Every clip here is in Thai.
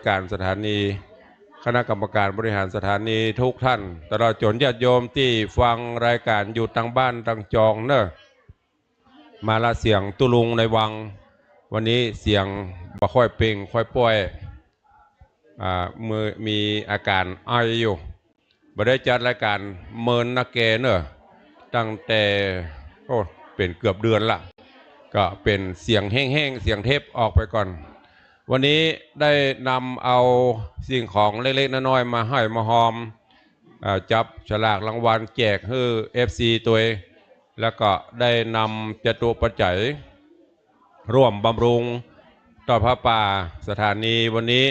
การสถานีคณะกรรมการบริหารสถานีทุกท่านตลอดจนญาติโยมที่ฟังรายการอยู่ทางบ้านทางจองเนอะมาละเสียงตุลุงในวังวันนี้เสียงบ่ค่อยเป่งค่อยป่วยมือมีอาการไออยู่บ่ได้จัดรายการเมินนักเกเนอะตั้งแต่โอ้เป็นเกือบเดือนละก็เป็นเสียงแห้งๆเสียงเทปออกไปก่อนวันนี้ได้นำเอาสิ่งของเล็กๆน้อยๆมาให้มาหอมจับฉลากรางวัลแจกให้ FC ตัวแล้วก็ได้นำจตุปัจจัยร่วมบำรุงต่อพระป่าสถานีวันนี้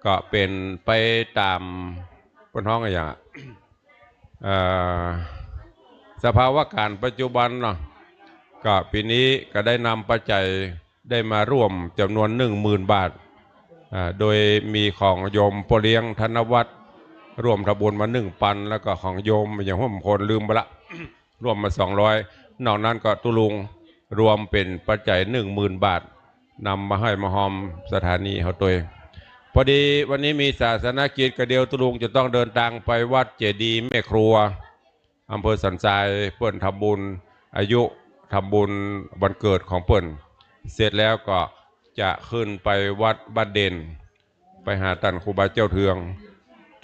ก็เป็นไปตามบนห้องอย่างสภาวะการปัจจุบันเนาะก็ปีนี้ก็ได้นำปัจจัยได้มาร่วมจำนวน 10,000 บาทโดยมีของโยมโปเลี้ยงธนวัฒน์ร่วมทำบุญมา1,000แล้วก็ของโยมอย่างหัวคนลืมไปละร่วมมา200นอกนั้นก็ตุลุงรวมเป็นปัจจัย 10,000 บาทนำมาให้มาหอมสถานีเขาตัวพอดีวันนี้มีศาสนกิจกระเดียวตุลุงจะต้องเดินทางไปวัดเจดีย์แม่ครัวอำเภอสันทรายเปิ่นทำบุญอายุทำบุญวันเกิดของเปิ่นเสร็จแล้วก็จะขึ้นไปวัดบ้านเด่นไปหาท่านครูบาเจ้าเทือง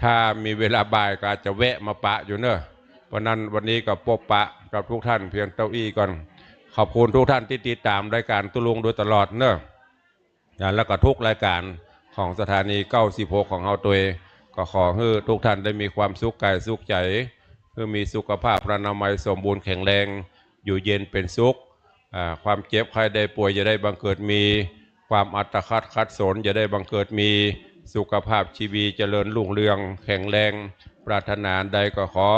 ถ้ามีเวลาบ่ายก็อาจจะแวะมาปะอยู่เนอะเพราะนั้นวันนี้ก็พบปะกับทุกท่านเพียงเต้าอี้ก่อนขอบคุณทุกท่านที่ติดตามรายการตุลุงโดยตลอดเนอะแล้วก็ทุกรายการของสถานี96ของเฮาตัวก็ขอให้ทุกท่านได้มีความสุขกายสุขใจเพื่อมีสุขภาพพระนามัยสมบูรณ์แข็งแรงอยู่เย็นเป็นสุขความเจ็บใครได้ป่วยจะได้บังเกิดมีความอัตคัดคัดสนจะได้บังเกิดมีสุขภาพชีวิตเจริญรุ่งเรืองแข็งแรงปรารถนาใดก็ขอ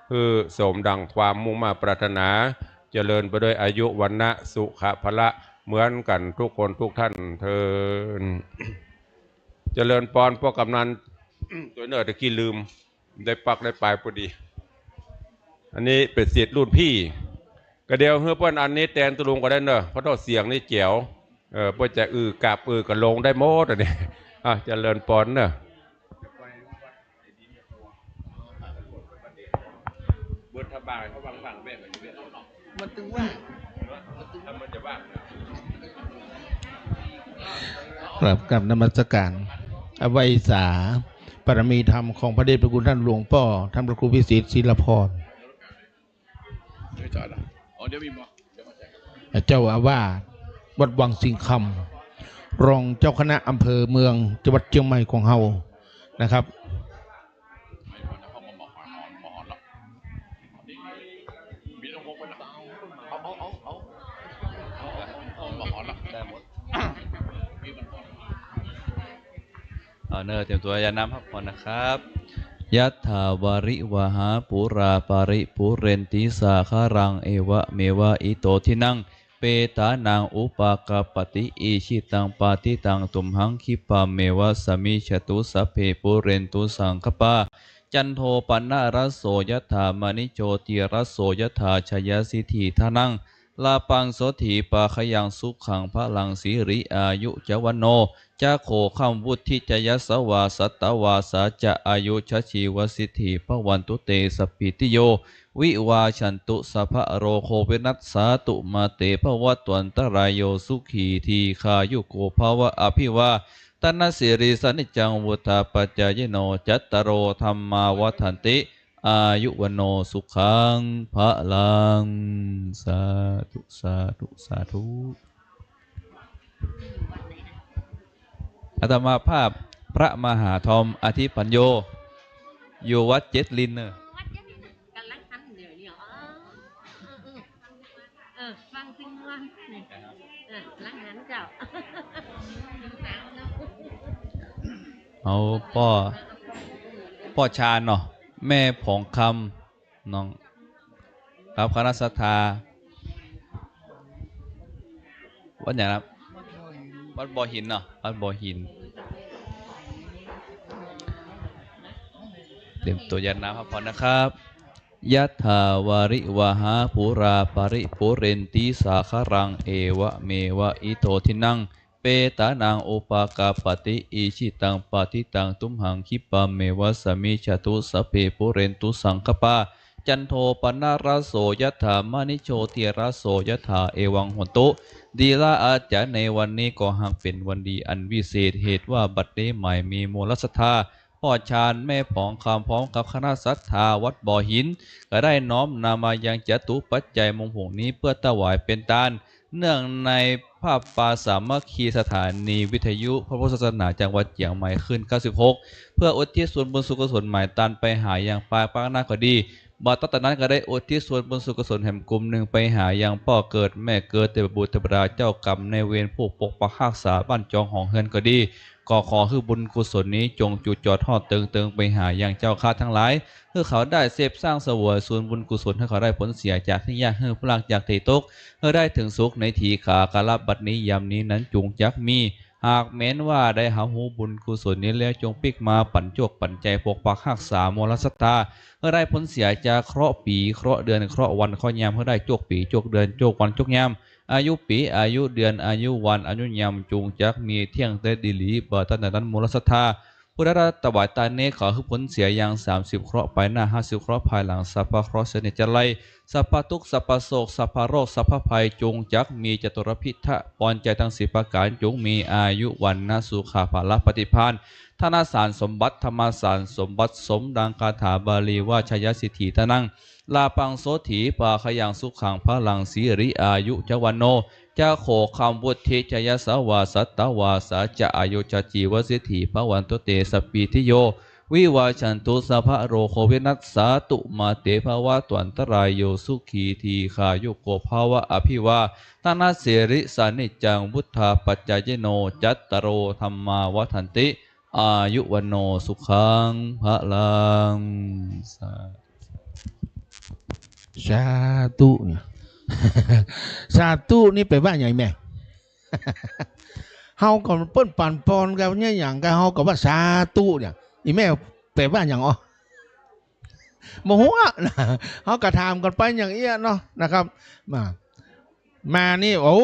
ให้สมดังความมุ่งมาปรารถนาเจริญไปด้วยอายุวันนะสุขภละเหมือนกันทุกคนทุกท่านเทินเจริญปอนพ่อกำนันตัวเนื้อตะกี้ลืมได้ปักได้ปลายพอดีอันนี้เป็นศิษย์รุ่นพี่ก็เดียวเฮือเปิ้นอันนี้แตนตุลุงก็ได้เนอะเพราะตัวเสียงนี่เจียวเปิ้นจะกาบก็ลงได้โมดอันนี้เจริญปอนเนอะเบิดทบายเขาบังๆแบบนี้มันถึงว่ามันจะบ้างกับนมัสการอวัยสาปรมีธรรมของพระเดชพระคุณท่านหลวงพ่อท่านพระครูพิสิทธิ์ศิลพรเจ้าอาวาสวัดวังสิงคำรองเจ้าคณะอำเภอเมืองจังหวัดเชียงใหม่ของเฮานะครับเนอเตรียมตัวยาน้ำพักผ่อนนะครับยัตถาวาริวหาปุราปาริปุเรนติสาคารังเอวะเมวะอิโตทินังเปตานังอุปากปติอิชิตังปาติตังตุมหังคิปะเมวะสมิชตุสัพเพปุเรนตุสังคปาจันโทปนะรสโสยถามณิโชติรสโสยถาชยสิทธิทานังลาปังโสถีปาขยังสุขังพระลังสีริอายุจวันโนจะโขคำวุฒิจยสวาสัตตวาสาจะอายุชชีวสิทธิพระวันตุเตสปิติโยวิวาชันตุสัพพะโรโคเวนัสสาตุมาเตภวัตวันตรายโยสุขีทีคายุโกภาวะอภิวาตนาสิริสนิจังวุธาปัจจายโนจัตตโรธรรมาวัฏันติอายุวโนสุขังพระลังสาธุสาธุสาธุอาตมาภาพพระมหาธรรมอธิปัญโยอยู่วัดเจ็ดลินเนอร์กันลังทันเดี๋ยวนี้ฟังซิงวันลังหันเจ้าเอาพ่อชาญเนาะแม่ผองคำน้องครับคณะศรัทธาวัดไหนครับวัดบ่อหินเนาะวัดบ่อหินเตรียมตัวยาน้ำพักผ่อนนะครับยัตถาวาริวหาปุราปาริปุเรนติสาคารังเอวะเมวะอิโตทินัง เปตานังโอปากาปติอิชิตังปฏิตังตุมหังคิปะเมวะสมิจตุสพเพปุเรนตุสังคปาจันโทปนาราโสยถามณิโชติราโสยถาเอวังหนตุดีละอาจารย์ในวันนี้ก็หากเป็นวันดีอันวิเศษเหตุว่าบัดนี้ใหม่มีมูลศรัทธาพ่อชาญแม่ผองคำพร้อมกับคณะศรัทธาวัดบ่อหินก็ได้น้อมนำมายังจตุปัจจัยมงคลนี้เพื่อถวายเป็นทาน เนื่องในภาพปาสามัคคีสถานีวิทยุพระพุทธศาสนาจังหวัดเชียงใหม่ขึ้น 96 เพื่ออุทิศส่วนบุญสุขกุศลหมายตันไปหาอย่างปลายปากหน้าก็ดีบัดตั้งแต่นั้นก็ได้อุทิศส่วนบุญสุขกุศลแห่งกลุ่มหนึ่งไปหาอย่างพ่อเกิดแม่เกิดเทพบุตรเทวดาเจ้ากรรมในเวรผู้ปกปักรักษาบ้านจองของเฮือนก็ดีก็ขอให้บุญกุศลนี้จงจุดจอดทอดเติงไปหาอย่างเจ้าข้าทั้งหลายเพื่อเขาได้เสพสร้างเสวยส่วนบุญกุศลให้เขาได้ผลเสียจากที่ยากให้พลังจากเตตกเพื่อได้ถึงสุขในทีขากาลบัดนี้ยามนี้นั้นจุงจักมีหากแม้นว่าได้หาหูบุญกุศลนี้แล้วจงปิกมาปั่นโจกปั่นใจปกปักรักษามรสตาเพื่อได้ผลเสียจากเคราะห์ปีเคราะห์เดือนเคราะห์วันเคราะห์ยามเพื่อได้โจกปีโจกเดือนโจกวันโจกยามอายุปีอายุเดือนอายุวันอายุยามจุงจักมีเที่ยงเตดิลีเบอร์ตันนั้นมรสตาพุทธรัตถวายตาเนขอให้ผลเสียอย่าง30เคราะห์ไปหน้า50เคราะห์ภายหลังสัพพะเคราะห์เสนิจจะไลสัพพะทุกข์สัพพะโศกสัพพะโรคสัพพะภัยจงจักมีจตุรพิทะปอนใจทั้ง10ประการจงมีอายุวันนะสุขาภาละปฏิภาณธนาสารสมบัติธรรมสารสมบัติสมดังคาถาบาลีว่าชยสิทธิทนังลาปังโสถีปาขยังสุขังพลังสีริอายุจวันโนจะโขคำวุฒิจยสาวาสัตตวาสาจะอายุจจีวสิทธิภวันตุเตสปีทิโยวิวาชันตุสัพพะโรโควินัสสาตุมาเตภาวะตวันตรายโยสุขีทีขายุโกภาวะอภิวาตนาเสริสานิจังวุฒาปัจจายโนจัตตโรธรรมาวัฏันติอายุวันโนสุขังพระลังสาธุเนี่ย สาธุนี่แปลว่าอย่างแม่ เฮาก็เปิ้นปั่นปอนกันเนี่ยอย่างกันเฮาก็ว่าสาธุเนี่ยอีแม่แปลว่าอย่างอ๋อโมโหอ่ะนะเฮาก็ถามกันไปอย่างเอี้ยเนาะนะครับมานี่โอ้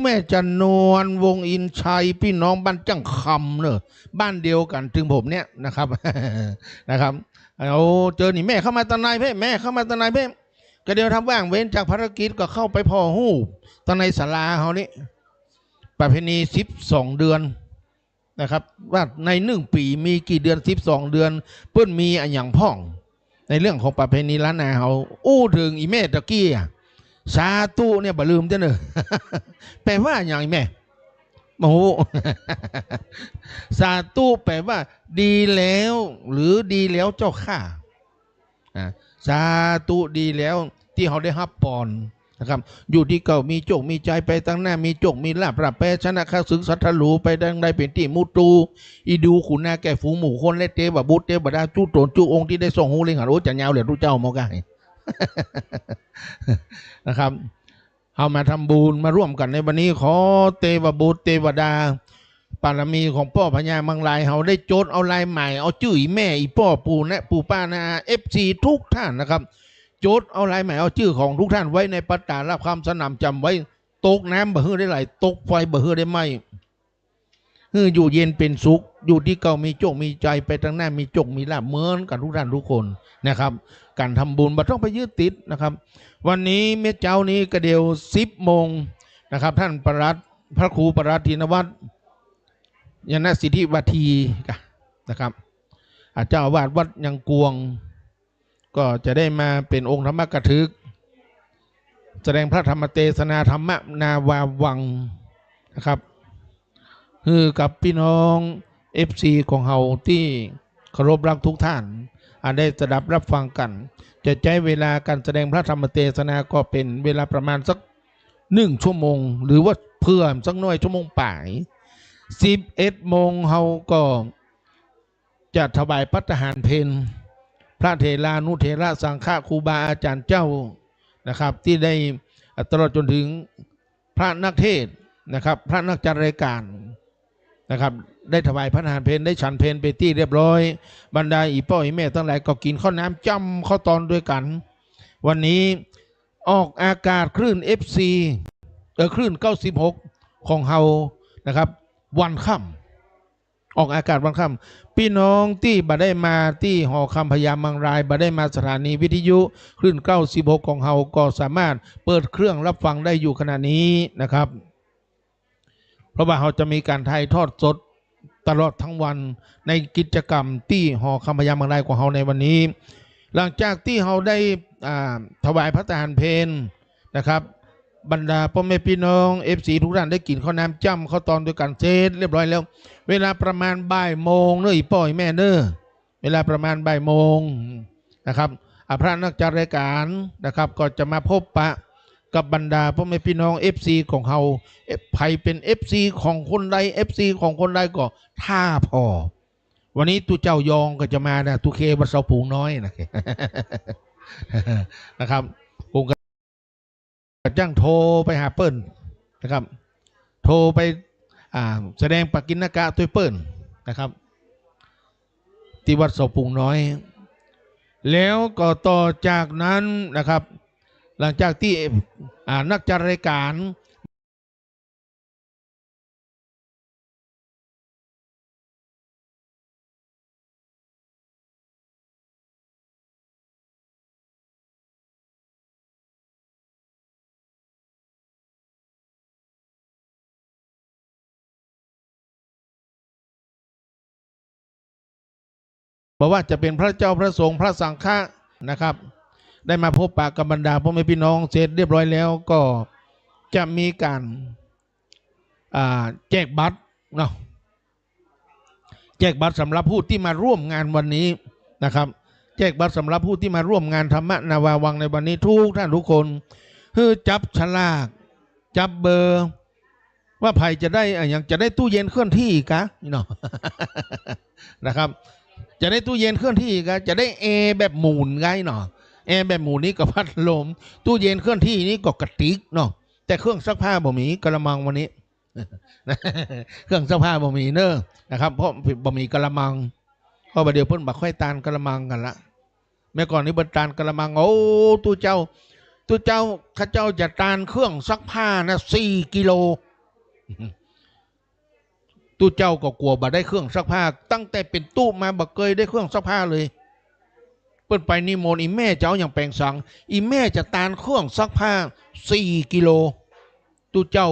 แม่จันนวลวงอินชัยพี่น้องบ้านจังคำเนอะบ้านเดียวกันถึงผมเนี่ยนะครับ นะครับเอาเจอนี่แม่เข้ามาตะนายเพ่แม่เข้ามาตะนายเพ่ก็เดี๋ยวทำว่างเว้นจากภารกิจก็เข้าไปพ่อหู้ตอนในศาลาเขานี่ประเพณี12 เดือนนะครับว่าใน1 ปีมีกี่เดือน12 เดือนเพิ่นมีอันอย่างพ่องในเรื่องของประเพณีล้านนาเขาอู้ถึงอีแม่ตะกี้สาธุเนี่ยบ่ลืมเด้อเนอะ แปลว่าอย่างอีแม่โอ้โห สาธุแปลว่าดีแล้วหรือดีแล้วเจ้าข้าสาธุดีแล้วที่เขาได้รับปอนนะครับอยู่ที่เก่ามีโจกมีใจไปตั้งหน้ามีโจกมีลาบปรับแปชนะข้าศึกสัทธลูไปดังใดเป็นที่มุตูอีดูขุนนาแก่ฝูงหมู่คนเล่เตบบุตรเตบดาจูโตนจูองค์ที่ได้ส่งหูเลิงหารู้จักยาวเหลือรู้เจ้ามอกาย นะครับเอามาทำบุญมาร่วมกันในวันนี้ขอเทวบุตรเทวดาปารมีของพ่อพญามังลายเขาได้โจทย์เอาลายใหม่เอาชื่ออีแม่อีพ่อปู่นะปู่ป้านาFC ทุกท่านนะครับโจทย์เอาลายใหม่เอาชื่อของทุกท่านไว้ในปตารับคำสนำจำไว้ตกน้ำบ่ฮื้อได้ไหลตกไฟบ่ฮื้อได้ไหมอยู่เย็นเป็นสุขอยู่ที่เก่ามีโจกมีใจไปตั้งหน้ามีโจกมีลาบเหมือนกันทุกท่านทุกคนนะครับการทำบุญบ่ต้องไปยึดติดนะครับวันนี้เมื่อเจ้านี้กระเดียว10 โมงนะครับท่านประหลัดพระครูประหลัดธินวัตรยานสิทธิวัทีนะครับเจ้าอาวาสวัดยังกวงก็จะได้มาเป็นองค์ธรรมกถึกแสดงพระธรรมเทศนาธรรมนาวาวังนะครับคือกับพี่น้อง FC ของเราที่เคารพรักทุกท่านได้สดับรับฟังกันจะใช้เวลาการแสดงพระธรรมเทศนาก็เป็นเวลาประมาณสัก1 ชั่วโมงหรือว่าเพิ่มสักหน่อยชั่วโมงป่าย11 โมงเราก็จะถวายภัตตาหารเพลพระเถรานุเถระสังฆครูบาอาจารย์เจ้านะครับที่ได้ตลอดจนถึงพระนักเทศนะครับพระนักจัดรายการนะครับได้ถวายพระทหารเพลได้ฉันเพลไปที่เรียบร้อยบรรดาอีพ่ออีแม่ทั้งหลายก็กินข้าวน้ำจ้ำข้าวตอนด้วยกันวันนี้ออกอากาศคลื่น FC คลื่น96ของเฮานะครับ วันค่ำออกอากาศวันค่ำพี่น้องที่บ่ได้มาที่หอคำพยามังรายบ่ได้มาสถานีวิทยุคลื่น96ของเฮาก็สามารถเปิดเครื่องรับฟังได้อยู่ขณะนี้นะครับ เพราะว่าเราจะมีการถ่ายทอดสดตลอดทั้งวันในกิจกรรมที่หอคำพยามังรายของเราในวันนี้ หลังจากที่เราได้ถวายพระทหารเพลนะครับบรรดาพ่อแม่พี่น้องFCทุกท่านได้กินข้าวน้ำจ้ำข้าวตอนด้วยกันเสร็จเรียบร้อยแล้วเวลาประมาณบ่ายโมงเนอะอีพ่อยแม่เนอะเวลาประมาณบ่ายโมงนะครับพระนักจัดรายการนะครับก็จะมาพบปะกับบรรดาพ่อแม่พี่น้อง FC ของเราใครเป็น FC ของคนใด FC ของคนใดก็ท่าพอวันนี้ตุเจ้ายองก็จะมานะตุเคบัดเสาปูน้อยนะ นะครับผมก็จ้างโทรไปหาเปิ้ลนะครับโทรไปแสดงปกิณกะตัวเปิ้ลนะครับที่วัดเสาปูน้อย แล้วก็ต่อจากนั้นนะครับหลังจากที่นักจัดรายการบอกว่าจะเป็นพระเจ้าพระสงฆ์พระสังฆะนะครับได้มาพบปะกับบรรดาพ่อแม่พี่น้องเสร็จเรียบร้อยแล้วก็จะมีการแจกบัตรเนาะแจกบัตรสำหรับผู้ที่มาร่วมงานวันนี้นะครับแจกบัตรสำหรับผู้ที่มาร่วมงานธรรมนาวาวังในวันนี้ทุกท่านทุกคนคือจับฉลากจับเบอร์ว่าใครจะได้อย่างจะได้ตู้เย็นเคลื่อนที่กะเนาะ นะครับจะได้ตู้เย็นเคลื่อนที่กะจะได้แอร์แบบหมุนไงเนาะแอร์แบบหมุนนี้ก็พัดลมตู้เย็นเคลื่อนที่นี้ก็กระติกเนาะแต่เครื่องซักผ้าบ่มีกระมังวันนี้ เครื่องซักผ้าบ่มีเนอะนะครับเพราะบ่มีกระมังเพราะว่าเดี๋ยวเพิ่นบักค่อยตานกระมังกันละเมื่อก่อนนี้เพิ่นตานกระมังโอ้ตู้เจ้าข้าเจ้าจะตานเครื่องซักผ้านะ4 กิโล ตู้เจ้าก็กลัวบ่ได้เครื่องซักผ้าตั้งแต่เป็นตู้มาบ่เคยได้เครื่องซักผ้าเลยเปิ้นไปนิมนต์อีแม่เจ้าอย่างแปลงสังอีแม่จะตานเครื่องซักผ้า4 กิโลตู้เจ้า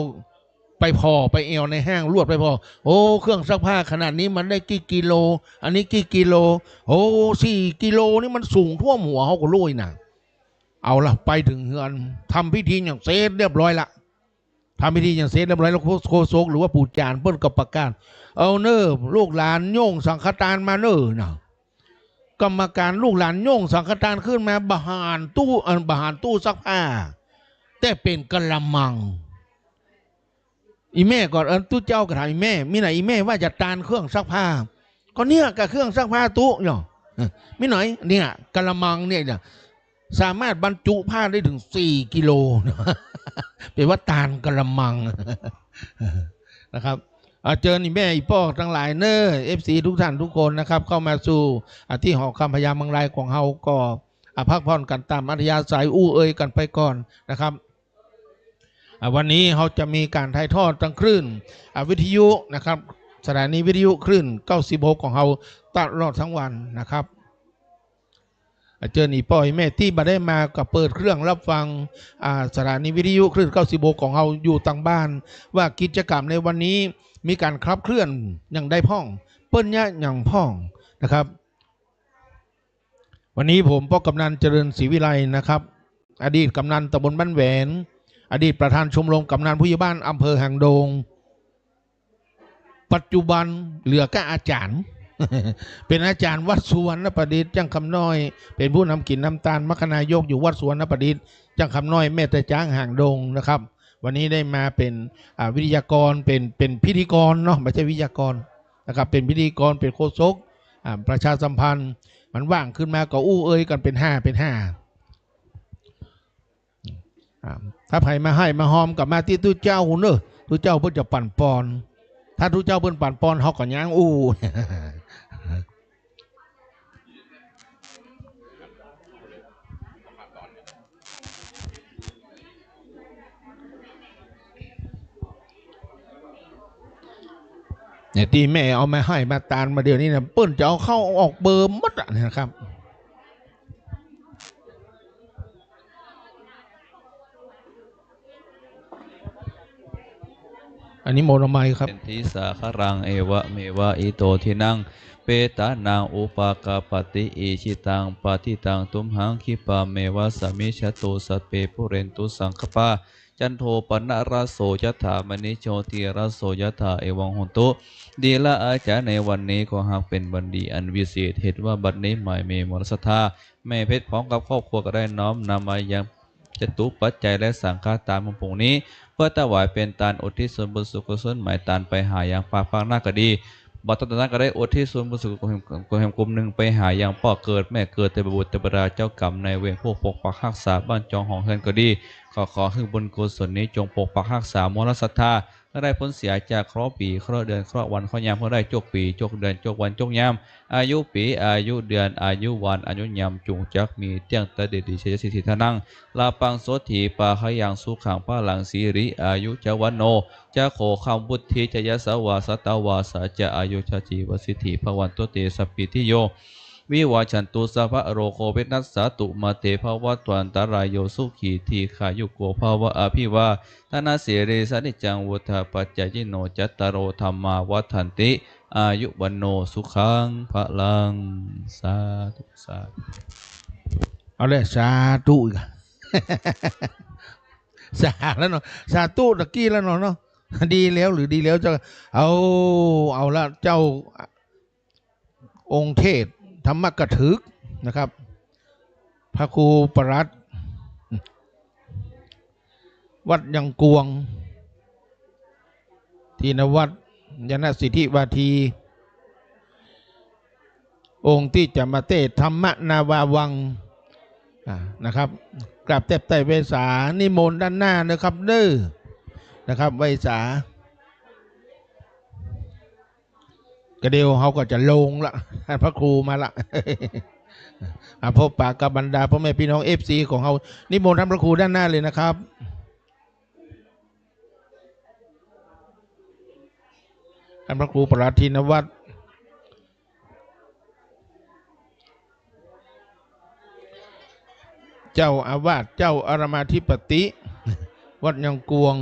ไปพอไปเอวในห้างรวดไปพอโอ้เครื่องซักผ้าขนาดนี้มันได้กี่กิโลอันนี้กี่กิโลโอ้4 กิโลนี่มันสูงท่วมหัวเขาก็ลุยน่ะเอาละไปถึงเฮือนทำพิธีอย่างเสร็จเรียบร้อยละทำพิธีอย่างเสร็จเรียบร้อยแล้วโคศกหรือว่าปู่จานเปิ้นกับประกาศเอาเนอลูกหลานโยงสังฆทานมาเนอนะกรรมการลูกหลานโยงสังฆทานขึ้นมาบหารตู้ซักผ้าแต่เป็นกะละมังอีแม่ก่อนตู้เจ้าก็ถามอีแม่มีไหนอีแม่ว่าจะตานเครื่องซักผ้าก็เนี่ยกับเครื่องซักผ้าตู้เนาะไม่หน่อยเนี่ยกะละมังเนี่ยสามารถบรรจุผ้าได้ถึง4 กิโลเป็นว่าตานกะละมังนะครับเจอนี่แม่อีพ่อทั้งหลายเนอFC ทุกท่านทุกคนนะครับเข้ามาสู่ที่หอคำพยามังรายของเฮาก็พักผ่อนกันตามอัธยาศัยอู้เอ่ยกันไปก่อนนะครับวันนี้เขาจะมีการถ่ายทอดทางคลื่นวิทยุนะครับสถานีวิทยุคลื่น96ของเราตลอดทั้งวันนะครับเจอหนีปล่อยแม่ที่มาได้มากับเปิดเครื่องรับฟังสถานีวิทยุคลื่น96ของเราอยู่ต่างบ้านว่ากิจกรรมในวันนี้มีการขับเคลื่อนอย่างได้พ่องเปิ้ลยะอย่างพ่องนะครับวันนี้ผมพ่อกำนันเจริญศรีวิไลนะครับอดีตกำนันตำบลบ้านแหวนอดีตประธานชมรมกำนันผู้ใหญ่บ้านอำเภอหางดงปัจจุบันเหลือก็อาจารย์ เป็นอาจารย์วัดสุวรรณประดิษฐ์จังคำน้อยเป็นผู้นำกินน้ำตาลมัคคณายกอยู่วัดสุวรรณประดิษฐ์จังคำน้อยแม่แต่จ้างหางดงนะครับวันนี้ได้มาเป็นวิทยากรเป็นพิธีกรเนาะไม่ใช่วิทยากรนะครับเป็นพิธีกรเป็นโฆษกประชาสัมพันธ์มันว่างขึ้นมาก็อู้เอ้ยกันเป็น5ถ้าไผ่มาให้มาหอมกับมาที่ตู้เจ้าหุ่นเนอะตู้เจ้าเพิ่นจะปั่นปอนถ้าตู้เจ้าเพิ่นปั่นปอนเขาก็ย่างอู้ เนี่ยที่แม่เอามาให้มาตานมาเดี๋ยวนี้เนี่ยเปิ้นจะเอาเข้าเอาออกเบอร์หมดอะนะครับอันนี้โมโนไมค์ครับ เป็นทิสาครังเอวะเมวะอิโตทินังเปตานังอุปากาปติอิชิตังปฏิตังตุมหังคิปะเมวะสมิชตุสัพเพปุเรนตุสังคปาจันโทปนะระโสยถามณิโชติระโสยถาเอวังหนตุดีละอาจารย์ในวันนี้ขอหากเป็นบันดีอันวิเศษเหตุว่าบัดนี้หมายเมมรสธาแม่เพชรพร้อมกับครอบครัวก็ได้น้อมนำมายังจตุปัจจัยและสังฆาตามมงนี้เพื่อถวายเป็นตานอุทิศส่วนบุญสุขส่วนหมายตานไปหาอย่างฝากฟังหน้าก็ดีบัดตอนนั้นก็ได้อุทิศส่วนบุญสุขกลุ่มหนึ่งไปหาอย่างพ่อเกิดแม่เกิดแต่บุตรแต่บราเจ้ากรรมในเวรพวกปกปักรักษาบ้านจองของเฮือนก็ดีขอให้บุญกุศลนี้จงปกปักรักษามรศรัทธาก็ได้พ้นเสียจากเคราะห์ปีเคราะห์เดือนเคราะห์วันเคราะห์ยามก็ได้จกปีจกเดือนจกวันจกยามอายุปีอายุเดือนอายุวันอายุยามจุงจักมีเตียงตะเดดีเชยสิทธิทนังลาปังโสถีปาขยังสุขังพระหลังสีริอายุจวันโนจะโขคำบุตรีจะยสวาสตาวาสาจะอายุชาจีวสิทธิภวันตุเตสปิทิโยวิวาชันตุสัพพะโรโคเวนัสสาตุมาเตภวัตวันตรายโยสุขีทีขายุโกภาวะอภิวาทนาเสเรสนิจังวุฒาปัจจยิโนจัตตารโรธรรมาวัฏันติอายุวันโนสุขังพระลังสาธุสาธุ เอาเลยสาธุอีกอะ สาแล้วเนาะสาธุตะกี้แล้วเนาะดีแล้วหรือดีแล้วจะเอาละเจ้าองค์เทศธรรมกถึกนะครับพระครูปรัตน์วัดยังกวงทีนวัดยนสิทธิวาทีองค์ที่จะมาเทศธรรมนาวาวังนะครับกราบแทบไต่เวสานิมนต์ด้านหน้านะครับเด้อนะครับเวสากระเดียวเขาก็จะลงละพระครูมาละ พบปากกับบรรดาพ่อแม่พี่น้องFCของเขานิมนต์ท่านพระครูด้านหน้าเลยนะครับท่านพระครูปราทินวัฒน์เจ้าอาวาสเจ้าอารมาธิปติวัดยังกวง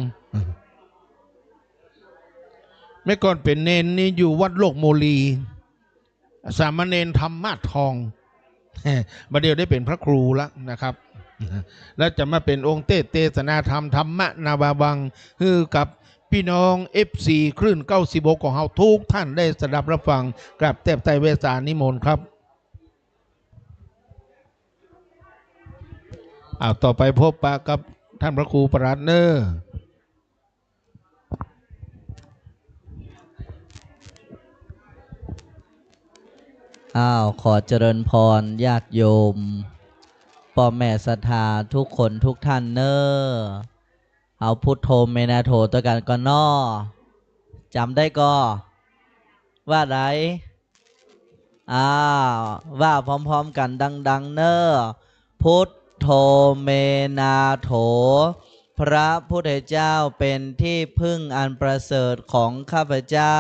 เมื่อก่อนเป็นเนนนี่อยู่วัดโลกโมลีสามเณรธรรมะทองมาเดียวได้เป็นพระครูแล้วนะครับ แล้วจะมาเป็นองค์เทศนาธรรมธรรมนาวาวังคือกับพี่น้อง FC คลื่น96ของเราทุกท่านได้สดับรับฟังกราบแทบไตรเวสานิมนต์ครับต่อไปพบปะกับท่านพระครูปราดเนอร์ขอเจริญพรญาติโยมพ่อแม่ศรัทธาทุกคนทุกท่านเนอเอาพุทโธเมนาโถตัวกันก็นอจำได้ก็ว่าไรว่าพร้อมๆกันดังๆเนอพุทโธเมนาโถพระพุทธเจ้าเป็นที่พึ่งอันประเสริฐของข้าพเจ้า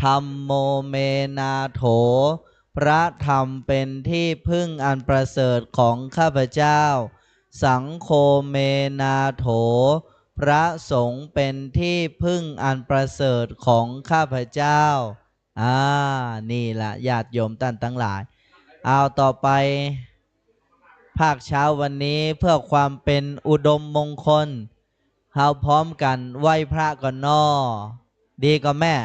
ธัมโมเมนาโถพระธรรมเป็นที่พึ่งอันประเสริฐของข้าพเจ้าสังโฆเมนาโถพระสงฆ์เป็นที่พึ่งอันประเสริฐของข้าพเจ้านี่ล่ะญาติโยมท่านทั้งหลายต่อไปภาคเช้าวันนี้เพื่อความเป็นอุดมมงคลเราพร้อมกันไหว้พระก่อนน้อดีก็แม่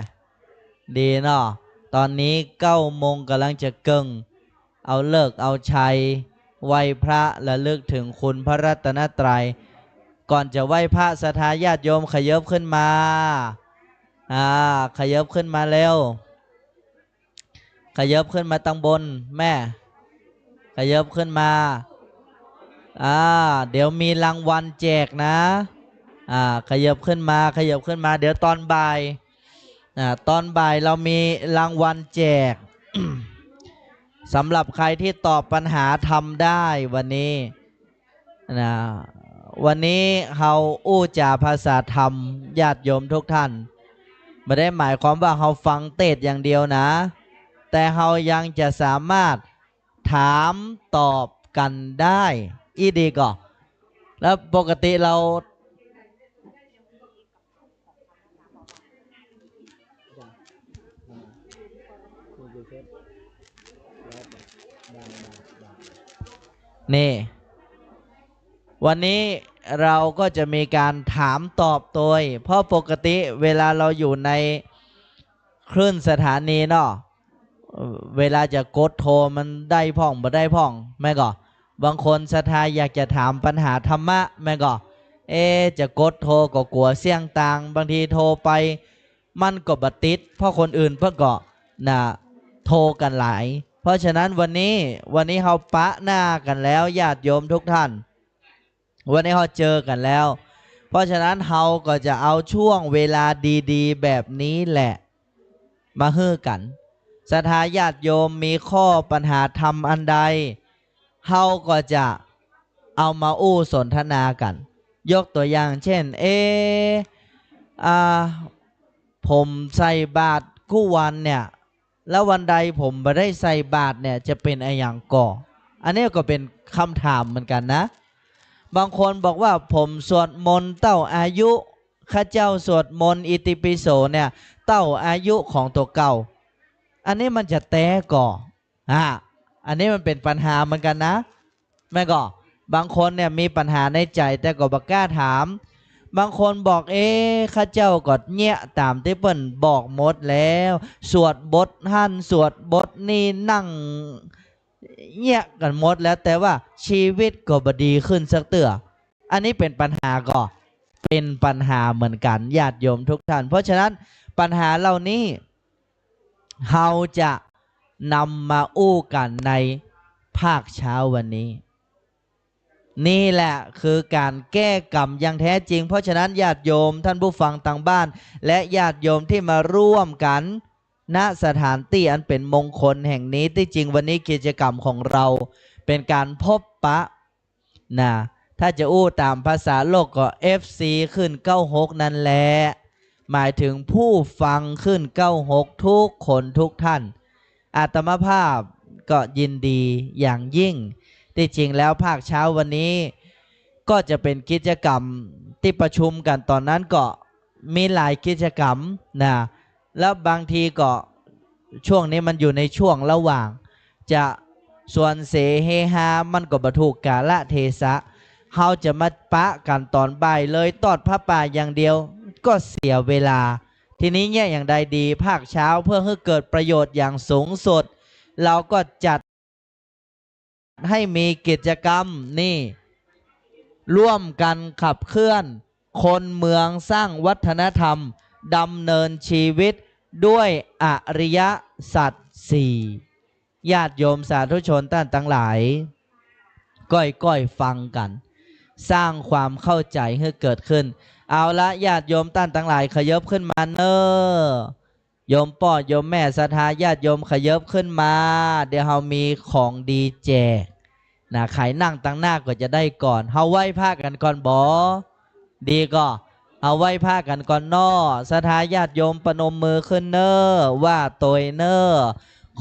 ดีเนาะตอนนี้9 โมงกำลังจะเกิงเอาเลิกเอาชัยไหว้พระและลึกถึงคุณพระรัตนตรัยก่อนจะไหว้พระศรัทธาญาติโยมขยับขึ้นมาขยับขึ้นมาเร็วขยับขึ้นมาตั้งบนแม่ขยับขึ้นมาเดี๋ยวมีรางวัลแจกนะขยับขึ้นมาเดี๋ยวตอนบ่ายเรามีรางวัลแจก สำหรับใครที่ตอบปัญหาทำได้วันนี้วันนี้เราอู้จ่าภาษาธรรมญาติโยมทุกท่าน ไม่ได้หมายความว่าเราฟังเทศน์อย่างเดียวนะ แต่เรายังจะสามารถถามตอบกันได้อีดีก็แล้วปกติเรานี่วันนี้เราก็จะมีการถามตอบโดยเพราะปกติเวลาเราอยู่ในคลื่นสถานีเนาะเวลาจะกดโทรมันได้พ่องบ่ได้พ่องแม่ก็บางคนศรัทธาอยากจะถามปัญหาธรรมะแม่ก็จะกดโทรก็กลัวเสียงต่างบางทีโทรไปมันก็บัติดเพราะคนอื่นเพื่อก็นะโทรกันหลายเพราะฉะนั้นวันนี้เราปะหน้ากันแล้วญาติโยมทุกท่านวันนี้เราเจอกันแล้ว เพราะฉะนั้นเราก็จะเอาช่วงเวลาดีๆแบบนี้แหละมาฮื้อกันศรัทธาญาติโยมมีข้อปัญหาธรรมอันใดเราก็จะเอามาอู้สนทนากัน ยกตัวอย่างเช่นอ่าผมใส่บาตรกู้วันเนี่ยแล้ววันใดผมไม่ได้ใส่บาตรเนี่ยจะเป็นอะไรอย่างก่ออันนี้ก็เป็นคำถามเหมือนกันนะบางคนบอกว่าผมสวดมนต์เต้าอายุข้าเจ้าสวดมนต์อิติปิโสเนี่ยเต้าอายุของตัวเก่าอันนี้มันจะแต้ก่ออันนี้มันเป็นปัญหาเหมือนกันนะแม่ก็บางคนเนี่ยมีปัญหาในใจแต่ก็บ่กล้าถามบางคนบอกข้าเจ้าก็เงี้ยตามที่เปิ้นบอกหมดแล้วสวดบทหั่นสวดบทนี่นั่งเงี้ยกันหมดแล้วแต่ว่าชีวิตก็บดีขึ้นสักเตืออันนี้เป็นปัญหาก็เป็นปัญหาเหมือนกันญาติโยมทุกท่านเพราะฉะนั้นปัญหาเหล่านี้เราจะนำมาอู้กันในภาคเช้าวันนี้นี่แหละคือการแก้กรรมอย่างแท้จริงเพราะฉะนั้นญาติโยมท่านผู้ฟังต่างบ้านและญาติโยมที่มาร่วมกันณสถานที่อันเป็นมงคลแห่งนี้ที่จริงวันนี้กิจกรรมของเราเป็นการพบปะนะถ้าจะอู้ตามภาษาโลกก็ FC ขึ้น96นั่นแหละหมายถึงผู้ฟังขึ้น96ทุกคนทุกท่านอาตมาภาพก็ยินดีอย่างยิ่งที่จริงแล้วภาคเช้าวันนี้ก็จะเป็นกิจกรรมที่ประชุมกันตอนนั้นก็มีหลายกิจกรรมนะแล้วบางทีก็ช่วงนี้มันอยู่ในช่วงระหว่างจะส่วนเสเฮฮามันก็บรรทุกกาละเทศะเขาจะมาปะกันตอนบ่ายเลยตอดพระป่าอย่างเดียวก็เสียเวลาทีนี้เนี่ยอย่างใดดีภาคเช้าเพื่อให้เกิดประโยชน์อย่างสูงสุดเราก็จัดให้มีกิจกรรมนี่ร่วมกันขับเคลื่อนคนเมืองสร้างวัฒนธรรมดำเนินชีวิตด้วยอริยสัจสี่ญาติโยมสาธุชนท่านทั้งหลายก้อยฟังกันสร้างความเข้าใจให้เกิดขึ้นเอาละญาติโยมท่านทั้งหลายขยับขึ้นมาเนอะโยมพ่อโยมแม่ศรัทธาญาติโยมขยับขึ้นมาเดี๋ยวเรามีของดีแจกนะใครนั่งตั้งหน้าก็จะได้ก่อนเฮาไหว้พระกันก่อนบอดีก็เอาไหว้พระกันก่อนนอศรัทธาญาติโยมประนมมือขึ้นเนอว่าโตยเนอ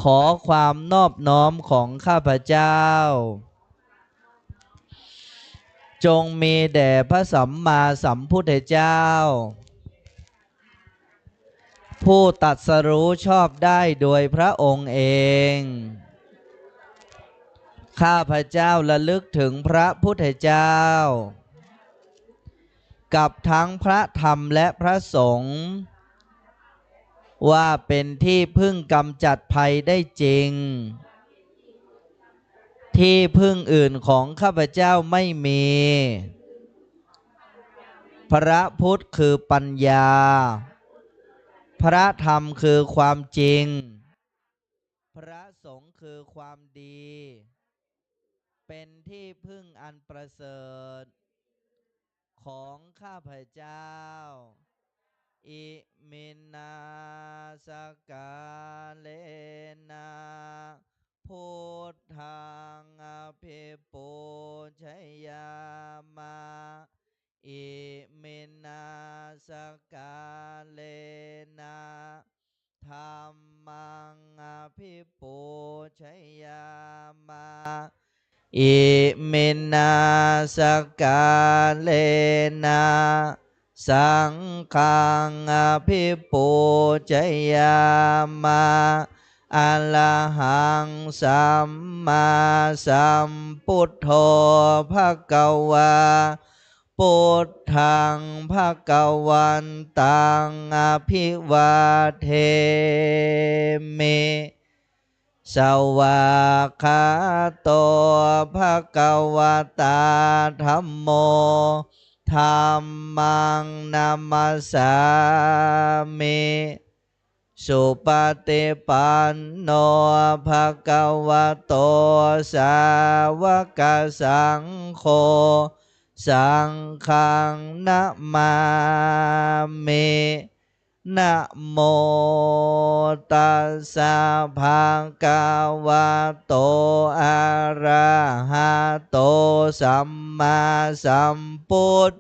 ขอความนอบน้อมของข้าพเจ้าจงมีแด่พระสัมมาสัมพุทธเจ้าผู้ตรัสรู้ชอบได้โดยพระองค์เองข้าพเจ้าระลึกถึงพระพุทธเจ้ากับทั้งพระธรรมและพระสงฆ์ว่าเป็นที่พึ่งกำจัดภัยได้จริงที่พึ่งอื่นของข้าพเจ้าไม่มีพระพุทธคือปัญญาพระธรรมคือความจริงพระสงฆ์คือความดีเป็นที่พึ่งอันประเสริฐของข้าพเจ้าอิมินาสกาเลนะพุทธังอภิปูชยามาอิมินาสกาเลนะ ชยามาอิมินาสกาเลนะสังฆังอภิปูชยามาอะระหังสัมมาสัมพุทโธภควาพุทธังภควันตังอภิวาเทมิสวากขาโตภควตาธัมโมธัมมังนามัสสามิสุปฏิปันโนภควโตสาวกสังโฆสังฆังนะมามินะโมตัสสะภะคะวะโตอะระหะโตสัมมาสัมพุทธ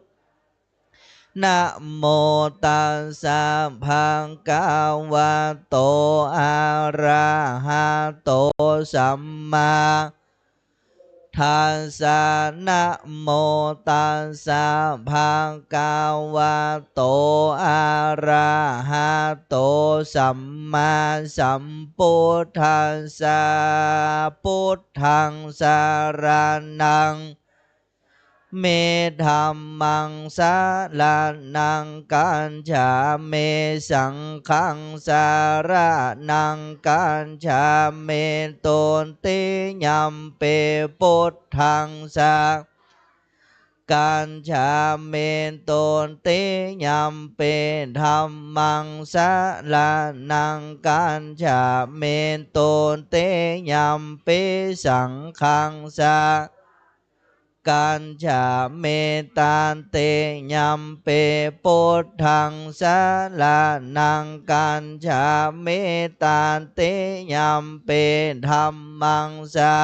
นะโมตัสสะภะคะวะโตอะระหะโตสัมมาทัสสะนะโมตัสสะภะคะวะโตอะระหะโตสัมมาสัมพุทธัสสะพุทธังสรณังเมธัมมังสรณังกัจฉามิสังฆังสรณังกัจฉามิตุติยัมปิพุทธังสะกัจฉามิตุติยัมปิธัมมังสรณังกัจฉามิตุติยัมปิสังฆังสะกัจฉามิตันติยัมปิพุทธังสรณังกัจฉามิตันติยัมปิธัมมังสะ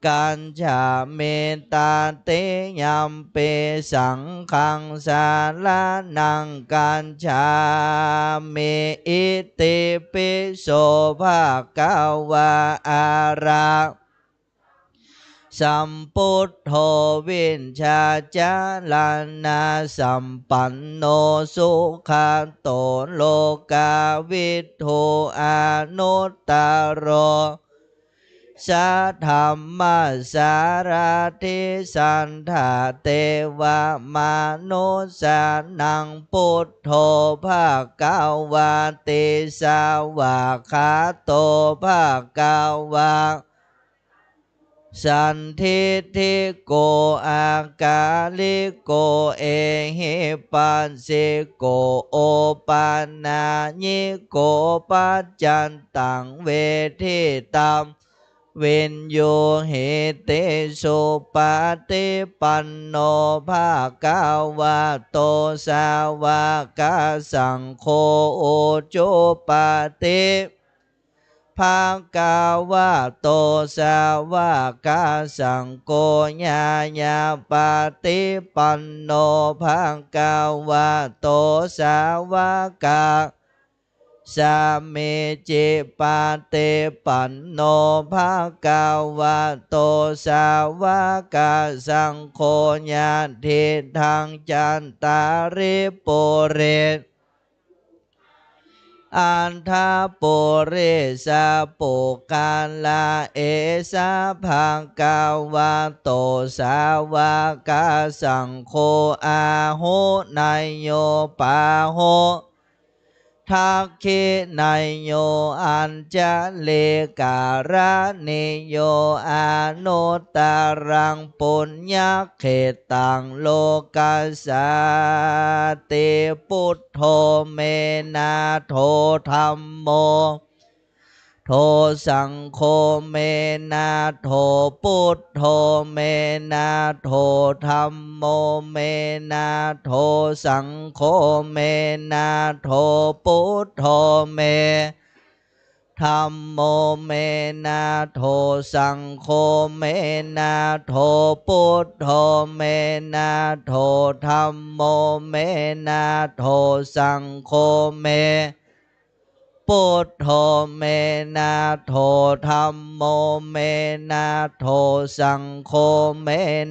กัจฉามิตันติยัมปิสังฆังสรณังกัจฉามิอิติปิโสภะคะวะอะระสัมพุทโธวินชาจารณะสัมปันโนสุขโตโลกาวิทูอนุตตโรสัทธัมมัสสารทิสันทาเตวะมนุสสานังพุทโธภะคะวะติสาวะขาโตภะคะวะสันทิทิโกอากาลิโกเอหิปัสสิโกโอปานาญิโกปัจจันตังเวทิตัมเวนโยเหติสุปฏิปันโนภะคะวะโตสาวกสังโฆโอจุปฏิภะคะวะโตสาวกสังโฆญาญาปฏิปันโนภะคะวะโตสาวกสามิจิปฏิปันโนภะคะวะโตสาวกสังโฆญาทิทังจันตาริปุเรศอันทาปุริสาปุกาลาเอสาภะคะวะโตสาวกสังโฆอาหุนายโยปาโหทักขินายโยอัญจเลการณิโยอนุตตรังปุญญเขตังโลกัสสติพุทโธเมนาโทธัมโมโทสังโฆเมนาโทพุทโธเมนาโทธัมโมเมนาโทสังโฆเมนาโทพุทโธเมธัมโมเมนาโทสังโฆเมนาโทพุทโธเมนาโทธัมโมเมนาโทสังโฆเม พุทโธเมนะโธธัมโมเมนะโธสังโฆเม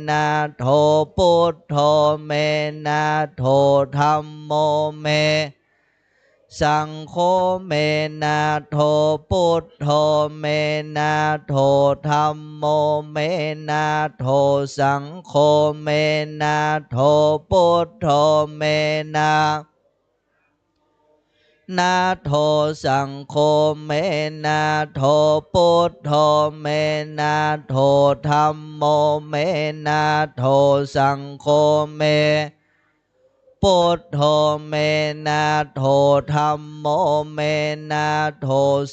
นะโธพุทโธเมนะโธธัมโมเมสังโฆเมนะโธพุทโธเมนะโธธัมโมเมนะโธสังโฆเมนะโธพุทโธเมนะนาโทสังโฆเมนาโทพุทโธเมนาโทธัมโมเมนาโทสังโฆเมพุทโธเมนาโทธัมโมเมนาโท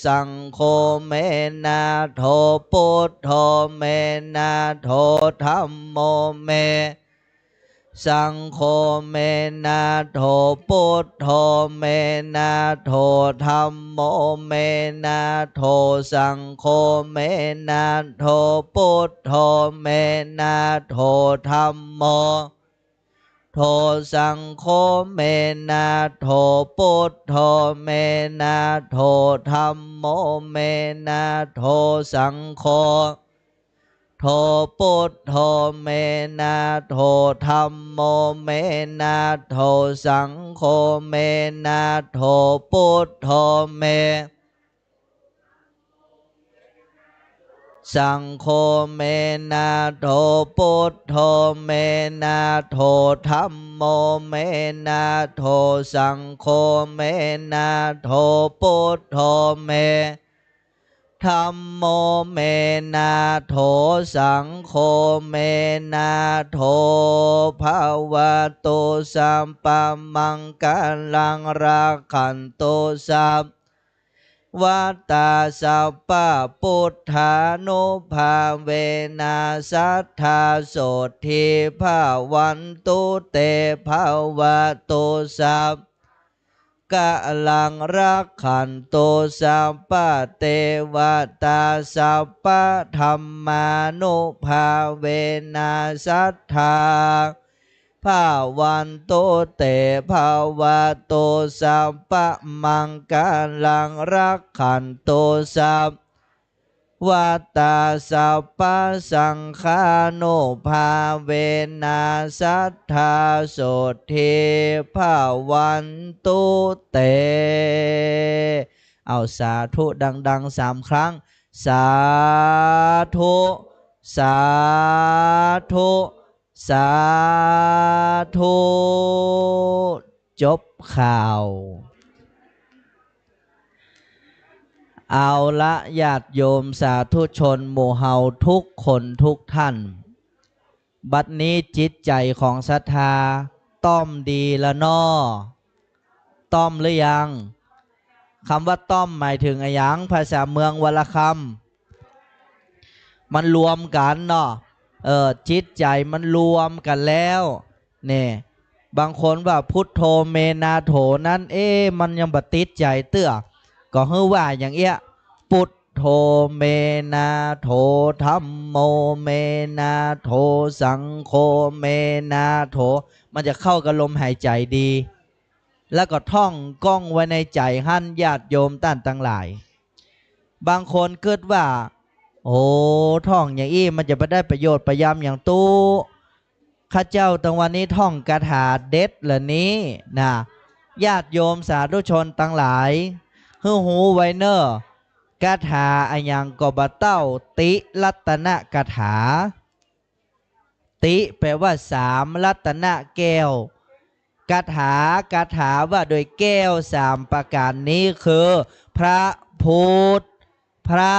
สังโฆเมนาโทพุทโธเมนาโทธัมโมเมสังโฆเมนะโธพุทโธเมนะโธธัมโมเมนะโธสังโฆเมนะโธพุทโธเมนะโธธัมโมโธสังโฆเมนะโธพุทโธเมนะโธธัมโมเมนะโธสังโฆโธพุทโธเมนะโธธัมโมเมนะโธสังโฆเมนะโธพุทโธเมสังโฆเมนะโธพุทโธเมนะโธธัมโมเมนะโธสังโฆเมนะโธพุทโธเมธัมโมเมนะโธสังโฆเมนะโธภาวะโตสัมปัมมังกัลลังราคันโตสัพวัตตาสัพพะพุทธานุภาเวนะสัทธาโสทิภาวันตุเตภาวะโตสัพกะลังรักขันโตสัพพะเทวตาสัพพะธรรมานุภาเวนะสัทธาภาวันโตเตภาวะโตสัพพะมังกัลลังรักขันโตสัพวัตตาสัพพะสังฆานุภาเวนะสัทธาโสทิภาวันตุเตเอาสาธุดังๆ3 ครั้งสาธุสาธุสาธุจบข่าวเอาละญาติโยมสาธุชนหมู่เฮาทุกคนทุกท่านบัดนี้จิตใจของศรัทธาต้อมดีละน้อต้อมหรือยังคำว่าต้อมหมายถึงอะไรอย่างภาษาเมืองวลคำมันรวมกันเนาะจิตใจมันรวมกันแล้วเนี่ยบางคนว่าพุทโธเมนาโถนั้นมันยังบัติดใจเตื้อก็เฮือว่าอย่างเอี้ยพุทโธเมนาโถธัมโมเมนาโถสังโฆเมนาโถมันจะเข้ากับลมหายใจดีแล้วก็ท่องก้องไว้ในใจหั่นญาติโยมท่านทั้งหลายบางคนคิดว่าโอ้ท่องอย่างอี้มันจะไปได้ประโยชน์ประยามอย่างตู้ข้าเจ้าตรงวันนี้ท่องคาถาเด็ดเหล่านี้นะญาติโยมสาธุชนทั้งหลายฮือหูไวเนอร์คาถาอันยังกบเต้าติรัตนะคาถาติแปลว่า3รัตนะแก้วคาถาว่าโดยแก้ว3ประการนี้คือพระพุทธพระ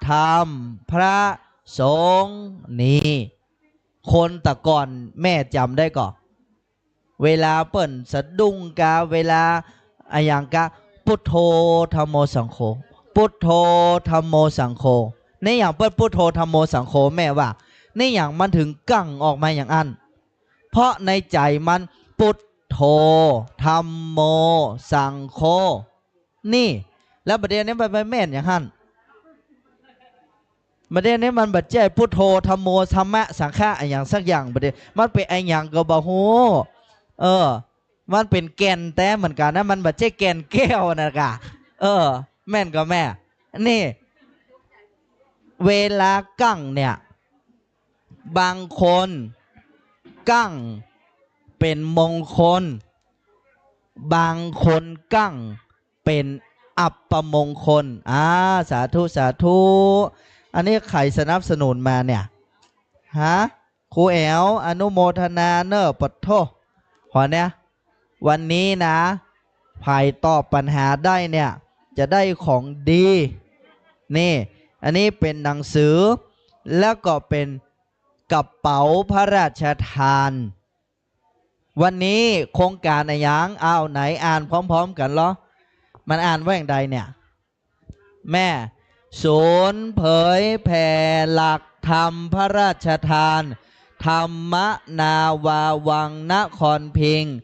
ธรรมพระสงฆ์นี่คนตะก่อนแม่จำได้ก่อนเวลาเปิ่นสะดุ้งกาเวลาอะอย่างกะพุทโธธัมโมสังโฆพุทโธธัมโมสังโฆในอย่างเปิ่นพุทโธธัมโมสังโฆแม่ว่าในอย่างมันถึงกั้งออกมาอย่างอันเพราะในใจมันพุทโธธัมโมสังโฆนี่แล้วประเด็นนี้มันไปแม่นอย่างหันประเด็นนี้มันบัดเจ้พุทโธธัมโมธัมมะสังฆะอย่างสักอย่างประเด็นมันเป็นไออย่างก็บ่ฮู้มันเป็นแก่นแต่เหมือนกันนะมันบัดเจ้แก่นแก้วนะกะ แม่นก็แม่ นี่ เวลากั้งเนี่ย บางคนกั้งเป็นมงคล บางคนกั้งเป็นอัปมงคลสาธุสาธุอันนี้ใครสนับสนุนมาเนี่ยฮะครูแอลอนุโมทนาเนอปดโทพอเนี่ยวันนี้นะภายตอบปัญหาได้เนี่ยจะได้ของดีนี่อันนี้เป็นหนังสือแล้วก็เป็นกระเป๋าพระราชทานวันนี้โครงการอะไรยังไหนอ่านพร้อมๆกันเหรอมันอ่านว่าอย่างใดเนี่ยแม่ศูนย์เผยแผ่หลักธรรมพระราชทานธรรมนาวาวังนครพิงค์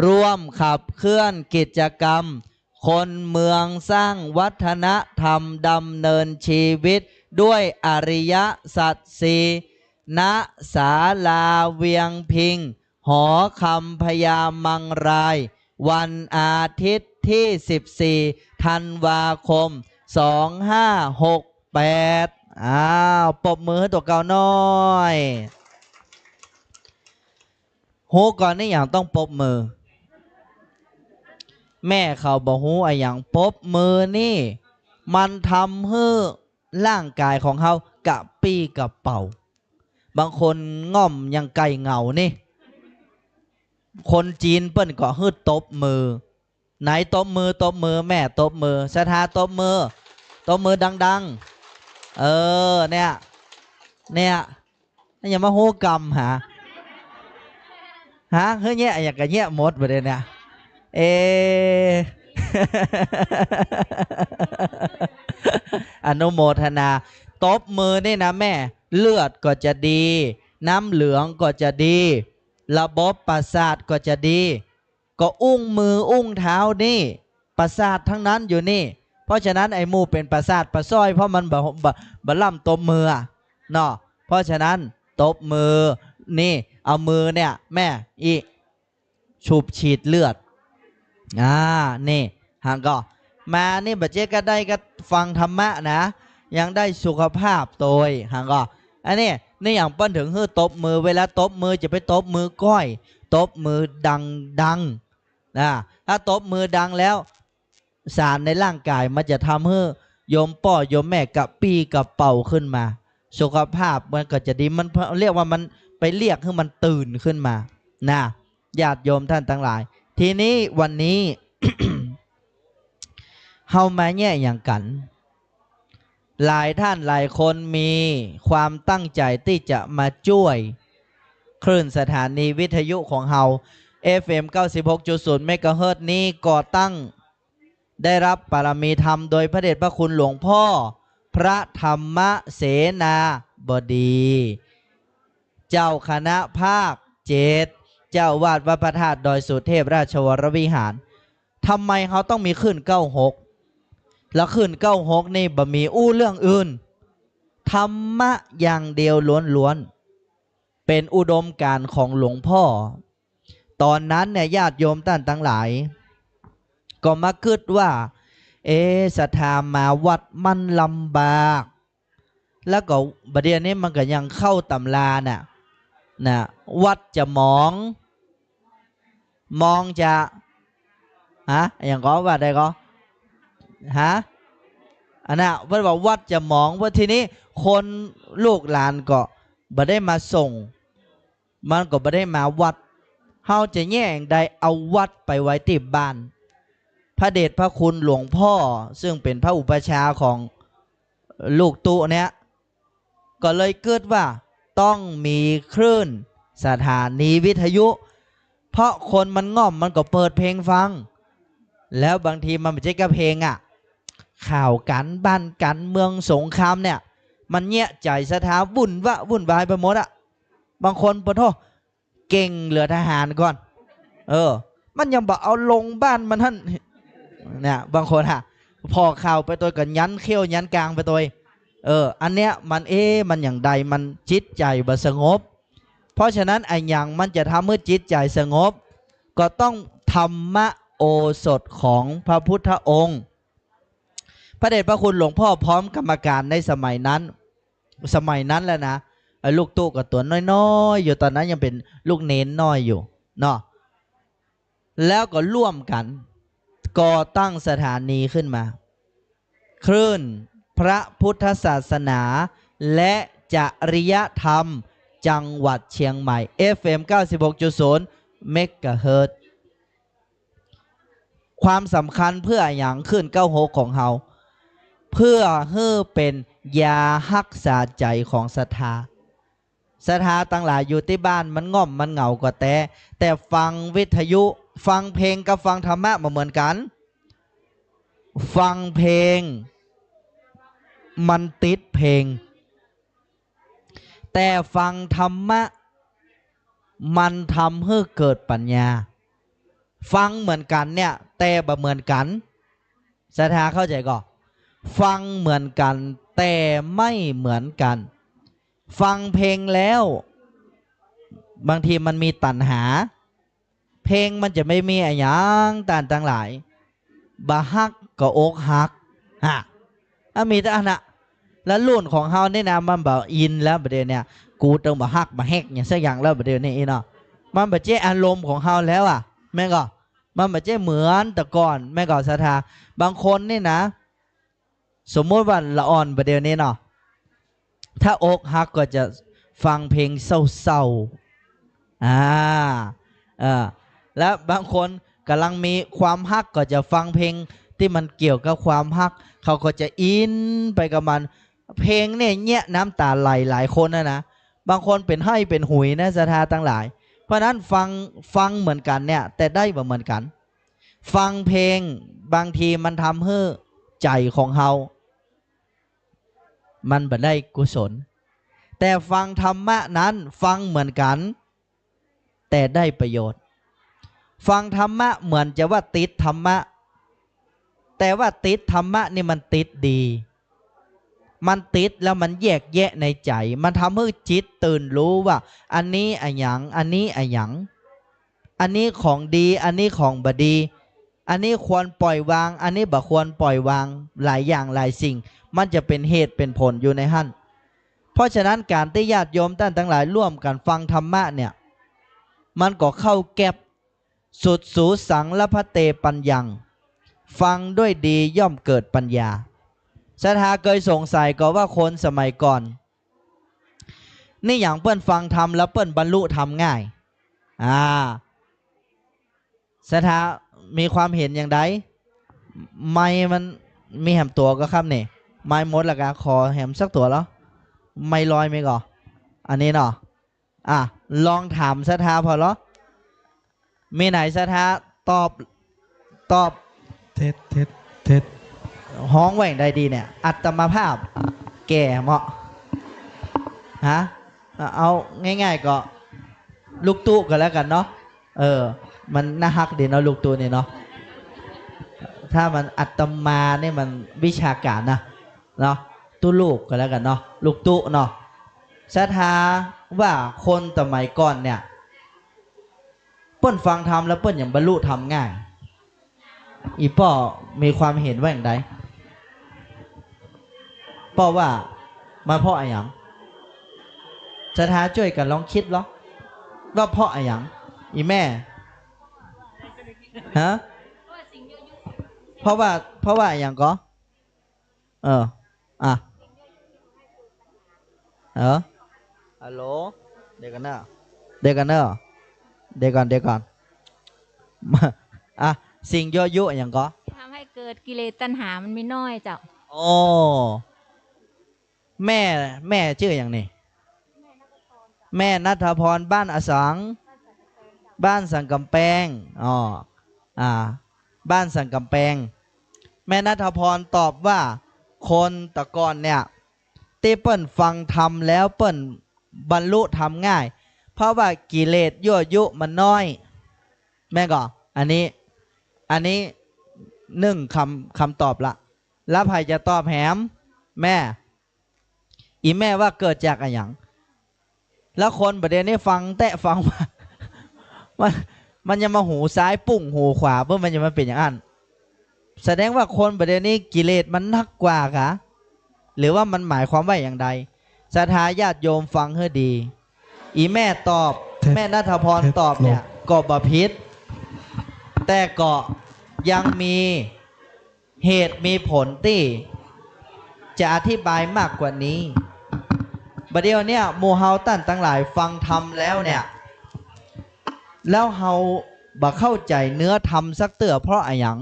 ร่วมขับเคลื่อนกิจกรรมคนเมืองสร้างวัฒนธรรมดำเนินชีวิตด้วยอริยสัจสี่ณศาลาเวียงพิงค์หอคำพญามังรายวันอาทิตย์ที่14ธันวาคม2568ปรบมือให้ตัวเก่าน้อยฮู้ก่อนนี่อย่างต้องปรบมือแม่เขาบอกฮู้ไอ้อย่างปรบมือนี่มันทำให้ร่างกายของเขากระปี้กระเป๋าบางคนง่อมยังไก่เหงานี่คนจีนเปิ้นก็ฮึดตบมือไหนตบมือแม่ตบมือสถาตบมือดังๆเนี่ยอย่ามาโหกรรมเฮ้ยเนี่ยอยากกะเนี่ยหมดประเด็นเนี่ยอนุโมทนาตบมือนี่นะแม่เลือดก็จะดีน้ำเหลืองก็จะดีระบบประสาทก็จะดีก็อุ้งมืออุ้งเท้านี่ประสาททั้งนั้นอยู่นี่เพราะฉะนั้นไอ้หมูเป็นประสาทประซ้อยเพราะมันบะล่ำตบมือเนาะเพราะฉะนั้นตบมือนี่เอามือเนี่ยแม่ฉุบฉีดเลือดนี่ห่างก็มานี่บัจเจก็ได้ก็ฟังธรรมะนะยังได้สุขภาพโดยห่างก็อันนี้นี่อย่างปั้นถึงฮือตบมือเวลาตบมือจะไปตบมือก้อยตบมือดังนะถ้าตบมือดังแล้วสารในร่างกายมันจะทำให้โยมป่อโยมแม่กระปี้กระเป๋าขึ้นมาสุขภาพมันก็จะดีมันเรียกว่ามันไปเรียกให้มันตื่นขึ้นมานะญาติโยมท่านทั้งหลายทีนี้วันนี้ เฮามาแย่อย่างกันหลายท่านหลายคนมีความตั้งใจที่จะมาช่วยคลื่นสถานีวิทยุของเฮา FM 96.0 เมกะเฮิรตซ์นี้ก่อตั้งได้รับปรมีธรรมโดยพระเดชพระคุณหลวงพ่อพระธรรมเสนาบดีเจ้าคณะภาค7เจ้าวาดวัดพระธาตุดอยสุเทพราชวรวิหารทำไมเขาต้องมีขึ้น96แล้วขึ้น96นี่บ่มีเรื่องอื่นธรรมะอย่างเดียวล้วนๆเป็นอุดมการณ์ของหลวงพ่อตอนนั้นเนี่ยญาติโยมท่านทั้งหลายก็มาคิดว่าศรัทธามาวัดมันลำบากแล้วก็ประเดี๋ยวนี้มันก็ยังเข้าตำราน่ะวัดจะมองจะอย่างก็ว่าได้ก็อันน่ะเพื่อนบอกวัดจะมองว่าทีนี้คนลูกหลานก็บ่ได้มาส่งมันก็บ่ได้มาวัดเฮาจะแย่งใดเอาวัดไปไว้ที่บ้านพระเดชพระคุณหลวงพ่อซึ่งเป็นพระอุปชฌาย์ของลูกตุเนี่ยก็เลยเกิดว่าต้องมีคลื่นสถานีวิทยุเพราะคนมันง่อมมันก็เปิดเพลงฟังแล้วบางทีมันไม่ใช่แค่เพลงข่าวกันบ้านกันเมืองสงครามเนี่ยมันเงี่ยใจสถาวุ่นวายไปหมดบางคนปะโทเก่งเหลือทหารก่อนมันยังบอกเอาลงบ้านมันท่านเนี่ยบางคนพอข่าวไปตัวกันยันเขี้ยวยันกลางไปตัวอันเนี้ยมันมันอย่างใดมันจิตใจบ่สงบเพราะฉะนั้นไอ้อย่างมันจะทำให้จิตใจสงบก็ต้องธรรมโอสถของพระพุทธองค์ พระเดชพระคุณหลวงพ่อพร้อมกรรมการในสมัยนั้นแล้วนะไอ้ลูกตู้กับตัวน้อยๆอยู่ตอนนั้นยังเป็นลูกเน้นน้อยอยู่เนาะแล้วก็ร่วมกันก่อตั้งสถานีขึ้นมาคลื่นพระพุทธศาสนาและจริยธรรมจังหวัดเชียงใหม่ FM 96.0 เมกะเฮิรตซ์ความสำคัญเพื่ออย่างขึ้น96ของเฮาเพื่อให้เป็นยารักษาใจของศรัทธาตั้งหลายอยู่ที่บ้านมันง่อมมันเหงากว่าแต่ฟังวิทยุฟังเพลงกับฟังธรรมะมาเหมือนกันฟังเพลงมันติดเพลงแต่ฟังธรรมะมันทำให้เกิดปัญญาฟังเหมือนกันเนี่ยแต่บ่เหมือนกันศรัทธาเข้าใจก่อนฟังเหมือนกันแต่ไม่เหมือนกันฟังเพลงแล้วบางทีมันมีตัณหาเพลงมันจะไม่มีอะไรอย่างต่างหลายบะฮักก็อกฮักมีแต่อันน่ะแล้วรุ่นของเฮานี่นะมันแบบอินแล้วประเดี๋ยวเนี่ยกูต้องบะฮักบะแฮกอย่างสักอย่างแล้วประเดี๋ยวนี้เนาะมันแบบเจ้อารมณ์ของเฮาแล้วอ่ะแม่ก็มันแบบเจ้เหมือนแต่ก่อนแม่ก็ศรัทธาบางคนนี่นะสมมติว่าละอ่อนประเดี๋ยวนี้เนาะถ้าอกฮักก็จะฟังเพลงเศร้าแล้วบางคนกำลังมีความฮักก็จะฟังเพลงที่มันเกี่ยวกับความฮักเขาก็จะอินไปกับมันเพลงเนี่ยน้ำตาไหลหลายคนนะบางคนเป็นให้เป็นหุยนะศรัทธาทั้งหลายเพราะนั้นฟังเหมือนกันเนี่ยแต่ได้บ่เหมือนกันฟังเพลงบางทีมันทำให้ใจของเฮามันบ่ได้กุศลแต่ฟังธรรมะนั้นฟังเหมือนกันแต่ได้ประโยชน์ฟังธรรมะเหมือนจะว่าติดธรรมะแต่ว่าติดธรรมะนี่มันติดดีมันติดแล้วมันแยกแยะในใจมันทำให้จิตตื่นรู้ว่าอันนี้อะหยังอันนี้อะหยังอันนี้ของดีอันนี้ของบดีอันนี้ควรปล่อยวางอันนี้บ่ควรปล่อยวางหลายอย่างหลายสิ่งมันจะเป็นเหตุเป็นผลอยู่ในหั่นเพราะฉะนั้นการที่ญาติโยมท่านทั้งหลายร่วมกันฟังธรรมะเนี่ยมันก็เข้าแก็บสุดสูสังละพะเตปัญญังฟังด้วยดีย่อมเกิดปัญญาศรัทธาเคยสงสัยก็ว่าคนสมัยก่อนนี่อย่างเปิ้นฟังธรรมแล้วเปิ้นบรรลุธรรมง่ายศรัทธามีความเห็นอย่างไรไม่มันมีแหมตัวก็ครับเนี่ยไม่หมดละกะขอแหมสักตัวแล้วไม่ลอยไหมก่ออันนี้เนาะลองถามศรัทธาพอแล้วมีไหนศรัทธาตอบเท็ดห้องแหว่งได้ดีเนี่ยอัตมาภาพแก่เหมาะเอาง่ายๆก็ลูกตู้กันแล้วกันเนาะมันน่าฮักดีเนาะลูกตู้นี่เนาะถ้ามันอัตมาเนี่ยมันวิชาการนะเนาะตู้ลูกกันแล้วกันเนาะลูกตู้เนาะศรัทธาว่าคนสมัยก่อนเนี่ยเปิ้นฟังธรรมแล้วเปิ้นอย่างบรรลุธรรมง่ายอีป่อมีความเห็นว่าอย่างไรป่อว่ามาเพราะอะไรอย่างศรัทธาช่วยกันลองคิดหรอว่าเพราะอะไรอย่างอีแม่เพราะว่าอย่างก็ฮัลโหลเดี๋ยวกันเนอะสิ่งยั่วยุอย่างก็ทำให้เกิดกิเลสตัณหามันไม่น้อยเจ้าแม่ชื่ออย่างนี้แม่ณัฐพรบ้านอสังบ้านสังกำแพงบ้านสังกำแพงแม่ณัฐพรตอบว่าคนตะกอนเนี่ยที่เปิ้นฟังธรรมแล้วเปิ้นบรรลุธรรมง่ายเพราะว่ากิเลสยั่วยุมันน้อยแม่ก็อันนี้นึ่งคำตอบละแล้วใครจะตอบแหมแม่อีแม่ว่าเกิดจากอะไรอย่างแล้วคนประเด็นนี้ฟังมันจะมาหูซ้ายปุ่งหูขวาเพื่อมันจะมาเป็นอย่างนั้น แสดงว่าคนประเดี๋ยวนี้กิเลสมันหนักกว่ากะหรือว่ามันหมายความว่าอย่างใดศรัทธาญาติโยมฟังให้ดี อีแม่ตอบแม่ณัฐพรตอบเนี่ยก็บ่ผิดแต่ก็ยังมีเหตุมีผลที่จะอธิบายมากกว่านี้ประเดี๋ยวเนี่ยหมู่เฮาตั้นทั้งหลายฟังธรรมแล้วเนี่ยแล้วเฮาบ่เข้าใจเนื้อธรรมสักเตื้อเพราะอะไรหยัง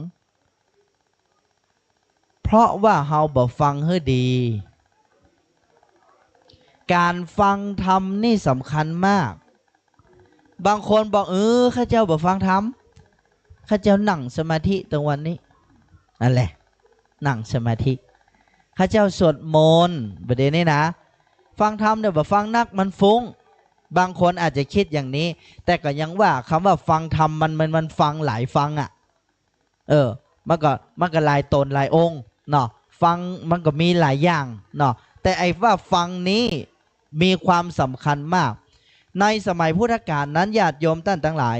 เพราะว่าเฮาบ่ฟังให้ดี การฟังธรรมนี่สำคัญมากบางคนบอกข้าเจ้าบ่ฟังธรรมข้าเจ้านั่งสมาธิตรงวันนี้นั่นแหละนั่งสมาธิข้าเจ้าสวดมนต์ประเด็นนี้นะฟังธรรมเนี่ยบ่ฟังนักมันฟุ้งบางคนอาจจะคิดอย่างนี้แต่ก็ยังว่าคำว่าฟังธรรมมันฟังหลายฟังอ่ะมันก็หลายตนหลายองค์เนาะฟังมันก็มีหลายอย่างเนาะแต่ไอ้ว่าฟังนี้มีความสำคัญมากในสมัยพุทธกาลนั้นญาติโยมท่านทั้งหลาย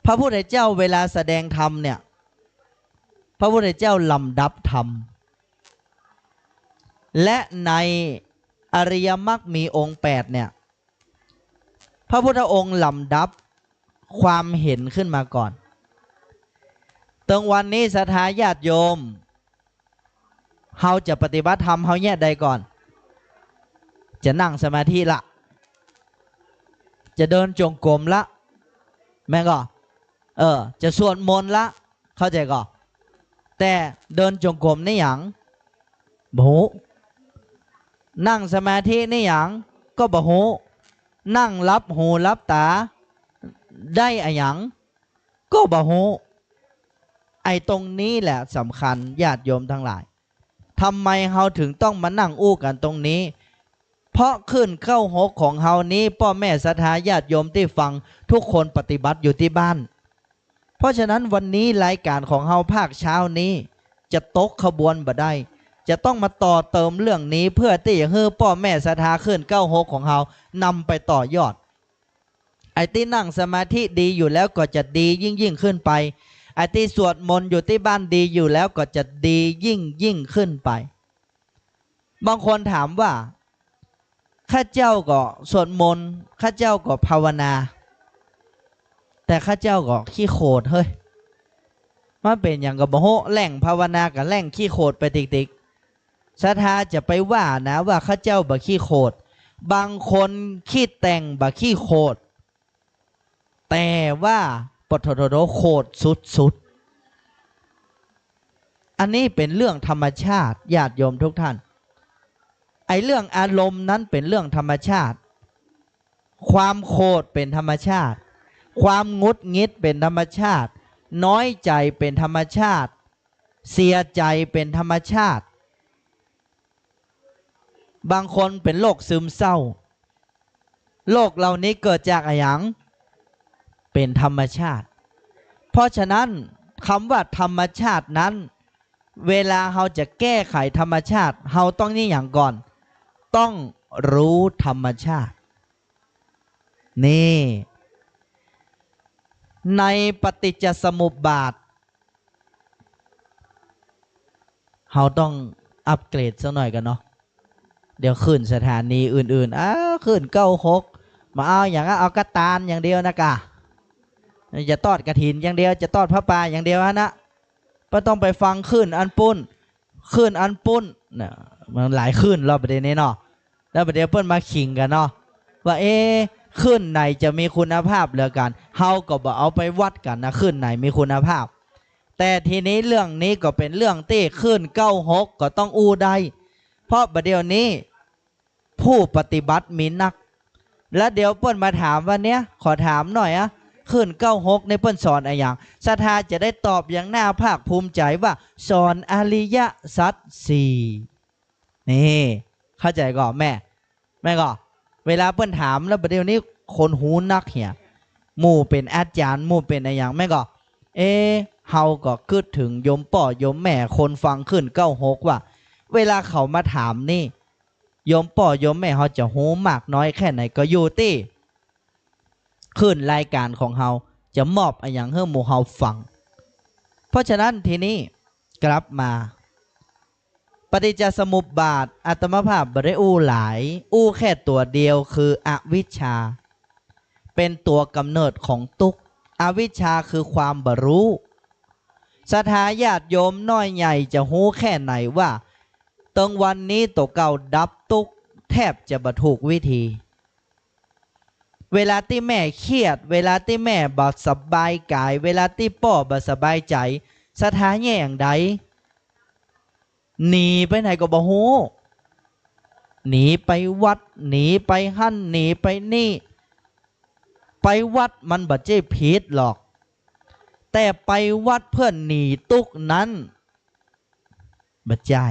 พระพุทธเจ้าเวลาแสดงธรรมเนี่ยพระพุทธเจ้าลำดับธรรมและในอริยมรรคมีองค์8เนี่ยพระพุทธองค์ลำดับความเห็นขึ้นมาก่อนตรงวันนี้ศรัทธาญาติโยมเฮาจะปฏิบัติธรรมเฮาแยกใดก่อนจะนั่งสมาธิละจะเดินจงกรมละแม่ก็จะสวดมนต์ละเข้าใจก่อนแต่เดินจงกรมนี่หยังบ่ฮู้นั่งสมาธินี่หยังก็บ่ฮู้นั่งรับหูรับตาได้อะหยังก็บ่ฮู้ไอ้ตรงนี้แหละสำคัญญาติโยมทั้งหลายทำไมเฮาถึงต้องมานั่งอู้กันตรงนี้เพราะขึ้นเข้าหกของเฮานี้พ่อแม่ศรัทธาญาติโยมที่ฟังทุกคนปฏิบัติอยู่ที่บ้านเพราะฉะนั้นวันนี้รายการของเฮาภาคเช้านี้จะตกขบวนบ่ได้จะต้องมาต่อเติมเรื่องนี้เพื่อที่จะให้พ่อแม่ศรัทธาขึ้นเข้าหกของเฮานำไปต่อยอดไอ้ที่นั่งสมาธิดีอยู่แล้วก็จะดียิ่งขึ้นไปไอ้ที่สวดมนต์อยู่ที่บ้านดีอยู่แล้วก็จะดียิ่งขึ้นไปบางคนถามว่าข้าเจ้าก็สวดมนต์ข้าเจ้าก็ภาวนาแต่ข้าเจ้าก็ขี้โคตรเฮ้ยมันเป็นอย่างกับโมโหแหล่งภาวนากับแหล่งขี้โคตรไปติ๊กศรัทธาจะไปว่านะว่าข้าเจ้าบ่ขี้โคตรบางคนขี้แต่งบ่ขี้โคตรแต่ว่าปทโธโคตรสุดอันนี้เป็นเรื่องธรรมชาติญาติโยมทุกท่านไอ้เรื่องอารมณ์นั้นเป็นเรื่องธรรมชาติความโคตรเป็นธรรมชาติความงุดงิดเป็นธรรมชาติน้อยใจเป็นธรรมชาติเสียใจเป็นธรรมชาติบางคนเป็นโรคซึมเศร้าโรคเหล่านี้เกิดจากอะไรอย่างเป็นธรรมชาติเพราะฉะนั้นคำว่าธรรมชาตินั้นเวลาเราจะแก้ไขธรรมชาติเราต้องนี่อย่างก่อนต้องรู้ธรรมชาตินี่ในปฏิจจสมุปบาทเราต้องอัปเกรดสักหน่อยกันเนาะเดี๋ยวขึ้นสถานีอื่นๆขึ้น96มาเอาอย่างเอากระตานอย่างเดียวนะกะจะทอดกระถินอย่างเดียวจะทอดพระป่าอย่างเดียวนะก็ต้องไปฟังขึ้นอันปุ้นเนี่ยมันหลายขึ้นรอบประเด็นนี้เนาะแล้วประเดี๋ยวเพิ่นมาขิงกันเนาะว่าขึ้นไหนจะมีคุณภาพเหลือกันเฮาก็บอกเอาไปวัดกันนะขึ้นไหนมีคุณภาพแต่ทีนี้เรื่องนี้ก็เป็นเรื่องที่ขึ้น96ก็ต้องอู้ได้เพราะประเดี๋ยวนี้ผู้ปฏิบัติมีนักแล้วเดี๋ยวเพิ่นมาถามว่าเนี้ยขอถามหน่อยขึ้น96ในเพิ่นสอนอะไรอย่างศรัทธาจะได้ตอบอย่างน่าภาคภูมิใจว่าสอนอริยสัจ4นี่เข้าใจก่อนแม่ก็เวลาเพิ่นถามแล้วประเดี๋ยวนี้คนหูนักเหี่ยหมู่เป็นอาจารย์หมู่เป็นอะไรอย่างแม่ก็เฮาก็คิดถึงโยมป่อโยมแม่คนฟังขึ้น96ว่าเวลาเขามาถามนี่โยมป่อโยมแม่เขาจะหูมากน้อยแค่ไหนก็อยู่ที่ขึ้นรายการของเฮาจะมอบอะไรอย่างให้หมู่เฮาฟัง เพราะฉะนั้นทีนี้กลับมาปฏิจจสมุปบาทอาตมาภาพบริอู้หลายอู้แค่ตัวเดียวคืออวิชชาเป็นตัวกำเนิดของทุกข์อวิชชาคือความบรู้ศรัทธาญาติโยมน้อยใหญ่จะหู้แค่ไหนว่าตรงวันนี้ตัวเก่าดับทุกข์แทบจะบรรทุกวิธี เวลาที่แม่เครียดเวลาที่แม่บาดสบายกายเวลาที่พ่อบาดสบายใจสถานแย่อย่างใดหนีไปไหนก็บ่ฮู้หนีไปวัดหนีไปหั่นหนีไปนี่ไปวัดมันบ่ใช่ผิดหรอกแต่ไปวัดเพื่อนหนีทุกข์นั้นบ่ใช่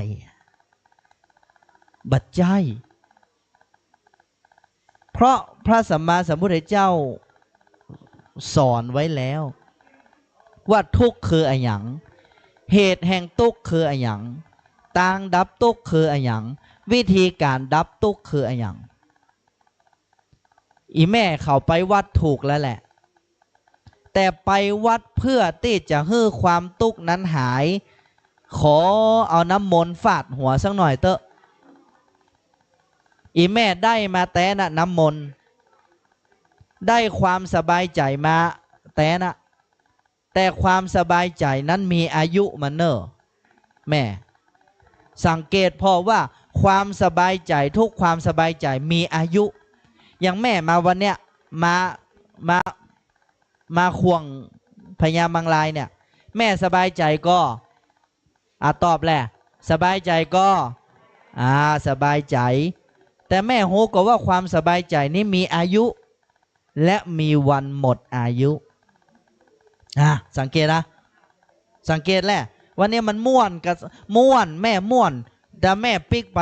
บ่ใช่เพราะพระสัมมาสัมพุทธเจ้าสอนไว้แล้วว่าทุกข์คืออะไรอย่างเหตุแห่งทุกข์คืออะไรอย่างทางดับทุกข์คืออะไรอย่างวิธีการดับทุกข์คืออะไรอย่างอีแม่เขาไปวัดถูกแล้วแหละแต่ไปวัดเพื่อที่จะให้ความทุกข์นั้นหายขอเอาน้ำมนต์ฟาดหัวสักหน่อยเถอะอีแม่ได้มาแต่น่ะน้ำมนต์ได้ความสบายใจมาแต่น่ะแต่ความสบายใจนั้นมีอายุมันเนอะแม่สังเกตพอว่าความสบายใจทุกความสบายใจมีอายุอย่างแม่มาวันเนี้ยมาควงพญามังลายเนี่ยแม่สบายใจก็ตอบแหละสบายใจก็สบายใจแต่แม่โหก็ว่าความสบายใจนี้มีอายุและมีวันหมดอายุสังเกตนะสังเกตแหละวันนี้มันม่วนกับม่วนแม่ม่วนแต่แม่ปิ๊กไป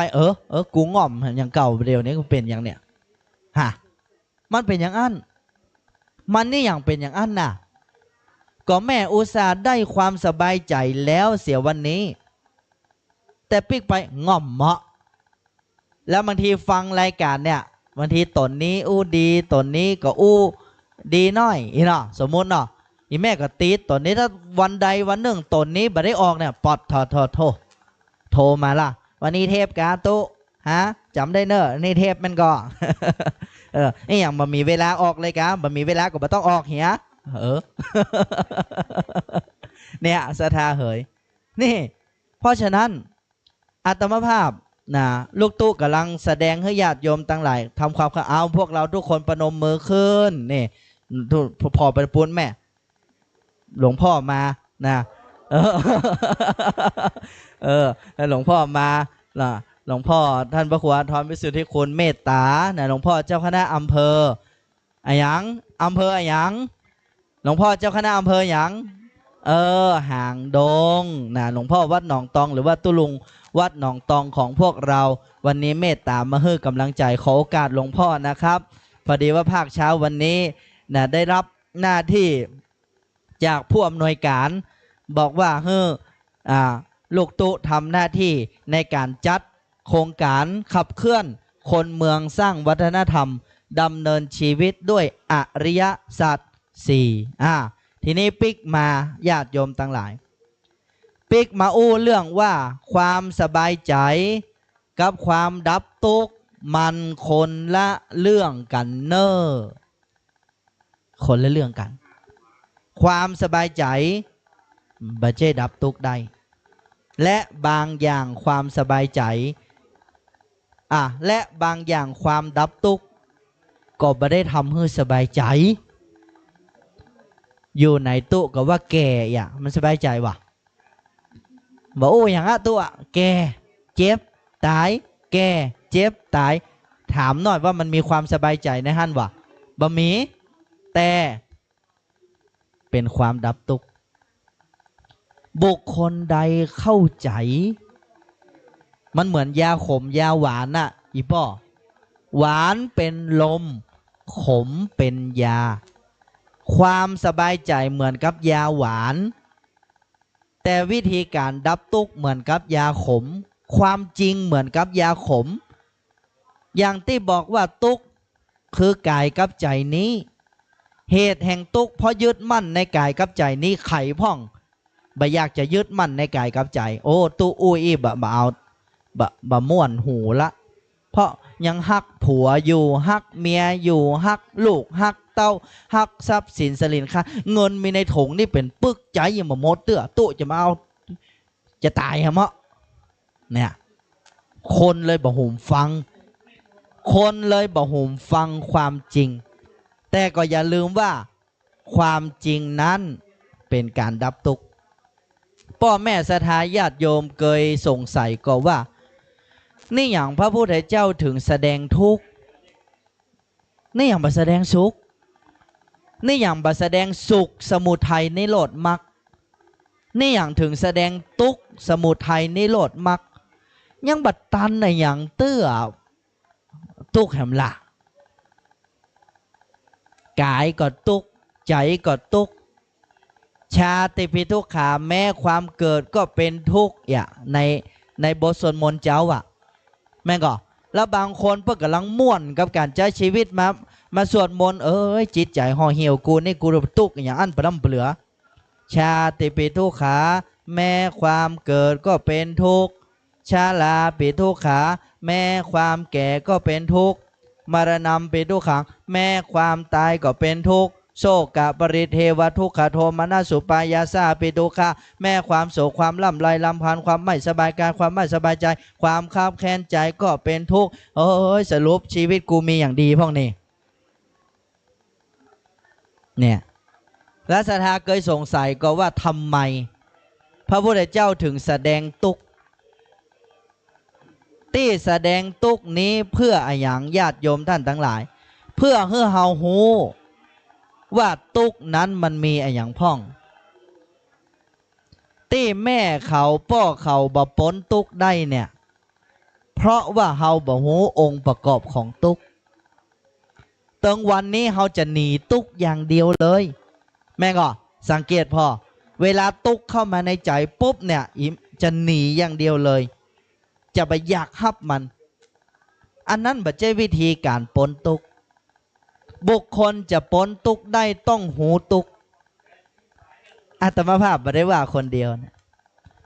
กูง่อมอย่างเก่าเดียวนี้ก็เป็นอย่างเนี้ยมันเป็นอย่างอันมันนี่อย่างเป็นอย่างอันน่ะก็แม่อุตส่าห์ได้ความสบายใจแล้วเสียวันนี้แต่ปิ๊กไปง่อมเหมาะแล้วบางทีฟังรายการเนี่ยบางทีตนนี้อู้ดีตนนี้ก็อู้ดีน้อยอีเนาะสมมุติเนาะอีแม่ก็ตีตนนี้ถ้าวันใดวันหนึ่งตนนี้บ่ได้ออกเนี่ยปอดโทรมาล่ะวันนี้เทปกาตุจำได้เนอะนี่เทปมันก็ นี่อย่างบ่มีเวลาออกเลยกะบ่มีเวลาก็บ่ต้องออกเหีย เนี่ยศรัทธาเหยนี่เพราะฉะนั้นอาตมาภาพลูกตู้กำลังแสดงให้ญาติโยมทั้งหลายทำความเอาพวกเราทุกคนประนมมือขึ้นนี่พ่อประปุ้นแม่หลวงพ่อมาหลวงพ่อมาหลวงพ่อท่านพระครูอาทรวิสุทธิคุณเมตตาหลวงพ่อเจ้าคณะอำเภอหยังหลวงพ่อเจ้าคณะอำเภอหยังห่างดงหลวงพ่อวัดหนองตองหรือว่าตุลุงวัดหนองตองของพวกเราวันนี้เมตตามาให้กำลังใจขอโอกาสหลวงพ่อนะครับพอดีว่าภาคเช้าวันนี้ได้รับหน้าที่จากผู้อำนวยการบอกว่าลูกตุทำหน้าที่ในการจัดโครงการขับเคลื่อนคนเมืองสร้างวัฒนธรรมดำเนินชีวิตด้วยอริยสัจ4ทีนี้ปิ๊กมาญาติโยมทั้งหลายปิ๊กมาอู้เรื่องว่าความสบายใจกับความดับทุกข์มันคนละเรื่องกันเนอคนละเรื่องกันความสบายใจบ่ใช่ดับทุกข์ได้และบางอย่างความสบายใจและบางอย่างความดับทุกข์ก็บ่ได้ทำให้สบายใจอยู่ในตู้ก็ว่าแก่มันสบายใจวะบอกอย่างตัวแก่เจ็บตายแก่เจ็บตายถามหน่อยว่ามันมีความสบายใจในฮั่นวะบ่มีแต่เป็นความดับทุกข์บุคคลใดเข้าใจมันเหมือนยาขมยาหวานอีป้อหวานเป็นลมขมเป็นยาความสบายใจเหมือนกับยาหวานแต่วิธีการดับทุกข์เหมือนกับยาขมความจริงเหมือนกับยาขมอย่างที่บอกว่าทุกข์คือกายกับใจนี้เหตุแห่งทุกข์เพราะยึดมั่นในกายกับใจนี้ไขพ่อง บ่อยากจะยึดมั่นในกายกับใจ โอ้ตู้อุ้ยบ่เอาบ่ม่วนหูละเพราะยังฮักผัวอยู่ฮักเมียอยู่ฮักลูกฮักเต้าฮักทรัพย์สินสลินค่ะเงินมีในถุงนี่เป็นปึกใจยังบ่หมดเตื้อตู้จะมาเอาจะตายฮะมะเนี่ยคนเลยบ่หูฟังคนเลยบ่หูฟังความจริงแต่ก็อย่าลืมว่าความจริงนั้นเป็นการดับทุกข์พ่อแม่ศรัทธาญาติโยมเคยสงสัยก็ว่านี่อย่างพระพุทธเจ้าถึงแสดงทุกข์นี่อย่างบัแสดงสุขนี่อย่างบัแสดงสุขสมุทัยนิโรธมรรคนี่อย่างถึงแสดงทุกข์สมุทัยนิโรธมรรคยังบัดตันในอย่างเตื้อทุกข์แห่งละกายก็ทุกข์ใจก็ทุกข์ชาติปิทุกขาแม้ความเกิดก็เป็นทุกข์อย่างในบทสวดมนต์เจ้าอ่ะแม่ก็แล้วบางคนเพื่อกำลังม่วนกับการใช้ชีวิตมาสวดมนต์จิตใจห่อเหี่ยวกูนี่กูทุกข์อย่างอันประดำเปลือชาติปิทุกขาแม้ความเกิดก็เป็นทุกข์ชาลาปิทุกขาแม้ความแก่ก็เป็นทุกข์มรณะปิทุกขังแม้ความตายก็เป็นทุกข์โศกะปริเทวทุกขโทมนัสสุปายาสาปิทุกขะแม้ความโศกความล่ำไรลำพันธ์ความไม่สบายกายความไม่สบายใจความคับแค้นใจก็เป็นทุกข์สรุปชีวิตกูมีอย่างดีพวกนี้เนี่ยและศรัทธาเคยสงสัยก็ว่าทำไมพระพุทธเจ้าถึงแสดงทุกข์ที่แสดงทุกข์นี้เพื่ออย่างญาติโยมท่านทั้งหลายเพื่อให้เฮาหูว่าทุกข์นั้นมันมีอย่างพ่องที่แม่เขาพ่อเขาบ่พ้นทุกข์ได้เนี่ยเพราะว่าเฮาบ่หูองค์ประกอบของทุกข์ตึงวันนี้เฮาจะหนีทุกข์อย่างเดียวเลยแม่ก็สังเกตพอเวลาทุกข์เข้ามาในใจปุ๊บเนี่ยจะหนีอย่างเดียวเลยจะไปอยากฮับมันอันนั้นบ่ใช่วิธีการพ้นทุกข์บุคคลจะพ้นทุกข์ได้ต้องหูทุกข์อาตมาภาพไม่ได้ว่าคนเดียวนะ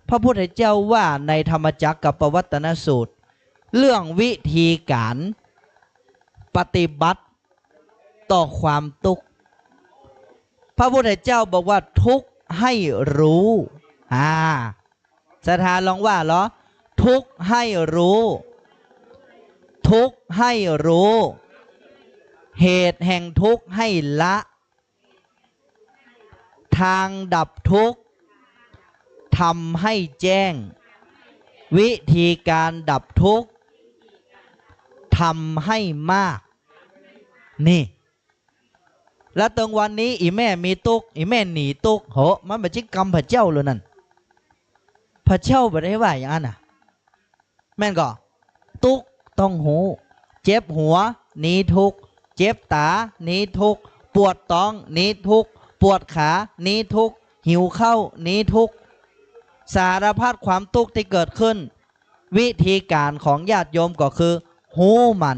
พระพุทธเจ้าว่าในธรรมจักรกับปวัตตนสูตรเรื่องวิธีการปฏิบัติต่อความทุกข์พระพุทธเจ้าบอกว่าทุกข์ให้รู้ศรัทธาลองว่าเหรอทุกข์ให้รู้ทุกข์ให้รู้เหตุแห่งทุกข์ให้ละทางดับทุกข์ทำให้แจ้งวิธีการดับทุกข์ทำให้มากนี่แล้วตรงวันนี้อีแม่มีทุกข์อีแม่หนีทุกข์มันไม่ใช่กรรมพระเจ้าเลยนั่นพระเจ้าไม่ได้ว่าอย่างนั้นแม่นก็ทุกข์ต้องหูเจ็บหัวหนีทุกข์เจ็บตาหนีทุกข์ปวดท้องหนีทุกข์ปวดขาหนีทุกข์หิวข้าวหนีทุกข์สารพัดความทุกข์ที่เกิดขึ้นวิธีการของญาติโยมก็คือหูมัน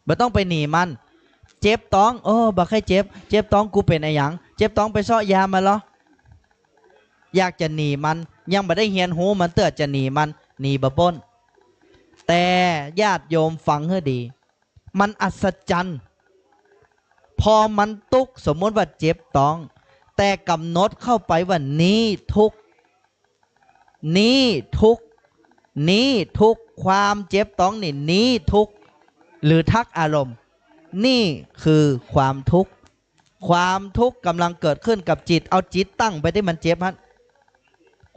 ไม่ต้องไปหนีมันเจ็บท้องบักให้เจ็บท้องกูเป็นอะไรอย่างเจ็บท้องไปซ่อยามาเหรออยากจะหนีมันยังไม่ได้เฮียนหูมันเตือจะหนีมันหนีบะป้นแต่ญาติโยมฟังให้ดีมันอัศจรรย์พอมันทุกข์สมมติว่าเจ็บท้องแต่กำหนดเข้าไปว่านี้ทุกข์นี้ทุกข์นี้ทุกข์ความเจ็บท้องนี่นี้ทุกข์หรือทักอารมณ์นี่คือความทุกข์ความทุกข์กำลังเกิดขึ้นกับจิตเอาจิตตั้งไปที่มันเจ็บฮะ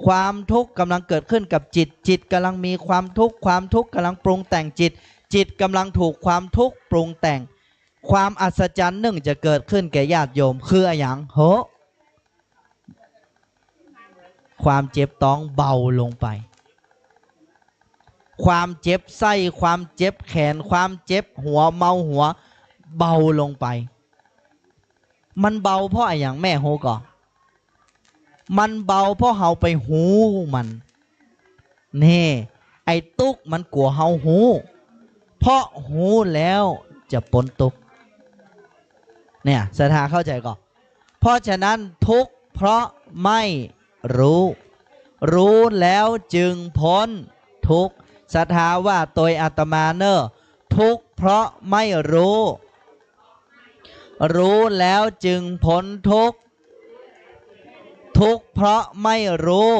ความทุกข์กำลังเกิดขึ้นกับจิตกำลังมีความทุกข์ความทุกข์กำลังปรุงแต่งจิตกำลังถูกความทุกข์ปรุงแต่งความอัศจรรย์หนึ่งจะเกิดขึ้นแก่ญาติโยมคืออะไรอย่างความเจ็บท้องเบาลงไปความเจ็บไส้ความเจ็บแขนความเจ็บหัวเมาหัวเบาลงไปมันเบาเพราะอะไรอย่างแม่โหก่อมันเบาเพราะเฮาไปหูมันนี่ไอ้ตุกมันกลัวเฮาหูเพราะหูแล้วจะพ้นทุกข์เนี่ยศรัทธาเข้าใจก่อนเพราะฉะนั้นทุกข์เพราะ ไม่รู้ รู้แล้วจึงพ้นทุกข์ศรัทธาว่าโดยอาตมาเนอทุกข์เพราะไม่รู้ รู้แล้วจึงพ้นทุกข์ทุกข์เพราะไม่รู้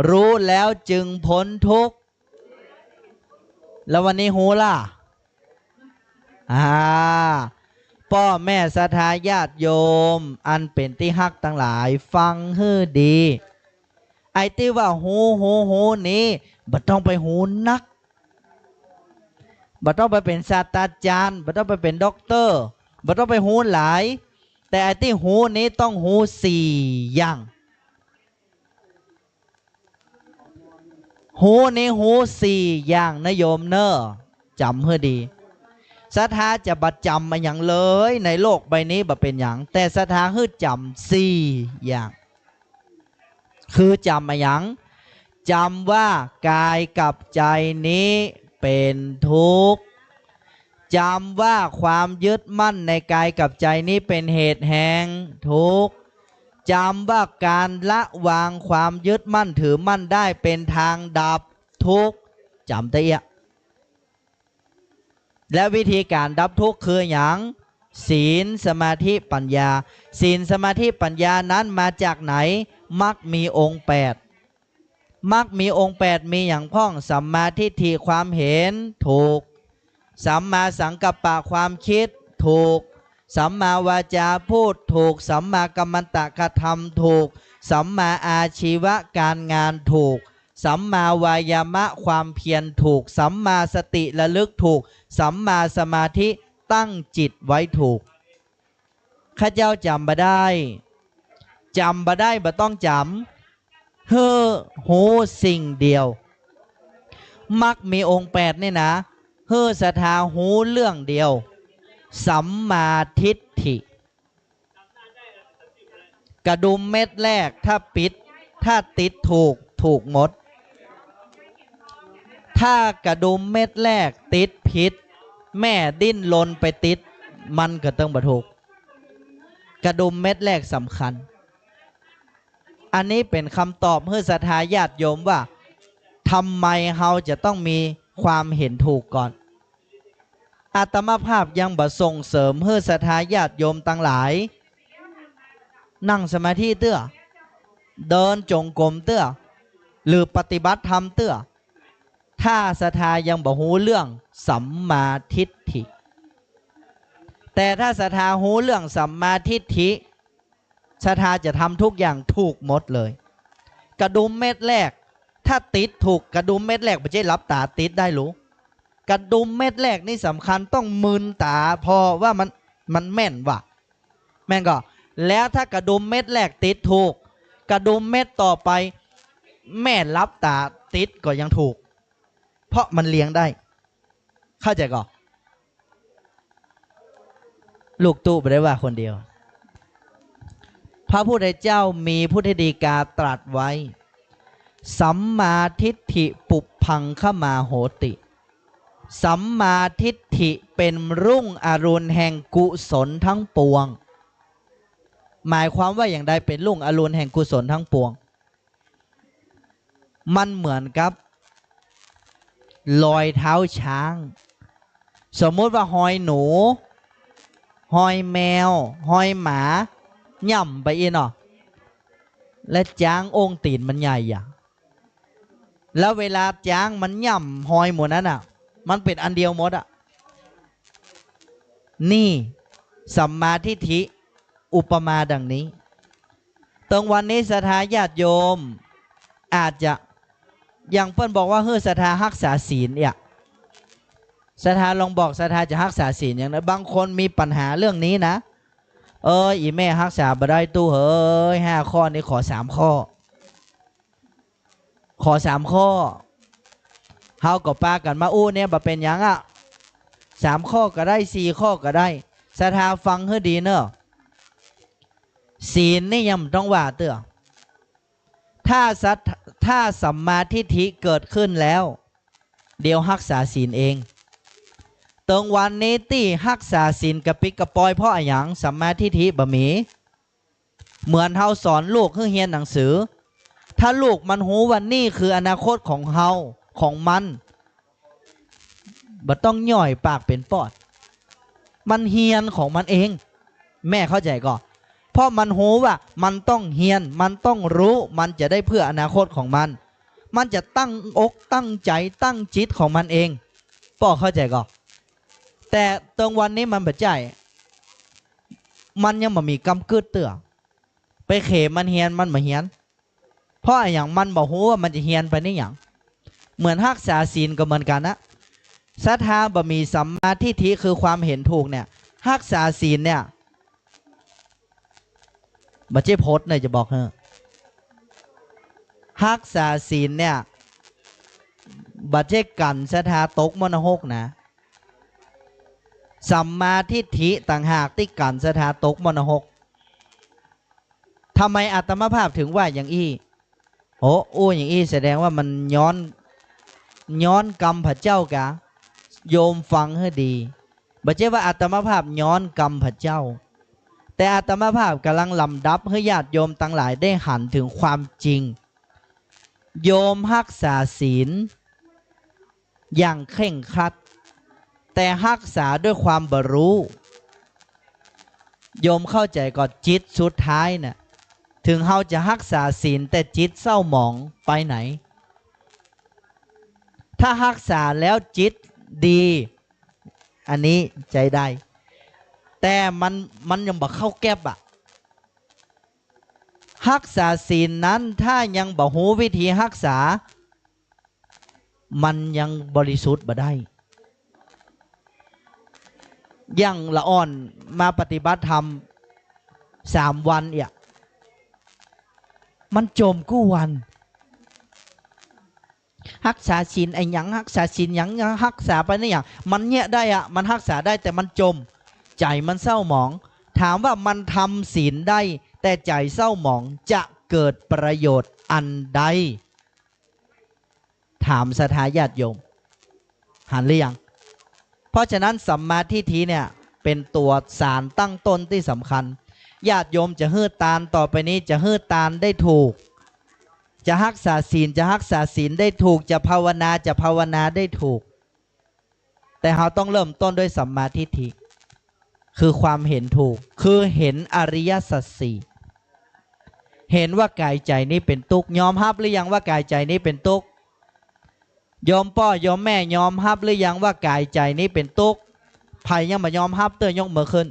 รู้แล้วจึงพ้นทุกข์แล้ววันนี้หูล่ะพ่อแม่ศรัทธาญาติโยมอันเป็นที่ฮักทั้งหลายฟังให้ดีไอ้ที่ว่าหูนี้บ่ต้องไปหูนักบ่ต้องไปเป็นศาสตราจารย์บ่ต้องไปเป็นด็อกเตอร์บ่ต้องไปหูหลายแต่ไอ้ที่หูนี้ต้องหู4 อย่างหูนี้หู4 อย่างนะโยมเนอจำให้ดีศรัทธาจะบัดจำมาอย่างเลยในโลกใบนี้บ่เป็นอย่างแต่ศรัทธาให้จำ4 อย่างคือจำมาอย่างจำว่ากายกับใจนี้เป็นทุกข์จำว่าความยึดมั่นในกายกับใจนี้เป็นเหตุแห่งทุกข์จำว่าการละวางความยึดมั่นถือมั่นได้เป็นทางดับทุกข์จำได้อะและวิธีการดับทุกข์คืออย่างศีลสมาธิปัญญาศีลสมาธิปัญญานั้นมาจากไหนมรรคมีองค์8มรรคมีองค์8มีอย่างพ้องสัมมาทิฏฐิความเห็นถูกสัมมาสังกัปปะความคิดถูกสัมมาวาจาพูดถูกสัมมากัมมันตะกระทำถูกสัมมาอาชีวะการงานถูกสัมมาวายามะความเพียรถูกสัมมาสติระลึกถูกสัมมาสมาธิตั้งจิตไว้ถูกข้าเจ้าจำบ่ได้บ่ต้องจำเฮ้อหูสิ่งเดียวมักมีองค์8นี่นะเฮ้อศรัทธาหูเรื่องเดียวสัมมาทิฏฐิกระดุมเม็ดแรกถ้าติดถูกหมดถ้ากระดุมเม็ดแรกติดผิดแม่ดิ้นรนไปติดมันก็ต้องบ่ถูกกระดุมเม็ดแรกสำคัญอันนี้เป็นคำตอบเพื่อศรัทธาญาติโยมว่าทำไมเราจะต้องมีความเห็นถูกก่อนอาตมาภาพยังบ่ส่งเสริมเพื่อศรัทธาญาติโยมตั้งหลายนั่งสมาธิเตื้อเดินจงกรมเตื้อหรือปฏิบัติธรรมเตื้อถ้าศรัทธายังบ่หูเรื่องสัมมาทิฏฐิแต่ถ้าศรัทธาหูเรื่องสัมมาทิฏฐิศรัทธาจะทำทุกอย่างถูกหมดเลยกระดุมเม็ดแรกถ้าติดถูกกระดุมเม็ดแรกไม่ใช่รับตาติดได้หรือกระดุมเม็ดแรกนี่สำคัญต้องมึนตาพอว่ามันแม่นว่ะแม่นก็แล้วถ้ากระดุมเม็ดแรกติดถูกกระดุมเม็ดต่อไปแม่รับตาติดก็ยังถูกเพราะมันเลี้ยงได้เข้าใจก่อนลูกตู้ไปได้ว่าคนเดียวพระพุทธเจ้ามีพุทธดีกาตรัสไว้สัมมาทิฏฐิปุพพังขมาโหติสัมมาทิฏฐิเป็นรุ่งอรุณแห่งกุศลทั้งปวงหมายความว่าอย่างใดเป็นรุ่งอรุณแห่งกุศลทั้งปวงมันเหมือนกับรอยเท้าช้างสมมติว่าหอยหนูหอยแมวหอยหมาย่ำไปอีกเนาะและจ้างองค์ตีนมันใหญ่อะแล้วเวลาจ้างมันย่ำหอยหมดนั้นอ่ะมันเป็นอันเดียวหมดอ่ะนี่สัมมาทิฏฐิอุปมาดังนี้ตรงวันนี้ศรัทธาญาติโยมอาจจะอย่างเพิ่นบอกว่าเฮ้อศรัทธารักษาศีลเนี่ยศรัทธาลองบอกศรัทธาจะรักษาศีลอย่างนั้นบางคนมีปัญหาเรื่องนี้นะอีแม่รักษาบ่ได้ตู้เฮ้ย5 ข้อนี้ขอ3 ข้อ3 ข้อเฮากับป้ากันมาอู้เนี่ยบ่เป็นยังอ่ะ3 ข้อก็ได้4 ข้อก็ได้ศรัทธาฟังให้ดีเนอะศีลนี่ยังต้องว่าเตื้อถ้าสัมมาทิฏฐิเกิดขึ้นแล้วเดี๋ยวรักษาศีลเองตรงวันนี้ที่รักษาศีลกระปิกกระปอยเพราะอย่างสัมมาทิฏฐิบ่มี เหมือนเฮาสอนลูกให้เรียนหนังสือ ถ้าลูกมันหูว่านี่คืออนาคตของเฮาของมันบ่ต้องย่อยปากเป็นปอด มันเฮียนของมันเอง แม่เข้าใจก่อนเพราะมันหูว่ามันต้องเฮียนมันต้องรู้มันจะได้เพื่ออนาคตของมัน มันจะตั้งอกตั้งใจตั้งจิตของมันเองพ่อเข้าใจก่อนแต่ตรงวันนี้มันบ่ใจมันยังบ่มีกำกึดเตือไปเขมันเฮียนมันบ่เฮียนเพราะอย่างมันบอกหูว่ามันจะเฮียนไปนี่อย่างเหมือนรักษาศีลก็เหมือนกันนะศรัทธาบ่มีสัมมาทิฏฐิคือความเห็นถูกเนี่ยรักษาศีลเนี่ยบ่ใช่พจน์เนี่ยจะบอกเฮ้รักษาศีลเนี่ยบ่ใช่กันศรัทธาตกมรณกนะสัมมาทิฏฐิต่างหากที่กันศรัทธาตกมรณกทำไมอาตมาภาพถึงว่าอย่างอี้อู้อย่างอี้แสดงว่ามันย้อนกรรมพระเจ้ากะโยมฟังให้ดีบ่ใช่ว่าอาตมาภาพย้อนกรรมพระเจ้าแต่อาตมาภาพกำลังลำดับให้ญาติโยมทั้งหลายได้หันถึงความจริงโยมรักษาศีลอย่างเคร่งครัดแต่รักษาด้วยความบรู้โยมเข้าใจก่อนจิตสุดท้ายน่ะถึงเฮาจะรักษาศีลแต่จิตเศร้าหมองไปไหนถ้ารักษาแล้วจิตดีอันนี้ใจได้แต่มันยังบ่เข้าแก็บอะรักษาศีลนั้นถ้ายังบ่รู้วิธีรักษามันยังบริสุทธิ์บ่ได้อย่างละอ่อนมาปฏิบัติธรรม3 วันเนี่ยมันจมกู้วันรักษาศีลไอ้หยังรักษาศีลหยังรักษาไปนี่อย่างมันเนี่ยได้อะมันรักษาได้แต่มันจมใจมันเศร้าหมองถามว่ามันทำศีลได้แต่ใจเศร้าหมองจะเกิดประโยชน์อันใดถามศรัทธาญาติโยมหันหรือยังเพราะฉะนั้นสัมมาทิฏฐิเนี่ยเป็นตัวสารตั้งต้นที่สำคัญญาติโยมจะฮืดตานต่อไปนี้จะฮืดตานได้ถูกจะรักษาศีลจะรักษาศีลได้ถูกจะภาวนาจะภาวนาได้ถูกแต่เราต้องเริ่มต้นด้วยสัมมาทิฏฐิคือความเห็นถูกคือเห็นอริยสัจสี่เห็นว่ากายใจนี้เป็นทุกข์ยอมรับหรือยังว่ากายใจนี้เป็นทุกข์ยอมพ่อยอมแม่ยอมรับหรือยังว่ากายใจนี้เป็นทุกข์ไผ่ยังไม่ยอมรับเตยยกมือขึ้น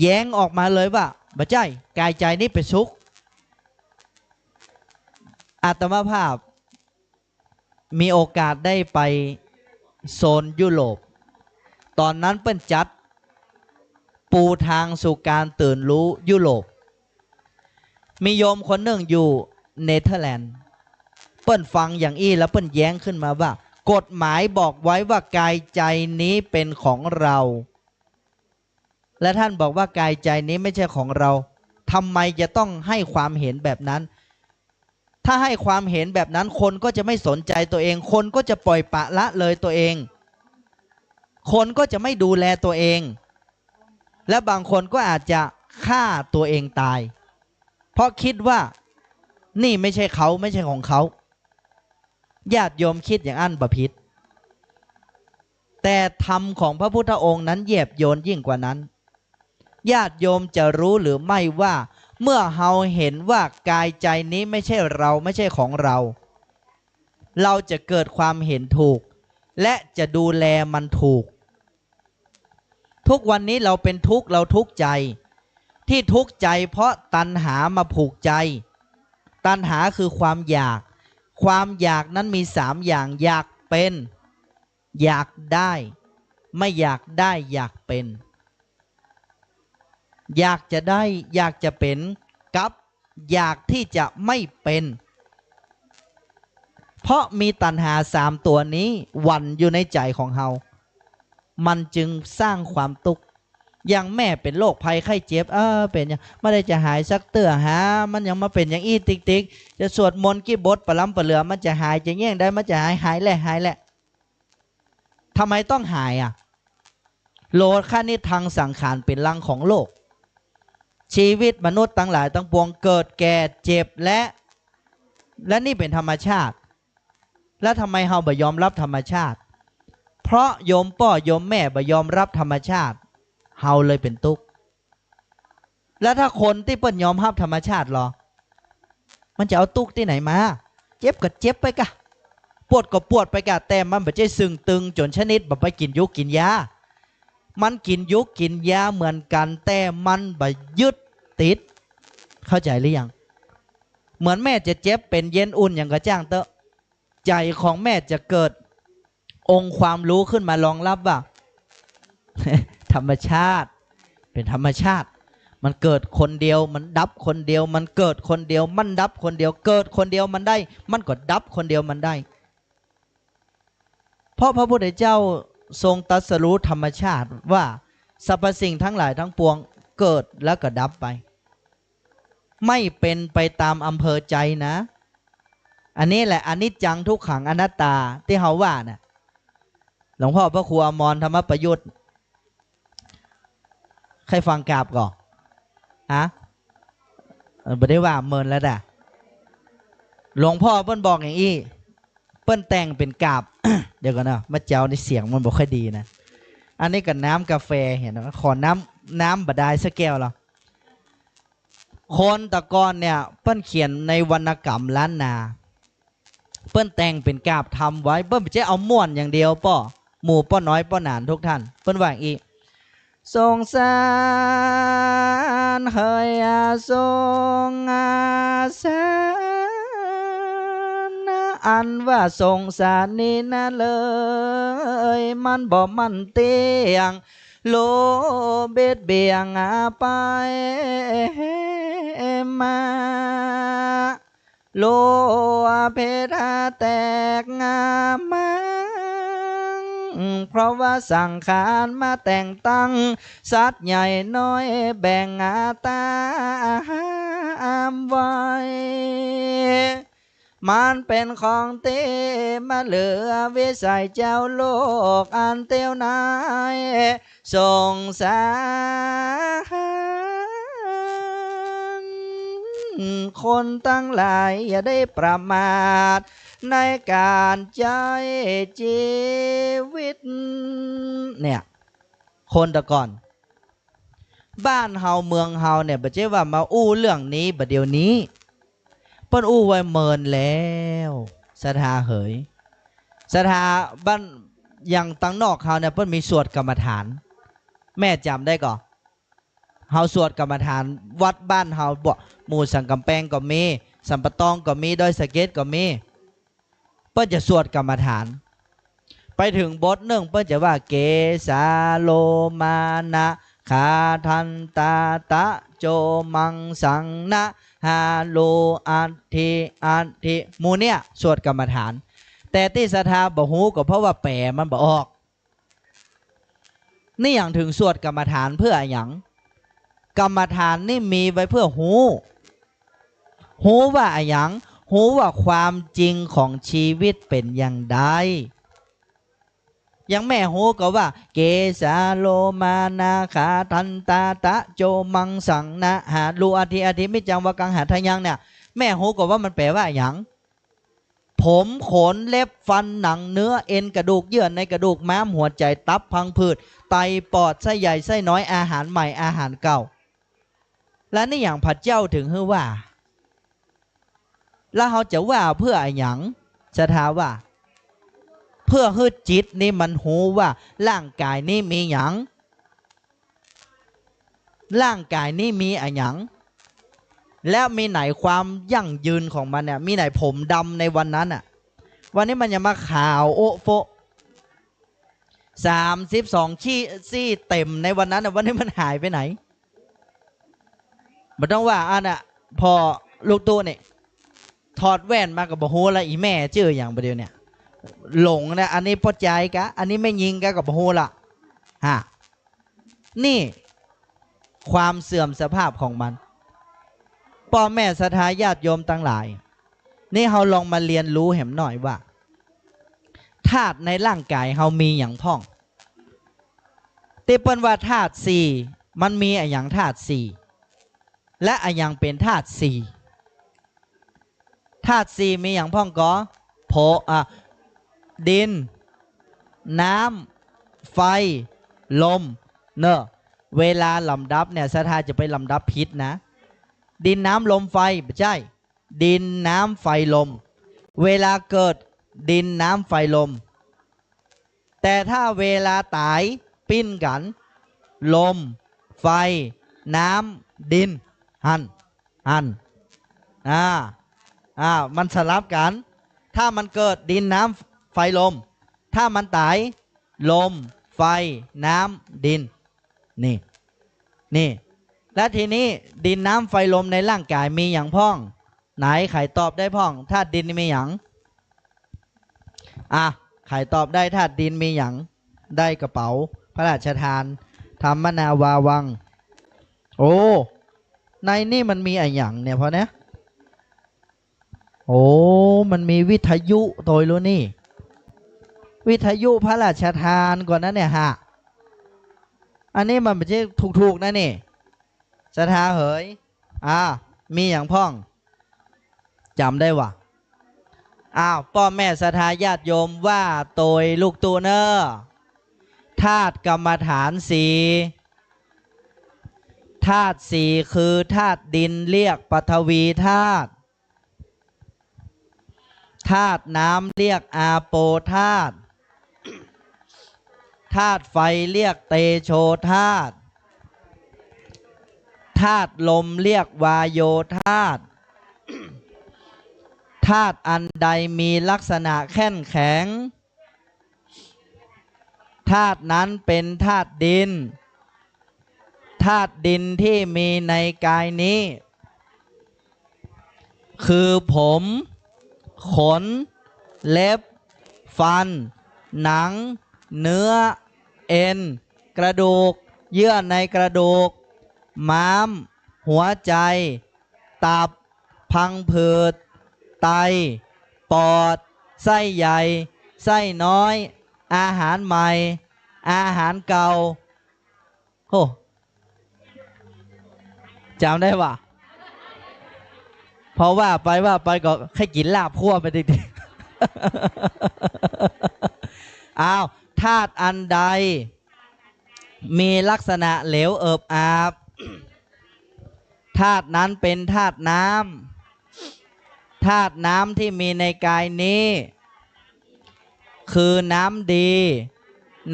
แย้งออกมาเลยว่าบ่ใช่กายใจนี้เป็นสุขอาตมาภาพมีโอกาสได้ไปโซนยุโรปตอนนั้นเปิ้นจัดปูทางสู่การตื่นรู้ยุโรปมีโยมคนหนึ่งอยู่เนเธอร์แลนด์เปิ้นฟังอย่างอี้แล้วเปิ้นแย้งขึ้นมาว่ากฎหมายบอกไว้ว่ากายใจนี้เป็นของเราและท่านบอกว่ากายใจนี้ไม่ใช่ของเราทำไมจะต้องให้ความเห็นแบบนั้นถ้าให้ความเห็นแบบนั้นคนก็จะไม่สนใจตัวเองคนก็จะปล่อยปละละเลยตัวเองคนก็จะไม่ดูแลตัวเองและบางคนก็อาจจะฆ่าตัวเองตายเพราะคิดว่านี่ไม่ใช่เขาไม่ใช่ของเขาญาติโยมคิดอย่างอั้นบ่ผิดแต่ธรรมของพระพุทธองค์นั้นแยบยลยิ่งกว่านั้นญาติโยมจะรู้หรือไม่ว่าเมื่อเราเห็นว่ากายใจนี้ไม่ใช่เราไม่ใช่ของเราเราจะเกิดความเห็นถูกและจะดูแลมันถูกทุกวันนี้เราเป็นทุกข์เราทุกข์ใจที่ทุกข์ใจเพราะตัณหามาผูกใจตัณหาคือความอยากความอยากนั้นมี3 อย่างอยากเป็นอยากได้ไม่อยากได้อยากเป็นอยากจะได้อยากจะเป็นกับอยากที่จะไม่เป็นเพราะมีตัณหา3 ตัวนี้หวั่นอยู่ในใจของเรามันจึงสร้างความทุกข์อย่างแม่เป็นโรคภัยไข้เจ็บเป็นยังไม่ได้จะหายสักเตื้อหามันยังมาเป็นอย่างอี้ติ๊กจะสวดมนต์กี่บทปล้ำปะเหลือมันจะหายจะแย่งได้มันจะหายแหละทำไมต้องหายโลค่านิทังสังขารเป็นรังของโลก ชีวิตมนุษย์ทั้งหลายทั้งปวงเกิดแก่เจ็บและนี่เป็นธรรมชาติแล้วทำไมเฮาบ่ยอมรับธรรมชาติเพราะโยมพ่อโยมแม่บ่ยอมรับธรรมชาติเฮาเลยเป็นทุกข์แล้วถ้าคนที่เปิ้นยอมรับธรรมชาติหรอมันจะเอาทุกข์ที่ไหนมาเจ็บก็เจ็บไปกะปวดก็ปวดไปกะแต่มันบ่ใช่ซึ่งตึงจนชนิดบ่ไปกินยุกกินยามันกินยุกกินยาเหมือนกันแต่มันบ่ยึดติดเข้าใจหรือยังเหมือนแม่จะเจ็บเป็นเย็นอุ่นอย่างกระจ้างเตอะใจของแม่จะเกิดองค์ความรู้ขึ้นมารองรับว่า ธรรมชาติเป็นธรรมชาติมันเกิดคนเดียวมันดับคนเดียวมันเกิดคนเดียวมันดับคนเดียวเกิดคนเดียวมันได้มันก็ดับคนเดียวมันได้เพราะพระพุทธเจ้าทรงตรัสรู้ธรรมชาติว่าสรรพสิ่งทั้งหลายทั้งปวงเกิดแล้วก็ดับไปไม่เป็นไปตามอำเภอใจนะอันนี้แหละอนิจจังทุกขังอนัตตาที่เขาว่านะหลวงพ่อพระครูอมรธรรมประยุทธ์ใครฟังกราบก่อนฮะไม่ได้ว่าเมินแล้วด่ะหลวงพ่อเปิ้นบอกอย่างอี้เปิ้นแต่งเป็นกราบ เดี๋ยวก่อนนะมาเจ้าในเสียงมันบอกค่อยดีนะอันนี้กับน้ำกาแฟเห็นไหมขอน้ำบดายสักแก้วหรอคนตะกอนเนี่ยเปิ้นเขียนในวรรณกรรมล้านนาเปิ้นแต่งเป็นกราบทำไว้เปิ้นไม่ใช่เอาม่วนอย่างเดียวป้อหมู่ป้อน้อยป้อหนานทุกท่านเปิ้นว่าอย่างอี้สงสารเฮยสงสารอันว่าสงสารนี่นะเลยมันบ่มันเตียงโลเบ็ดเบียงไปมาโลเพทาแตกมาเพราะว่าสังขารมาแต่งตั้งสัตว์ใหญ่น้อยแบ่งตามไว้มันเป็นของเตมาเหลือวิสัยเจ้าโลกอันเตียวนายสงสารคนตั้งหลายอย่าได้ประมาทในการใจชีวิตเนี่ยคนตะก่อนบ้านเฮาเมืองเฮาเนี่ยบ่ใช่ว่ามาอู้เรื่องนี้บัดเดี๋ยวนี้เปิ้นอู้ไว้เมินแล้วศรัทธาเหยศรัทธาบ้านอย่างตังนอกเฮาเนี่ยเปิ้นมีสวดกรรมฐานแม่จำได้ก่อเฮาสวดกรรมฐานวัดบ้านเฮาบ่หมู่สังกำแพงก็มีสัมปะตองก็มีดอยสะเก็ดก็มีเปิ้นจะสวดกรรมฐานไปถึงบทหนึ่งเปิ้นจะว่าเกสาโลมานะคาทันตาตะโจมังสังนะฮาโลอัตถิหมู่เนี่ยสวดกรรมฐานแต่ที่ศรัทธาบ่ฮู้ก็เพราะว่าแปลมันบ่ออกนี่อย่างถึงสวดกรรมฐานเพื่ออย่างกรรมฐานนี่มีไว้เพื่อฮู้ว่าอย่างฮู้ว่าความจริงของชีวิตเป็นอย่างใดอย่างแม่ฮู้ก็ว่าเกสาโลมานาขาทันตาตะโจมังสังนะหาลูอาทิมิจังวกังหาทยังเนี่ยแม่ฮู้ก็ว่ามันแปลว่าอย่างผมขนเล็บฟันหนังเนื้อเอ็นกระดูกเยื่อในกระดูกม้ามหัวใจตับพังผืดไตปอดไส้ใหญ่ไส้น้อยอาหารใหม่อาหารเก่าและนี่อย่างพระเจ้าถึงฮือว่าแล้วเขาจะว่าเพื่ออะไรอย่างจะถามว่าเพื่อให้จิตนี่มันหูว่าร่างกายนี่มีอย่างร่างกายนี่มีอะไรอย่างแล้วมีไหนความยั่งยืนของมันเนี่ยมีไหนผมดำในวันนั้นอ่ะวันนี้มันจะมาขาวโอโฟ32ซี่เต็มในวันนั้นวันนี้มันหายไปไหนมันต้องว่าอันน่ะพอลูกตัวเนี่ยถอดแว่นมากับบ่ฮู้ละอีแม่เจออย่างประเดี๋ยวเนี่ยหลงนะอันนี้พอใจกะอันนี้ไม่ยิงกะกับบ่ฮู้ละฮะนี่ความเสื่อมสภาพของมันพ่อแม่ศรัทธาญาติโยมทั้งหลายนี่เราลองมาเรียนรู้แหมหน่อยว่าธาตุในร่างกายเรามีอย่างพ่องที่เปิ้นว่าธาตุ4มันมีอย่างธาตุ4 และอะยังเป็นธาตุสี่ธาตุสี่มีอย่างพ่องก็ดินน้ำไฟลมเนอะเวลาลำดับเนี่ยสถาจะไปลำดับผิดนะดินน้ำลมไฟไม่ใช่ดินน้ำไฟลมเวลาเกิดดินน้ำไฟลมแต่ถ้าเวลาตายปิ้นกันลมไฟน้ำดินหันมันสลับกันถ้ามันเกิดดินน้ำไฟลมถ้ามันตายลมไฟน้ำดินนี่และทีนี้ดินน้ำไฟลมในร่างกายมีอย่างพ่องไหนไขตอบได้พ่องธาตุดินมีอย่างไขตอบได้ธาตุดินมีอย่างได้กระเป๋าพระราชทานธรรมนาวาวังโอ้ในนี่มันมีอะไรอย่างเนี่ยพอเนี่ยโอ้มันมีวิทยุโดยรู้นี่วิทยุพระราชทานก่อนนั้นเนี่ยฮะอันนี้มันไม่ใช่ถูกๆนะนี่สถาเหยมีอย่างพ่องจำได้วะพ่อแม่สถาญาติโยมว่าโดยลูกตูเนอร์ธาตุกรรมฐานสี่ธาตุสี่คือธาตุดินเรียกปฐวีธาตุธาตุน้ำเรียกอาโปธาตุธาตุไฟเรียกเตโชธาตุธาตุลมเรียกวาโยธาตุธาตุอันใดมีลักษณะแข็งแข็งธาตุนั้นเป็นธาตุดินธาตุดินที่มีในกายนี้คือผมขนเล็บฟันหนังเนื้อเอ็นกระดูกเยื่อในกระดูกม้ามหัวใจตับพังผืดไตปอดไส้ใหญ่ไส้น้อยอาหารใหม่อาหารเก่าโหจำได้ปะเพราะว่าไปก็แค่กินลาบคั่วไปดิธาตุอันใดมีลักษณะเหลวเอิบอาบธาตุนั้นเป็นธาตุน้ำธาตุน้ำที่มีในกายนี้คือน้ำดี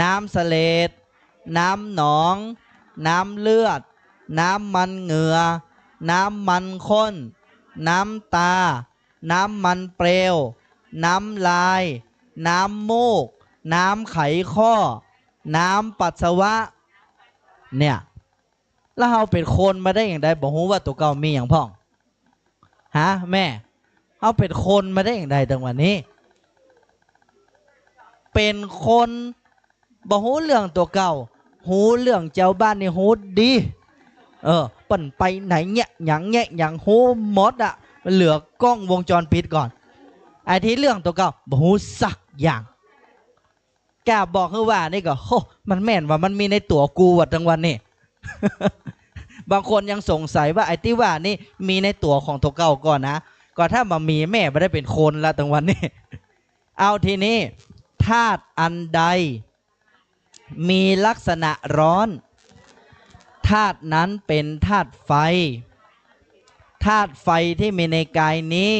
น้ำเสลดน้ำหนองน้ำเลือดน้ำมันเหงื่อน้ำมันข้นน้ำตาน้ำมันเปลวน้ำลายน้ำมูกน้ำไขข้อน้ำปัสสาวะเนี่ยแล้วเราเป็นคนมาได้อย่างไรบอกฮู้ว่าตัวเก่ามีอย่างพ่องแม่เราเป็นคนมาได้อย่างไรตั้งวันนี้เป็นคนบอกฮู้เรื่องตัวเก่าฮู้เรื่องเจ้าบ้านนี่ฮู้ดีปั่นไปไหนเนี่ยอย่างฮู้หมดมันเหลือกล้องวงจรปิดก่อนไอ้ที่เรื่องตัวเก่าบอกฮู้สักอย่างแกบอกคือว่านี่ก็มันแม่นว่ามันมีในตัวกูวัดจังวันนี่ บางคนยังสงสัยว่าไอ้ที่ว่านี่มีในตัวของตัวเก่าก่อนนะก็ถ้ามามีแม่ไม่ได้เป็นคนละจังวันนี่เอาทีนี้ธาตุอันใดมีลักษณะร้อนธาตุนั้นเป็นธาตุไฟธาตุไฟที่มีในกายนี้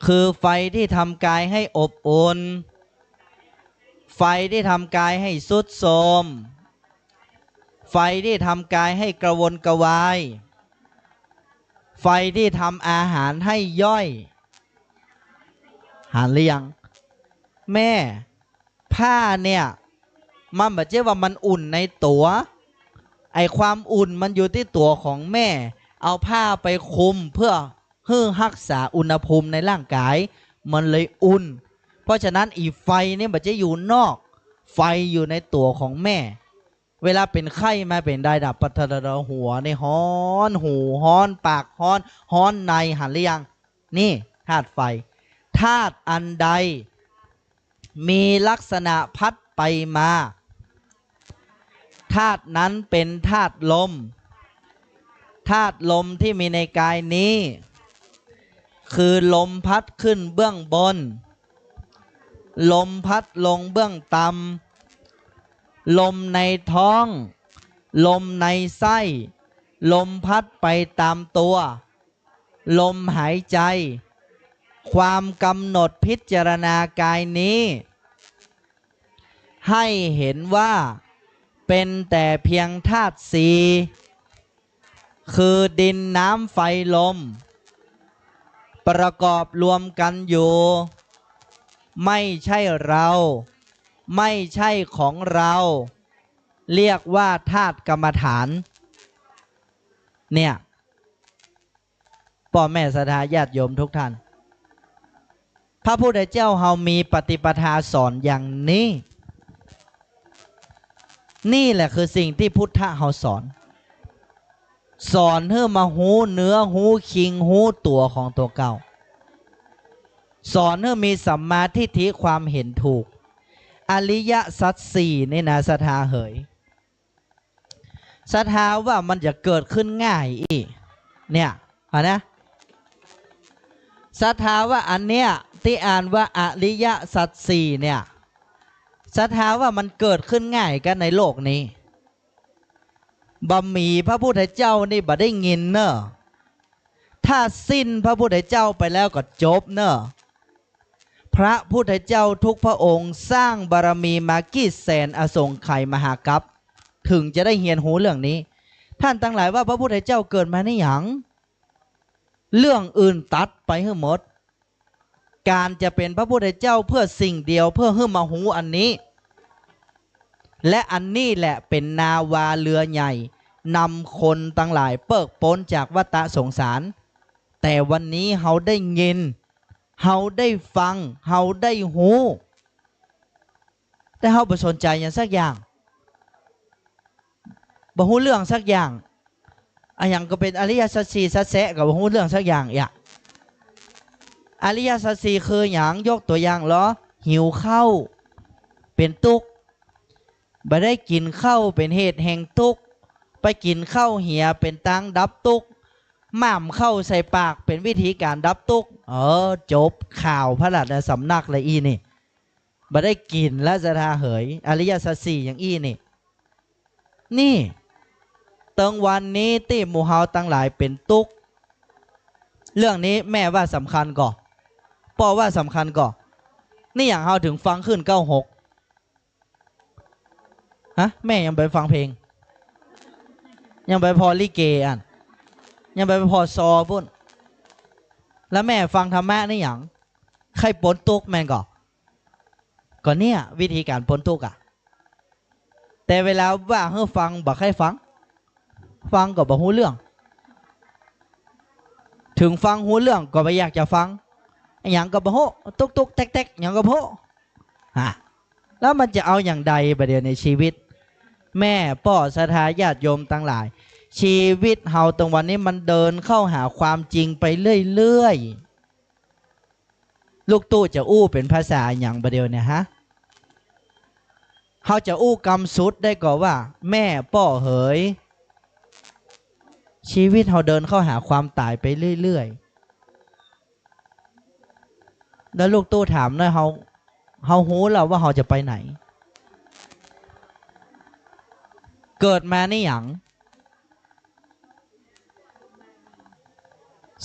คือไฟที่ทำกายให้อบอุ่นไฟที่ทำกายให้ทรุดโทรมไฟที่ทำกายให้กระวนกระวายไฟที่ทำอาหารให้ย่อยหารหรือยังแม่ผ้าเนี่ยมันแบบเจ๊ว่ามันอุ่นในตัวไอความอุ่นมันอยู่ที่ตัวของแม่เอาผ้าไปคลุมเพื่อให้รักษาอุณหภูมิในร่างกายมันเลยอุ่นเพราะฉะนั้นอีไฟนี่มันจะอยู่นอกไฟอยู่ในตัวของแม่เวลาเป็นไข้มาเป็นได้ดับปัทตะหัวในฮ้อนหูฮ้อนปากฮ้อนในหันหรือยังนี่ธาตุไฟธาตุอันใดมีลักษณะพัดไปมาธาตุนั้นเป็นธาตุลม ธาตุลมที่มีในกายนี้ คือลมพัดขึ้นเบื้องบน ลมพัดลงเบื้องต่ำลมในท้อง ลมในไส้ ลมพัดไปตามตัว ลมหายใจ ความกำหนดพิจารณากายนี้ ให้เห็นว่าเป็นแต่เพียงธาตุสี่คือดินน้ำไฟลม ประกอบรวมกันอยู่ ไม่ใช่เรา ไม่ใช่ของเรา เรียกว่าธาตุกรรมฐานเนี่ยพ่อแม่ศรัทธาญาติโยมทุกท่านพระพุทธเจ้าเฮามีปฏิปทาสอนอย่างนี้ นี่แหละคือสิ่งที่พุทธะเฮาสอนให้มาหูเนื้อหูคิงหูตัวของตัวเก่าสอนให้มีสัมมาทิฏฐิความเห็นถูกอริยสัจสี่นี่นะศรัทธาเหยศรัทธาว่ามันจะเกิดขึ้นง่ายอีเนี่ยนะศรัทธาว่าอันเนี้ยที่อ่านว่าอริยสัจสี่เนี่ยศรัทธาว่ามันเกิดขึ้นง่ายกันในโลกนี้บะหมี่พระพุทธเจ้านี่บ่ได้ยินเนอะถ้าสิ้นพระพุทธเจ้าไปแล้วก็จบเนอะพระพุทธเจ้าทุกพระองค์สร้างบารมีมากี่แสนอสงไขยมหากัปถึงจะได้เฮียนหูเรื่องนี้ท่านทั้งหลายว่าพระพุทธเจ้าเกิดมาในหยังเรื่องอื่นตัดไปให้หมดการจะเป็นพระพุทธเจ้าเพื่อสิ่งเดียวเพื่อให้มาหูอันนี้และอันนี้แหละเป็นนาวาเรือใหญ่นำคนทั้งหลายเปิกพ้นจากวัฏสงสารแต่วันนี้เฮาได้ยินเฮาได้ฟังเฮาได้หูแต่เฮาบ่สนใจอย่างสักอย่างบ่ฮู้เรื่องสักอย่างอะอย่างก็เป็นอริยสัจสี่สัจแสะก็บ่ฮู้เรื่องสักอย่างอย่าอริยสัจสี่คือหยังยกตัวอย่างเหรอหิวข้าวเป็นทุกข์บ่ได้กินข้าวเป็นเหตุแห่งทุกข์ไปกินข้าวเหี่ยเป็นตังดับทุกข์หม่ำเข้าใส่ปากเป็นวิธีการดับทุกข์จบข่าวพระราชสำนักเลยอีนี่บ่ได้กินแล้วจะทาเหยอริยสัจสี่อย่างอีนี่ตั้งวันนี้ที่หมู่เฮาตั้งหลายเป็นทุกข์เรื่องนี้แม่ว่าสำคัญก่อพ่อว่าสำคัญก่อนี่อย่างเฮาถึงฟังขึ้น96ฮะแม่ยังไปฟังเพลงยังไปพอลิเกอ่ะยังไปพอซอพุ่นแล้วแม่ฟังธรรมะนี่อย่างใครปนทุกข์แม่นก็เนี่ยวิธีการปนทุกข์อ่ะแต่เวลาว่าให้ฟังบ่ใครฟังก็บ่ฮู้เรื่องถึงฟังหูเรื่องก็ไม่อยากจะฟังอย่างก็บ่ฮู้ตุกๆแตกๆอย่างก็บ่ฮู้แล้วมันจะเอาอย่างใดประเดี๋ยวในชีวิตแม่พ่อศรัทธาญาติโยมทั้งหลายชีวิตเฮาตรงวันนี้มันเดินเข้าหาความจริงไปเรื่อยๆลูกตู้จะอู้เป็นภาษาอย่างประเดี๋ยวเนี่ยเฮาจะอู้กำสุดได้ก่อนว่าแม่พ่อเหยชีวิตเฮาเดินเข้าหาความตายไปเรื่อยๆแล้วลูกตู้ถามหน่อยเฮาหูแล้วว่าเฮาจะไปไหนเกิดมานี่หยัง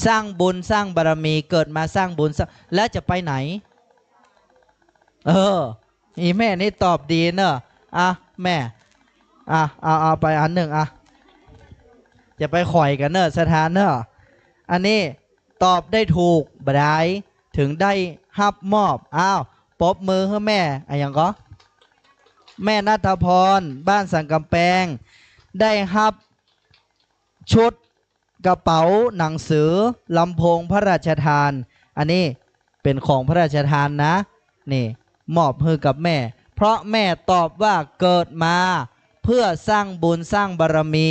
สร้างบุญสร้างบารมีเกิดมาสร้างบุญแล้วจะไปไหนอีแม่นี่ตอบดีเนอะแม่เอาไปอันหนึ่งจะไปข่อยกันเนอะสถานเนอะอันนี้ตอบได้ถูกบดายถึงได้ฮับมอบปรบมือให้แม่อย่างก็แม่ณัฐพรบ้านสังกำแพงได้ฮับชุดกระเป๋าหนังสือลำโพงพระราชทานอันนี้เป็นของพระราชทานนะนี่มอบให้กับแม่เพราะแม่ตอบว่าเกิดมาเพื่อสร้างบุญสร้างบารมี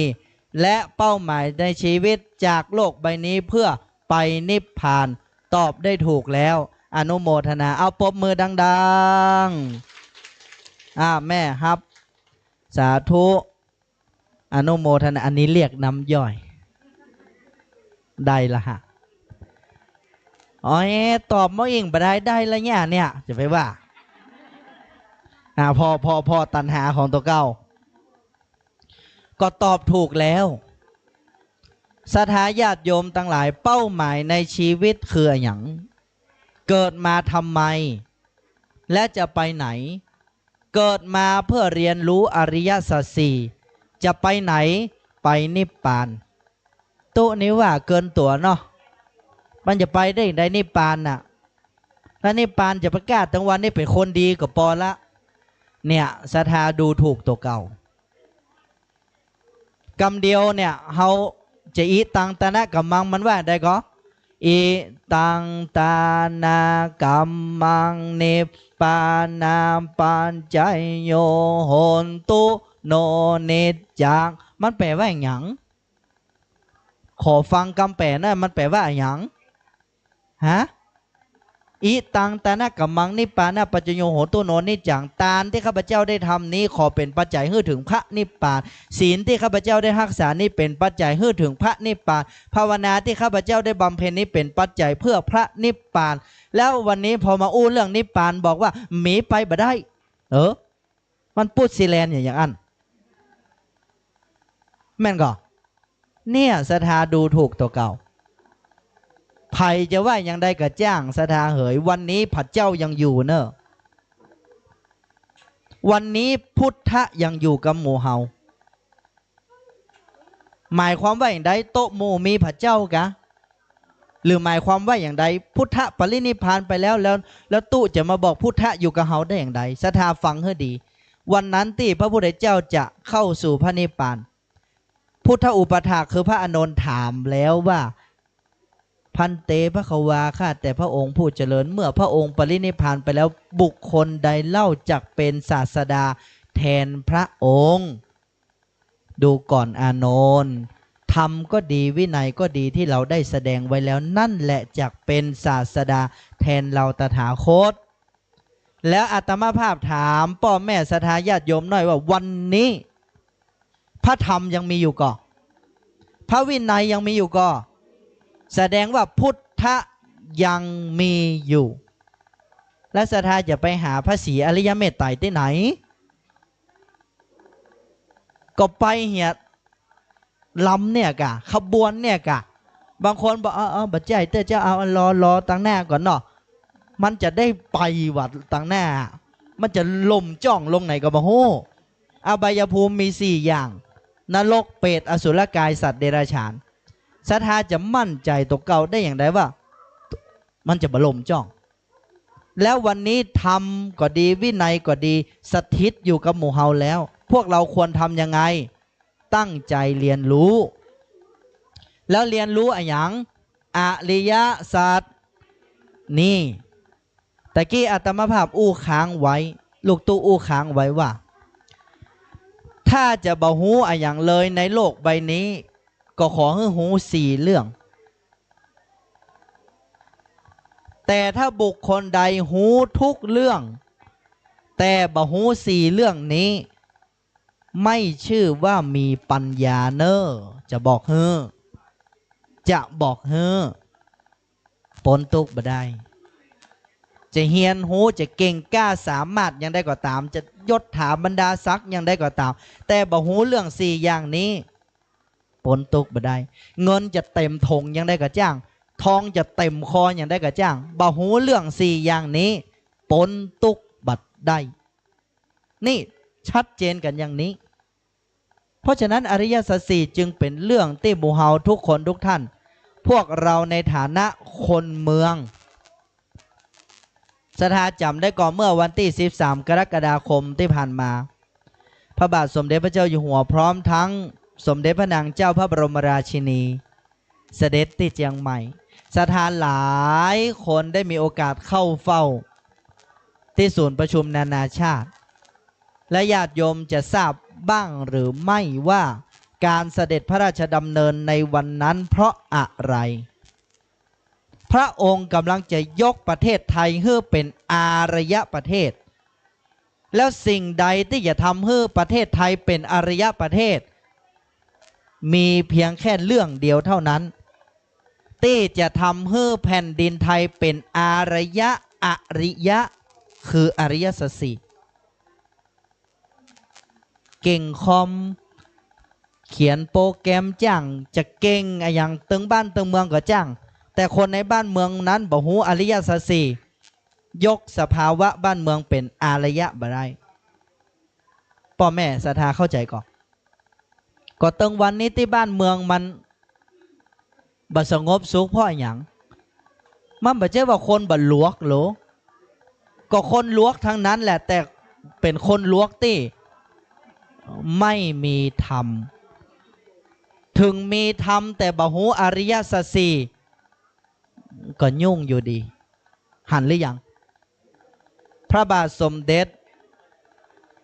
และเป้าหมายในชีวิตจากโลกใบนี้เพื่อไปนิพพานตอบได้ถูกแล้วอนุโมทนาเอาปรบมือดังๆแม่ครับสาธุอนุโมทนาอันนี้เรียกน้ำย่อย ได้ละฮะอ๋อตอบมาเองบ่ได้ละเนี่ยจะไปว่าพอตันหาของตัวเก้าก็ตอบถูกแล้วศรัทธาญาติโยมทั้งหลายเป้าหมายในชีวิตคืออย่างเกิดมาทำไมและจะไปไหนเกิดมาเพื่อเรียนรู้อริยสัจสี่จะไปไหนไปนิพพานตัวนี้ว่าเกินตัวเนาะมันจะไปได้ในนิพพานน่ะถ้านิพพานจะประกาศทั้งวันนี้เป็นคนดีก็พอละเนี่ยศรัทธาดูถูกตัวเก่ากำเดียวเนี่ยเขาจะอีตังตนะกัมมังมันว่าได้ก็อีตังตานากัมมังนิพพานาปัญจโยโหนตุโนนิจจังมันแปลว่าอย่าง ขอฟังคำแปลนะมันแปลว่าอย่างฮะอิตังตานะกัมมังนิปปานะปัจจโยโหตุโนนิจังตานที่ข้าพเจ้าได้ทำนี้ขอเป็นปัจจัยให้ถึงพระนิพพานศีลที่ข้าพเจ้าได้รักษานี้เป็นปัจจัยให้ถึงพระนิพพานภาวนาที่ข้าพเจ้าได้บำเพ็ญนี้เป็นปัจจัยเพื่อพระนิพพานแล้ววันนี้พอมาอู้เรื่องนิพพานบอกว่าหมีไปบ่ได้มันพูดซีแลนอย่างอันแม่นก่อเนี่ยศรัทธาดูถูกตัวเก่าไผ่จะว่ายังได้กับจ้างศรัทธาเหยวันนี้พระเจ้ายังอยู่เนอะวันนี้พุทธะยังอยู่กับหมู่เฮาหมายความว่าอย่างใดโต๊ะหมู่มีพระเจ้ากะหรือหมายความว่าอย่างใดพุทธะปรินิพพานไปแล้วตู้จะมาบอกพุทธะอยู่กับเฮาได้อย่างใดศรัทธาฟังให้ดีวันนั้นที่พระพุทธเจ้าจะเข้าสู่พระนิพพานพุทธอุปถากคือพระอานนท์ถามแล้วว่าพันเตพระควาข้าแต่พระองค์ผู้เจริญเมื่อพระองค์ปรินิพพานไปแล้วบุคคลใดเล่าจักเป็นศาสดาแทนพระองค์ดูก่อนอานนท์ธรรมก็ดีวินัยก็ดีที่เราได้แสดงไว้แล้วนั่นแหละจักเป็นศาสดาแทนเราตถาคตแล้วอาตมาภาพถามพ่อแม่ศรัทธาญาติโยมหน่อยว่าวันนี้พระธรรมยังมีอยู่ก่อพระวินัยยังมีอยู่ก่อแสดงว่าพุทธะยังมีอยู่และศรัทธาจะไปหาพระศรีอริยเมตไตรที่ไหนก็ไปเหียลำเนี่ยกะขบวนเนี่ยกะบางคนบอกบัจใจเตอเจ้าเอารอตั้งหน้าก่อนเนาะมันจะได้ไปวัดตั้งหน้ามันจะล่มจ้องลงไหนก็บ่ฮู้อบายภูมิมี4อย่างนรกเปรตอสุรกายสัตว์เดรัจฉานศรัทธาจะมั่นใจตัวเก่าได้อย่างไรว่ามันจะบล่มจ้องแล้ววันนี้ธรรมก็ดีวินัยก็ดีสถิตอยู่กับหมู่เฮาแล้วพวกเราควรทำยังไงตั้งใจเรียนรู้แล้วเรียนรู้อะไรอย่างอริยสัจนี่ตะกี้อาตมาภาพอู้ค้างไว้ลูกตู้อู้ค้างไว้ว่าถ้าจะบ่ฮู้อะไรอย่างเลยในโลกใบนี้ก็ขอให้ฮู้4 เรื่องแต่ถ้าบุคคลใดฮู้ทุกเรื่องแต่บ่ฮู้4 เรื่องนี้ไม่ชื่อว่ามีปัญญาเนอจะบอกเฮ้อปนตุกบ่ได้จะเฮียนหูจะเก่งกล้าสามารถยังได้ก็ตามจะยศถาบรรดาศักดิ์ยังได้ก็ตามแต่บ่หูเรื่อง4 อย่างนี้ปนตุกบ่ได้เงินจะเต็มถงยังได้ก็จ้างทองจะเต็มคอยังได้ก็จ้างบ่หูเรื่อง4 อย่างนี้ปนตุกบัดได้นี่ชัดเจนกันอย่างนี้เพราะฉะนั้นอริยสัจ 4จึงเป็นเรื่องที่หมู่เฮาทุกคนทุกท่านพวกเราในฐานะคนเมืองศรัทธาจำได้ก่อนเมื่อวันที่13 กรกฎาคมที่ผ่านมาพระบาทสมเด็จพระเจ้าอยู่หัวพร้อมทั้งสมเด็จพระนางเจ้าพระบรมราชินีเสด็จที่เชียงใหม่ศรัทธาหลายคนได้มีโอกาสเข้าเฝ้าที่ศูนย์ประชุมนานาชาติและญาติโยมจะทราบบ้างหรือไม่ว่าการเสด็จพระราชดำเนินในวันนั้นเพราะอะไรพระองค์กำลังจะยกประเทศไทยให้เป็นอารยประเทศแล้วสิ่งใดที่จะทำให้ประเทศไทยเป็นอารยประเทศมีเพียงแค่เรื่องเดียวเท่านั้น ที่จะทำให้แผ่นดินไทยเป็นอารยะอริยะคืออริยสัจสี่เก่งคอมเขียนโปรแกรมจ้างจะเก่งอย่างตึงบ้านตึงเมืองก็จ้างแต่คนในบ้านเมืองนั้นบ่ฮู้อริยสัจสี่ยกสภาวะบ้านเมืองเป็นอารยะบ่ได้พ่อแม่ศรัทธาเข้าใจก่อนก็ตึงวันนี้ที่บ้านเมืองมันบ่สงบสุขเพราะอย่างมันบ่ใช่ว่าคนบ่ลวกหรอก็คนลวกทั้งนั้นแหละแต่เป็นคนลวกที่ไม่มีธรรมถึงมีธรรมแต่บ่ฮู้อริยสัจสี่ก็ยุ่งอยู่ดีหันหรือยังพระบาทสมเด็จ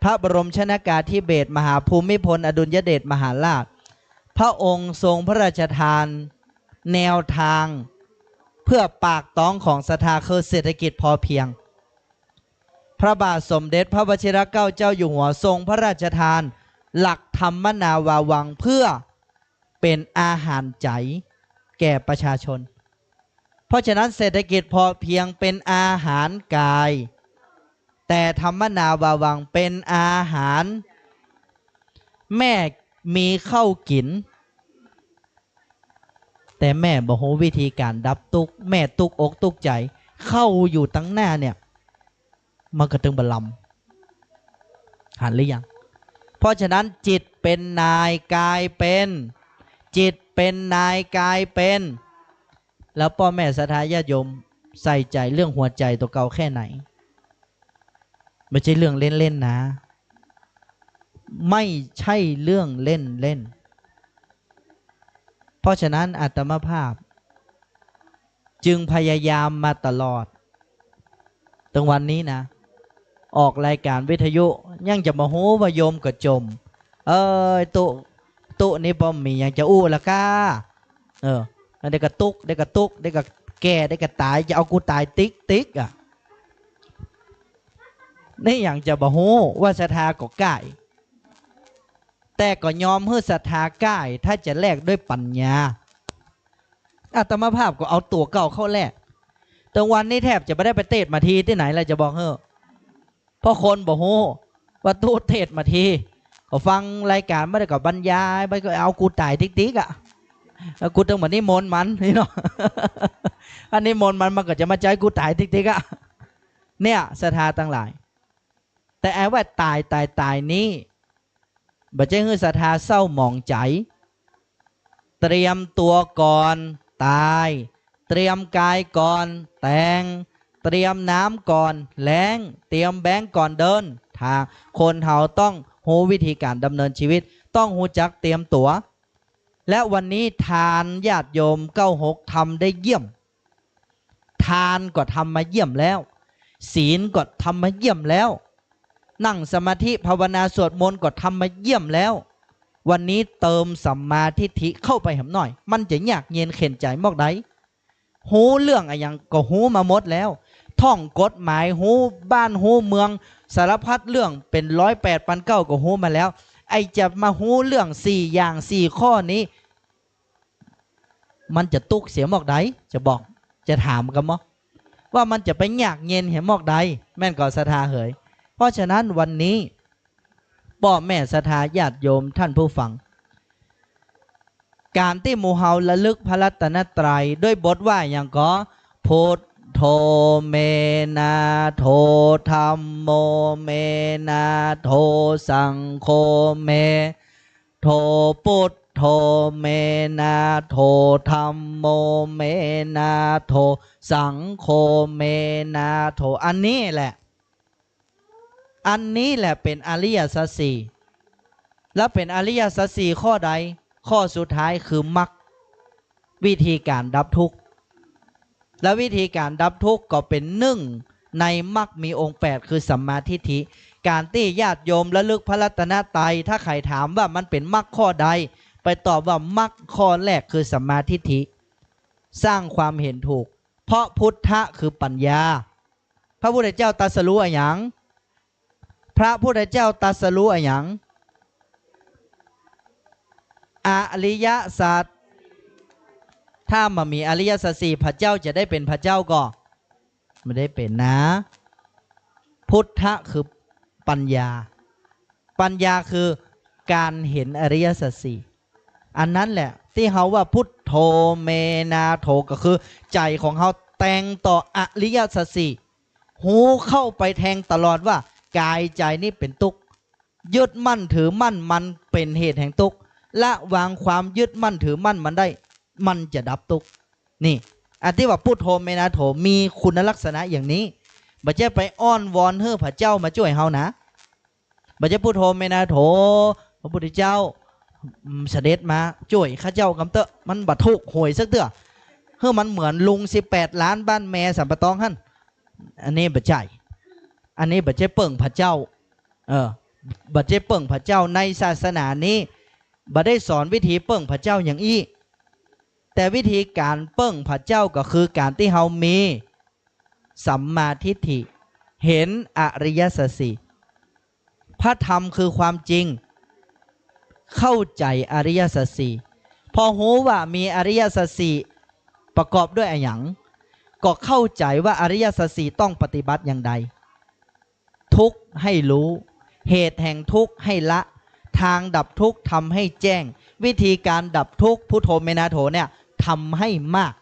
พระบรมชนกาธิเบศรมหาภูมิพลอดุลยเดชมหาราชพระองค์ทรงพระราชทานแนวทางเพื่อปากท้องของศรัทธาคือเศรษฐกิจพอเพียงพระบาทสมเด็จพระวชิรเกล้าเจ้าอยู่หัวทรงพระราชทานหลักธรรมนาวาวังเพื่อเป็นอาหารใจแก่ประชาชนเพราะฉะนั้นเศรษฐกิจพอเพียงเป็นอาหารกายแต่ธรรมนาวาวังเป็นอาหารแม่มีข้าวกินแต่แม่บอกวิธีการดับทุกข์แม่ตุกอกตุกใจเข้าอยู่ตั้งหน้าเนี่ยมันก็ตึงบลำหันหรือยังเพราะฉะนั้นจิตเป็นนายกายเป็นจิตเป็นนายกายเป็นแล้วพ่อแม่ศรัทธาญาติโยมใส่ใจเรื่องหัวใจตัวเก่าแค่ไหนไม่ใช่เรื่องเล่นๆนะไม่ใช่เรื่องเล่นเพราะฉะนั้นอาตมาภาพจึงพยายามมาตลอดตั้งวันนี้นะออกรายการวิทยุยังจะมาโหว่าโยมก็จมตุนี่ป้อมมียังจะอู้ละก้าได้กระตุกได้กระตุกได้กระแก่ได้กระตายจะเอากูตายติ๊กอ่ะนี่อย่างจะบ่โหว่าศรัทธาก็ก่ายแต่ก็ยอมให้ศรัทธาก่ายถ้าจะแลกด้วยปัญญาอาตมาภาพก็เอาตัวเก่าเข้าแลกตรงวันนี้แทบจะไม่ได้ไปเทศมาทีที่ไหนเลยจะบอกเฮ้อเพราะคนบ่โหว่าตูเทศมาทีก็ฟังรายการไม่ได้ก็บรรยายไปก็เอากูตายติ๊กอ่ะกูต้องเหมือนนิมนต์มันนี่เนาะอันนิมนต์มันก็จะมาใจกูตายติ๊กอ่ะเนี่ยศรัทธาทั้งหลายแต่ไอ้ว่าตายนี้บัจเจคือศรัทธาเศร้าหมองใจเตรียมตัวก่อนตายเตรียมกายก่อนแต่งเตรียมน้ำก่อนแล้งเตรียมแบงก์ก่อนเดินทางคนเฮาต้องรู้วิธีการดำเนินชีวิตต้องรู้จักเตรียมตัวและวันนี้ทานญาติโยม96ทำได้เยี่ยมทานก็ทำมาเยี่ยมแล้วศีลก็ทำมาเยี่ยมแล้วนั่งสมาธิภาวนาสวดมนต์ก็ทำมาเยี่ยมแล้ววันนี้เติมสัมมาทิฏฐิเข้าไปหน่อยมันจะยากเย็นเข็นใจมากใดหูเรื่องอะไรอย่างก็หูมาหมดแล้วท่องกฎหมายหูบ้านหูเมืองสารพัดเรื่องเป็น108,900ก็หูมาแล้วไอจะมาหูเรื่อง4อย่าง4ข้อนี้มันจะตุกเสียมากใดจะบอกจะถามกันมั้งว่ามันจะไปยากเย็นเห็นมากใดแม่นก็ศรัทธาเหยเพราะฉะนั้นวันนี้พ่อแม่ศรัทธาญาติโยมท่านผู้ฟังการที่หมู่เฮาระลึกพระรัตนตรัยด้วยบทว่าอย่างก็พุทโธเมนาโธธัมโมเมนาโธสังโฆเมโธพุทโธเมนาโธธัมโมเมนาโธสังโฆเมนาโธอันนี้แหละเป็นอริยสัจสี่และเป็นอริยสัจสี่ข้อใดข้อสุดท้ายคือมรรควิธีการดับทุกข์และวิธีการดับทุกข์ก็เป็นหนึ่งในมรรคมีองค์8คือสัมมาทิฏฐิการที่ญาติโยมระลึกพระรัตนตรัยถ้าใครถามว่ามันเป็นมรรคข้อใดไปตอบว่ามรรคข้อแรกคือสัมมาทิฏฐิสร้างความเห็นถูกเพราะพุทธะคือปัญญาพระพุทธเจ้าตรัสรู้อะไรอย่างพระพุทธเจ้าตรัสรู้อะไรอย่างอริยสัจท ถ้ามามีอริยสัจสี่พระเจ้าจะได้เป็นพระเจ้าก็ไม่ได้เป็นนะ พุทธะคือปัญญา ปัญญาคือการเห็นอริยสัจสี่อันนั้นแหละที่เขาว่าพุทโธเมนาโธก็คือใจของเขาแต่งต่ออริยสัจสี่หูเข้าไปแทงตลอดว่ากายใจนี่เป็นทุกข์ยึดมั่นถือมั่นมันเป็นเหตุแห่งทุกข์ละวางความยึดมั่นถือมั่นมันได้มันจะดับทุกข์นี่อันที่ว่าพุทโธเมนาโธมีคุณลักษณะอย่างนี้บ่ใช่ไปอ้อนวอนให้พระเจ้ามาช่วยเฮานะบ่ใช่พุทโธเมนาโธพระพุทธเจ้าเสด็จมาช่วยข้าเจ้ากำเตอะมันบัดทุกข์หวยสักเตื้อเฮ้อมันเหมือนลุง18 ล้านบ้านแม่สัมปตองหั่นอันนี้บ่ใช่อันนี้บ่ใช่เปิ่งพระเจ้าบ่ใช่เปิ่งพระเจ้าในศาสนานี้บ่ได้สอนวิธีเปิ่งพระเจ้าอย่างอี้แต่วิธีการเปิ่งพระเจ้าก็คือการที่เฮามีสัมมาทิฏฐิเห็นอริยสัจสี่พระธรรมคือความจริงเข้าใจอริยสัจสี่พอรู้ว่ามีอริยสัจสี่ประกอบด้วยอะไรอย่างก็เข้าใจว่าอริยสัจสี่ต้องปฏิบัติอย่างใดทุกข์ให้รู้เหตุแห่งทุกข์ให้ละทางดับทุกข์ทำให้แจ้งวิธีการดับทุกข์พุทโธเมนาโถเนี่ยทำให้มาก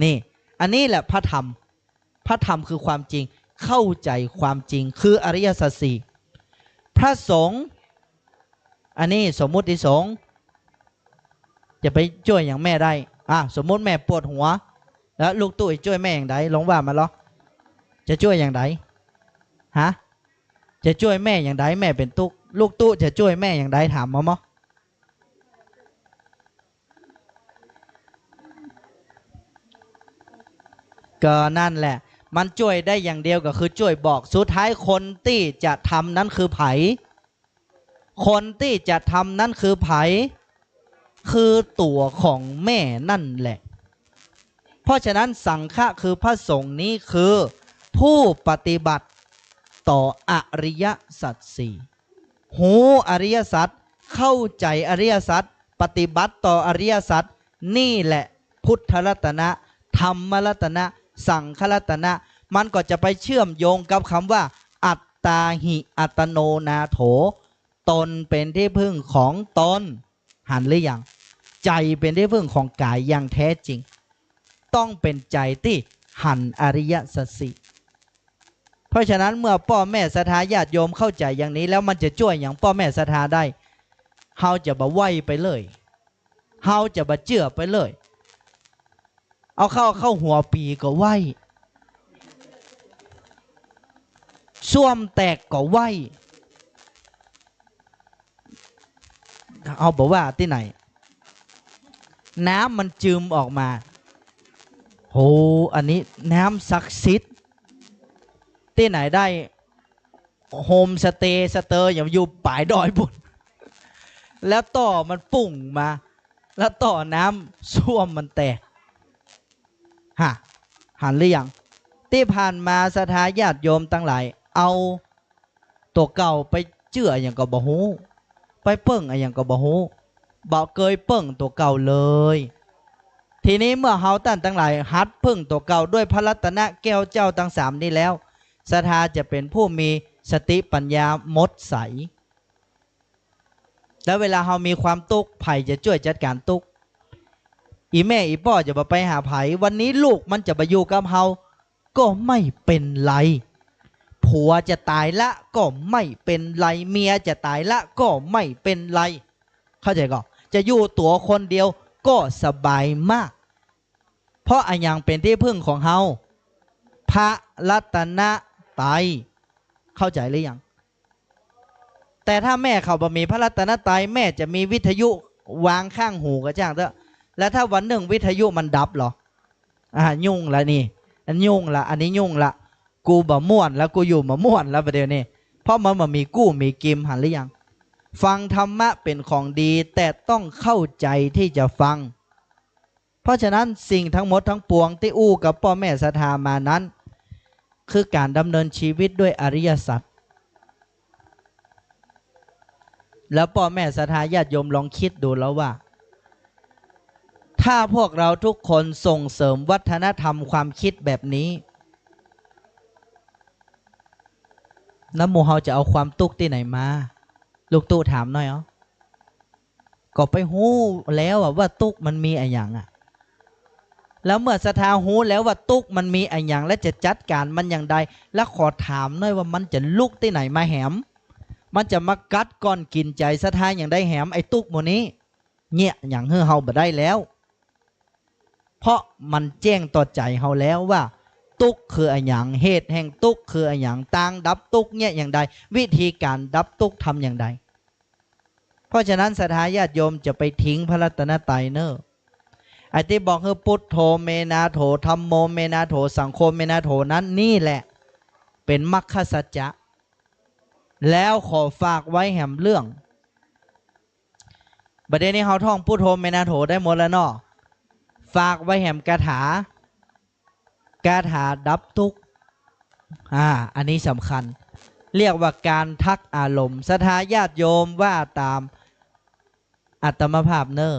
นี่อันนี้แหละพระธรรมพระธรรมคือความจริงเข้าใจความจริงคืออริยสัจสี่พระสงฆ์อันนี้สมมุติสงฆ์จะไปช่วยอย่างแม่ได้สมมุติแม่ปวดหัวแล้วลูกตุ้ยช่วยแม่อย่างไรลองว่ามาหรอจะช่วยอย่างไรฮะจะช่วยแม่อย่างไรแม่เป็นตุกลูกตุ้จะช่วยแม่อย่างไรถามมามั้งก็นั่นแหละมันช่วยได้อย่างเดียวก็คือช่วยบอกสุดท้ายคนที่จะทำนั้นคือไผคนที่จะทำนั้นคือไผคือตัวของแม่นั่นแหละเพราะฉะนั้นสังฆะคือพระสงฆ์นี้คือผู้ปฏิบัติต่ออริยสัจสี่หูอริยสัจเข้าใจอริยสัจปฏิบัติต่ออริยสัจนี่แหละพุทธรัตนะธรรมรัตนะสังฆรัตนะมันก็จะไปเชื่อมโยงกับคำว่าอัตตาหิอัตโนนาโถตนเป็นที่พึ่งของตนหันหรือยังใจเป็นที่พึ่งของกายอย่างแท้จริงต้องเป็นใจที่หันอริยสัจสี่เพราะฉะนั้นเมื่อพ่อแม่ศรัทธาญาติโยมเข้าใจอย่างนี้แล้วมันจะช่วยอย่างพ่อแม่ศรัทธาได้เฮาจะบ่ไหวไปเลยเฮาจะบ่เชื่อไปเลยเอาเข้าหัวปีก็ไหวส้วมแตกก็ไหวเอาบอกว่าที่ไหนน้ำมันจืมออกมาโหอันนี้น้ำศักดิ์สิทธิ์ที่ไหนได้โฮมสเตย์สเตอร์อย่างอยู่ป่ายดอยบุญแล้วต่อมันปุ่งมาแล้วต่อน้ำส้วมมันแตกหันหรือยังที่ผ่านมาศรัทธาญาติโยมตั้งหลายเอาตัวเก่าไปเจื่ออย่างกับบ่ฮู้ไปเปิ้งอย่างกับบ่ฮู้บ่เคยเปิ้งตัวเก่าเลยทีนี้เมื่อเฮาตั้งหลายฮัดเพิ่งตัวเก่าด้วยพระรัตนะแก้วเจ้าทั้ง3นี้แล้วศรัทธาจะเป็นผู้มีสติปัญญาหมดใสแล้วเวลาเฮามีความทุกข์ไผ่จะช่วยจัดการทุกข์อีแม่อีพ่อจะไปหาไผ่วันนี้ลูกมันจะไปอยู่กับเฮาก็ไม่เป็นไรผัวจะตายละก็ไม่เป็นไรเมียจะตายละก็ไม่เป็นไรเข้าใจก่อนจะอยู่ตัวคนเดียวก็สบายมากเพราะอันยังเป็นที่พึ่งของเฮาพระรัตนตรัยเข้าใจหรือยังแต่ถ้าแม่เขาบ่มีพระรัตนตรัยแม่จะมีวิทยุวางข้างหูก็จ้างเถอะแล้วถ้าวันหนึ่งวิทยุมันดับหรอยุ่งละนี่อันยุ่งละอันนี้ยุ่งละกูบ่ม่วนแล้วกูอยู่บ่ม่วนแล้วประเดี๋ยวนี้เพราะมันมามีกู้มีกิมหันหรือยังฟังธรรมะเป็นของดีแต่ต้องเข้าใจที่จะฟังเพราะฉะนั้นสิ่งทั้งหมดทั้งปวงที่อู้กับพ่อแม่ศรัทธามานั้นคือการดำเนินชีวิตด้วยอริยสัจแล้วพ่อแม่ศรัทธาญาติโยมลองคิดดูแล้วว่าท ถ้าพวกเราทุกคนส่งเสริมวัฒนธรรมความคิดแบบนี้น้ำหมูเฮาจะเอาความตุกที่ไหนมาลูกตู้ถามหน่อยก็ไปหู้แล้วว่าตุกมันมีอะไรอย่างแล้วเมื่อสถาหูแล้วว่าตุกมันมีอะไรอย่างและจะจัดการมันอย่างใดแล้วขอถามหน่อยว่ามันจะลุกที่ไหนมาแหมมันจะมากัดก้อนกินใจสถาอย่างใดแหมไอ้ตุกโมนี้เงี้ยอย่างเฮือเฮาบ่ได้แล้วเพราะมันแจ้งต่อใจเฮาแล้วว่าตุกคืออะไรอย่างเหตุแห่งตุกคืออะไรอย่างต่างดับตุกเนี่ยอย่างใดวิธีการดับตุกทำอย่างใดเพราะฉะนั้นศรัทธาญาติโยมจะไปทิ้งพระรัตนตรัยเนอะไอ้ที่บอกคือพุทโธเมนาโถธัมโมเมนาโถสังโฆเมนาโถนั้นนี่แหละเป็นมรรคสัจจะแล้วขอฝากไว้แหมเรื่องประเด็นนี้เขาท่องพุทโธเมนาโถได้หมดแล้วเนาะฝากไว้แหมคาถาดับทุกข์อันนี้สำคัญเรียกว่าการทักอารมณ์ศรัทธาญาติโยมว่าตามอัตมภาพเนอ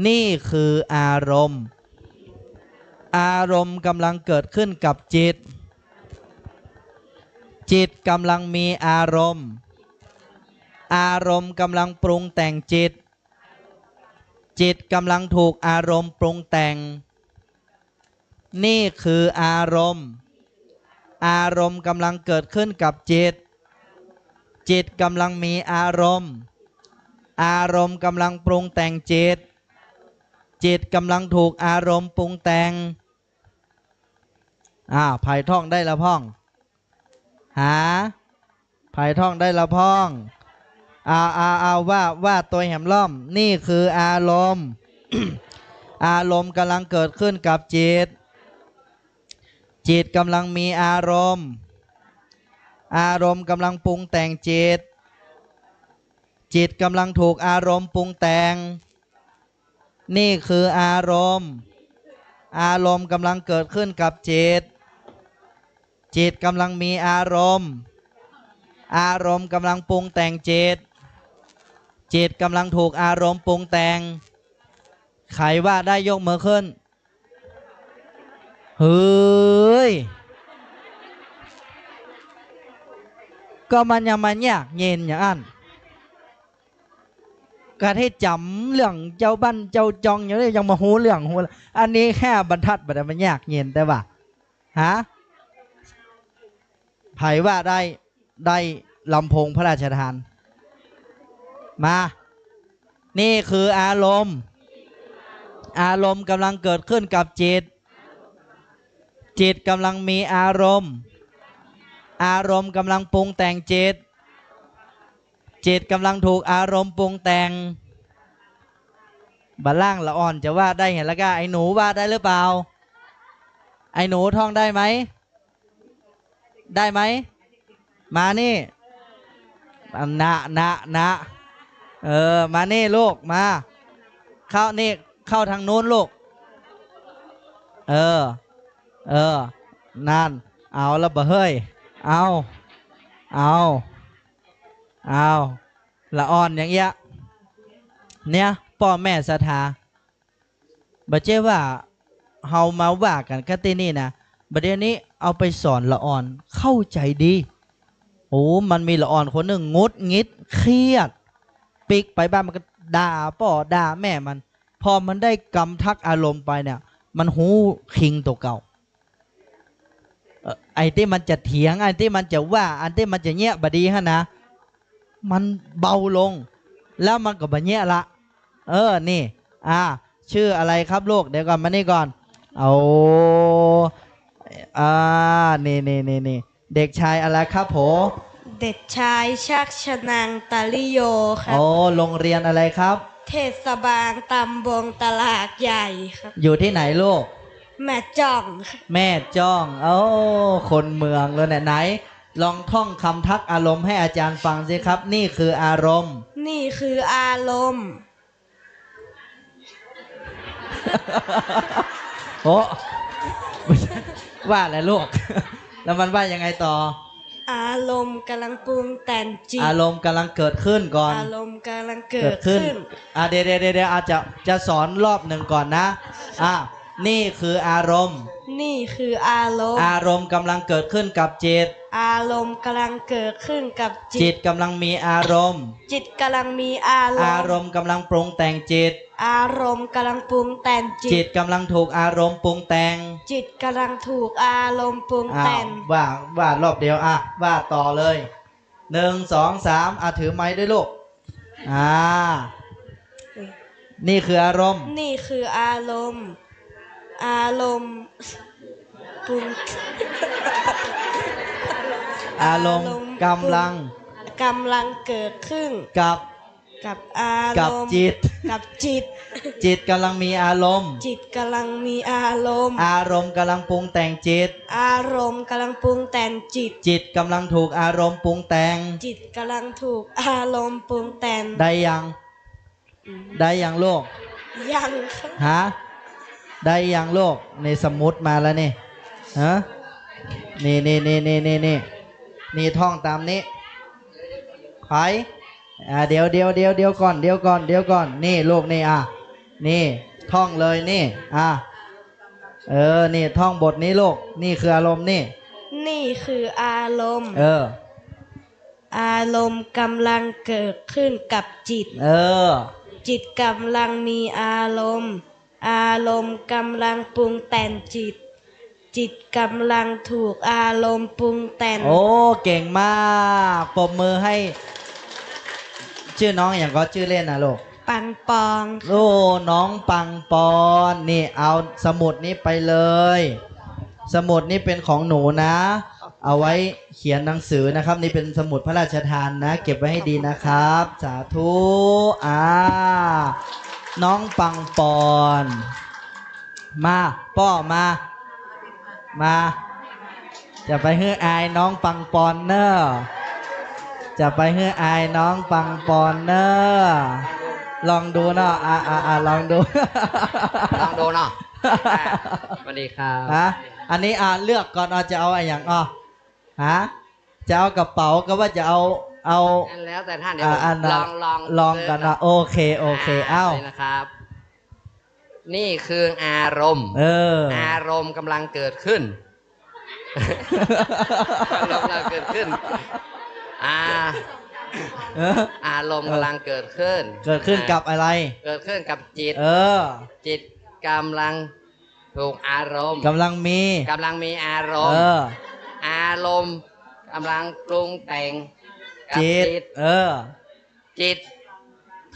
นี่คืออารมณ์กำลังเกิดขึ้นกับจิตกำลังมีอารมณ์กำลังปรุงแต่งจิตกำลังถูกอารมณ์ปรุงแต่งนี่คืออารมณ์กำลังเกิดขึ้นกับจิตกำลังมีอารมณ์กำลังปรุงแต่งจิตกำลังถูกอารมณ์ปรุงแต่งไผ่ท่องได้ละพ่องไผ่ท่องได้ละพ่องว่าตัวแหมล่อมนี่คืออารมณ์ อารมณ์กำลังเกิดขึ้นกับจิตกำลังมีอารมณ์กำลังปรุงแต่งจิตกำลังถูกอารมณ์ปรุงแต่งนี่คืออารมณ์กำลังเกิดขึ้นกับจิตกำลังมีอารมณ์กำลังปรุงแต่งจิตกำลังถูกอารมณ์ปรุงแต่งใครว่าได้ยกมือขึ้นเฮ้ยก็มันยังมันยากเย็นอย่างอันการให้จำเรื่องเจ้าบ้านเจ้าจองอย่างนี้ยังมาหูเรื่องหูอันนี้แค่บรรทัดแต่มันยากเย็นแต่ว่าไผ่ว่าได้ลำโพงพระราชทานมานี่คืออารมณ์กำลังเกิดขึ้นกับจิตกำลังมีอารมณ์กำลังปรุงแต่งจิตกำลังถูกอารมณ์ปรุงแต่งบัลล่างละอ่อนจะว่าได้เห็นแล้วก็ไอ้หนูว่าได้หรือเปล่าไอ้หนูท่องได้ไหมมานี่นะมานี่ลูกมาเข้าทางนู้นลูกนั่นเอาแล้วบ่เฮ้ยเอาละอ่อนอย่างเงี้ยเนี่ยพ่อแม่ศรัทธาบัดเจ้ว่าเฮามาว่ากันก็ที่นี่นะบัดเดี๋ยวนี้เอาไปสอนละอ่อนเข้าใจดีมันมีละอ่อนคนหนึ่งงุดงิดเครียดปิกไปบ้านมันก็ด่าพ่อด่าแม่มันพอมันได้กำทักอารมณ์ไปเนี่ยมันหูคิงตัวเก่าไอ้ที่มันจะเถียงไอ้ที่มันจะว่าไอ้ที่มันจะเงี้ยบดีฮะนะมันเบาลงแล้วมันก็บะเงี้ยละนี่ชื่ออะไรครับลูกเดี๋ยวก่อนมานี่ก่อนนี่เด็กชายอะไรครับผมเด็กชายชักชนังตาลิโยครับโรงเรียนอะไรครับเทศบาลตำบลตลาดใหญ่ครับอยู่ที่ไหนลูกแม่จ้องแม่จ้องคนเมืองเลยเนี่ยไหนลองท่องคำทักอารมณ์ให้อาจารย์ฟังสิครับนี่คืออารมณ์นี่คืออารมณ์ว่าอะไรลูกแล้วมันว่ายังไงต่อ อารมณ์กำลังปรุงแต่งจิต อารมณ์กำลังเกิดขึ้นก่อน อารมณ์กำลังเกิดขึ้น เดี๋ยวอาจจะสอนรอบหนึ่งก่อนนะนี่คืออารมณ์ นี่คืออารมณ์ อารมณ์กำลังเกิดขึ้นกับจิต อารมณ์กำลังเกิดขึ้นกับจิ จิ ต ตกำลังมีอารมณ์ จิตกำลังมีอารมณ์ อารมณ์กำลังปรุงแต่งจิต อารมณ์กำลังปรุงแต่งจิ จิ ต ตกำลังถูกอารมณ์ปรุงแต่ง จิตกำลังถูกอารมณ์ปรุงแต่ง ว่ารอบเดียวว่าต่อเลย1 2 3ถือไม้ด้วยลูกนี่คืออารมณ์ นี่คืออารมณ์ อารมณ์ปรุง อารมณ์กำลัง เกิดขึ้น กับ อาร กับ มณ์ จิต กับจิต จิตกำลังมีอารมณ์ จิตกำลังมีอารมณ์ อารมณ์กำลังปรุงแต่งจิต อารมณ์กำลังปรุงแต่งจิต จิตกำลังถูกอารมณ์ปรุงแต่ง จิตกำลังถูกอารมณ์ปรุงแต่ง ได้ยังโลก ยังครับ ฮะได้ยังโลกในสมุดมาแล้วนี่ฮะนี่ท่องตามนี้ไปเดี๋ยวก่อนนี่ลูกนี่นี่ท่องเลยนี่นี่ท่องบทนี้ลูกนี่คืออารมณ์นี่ นี่คืออารมณ์ อ อารมณ์กำลังเกิดขึ้นกับจิต จิตกำลังมีอารมณ์ อารมณ์กำลังปรุงแต่งจิต จิตกำลังถูกอารมณ์ปรุงแต่ง โอ้เก่งมากปรบมือให้ชื่อน้องอย่างก็ชื่อเล่นนะลูก ปังปอง โอ้น้องปังปอนนี่เอาสมุดนี้ไปเลย สมุดนี้เป็นของหนูนะ เอาไว้เขียนหนังสือนะครับนี่เป็นสมุดพระราชทานนะ เก็บไว้ให้ดีนะครับสาธุน้องปังปอนมาป้อมาจะไปฮื้ออายน้องปังปอนเนอร์จะไปฮื้ออายน้องปังปอนเนอร์ลองดูเนาะลองดู ลองดูเนาะสวัสดีครับ อันนี้เลือกก่อนจะเอาอะไรอย่างจะเอากระเป๋าก็ว่าจะเอา แล้วแต่ท่านเดี๋ยวผมลอง กันนะโอเคเอ้า นี่นะครับ นี่คืออารมณ์อารมณ์กำลังเกิดขึ้น อารมณ์กำลังเกิดขึ้นอารมณ์กำลังเกิดขึ้น กับอะไร เกิดขึ้นกับจิตจิตกำลังถูกอารมณ์กำลังมีอารมณ์อารมณ์กำลังปรุงแต่งกับจิตจิต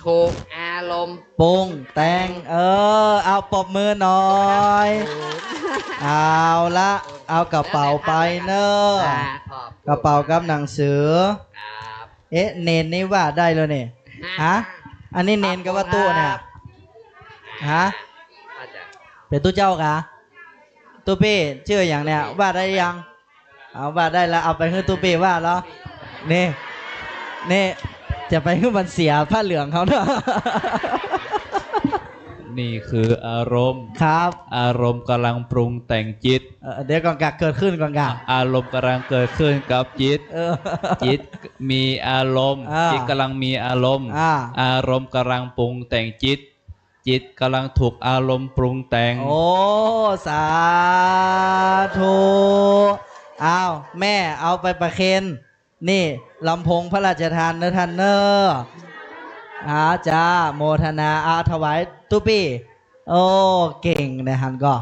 ถูกอารมณ์ปรุงแต่งเอาปรบมือหน่อยเอาละเอากระเป๋าไปเนอะกระเป๋ากับหนังสือเนนนี่ว่าได้เลยเนี่ยอันนี้เนนกับว่าตู้เนี่ยเป็นตู้เจ้ากะตู้เป้ชื่ออย่างเนี่ยว่าได้ยังเอาว่าได้แล้วเอาไปให้ตู้เป้ว่าแล้วนี่จะไปให้มันเสียผ้าเหลืองเขาเนอะ นี่คืออารมณ์ ครับ อารมณ์กำลังปรุงแต่งจิต เดี๋ยวก่อนกะเกิดขึ้นก่อนกะ อารมณ์กำลังเกิดขึ้นกับจิตจิตมีอารมณ์จิตกำลังมีอารมณ์อารมณ์กำลังปรุงแต่งจิตจิตกำลังถูกอารมณ์ปรุงแต่งโอ้สาธุอ้าวแม่เอาไปประเคนนี่ลำโพงพระราชทานเนอท่านเนอจ้าโมทนาถวายตุปี้โอ้เก่งนะฮันก็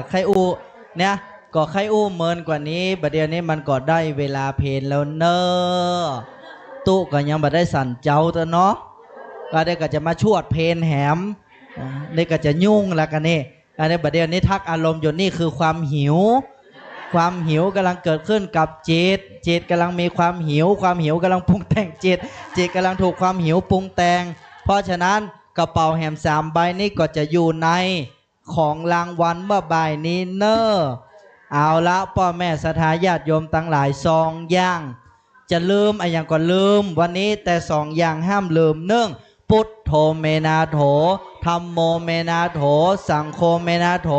ใครอูเนี่ยก็ใครอูเมินกว่านี้บัดเดี๋ยวนี้มันก็ได้เวลาเพลนแล้วเนอตู้ก็ยังบัดได้สั่นเจ้าตัวเนาะก็ได้ก็จะมาชวดเพลนแหมนี่ก็จะยุ่งแล้วกันนี่อันนี้บัดเดี๋ยวนี้ทักอารมณ์อยู่นี่คือความหิวกำลังเกิดขึ้นกับจิตกำลังมีความหิวกำลังปรุงแต่งจิตกำลังถูกความหิวปรุงแต่งเพราะฉะนั้นกระเป๋าแหม3ใบนี้ก็จะอยู่ในของรางวัลเมื่อบ่ายนี้เนอเอาละพ่อแม่ศรัทธาญาติโยมทั้งหลาย2อย่างจะลืมอย่างก็ลืมวันนี้แต่2อย่างห้ามลืมพุทโธเมนาโถธัมโมเมนาโถสังโฆเมนาโถ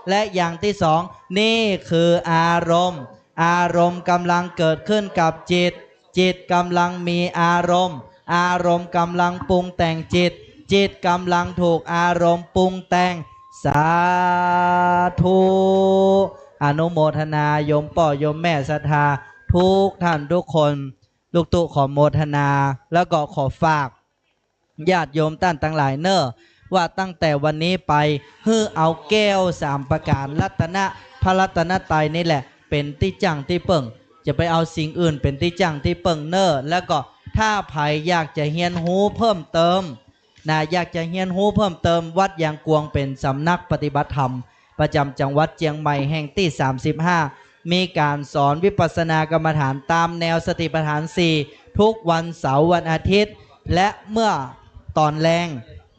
และอย่างที่2นี่คืออารมณ์ อารมณ์กำลังเกิดขึ้นกับจิตจิตกำลังมีอารมณ์อารมณ์กำลังปรุงแต่งจิตจิตกำลังถูกอารมณ์ปรุงแต่งสาธุอนุโมทนาโยมป่อโยมแม่ศรัทธาทุกท่านทุกคนลูกตุขอโมทนาแล้วก็ขอฝากญาติโยมท่านทั้งหลายเนอะว่าตั้งแต่วันนี้ไปฮื้อเอาแก้ว3ประการรัตนะพระรัตนตรัยนี่แหละเป็นที่จังที่เปิ่งจะไปเอาสิ่งอื่นเป็นที่จังที่เปิ่งเนอะแล้วก็ถ้าใครอยากจะเฮียนหูเพิ่มเติมนะอยากจะเฮียนหูเพิ่มเติมวัดยางกวงเป็นสำนักปฏิบัติธรรมประจำจังหวัดเชียงใหม่แห่งที่35มีการสอนวิปัสสนากรรมฐานตามแนวสติปัฏฐาน4ทุกวันเสาร์วันอาทิตย์และเมื่อตอนแรง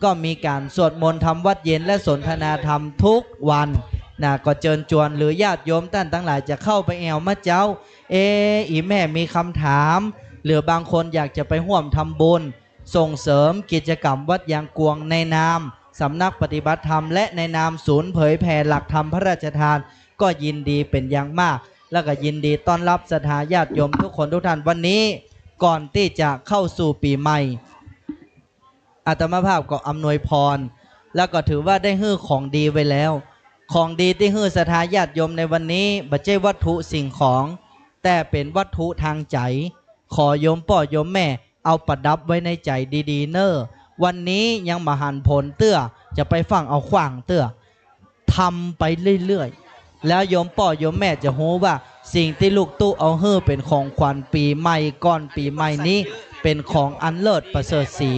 ก็มีการสวดมนต์ทำวัดเย็นและสนทนาธรรมทุกวันนะก็เชิญชวนหรือญาติโยมท่านทั้งหลายจะเข้าไปแอวมาเจ้าอีแม่มีคำถามหรือบางคนอยากจะไปร่วมทำบุญส่งเสริมกิจกรรมวัดยางกวงในนามสำนักปฏิบัติธรรมและในนามศูนย์เผยแผ่หลักธรรมพระราชทานก็ยินดีเป็นอย่างมากแล้วก็ยินดีต้อนรับศรัทธาญาติโยมทุกคนทุกท่านวันนี้ก่อนที่จะเข้าสู่ปีใหม่อาตมาภาพก็อำนวยพรแล้วก็ถือว่าได้ฮื้อของดีไว้แล้วของดีที่ฮื้อศรัทธาญาติโยมในวันนี้ไม่ใช่วัตถุสิ่งของแต่เป็นวัตถุทางใจขอโยมป่อโยมแม่เอาประดับไว้ในใจดีๆเนอะวันนี้ยังมาหันผลเตื้อจะไปฟังเอาขว้างเตื้อทำไปเรื่อยๆแล้วโยมป่อโยมแม่จะรู้ว่าสิ่งที่ลูกตู้เอาฮื้อเป็นของขวัญปีใหม่ก่อนปีใหม่นี้เป็นของอันเลิศประเสริฐศรี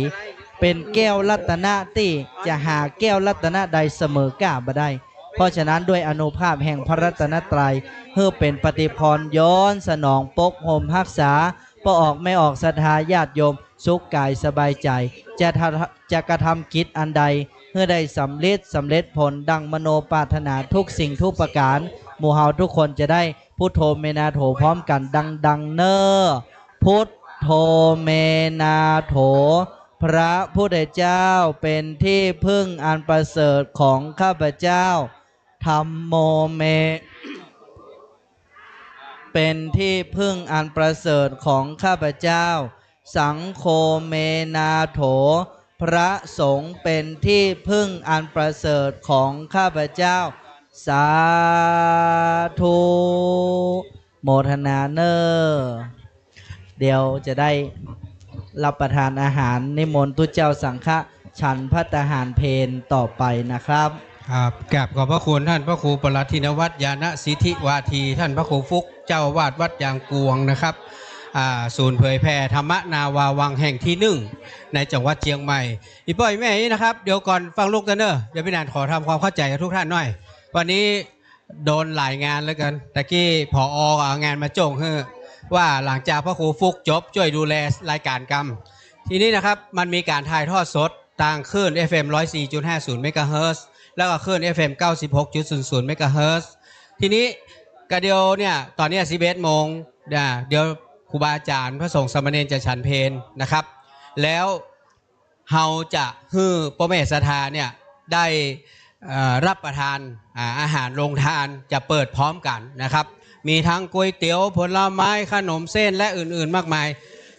เป็นแก้วรัตนะที่จะหาแก้วรัตนะใดเสมอกล้าบ่ได้เพราะฉะนั้นด้วยอานุภาพแห่งพระรัตนตรัยเพื่อเป็นปฏิพรย้อนสนองปกห่มรักษาพอออกไม่ออกศรัทธาญาติโยมสุขกายสบายใจจะกระทำกิจอันใดเพื่อได้สำเร็จผลดังมโนปรารถนาทุกสิ่งทุกประการหมู่เฮาทุกคนจะได้พุทโธเมนาโถพร้อมกันดังเนอพุทโธเมนาโถพระพุทธเจ้าเป็นที่พึ่งอันประเสริฐของข้าพเจ้าธัมโมเมเป็นที่พึ่งอันประเสริฐของข้าพเจ้าสังโฆเมนาโถพระสงฆ์เป็นที่พึ่งอันประเสริฐของข้าพเจ้าสาธุโมทนาเนอเดี๋ยวจะได้รับประทานอาหารนิมนต์ทุเจ้าสังฆะฉันภัตตาหารเพลต่อไปนะครับครับกราบขอบพระคุณท่านพระครูปลัดธินวัฒน์ญาณสิทธิวาทีท่านพระครูฟุกเจ้าวาดวัดยางกวงนะครับศูนย์เผยแผ่ธรรมนาวาวังแห่งที่1ในจังหวัดเชียงใหม่อีป้อยแม่นี้นะครับเดี๋ยวก่อนฟังลูกกันเนอะเดี๋ยวพี่นานขอทำความเข้าใจกับทุกท่านหน่อยวันนี้โดนหลายงานแล้วกันตะกี้ผอเอางานมาโจงว่าหลังจากพระครูฟุกจบช่วยดูแลรายการกรรมทีนี้นะครับมันมีการถ่ายทอดสดทางคลื่น FM 104.50 เมกะเฮิรตซ์แล้วก็คลื่น FM 96.00 เมกะเฮิรตซ์ทีนี้กระเดียวเนี่ยตอนนี้ 11 โมงเดี๋ยวครูบาอาจารย์พระสงฆ์สามเณรจะฉันเพลนะครับแล้วเฮาจะฮื้อพ่อแม่ศรัทธาเนี่ยได้รับประทานอาหารโรงทานจะเปิดพร้อมกันนะครับมีทั้งก๋วยเตี๋ยวผลไม้ขนมเส้นและอื่นๆมากมาย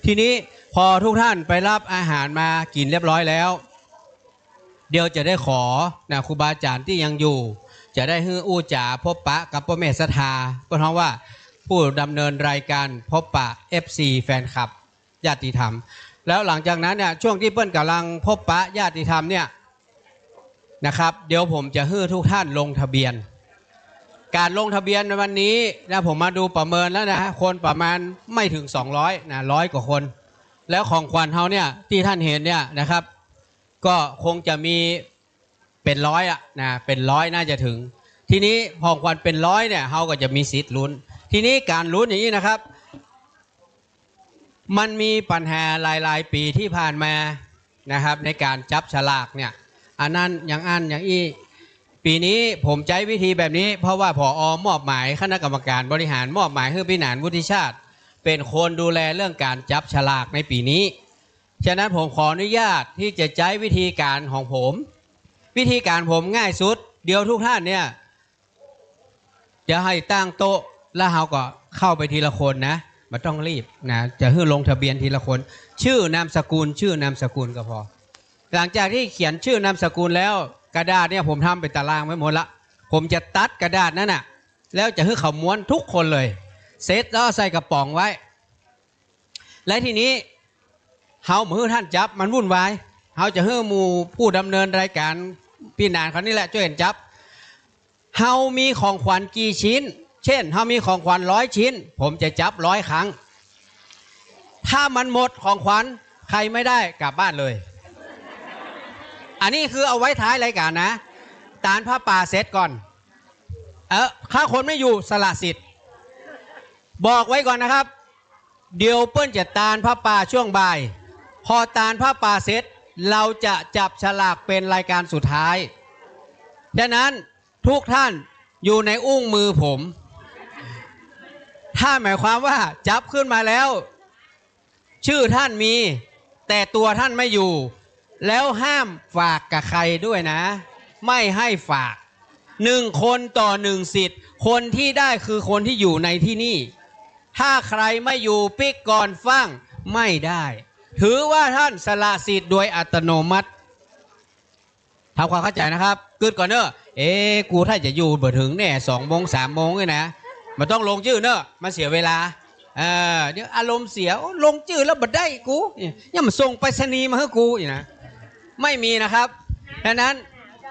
ทีนี้พอทุกท่านไปรับอาหารมากินเรียบร้อยแล้วเดี๋ยวจะได้ขอนะครูบาอาจารย์ที่ยังอยู่จะได้ฮื้ออู้จ๋าพบปะกับพ่อแม่ศรัทธาเพราะว่าผู้ดำเนินรายการพบปะ FC แฟนคลับญาติธรรมแล้วหลังจากนั้นเนี่ยช่วงที่เปิ้ลกำลังพบปะญาติธรรมเนี่ยนะครับเดี๋ยวผมจะฮื้อทุกท่านลงทะเบียนการลงทะเบียนในวันนี้นะผมมาดูประเมินแล้วนะคนประมาณไม่ถึง200นะ100 กว่าคนแล้วของขวัญเขาเนี่ยที่ท่านเห็นเนี่ยนะครับก็คงจะมีเป็น100นะเป็น100น่าจะถึงทีนี้ของขวัญเป็น100เนี่ยเขาก็จะมีสิทธิ์ลุ้นทีนี้การลุ้นอย่างนี้นะครับมันมีปัญหาหลายๆปีที่ผ่านมานะครับในการจับฉลากเนี่ยอันนั้นอย่างอี้ปีนี้ผมใช้วิธีแบบนี้เพราะว่าผอ.มอบหมายคณะกรรมการบริหารมอบหมายให้พี่หนานวุฒิชาติเป็นคนดูแลเรื่องการจับฉลากในปีนี้ฉะนั้นผมขออนุญาตที่จะใช้วิธีการของผมวิธีการผมง่ายสุดเดียวทุกท่านเนี่ยจะให้ตั้งโต๊ะแล้วเราก็ เข้าไปทีละคนนะไม่ต้องรีบนะจะให้ลงทะเบียนทีละคน ชื่อนามสกุลชื่อนามสกุลก็พอหลังจากที่เขียนชื่อนามสกุลแล้วกระดาษเนี่ยผมทำเป็นตารางไว้หมดละผมจะตัดกระดาษนั้นน่ะแล้วจะให้เขาม้วนทุกคนเลยเซตแล้วใส่กระป๋องไว้และทีนี้เฮามือท่านจับมันวุ่นวายเฮาจะให้หมู่ผู้ดำเนินรายการพี่นานเขานี่แหละช่วยจับเฮามีของขวัญกี่ชิ้นเช่นเฮามีของขวัญ100 ชิ้นผมจะจับ100 ครั้งถ้ามันหมดของขวัญใครไม่ได้กลับบ้านเลยอันนี้คือเอาไว้ท้ายรายการนะตานผ้าป่าเสร็จก่อนถ้าคนไม่อยู่สละสิทธิ์บอกไว้ก่อนนะครับเดี๋ยวเปิ้ลจะตานผ้าป่าช่วงบ่ายพอตานผ้าป่าเสร็จเราจะจับฉลากเป็นรายการสุดท้ายดังนั้นทุกท่านอยู่ในอุ้งมือผมถ้าหมายความว่าจับขึ้นมาแล้วชื่อท่านมีแต่ตัวท่านไม่อยู่แล้วห้ามฝากกับใครด้วยนะไม่ให้ฝาก1 คนต่อ1 สิทธิ์คนที่ได้คือคนที่อยู่ในที่นี่ถ้าใครไม่อยู่ปิกก่อนฟังไม่ได้ถือว่าท่านสละสิทธิ์โดยอัตโนมัติทำความเข้าใจนะครับกึดก่อนเนอะกูถ้าจะอยู่บ่ถึงเนี่ย2 โมง 3 โมงเลยนะมันต้องลงชื่อเนอะมันเสียเวลาเดี๋ยวอารมณ์เสียลงชื่อแล้วบ่ได้กูยังมาส่งไปรษณีย์มาให้กูอย่างนะไม่มีนะครับดังนั้น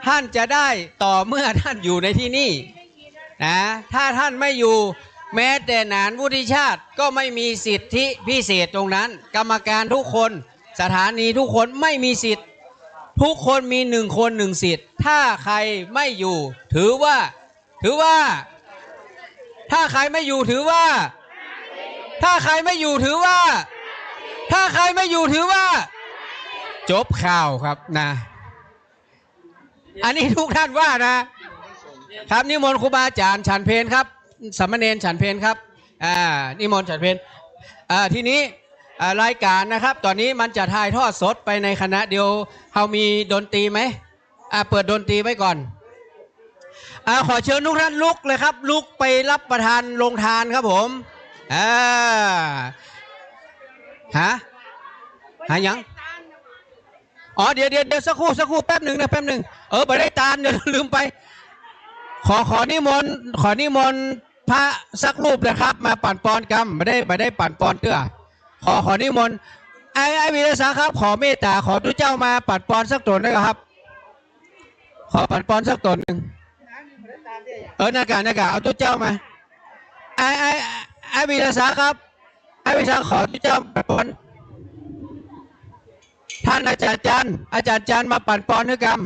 ท่านจะได้ต่อเมื่อท่านอยู่ในที่นี่นะถ้าท่านไม่อยู่แม้แต่หนานวุฒิชาติก็ไม่มีสิทธิพิเศษตรงนั้นกรรมการทุกคนสถานีทุกคนไม่มีสิทธิ์ทุกคนมี1 คน 1 สิทธิ์ถ้าใครไม่อยู่ถือว่าถ้าใครไม่อยู่ถือว่าถ้าใครไม่อยู่ถือว่าถ้าใครไม่อยู่ถือว่าจบข่าวครับนะอันนี้ทุกท่านว่านะครับนิมนต์ครูบาอาจารย์ฉันเพลครับสามเณรฉันเพลครับนิมนต์ฉันเพลทีนี้รายการนะครับตอนนี้มันจะถ่ายทอดสดไปในคณะเดียวเขามีดนตรีไหมเปิดดนตรีไว้ก่อนขอเชิญทุกท่านลุกเลยครับลุกไปรับประทานลงทานครับผมหายังอ๋อเดี๋ยวสักครู่แป๊บหนึ่งไปได้ตาลเดี๋ยวลืมไปขอนิมนต์พระสักรูปนะครับมาปั่นปอนกรรมไม่ได้ปั่นปอนเตื้อขอนิมนต์ไอ้วีรศักดิ์ครับขอเมตตาขอทุกเจ้ามาปั่นปอนสักตนได้ครับขอปั่นปอนสักตนหนึ่งหน้ากากเอาทุกเจ้ามาไอ้วีรศักดิ์ครับไอ้วีรศักดิ์ขอทุกเจ้าปั่นปอนท่านอาจารย์จันมาปั่นปอนด้วยกัน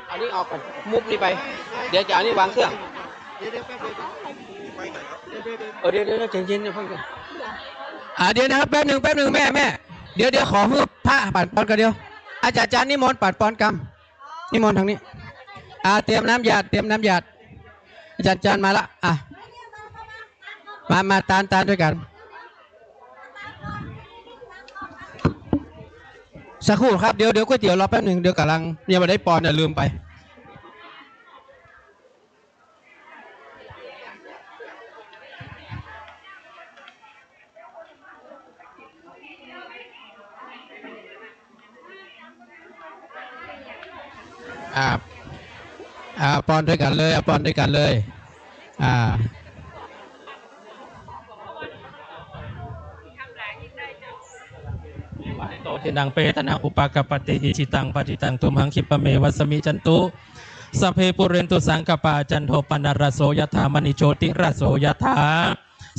อันนี้ออกก่อนมุบนี่ไปเดี๋ยวจะอันนี้วางเครื่องเดี๋ยวเย็นๆเพิ่งเดี๋ยวนะครับแป๊บหนึ่งแม่เดี๋ยวขอมือพระปั่นปอนกันเดียวอาจารย์นิมนต์ปัดปอนกรรมนิมนต์ทางนี้เตรียมน้ำหยาดอาจารย์มาละมาตานด้วยกันสักครู่ครับเดี๋ยวก๋วยเตี๋ยวรอแป๊บหนึ่งเดี๋ยวกำลังยังไม่ได้ปอนลืมไปปอนด้วยกันเลยปอนด้วยกันเลยโตทินังเปตนังอุปากปฏิอิชิตังปฏิตังตุมหังคิปะเมวัสมิจันตุสัพเพปุเรนตุสังกปาจันโทปนารโสยถามณิโชติรโสยถา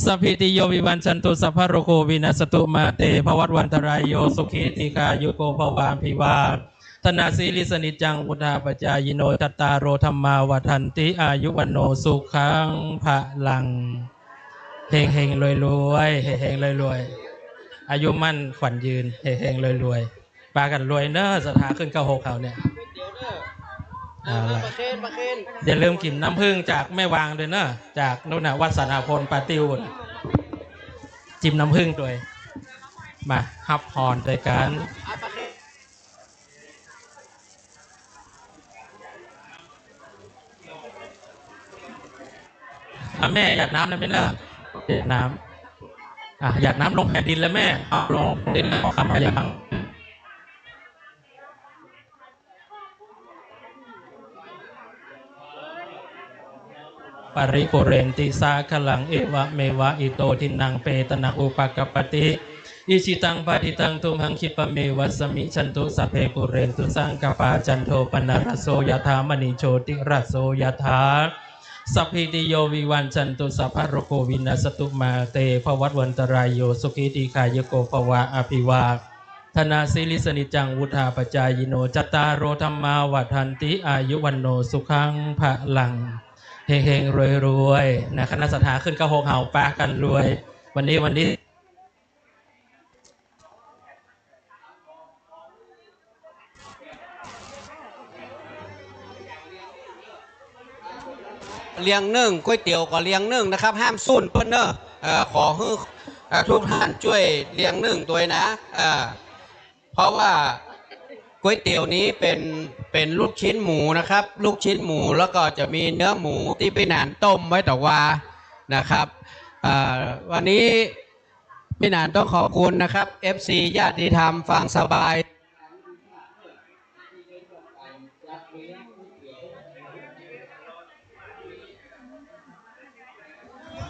สัพพิติโยวิวันจันตุสัพพะโรโควินัสตุมาเตภวัตวันตรายโยสุขีติกายุโกภวามภิวาธนาสีลิสนิจังพุทธาปจายโนตัตตาโรธรรมาวัฏันติอายุวันโนสุขังพะลังเฮงรวยอายุมั่นขวัญยืนเฮงรวยปากันรวยเนอะสถาขึ้น96เขาเนี่ยอย่าลืมกินน้ำผึ้งจากแม่วางด้วยเนอะจากโน่นน่ะวัดสันอาพลปาติวจิ้มน้ำผึ้งด้วย มาฮับพรด้วยกันแม่หยาดน้ำนะพี่นะหยาดน้ำหยาดน้ำลงแผ่นดินแล้วแม่เอาลงดินขอคำพยางปริปุเรนติสาขลังเอวะเมวะอิโตทินังเปตนะอุปกปปติอิชิตังปฏิตังตุมหังคิปะเมวัสมิชันตุสัพเพปุเรนตุสังกปาจันโทปนรสโสยถามณีโชติรสโสยถาสัพพิติโยวิวันจันตุสัพพะโรโควินาสตุมาเตภวัตวันตรายโยสุขิติขายโกภวะอภิวาธนาสิลิสนิจังวุธาปจายโนจตารโรธรรมาวัฏันติอายุวันโนสุขังพะลังเฮงเฮงรวยรวยนะคณะสัทธาขึ้นกระหกเห่าปากันรวยวันนี้เลี้ยงนึ่งก๋วยเตี๋ยวก็เลี้ยงนึ่งนะครับห้ามสุ่นเพิ่นเนอะขอให้ทุกท่านช่วยเลี้ยงนึ่งตัวนะเพราะว่าก๋วยเตี๋ยวนี้เป็นลูกชิ้นหมูนะครับลูกชิ้นหมูแล้วก็จะมีเนื้อหมูที่พี่หนานต้มไว้ต่อวานะครับวันนี้พี่หนานต้องขอบคุณนะครับ FC ญาติธรรมฟังสบาย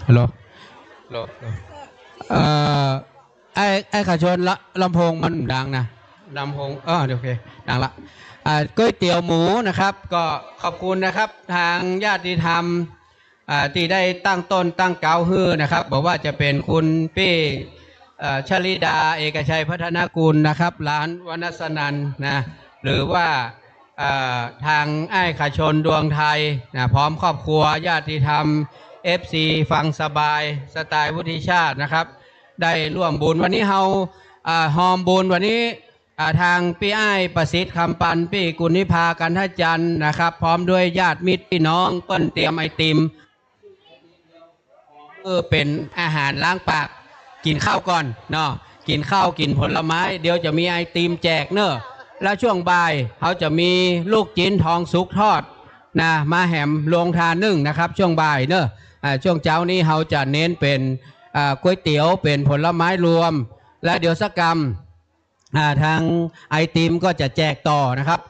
ฮัลโหลไอ้ขาชนละลำโพงมันดังนะลำโพงโอเคดังละก๋วยเตี๋ยวหมูนะครับก็ขอบคุณนะครับทางญาติธรรมที่ได้ตั้งต้นตั้งเกาฮือนะครับบอกว่าจะเป็นคุณพี่ชลิดาเอกชัยพัฒนกุลนะครับร้านวณสนันนะหรือว่าทางไอ้ขาชนดวงไทยนะพร้อมครอบครัวญาติธรรมFC ฟังสบายสไตล์วุฒิชาตินะครับได้ร่วมบุญวันนี้เฮาหอมบุญวันนี้ทางพี่อ้ายประสิทธิ์คำปันพี่กุลนิพากันทจันทร์นะครับพร้อมด้วยญาติมิตรพี่น้องเปิ้นเตรียมไอติมเป็นอาหารล้างปากกินข้าวก่อนเนาะกินข้าวกินผลไม้เดี๋ยวจะมีไอติมแจกเนอะแล้วช่วงบ่ายเขาจะมีลูกจิ้นทองสุกทอดนะมาแหมลงทานนึ่งนะครับช่วงบ่ายเนอะช่วงเช้านี้เขาจะเน้นเป็นก๋วยเตี๋ยวเป็นผลไม้รวมและเดี๋ยวสักกรรมทางไอติมก็จะแจกต่อนะครับ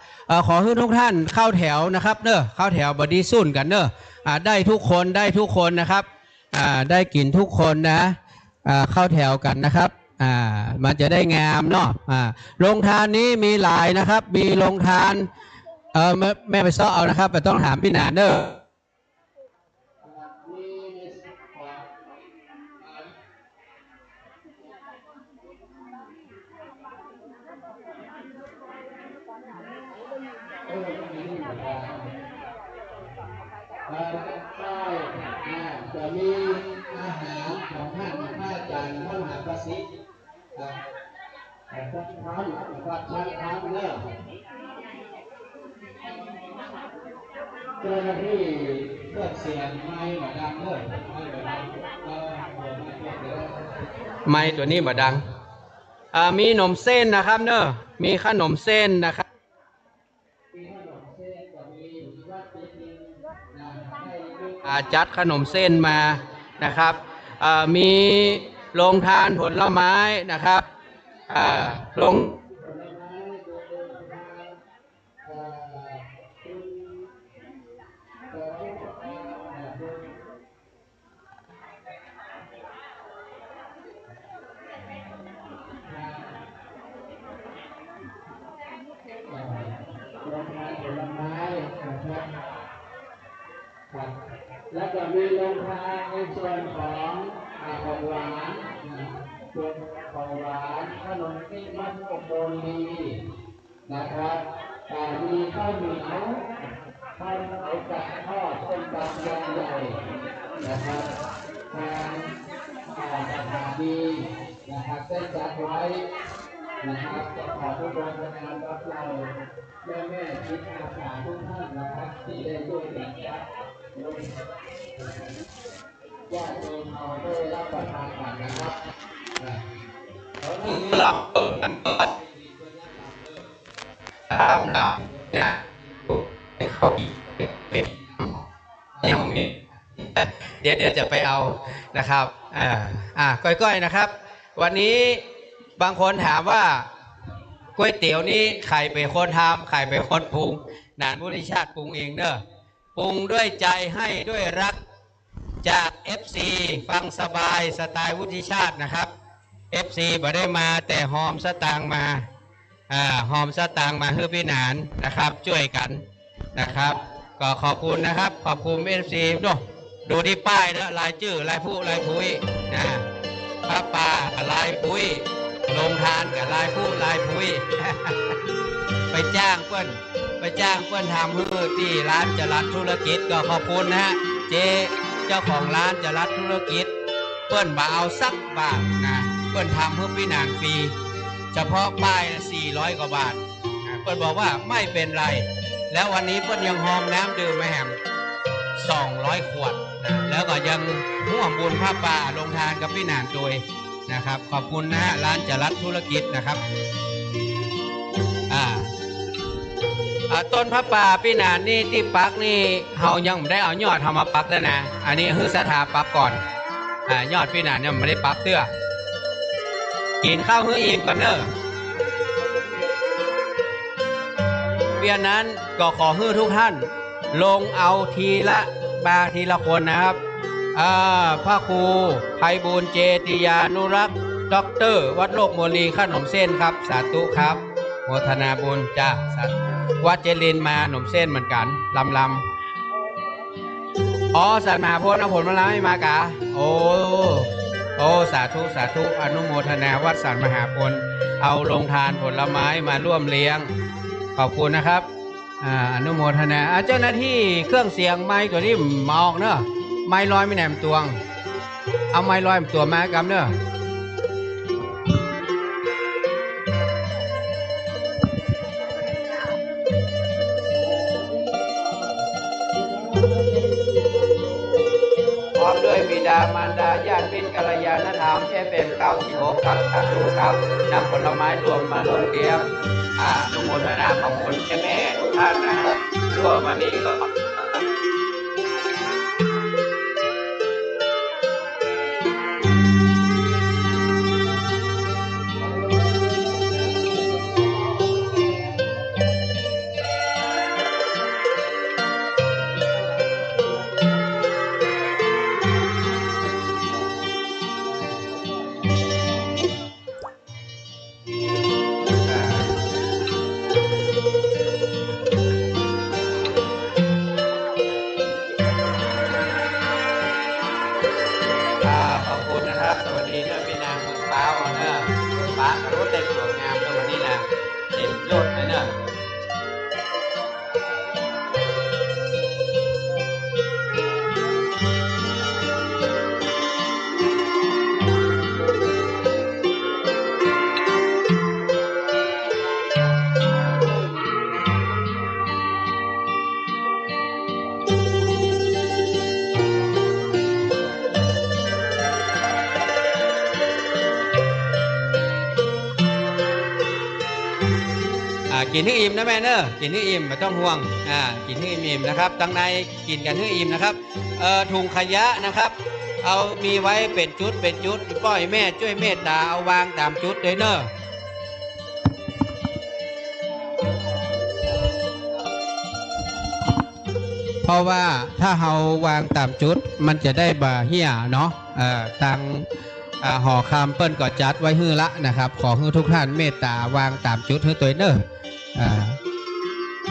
ขอให้ทุกท่านเข้าแถวนะครับเนอะเข้าแถวบดีสุ่นกันเนอะได้ทุกคนนะครับได้กินทุกคนนะเข้าแถวกันนะครับมันจะได้งามเนาะโรงทานนี้มีหลายนะครับมีโรงทานแม่ไปซ้อเอานะครับแต่ต้องถามพี่หนานเนอะจะมีอาหารของท่านพระอาจารย์พระมหาประสิทธิ์วัดชั้นค้างเนอะเจ้าหน้าที่เลือกเสียงไม้มาดังเนอะไม้ตัวนี้มาดังมีขนมเส้นนะครับเนอะมีขนมเส้นนะครับจัดขนมเส้นมานะครับมีโรงทานผลไม้นะครับลงแล้วก็มีโรงทานในส่วนของของหวานส่วนของหวานขนมปิ้งมัดโมลีนะครับมีข้าวเหนียวข้าวเหนียวกับทอดต้มตำยำใหญ่นะครับทางสถานีนะครับได้จัดไว้นะครับจะขอทุกโรงทานรับเราแม่จิตอาสาทุกท่านนะครับที่ได้ช่วยกันจัดญาติโยมเอาได้รับประทานกันนะครับ หลับนั่นตามหลับเนี่ยเขาเป็นอย่างนี้เดี๋ยวจะไปเอานะครับก้อยๆนะครับวันนี้บางคนถามว่าก๋วยเตี๋ยวนี้ใครเป็นคนทำใครเป็นคนปรุงนานพุทธิชาติปรุงเองเนอะปรุงด้วยใจให้ด้วยรักจาก FC ฟังสบายสไตล์วุฒิชาตินะครับ FC บ่ได้มาแต่หอมสตางค์มาหอมสตางค์มาเพื่อพี่หนานนะครับช่วยกันนะครับก็ขอบคุณนะครับขอบคุณ FC ดูที่ป้ายนะลายจื้อลายผู้ลายพุ้ยนะพระป่ากับลายพุ้ยลงทานกับลายผู้ลายพุ้ย ไปจ้างเพื่อนทำเพื่อที่ร้านจะรัดธุรกิจก็ขอบคุณนะฮะเจ๊เจ้าของร้านจะรัดธุรกิจเพื่อนมาเอาสักบาทนะเพื่อนทำเพื่อพี่นานฟรีเฉพาะป้าย400 กว่าบาทเพื่อนบอกว่าไม่เป็นไรแล้ววันนี้เพื่อนยังหอมน้ำดื่มแหม200 ขวดนะแล้วก็ยังร่วมบุญผ้าป่าลงทานกับพี่นานตัวนะครับขอบคุณนะฮะร้านจะรัดธุรกิจนะครับต้นพระป่าพี่นานนี่ที่ปักนี่เฮายังไม่ได้เอายอดทำมาปักแล้วนะอันนี้คือสถาปักก่อนยอดพี่นานเนี่ยไม่ได้ปักเตื้อกินข้าวมื้ออิ่มกันเนอะเพียงนั้นก็ขอให้ทุกท่านลงเอาทีละคนนะครับพระครูไพบูลย์เจติยานุรักษ์ด็อกเตอร์วัดโลกโมลีขนมเส้นครับสาธุครับโมทนาบุญจ้าวัดเจริญมาขนมเส้นเหมือนกันลำสัตว์มหาโพธิ์เอาผลมาแล้วไม่มากะโอ้สาธุอนุโมทนาวัดสัตว์มหาโพธิ์เอาลงทานผลไม้มาร่วมเลี้ยงขอบคุณนะครับอนุโมทนาเจ้าหน้าที่เครื่องเสียงไม้ตัวนี้มาออกเนอะไม้ลอยไม่แหนมตวงเอาไม้ลอยตัวมากำเนอะพร้อมด้วยบิดามารดาญาติมิตรกัลยาณธรรมแค่เป็น96ครับสาธุครับนำผลไม้รวมมาลงเลี้ยงอนุโมทนาของคนแม่ทุกท่านนะครับรวมวันนี้ก็กินให้อิ่มนะแม่เนอะกินให้อิ่มไม่ต้องห่วงกินให้อิ่มนะครับตั้งในกินกันให้อิ่มนะครับถุงขยะนะครับเอามีไว้เป็นจุดป้อยแม่ช่วยเมตตาเอาวางตามจุดเลยเนอะเพราะว่าถ้าเราวางตามจุดมันจะได้บ่เหี้ยเนาะตังห่อคำเปิ้นก็จัดไว้ฮื้อละนะครับขอให้ทุกท่านเมตตาวางตามจุดให้ตัวเนอะ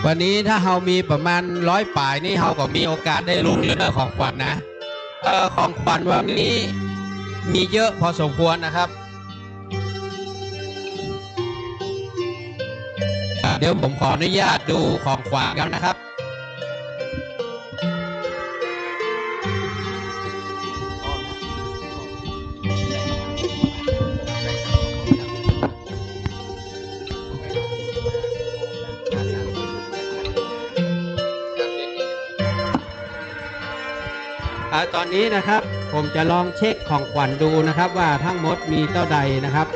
วันนี้ถ้าเรามีประมาณ100 ป่ายนี่เราก็มีโอกาสได้ลุ้นเรื่องของขวัญนะของขวัญวันนี้มีเยอะพอสมควรนะครับเดี๋ยวผมขออนุญาตดูของขวัญกันนะครับตอนนี้นะครับผมจะลองเช็คของขวัญดูนะครับว่าทั้งหมดมีเท่าใดนะครับ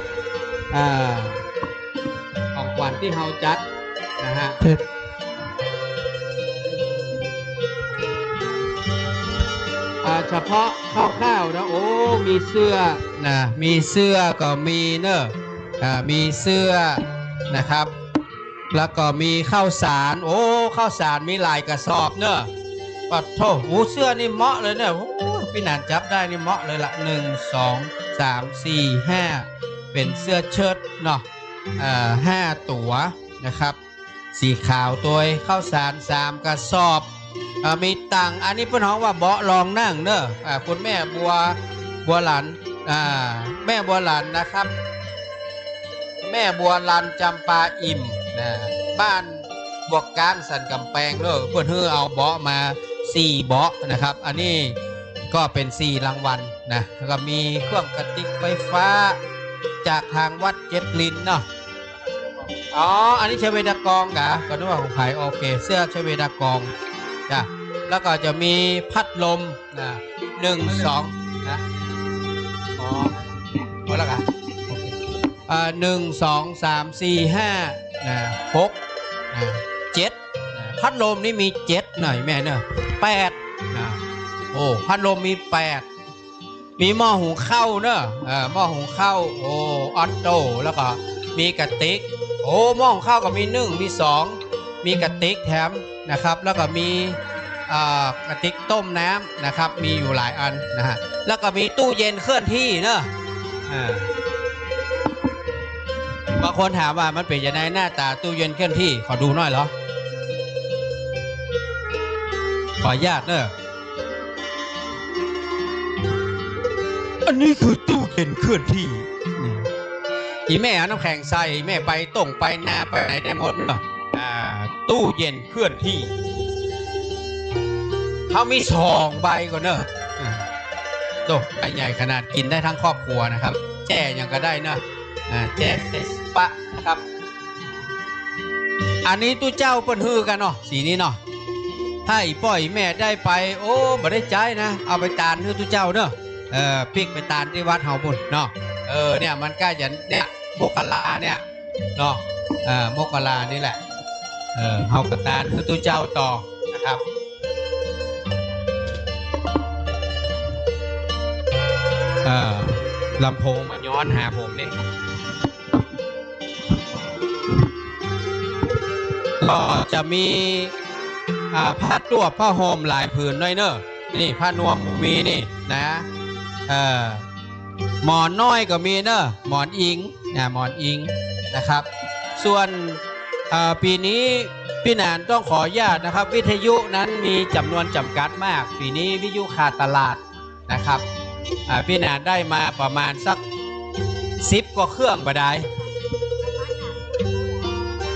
ของขวัญที่เฮาจัดนะฮะเฉพาะข้าวๆนะโอ้มีเสื้อนะมีเสื้อก็มีเนอะมีเสื้อนะครับแล้วก็มีข้าวสารโอ้ข้าวสารมีหลายกระสอบเนอะปัดโถหูเสื้อนี่เหมาะเลยเนี่ยโอ้พี่หนานจับได้นี่เหมาะเลยละ1 2 3 4 5เป็นเสื้อเชิ้ตเนาะ5 ตัวนะครับสีขาวตัวข้าวสาร3 กระสอบมีตังอันนี้เพื่อนฮ้องว่าเบาะรองนั่งเนอะคุณแม่บัวหลานแม่บัวหลานนะครับ แม่บัวหลานจำปาอิ่มนะบ้านบวกกลางสันกำแพงเนอะเพื่อนเอาเบาะมา4 เบาะนะครับอันนี้ก็เป็น4 รางวัลนะแล้วก็มีเครื่องกระติกไฟฟ้าจากทางวัดเจ็ดลินเนาะอ๋ออันนี้ใช้เวดากองกะก็นึกว่าของไผ่โอเคเสื้อใช้เวดากองจ้ะแล้วก็จะมีพัดลมนะ1 2นะอ๋อหมดแล้วกัน1 2 3 4 5นะ6นะ7นะพัดลมนี่มี7หน่อยแม่เนอะ8นะโอ้พัดลมมี8มีหม้อหุงข้าวเนอะหม้อหุงข้าวโอ้ออตโต้แล้วก็มีกระติกโอ้หม้อหุงข้าวก็มี1มี2มีกระติกแถมนะครับแล้วก็มีกระติกต้มน้ำนะครับมีอยู่หลายอันนะฮะแล้วก็มีตู้เย็นเคลื่อนที่เนอะบางคนถามว่ามันเป็นยังไงหน้าตาตู้เย็นเคลื่อนที่ขอดูหน่อยเหรอขออนุญาตเนอะอันนี้คือตู้เย็นเคลื่อนที่อีแม่เอาน้ำแข็งใส่แม่ไปตรงไปหน้าไปไหนได้หมดเนอะตู้เย็นเคลื่อนที่เขามี2 ใบก่อนเนอะโตใหญ่ขนาดกินได้ทั้งครอบครัวนะครับแจ่ยังก็ได้เนอะแจ่ปะนะครับอันนี้ตู้เจ้าเปิ้นฮือกันเนาะสีนี้เนาะถ้าอีป่อยแม่ได้ไปโอ้บ่ได้ใจนะเอาไปตานฮือตู้เจ้าเนอะปิกไปตานที่วัดเฮาบุญเนาะเนี่ยมันก็จะเนี่ยมกราเนี่ยเนาะมกรานี่แหละเฮากระตานฮือตู้เจ้าต่อนะครับลำโพงมาย้อนหาผมนี่ก็จะมีผ้าตัวผ้าห่มหลายผืนด้วยเนอะนี่ผ้านวมมีนี่นะหมอนน้อยก็มีเนอะหมอนอิงหมอนอิงนะครับส่วนปีนี้พี่หนานต้องขออนุญาตนะครับวิทยุนั้นมีจำนวนจำกัดมากปีนี้วิทยุขาดตลาดนะครับพี่หนานได้มาประมาณสัก10 กว่าเครื่องบ่ได้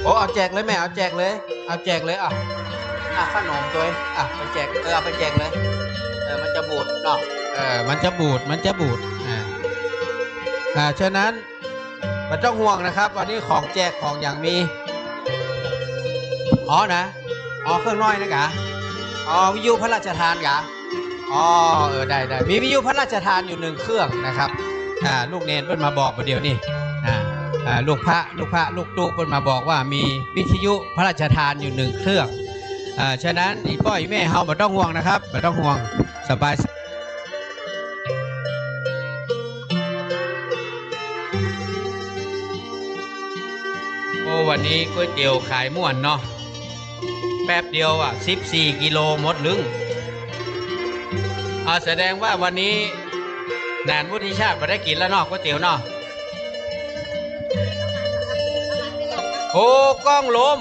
โอ้เอาแจกเลยแม่เอาแจกเลยขนมตัวไปแจกเอาไปแจกเลยมันจะบูดเนาะมันจะบูดฉะนั้นไม่ต้องห่วงนะครับวันนี้ของแจกของอย่างมีนะเครื่องน้อยนะกะวิทยุพระราชทานกะได้มีวิทยุพระราชทานอยู่1 เครื่องนะครับลูกเนนเพิ่นมาบอกประเดี๋ยวนี้ลูกพระลูกตุ๊เพิ่นมาบอกว่ามีวิทยุพระราชทานอยู่1 เครื่องฉะนั้นอีพ่ออีแม่เฮาไม่ต้องห่วงนะครับไม่ต้องห่วงสบายโอ้วันนี้ก๋วยเตี๋ยวขายม่วนเนาะแป๊บเดียว14 กิโลหมดลึงแสดงว่าวันนี้แหนนวุฒิชาติมาได้กินแล้วเนาะก๋วยเตี๋ยวเนาะโอ้กล้องล้ม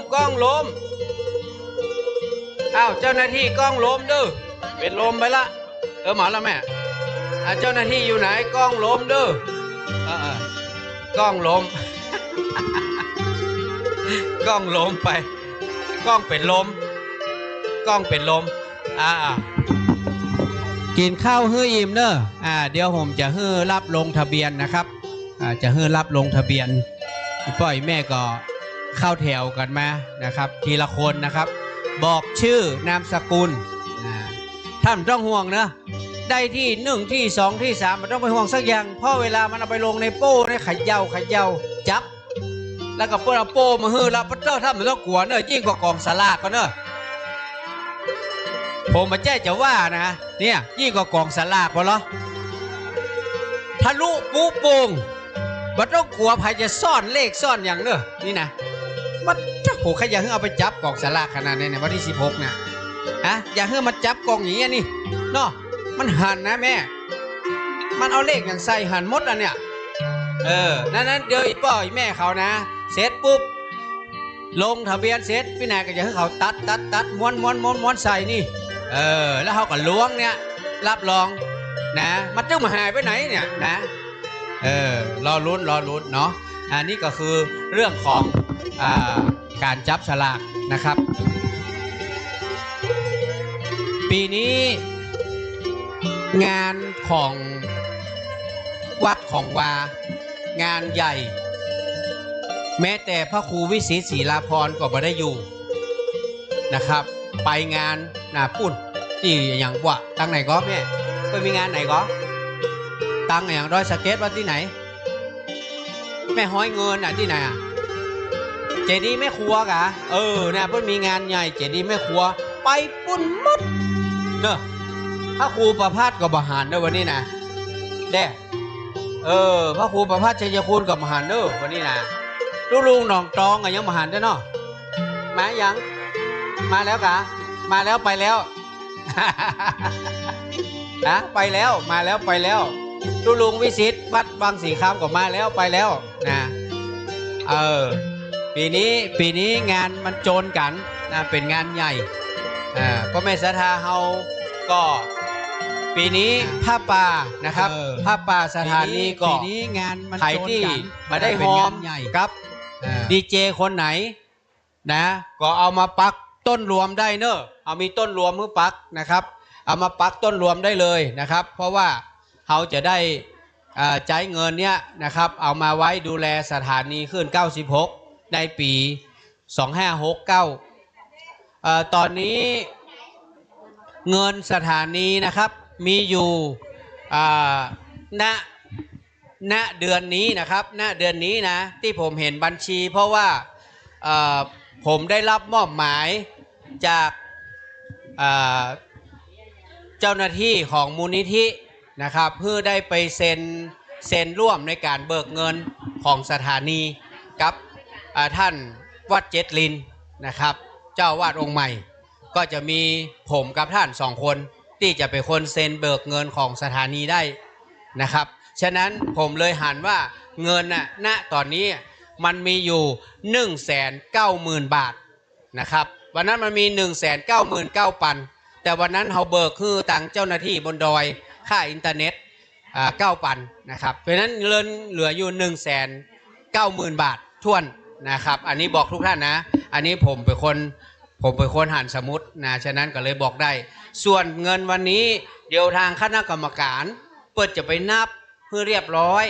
อ้าวเจ้าหน้าที่กล้องล้มดื้อเป็นลมไปละหมาแล้วแม่เจ้าหน้าที่อยู่ไหนกล้องล้มดื้อกล้องล้ม กล้องล้มไปกล้องเป็นลมกินข้าวฮื้ออิ่มเนอะเดี๋ยวผมจะฮื้อรับลงทะเบียนนะครับจะฮื้อรับลงทะเบียนพ่อแม่ก็เข้าแถวกันมานะครับทีละคนนะครับบอกชื่อนามสกุลท่านต้องห่วงนะได้ที่1 ที่ 2 ที่ 3มันต้องไปห่วงสักอย่างเพราะเวลามันเอาไปลงในโป้ในขย่า จับแล้วก็เปิ้นเอาโป้มาฮื้อแล้วปัตเตอร์ถ้ามันต้องกลัวเนอะยิ่งกว่ากองสลากก็เนอะผมมาแจ้จะว่านะเนี่ยยิ่งกว่ากองสลากพอเหรอทะลุปูโป่งมันต้องกลัวภัยจะซ่อนเลขซ่อนอย่างเนอะนี่นะมันจะโหใครอยากให้เอาไปจับกองสลากขนาดนี้เนี่ยวันที่16นะอยากให้มันจับกองอย่างนี้นี่เนาะมันหันนะแม่มันเอาเลขอย่างใส่หันมดอันเนี่ยนั้นเดี๋ยวอีป้ออีแม่เขานะเสร็จปุ๊บลงทะเบียนเสร็จพี่นายก็จะให้เขาตัดม้วนใส่นี่แล้วเขาก็ล้วงเนี่ยรับรองนะมันจะมาหายไปไหนเนี่ยนะรอลุ้นเนาะอันนี้ก็คือเรื่องของการจับฉลากนะครับปีนี้งานของวัดของวางานใหญ่แม้แต่พระครูวิสิตศรีลาภรณ์ก็ไม่ได้อยู่นะครับไปงานปุ่นที่อย่างว่าตั้งไหนก็แม่ไปมีงานไหนก็ตั้งอย่างดอยสะเก็ดว่าที่ไหนแม่ห้อยเงินที่ไหนเจดีย์แม่ครัวกะเนี่ยเพิ่นมีงานใหญ่เจดีย์แม่ครัวไปปุ่นมดเนอะพระครูประภาสกับบหารเนอะวันนี้นะเด้พระครูประภาสชัยคุณกับมหารเนอะวันนี้นะลุงหนองตองยังมหารได้เนาะมายังมาแล้วกะมาแล้วไปแล้วไปแล้วมาแล้วไปแล้วลุงวิสิตวัดบางสีคำก็มาแล้วไปแล้วนะปีนี้งานมันโจรกันนะเป็นงานใหญ่พ่อแม่ศรัทธาเฮาก็ปีนี้ผ้าป่านะครับผ้าป่าสถานีก็ใครที่มาได้หอมครับดีเจคนไหนนะก็เอามาปักต้นรวมได้เนอะเอามีต้นรวมมือปักนะครับเอามาปักต้นรวมได้เลยนะครับเพราะว่าเขาจะได้ใช้เงินเนี้ยนะครับเอามาไว้ดูแลสถานีขึ้น96ในปี2569ตอนนี้เงินสถานีนะครับมีอยู่ณเดือนนี้นะครับณเดือนนี้นะที่ผมเห็นบัญชีเพราะว่าผมได้รับมอบหมายจากเจ้าหน้าที่ของมูลนิธินะครับเพื่อได้ไปเซ็นร่วมในการเบิกเงินของสถานีกับท่านวัดเจ็ดลินนะครับเจ้าวาดองค์ใหม่ก็จะมีผมกับท่าน2 คนที่จะเป็นคนเซ็นเบิกเงินของสถานีได้นะครับฉะนั้นผมเลยหันว่าเงินณตอนนี้มันมีอยู่ 190,000 บาทนะครับวันนั้นมันมี 199,000 แต่วันนั้นเขาเบิกคือตังเจ้าหน้าที่บนดอยค่าอินเทอร์เน็ต9,000นะครับเพราะฉะนั้นเงินเหลืออยู่ 190,000 บาทท้วนนะครับอันนี้บอกทุกท่านนะอันนี้ผมเป็นคนหันสมุดนะฉะนั้นก็เลยบอกได้ส่วนเงินวันนี้เดี๋ยวทางคณะกรรมการเปิดจะไปนับเพื่อเรียบร้อย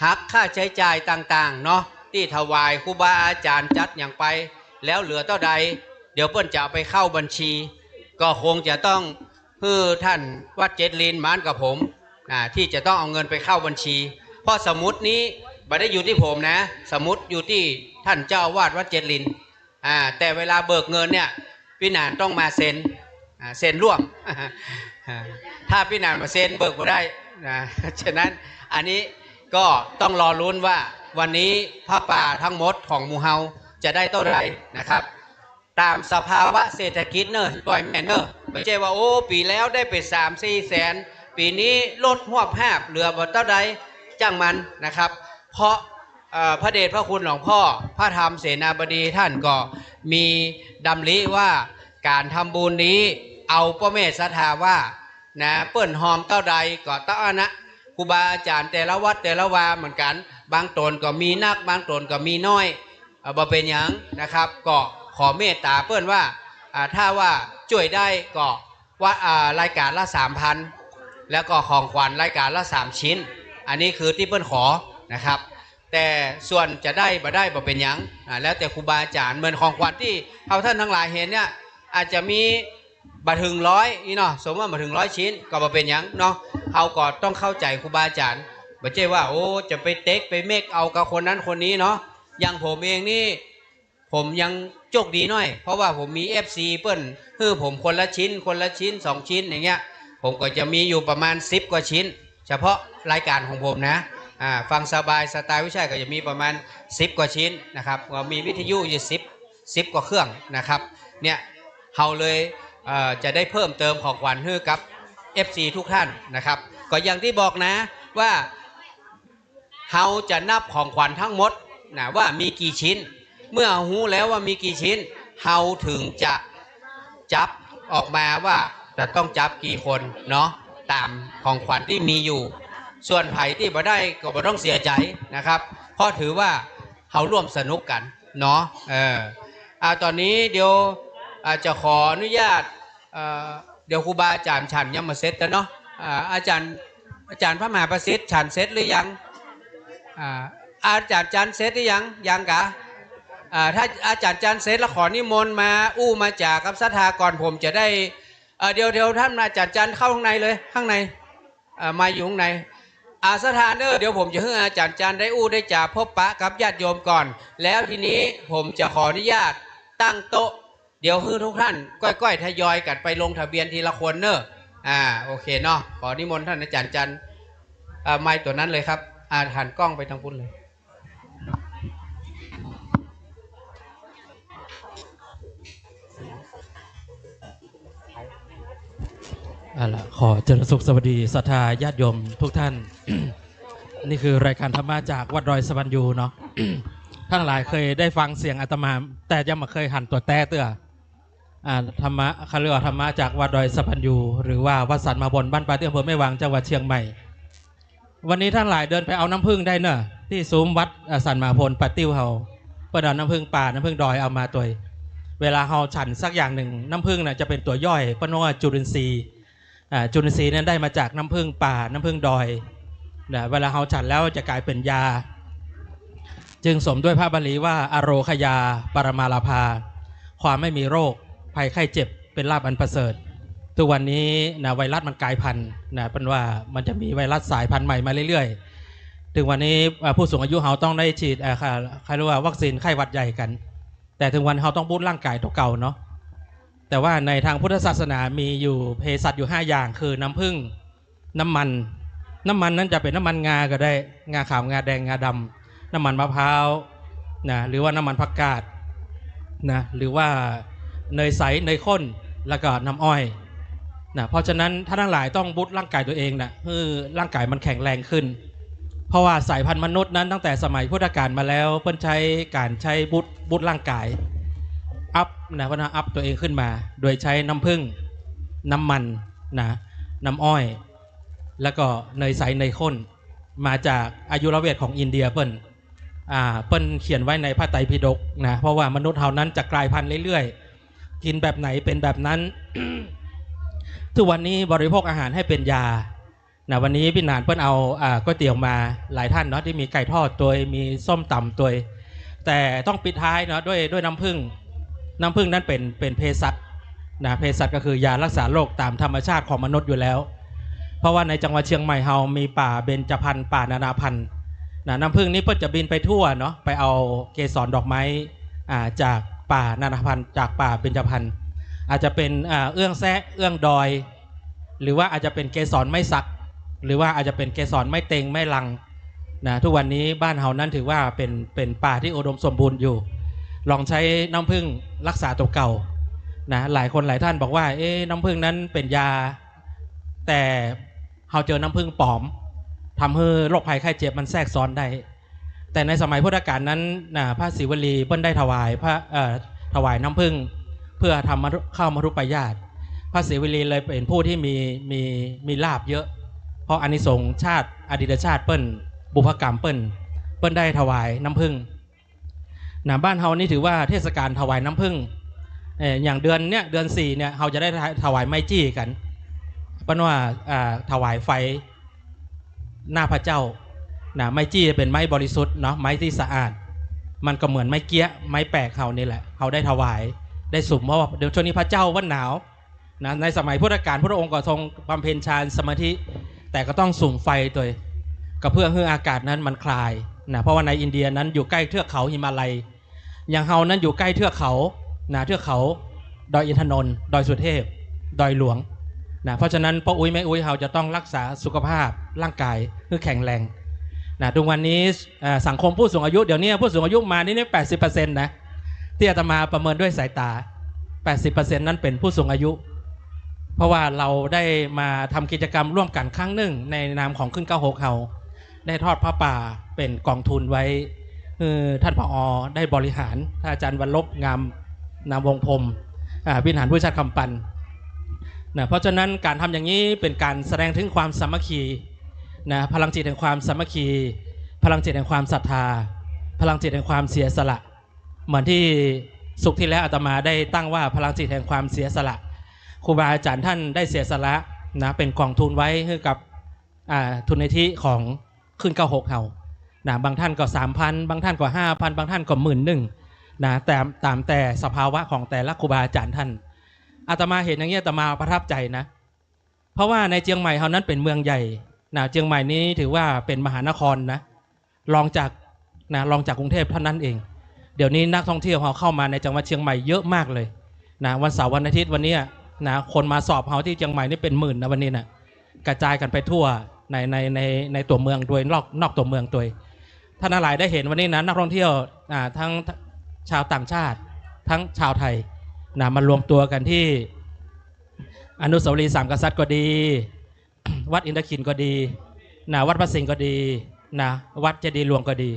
หักค่าใช้จ่ายต่างๆเนาะที่ถวายครูบาอาจารย์จัดอย่างไปแล้วเหลือเท่าใดเดี๋ยวเปิ้นจะเอาไปเข้าบัญชีก็คงจะต้องเพื่อท่านวัดเจ็ดลินมานกับผมที่จะต้องเอาเงินไปเข้าบัญชีเพราะสมุดนี้ไม่ได้อยู่ที่ผมนะสมุดอยู่ที่ท่านเจ้าวาดวัดเจ็ดลินแต่เวลาเบิกเงินเนี่ยพี่นานต้องมาเซ็นร่วมถ้าพี่นานมาเซ็นเบิกไม่ได้ฉะนั้นอันนี้ก็ต้องรอลุ้นว่าวันนี้ผ้าป่าทั้งหมดของหมู่เฮาจะได้เท่าไหร่นะครับตามสภาวะเศรษฐกิจเนอะปล่อยแม่เนอะไม่ใช่ว่าโอ้ปีแล้วได้ไป3-4 แสนปีนี้ลดหวบแหบเหลือบ่เท่าใดจ้างมันนะครับเพราะพระเดชพระคุณหลวงพ่อพระธรรมเสนาบดีท่านก็มีดำริว่าการทำบุญนี้เอาพ่อแม่ศรัทธาว่านะเปิ้นหอมเท่าใดก็เท่านะครูบาอาจารย์แต่ละวัดแต่ละวาเหมือนกันบางตนก็มีนักบางตนก็มีน้อยบ่เป็นหยังนะครับก็ขอเมตตาเปิ้นว่าถ้าว่าช่วยได้ก็ว่ารายการละ 3,000 แล้วก็ของขวัญรายการละ3 ชิ้นอันนี้คือที่เปิ้นขอนะครับแต่ส่วนจะได้บ่ได้บ่เป็นหยังแล้วแต่ครูบาอาจารย์เหมือนของขวัญที่เขาท่านทั้งหลายเห็นเนี่ยอาจจะมีบ่ถึง100นี่เนาะสมมติว่าบ่ถึง100 ชิ้นก็บ่เป็นหยังเนาะเขาก็ต้องเข้าใจครูบาอาจารย์ ไม่ใช่ว่าโอ้จะไปเต็กไปเมกเอากับคนนั้นคนนี้เนาะอย่างผมเองนี่ผมยังโชคดีหน่อยเพราะว่าผมมี FC เปิ้นผมคนละชิ้น2 ชิ้นอย่างเงี้ยผมก็จะมีอยู่ประมาณ10 กว่าชิ้นเฉพาะรายการของผมนะฟังสบายสไตล์วิชัยก็จะมีประมาณ10 กว่าชิ้นนะครับก็มีวิทยุอยู่10 กว่าเครื่องนะครับเนี่ยเราเลยจะได้เพิ่มเติมของขวัญให้กับ FC ทุกท่านนะครับก็อย่างที่บอกนะว่าเราจะนับของขวัญทั้งหมดนะว่ามีกี่ชิ้นเมื่อรู้แล้วว่ามีกี่ชิ้นเราถึงจะจับออกมาว่าจะต้องจับกี่คนเนาะตามของขวัญที่มีอยู่ส่วนไผ่ที่มาได้ก็ไม่ต้องเสียใจนะครับเพราะถือว่าเราร่วมสนุกกันเนาะตอนนี้เดี๋ยวจะขออนุญาตเดี๋ยวครูบาอาจารย์ฉันยังมาเซตแล้วเนาะอาจารย์พระมหาประสิทธิ์ฉันเซตหรือยังอาจารย์จันเซตหรือยังกะถ้าอาจารย์จันเซตแล้วขอนิมนต์มามาจากกับศรัทธาก่อนผมจะได้เดี๋ยวท่านอาจารย์จันเข้าข้างในเลยข้างในมาอยู่ข้างในศรัทธาเดี๋ยวผมจะให้อาจารย์จันได้ได้จ่าพบปะกับญาติโยมก่อนแล้วทีนี้ผมจะขออนุญาตตั้งโต๊ะเดี๋ยวให้ทุกท่านก้อยๆทยอยกันไปลงทะเบียนทีละคนโอเคเนาะขอนิมนต์ท่านอาจารย์จันไม้ตัวนั้นเลยครับหันกล้องไปทางพุ่นเลยขอเจริญสุขสวัสดีศรัทธาญาติโยมทุกท่าน นี่คือรายการธรรมะจากวัดดอยสวรรยูเนาะ ทั้งหลายเคยได้ฟังเสียงอาตมาแต่ยังไม่เคยหันตัวแต้เตื้อธรรมะเขาเรียกว่าธรรมะจากวัดดอยสวรรยูหรือว่าวัดสันมาบนบ้านปลาเตี้ยอำเภอแม่วางจังหวัดเชียงใหม่วันนี้ท่านหลายเดินไปเอาน้ำผึ้งได้เนอะที่ซุ้มวัดสันมาพลปาติ้วเฮาเพื่อเอาน้ำผึ้งป่าน้ำผึ้งดอยเอามาตัวเวลาเฮาฉันสักอย่างหนึ่งน้ำผึ้งน่ะจะเป็นตัวย่อยเพราะว่าจุลินทรีย์จุลินทรีย์นั้นได้มาจากน้ำผึ้งป่าน้ำผึ้งดอยเวลาเฮาฉันแล้วจะกลายเป็นยาจึงสมด้วยพระบาลีว่าอโรคยาปรมาลาภาความไม่มีโรคภัยไข้เจ็บเป็นลาภอันประเสริฐทุกวันนี้ไวรัสมันกลายพันธุ์เป็นว่ามันจะมีไวรัสสายพันธุ์ใหม่มาเรื่อยๆถึงวันนี้ผู้สูงอายุเขาต้องได้ฉีดใครรู้ว่าวัคซีนไข้หวัดใหญ่กันแต่ถึงวันเขาต้องบูตร่างกายตัวเก่าเนาะแต่ว่าในทางพุทธศาสนามีอยู่เภสัชอยู่5อย่างคือน้ำผึ้งน้ำมันนั้นจะเป็นน้ำมันงาก็ได้งาขาวงาแดงงาดำน้ำมันมะพร้าวหรือว่าน้ำมันผักกาดหรือว่าเนยใสเนยข้นแล้วก็น้ำอ้อยเพราะฉะนั้นถ้าทั้งหลายต้องบูตร่างกายตัวเองให้ร่างกายมันแข็งแรงขึ้นเพราะว่าสายพันธุ์มนุษย์นั้นตั้งแต่สมัยพุทธกาลมาแล้วเพิ่นใช้การใช้บูตร่างกายอัพว่าอัพตัวเองขึ้นมาโดยใช้น้ำผึ้งน้ำมันน้ำอ้อยแล้วก็เนยใสเนยข้นมาจากอายุรเวทของอินเดียเปิ้ลเขียนไว้ในพระไตรปิฎกเพราะว่ามนุษย์เท่านั้นจะกลายพันธุ์เรื่อยๆกินแบบไหนเป็นแบบนั้น ทุกวันนี้บริโภคอาหารให้เป็นยาวันนี้พี่นานเปิ้ลเอาก๋วยเตี๋ยวมาหลายท่านเนาะที่มีไก่ทอดตัวมีส้มตำตัวแต่ต้องปิดท้ายเนาะด้วยน้ำผึ้งนั้นเป็นเภสัชเภสัชก็คือยารักษาโรคตามธรรมชาติของมนุษย์อยู่แล้วเพราะว่าในจังหวัดเชียงใหม่เฮามีป่าเบญจพรรณป่านานาพันธุ์น้ำผึ้งนี้เปิ้ลจะบินไปทั่วเนาะไปเอาเกสรดอกไม้จากป่านานาพันธุ์จากป่าเบญจพรรณอาจจะเป็นเอื้องแซะเอื้องดอยหรือว่าอาจจะเป็นเกสรไม้สักหรือว่าอาจจะเป็นเกสรไม้เต็งไม้ลังทุกวันนี้บ้านเฮานั้นถือว่าเป็นป่าที่อุดมสมบูรณ์อยู่ลองใช้น้ำผึ้งรักษาตัวเก่าหลายคนหลายท่านบอกว่าน้ำผึ้งนั้นเป็นยาแต่เฮาเจอน้ำผึ้งปลอมทำให้โรคภัยไข้เจ็บมันแทรกซ้อนได้แต่ในสมัยพุทธกาลนั้นพระศิวลีเพิ่นได้ถวายน้ำผึ้งเพื่อทำข้าวมรุปยาตพระศิวลีเลยเป็นผู้ที่มีลาภเยอะเพราะอานิสงส์ชาติอดีตชาติเปิ้ลบุพกรรมเปิ้ลได้ถวายน้ำผึ้งบ้านเฮานี่ถือว่าเทศกาลถวายน้ำผึ้งอย่างเดือน4เนี่ยเฮาจะได้ถวายไม้จี้กันเพราะว่าถวายไฟหน้าพระเจ้าไม้จี้เป็นไม้บริสุทธิ์เนาะไม้ที่สะอาดมันก็เหมือนไม้เกี้ยไม้แปลกเฮานี่แหละเฮาได้ถวายได้สุ่มเพราะว่าเดี๋ยวช่วงนี้พระเจ้าวันหนาวในสมัยพุทธกาลพระองค์ก็ทรงบำเพ็ญฌานสมาธิแต่ก็ต้องสุ่มไฟตัว ก็เพื่อให้อากาศนั้นมันคลายนะเพราะว่าในอินเดียนั้นอยู่ใกล้เทือกเขาหิมาลัยอย่างเฮานั้นอยู่ใกล้เทือกเขานะเทือกเขาดอยอินทนนท์ดอยสุเทพดอยหลวงนะเพราะฉะนั้นพ่ออุ้ยแม่อุ้ยเฮาจะต้องรักษาสุขภาพร่างกายเพื่อแข็งแรงนะทุกวันนี้สังคมผู้สูงอายุเดี๋ยวนี้ผู้สูงอายุมานี่ 80% นะที่อาตมาประเมินด้วยสายตา 80% นั้นเป็นผู้สูงอายุเพราะว่าเราได้มาทำกิจกรรมร่วมกันครั้งหนึ่งในนามของขึ้น96เฮาได้ทอดผ้าป่าเป็นกองทุนไว้ท่านผอ.ได้บริหารท่านอาจารย์วรลบงามนามวงพรมวิหารผู้ชาติคำปันนะเพราะฉะนั้นการทำอย่างนี้เป็นการแสดงถึงความสามัคคีนะพลังจิตแห่งความสามัคคีพลังจิตแห่งความศรัทธาพลังจิตแห่งความเสียสละเหมือนที่สุขที่แล้วอาตมาได้ตั้งว่าพลังจิตแห่งความเสียสละครูบาอาจารย์ท่านได้เสียสละนะเป็นกองทุนไว้ให้กับทุนนิธิของขึ้น96เฮานะบางท่านก็ 3,000 บางท่านก็ 5,000 บางท่านก็11,000นะแต่ตามแต่สภาวะของแต่ละครูบาอาจารย์ท่านอาตมาเห็นอย่างนี้อาตมาประทับใจนะเพราะว่าในเชียงใหม่เฮานั้นเป็นเมืองใหญ่นะเชียงใหม่นี้ถือว่าเป็นมหานครนะรองจากกรุงเทพเท่านั้นเองเดี๋ยวนี้นักท่องเที่ยวเฮาเข้ามาในจังหวัดเชียงใหม่เยอะมากเลยนะวันเสาร์วันอาทิตย์วันนี้นะคนมาสอบเฮาที่เชียงใหม่นี่เป็นหมื่นนะวันนี้นะกระจายกันไปทั่วในตัวเมืองโดยนอกตัวเมืองตัวท่านหลายได้เห็นวันนี้นะนักท่องเที่ยวทั้งชาวต่างชาติทั้งชาวไทยนะมารวมตัวกันที่อนุสาวรีย์สามกษัตริย์ก็ดีวัดอินทคินก็ดีนะวัดพระสิงห์ก็ดีนะวัดเจดีย์หลวงก็ดี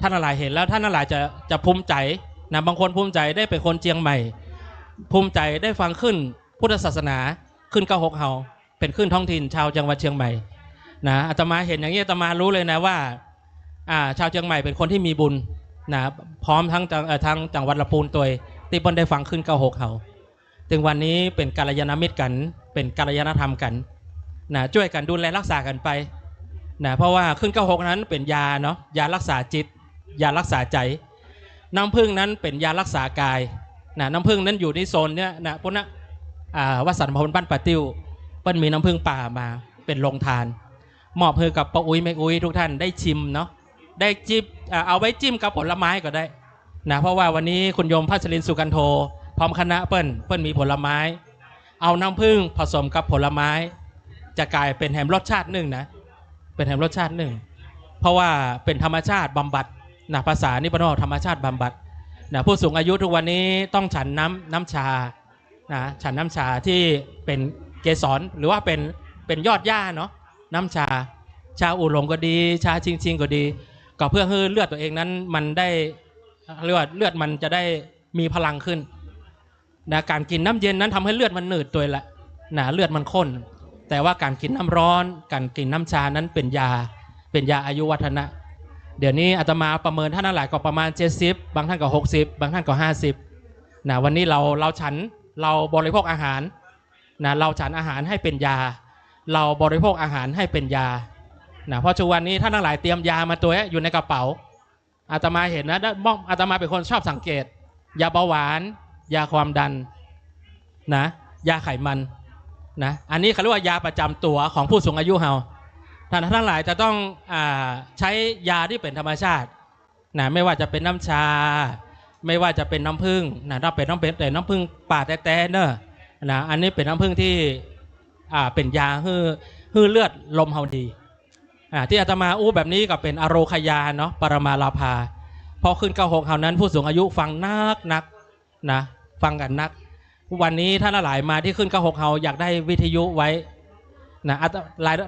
ท่านหลายเห็นแล้วท่านหลายจะภูมิใจนะบางคนภูมิใจได้เป็นคนเชียงใหม่ภูมิใจได้ฟังขึ้นพุทธศาสนาขึ้น96เฮาเป็นขึ้นท้องถิ่นชาวจังหวัดเชียงใหม่นะอาตมาเห็นอย่างนี้อาตมารู้เลยนะว่าชาวเชียงใหม่เป็นคนที่มีบุญนะพร้อมทั้งจังหวัดลำพูนตัวที่เพิ่นได้ฟังขึ้น96เฮาถึงวันนี้เป็นกัลยาณมิตรกันเป็นกัลยาณธรรมกันนะช่วยกันดูแลรักษากันไปนะเพราะว่าขึ้น96นั้นเป็นยาเนาะยารักษาจิตยารักษาใจน้ำผึ้งนั้นเป็นยารักษากายนะน้ำผึ้งนั้นอยู่ในโซนเนี้ยนะพวกนั้นวัดสันพลบ้านป่าติ้วเปิ้ลมีน้ำผึ้งป่ามาเป็นโรงทานมอบให้กับป้าอุ้ยแม่อุ้ยทุกท่านได้ชิมเนาะได้จิบเอาไว้จิ้มกับผลไม้ก็ได้นะเพราะว่าวันนี้คุณโยมพัชรินทร์สุกันโทพร้อมคณะเปิ้ลมีผลไม้เอาน้ำผึ้งผสมกับผลไม้จะกลายเป็นแฮมรสชาติหนึ่งนะเป็นแฮมรสชาติหนึ่งเพราะว่าเป็นธรรมชาติบำบัดนะภาษานี่ปนธรรมชาติบำบัดนะผู้สูงอายุทุกวันนี้ต้องฉันน้ำชานะฉันน้ำชาที่เป็นเกสรหรือว่าเป็นยอดหญ้าเนาะน้ำชาอูหลงก็ดีชาชิงก็ดีก็เพื่อให้เลือดตัวเองนั้นมันได้เลือดมันจะได้มีพลังขึ้นนะการกินน้ำเย็นนั้นทำให้เลือดมันหนืดตัวละนะเลือดมันข้นแต่ว่าการกินน้ำร้อนการกินน้ำชานั้นเป็นยาอายุวัฒนะเดี๋ยวนี้อาตมาประเมินท่านหลายก็ประมาณ70บางท่านก็60บางท่านก็50นะวันนี้เราบริโภคอาหารนะเราฉันอาหารให้เป็นยาเราบริโภคอาหารให้เป็นยานะเพราะทุกวันนี้ท่านทั้งหลายเตรียมยามาตัวอยู่ในกระเป๋าอาตมาเห็นนะอาตมาเป็นคนชอบสังเกตยาเบาหวานยาความดันนะยาไขมันนะอันนี้เขาเรียกว่ายาประจำตัวของผู้สูงอายุเฮาท่านทั้งหลายจะต้องใช้ยาที่เป็นธรรมชาตินะไม่ว่าจะเป็นน้ำชาไม่ว่าจะเป็นน้ำผึ้งนะถ้าเป็นแต่น้ำผึ้งป่าแต้ๆเนอะนะอันนี้เป็นน้ำผึ้งที่เป็นยาฮื้อเลือดลมเฮาดีที่อาตมาแบบนี้ก็เป็นอโรคยาเนาะปรมาลาภาพอขึ้น96เฮานั้นผู้สูงอายุฟังนักนะฟังกันนักวันนี้ท่านหลายมาที่ขึ้น96เฮาอยากได้วิทยุไว้นะ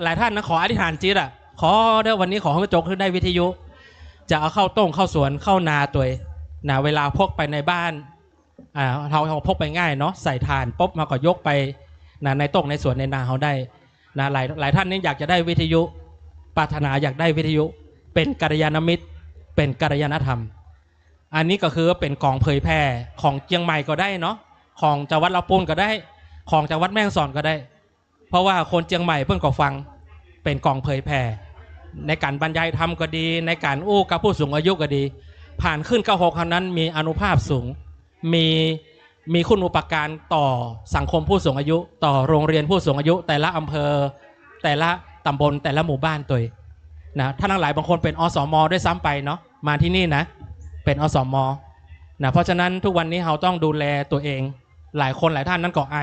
หลายท่านนะขออธิษฐานจิตขอเดี๋ยววันนี้ขอให้จกขึ้นได้วิทยุจะเอาเข้าต้งเข้าสวนเข้านาตัวนะเวลาพกไปในบ้านเราพกไปง่ายเนาะใส่ถ่านปุ๊บมาก็ยกไปนะในต้งในสวนในนาเขาได้นะหลายท่านนี่อยากจะได้วิทยุปรารถนาอยากได้วิทยุเป็นกัลยาณมิตรเป็นกัลยาณธรรมอันนี้ก็คือเป็นกองเผยแพร่ของเชียงใหม่ก็ได้เนาะของจังหวัดลำพูนก็ได้ของจังหวัดแม่ฮ่องสอนก็ได้เพราะว่าคนเชียงใหม่เพิ่งก็ฟังเป็นกองเผยแพร่ในการบรรยายธรรมก็ดีในการกับผู้สูงอายุก็ดีผ่านขึ้น96ครั้งนั้นมีอานุภาพสูงมีคุณูปการต่อสังคมผู้สูงอายุต่อโรงเรียนผู้สูงอายุแต่ละอำเภอแต่ละตำบลแต่ละหมู่บ้านตัว นะท่านทั้งหลายบางคนเป็นอสม.ด้วยซ้ำไปเนาะมาที่นี่นะเป็นอสม.นะเพราะฉะนั้นทุกวันนี้เราต้องดูแลตัวเองหลายคนหลายท่านนั้นก็ไอ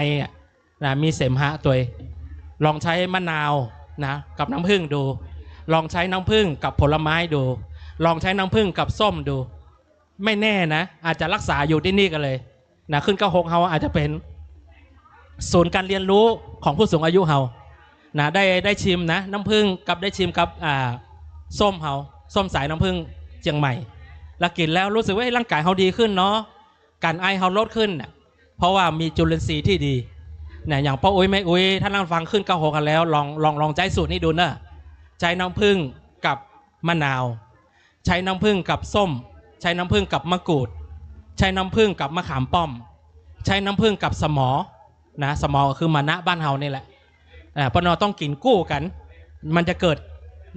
นะมีเสมหะตัวเองลองใช้มะนาวนะกับน้ำผึ้งดูลองใช้น้ำผึ้งกับผลไม้ดูลองใช้น้ำผึ้งกับส้มดูไม่แน่นะอาจจะรักษาอยู่ที่นี่กันเลยนะขึ้น96เราอาจจะเป็นศูนย์การเรียนรู้ของผู้สูงอายุเรานะได้ชิมนะน้ำผึ้งกับได้ชิมกับส้มเราส้มสายน้ำผึ้งเชียงใหม่แล้วกินแล้วรู้สึกว่าร่างกายเราดีขึ้นเนาะการไอเราลดขึ้นนะเพราะว่ามีจุลินทรีย์ที่ดีเนี่ยอย่างป้าอุ้ยแม่อุ้ยท่านนั่งฟังขึ้น96กันแล้วลองใจสูตรนี้ดูนะใช้น้ำผึ้งกับมะนาวใช้น้ำผึ้งกับส้มใช้น้ำผึ้งกับมะกรูดใช้น้ำผึ้งกับมะขามป้อมใช้น้ำผึ้งกับสมอนะสมอก็คือมะนะบ้านเฮานี่แหละปนต้องกินกู้กันมันจะเกิด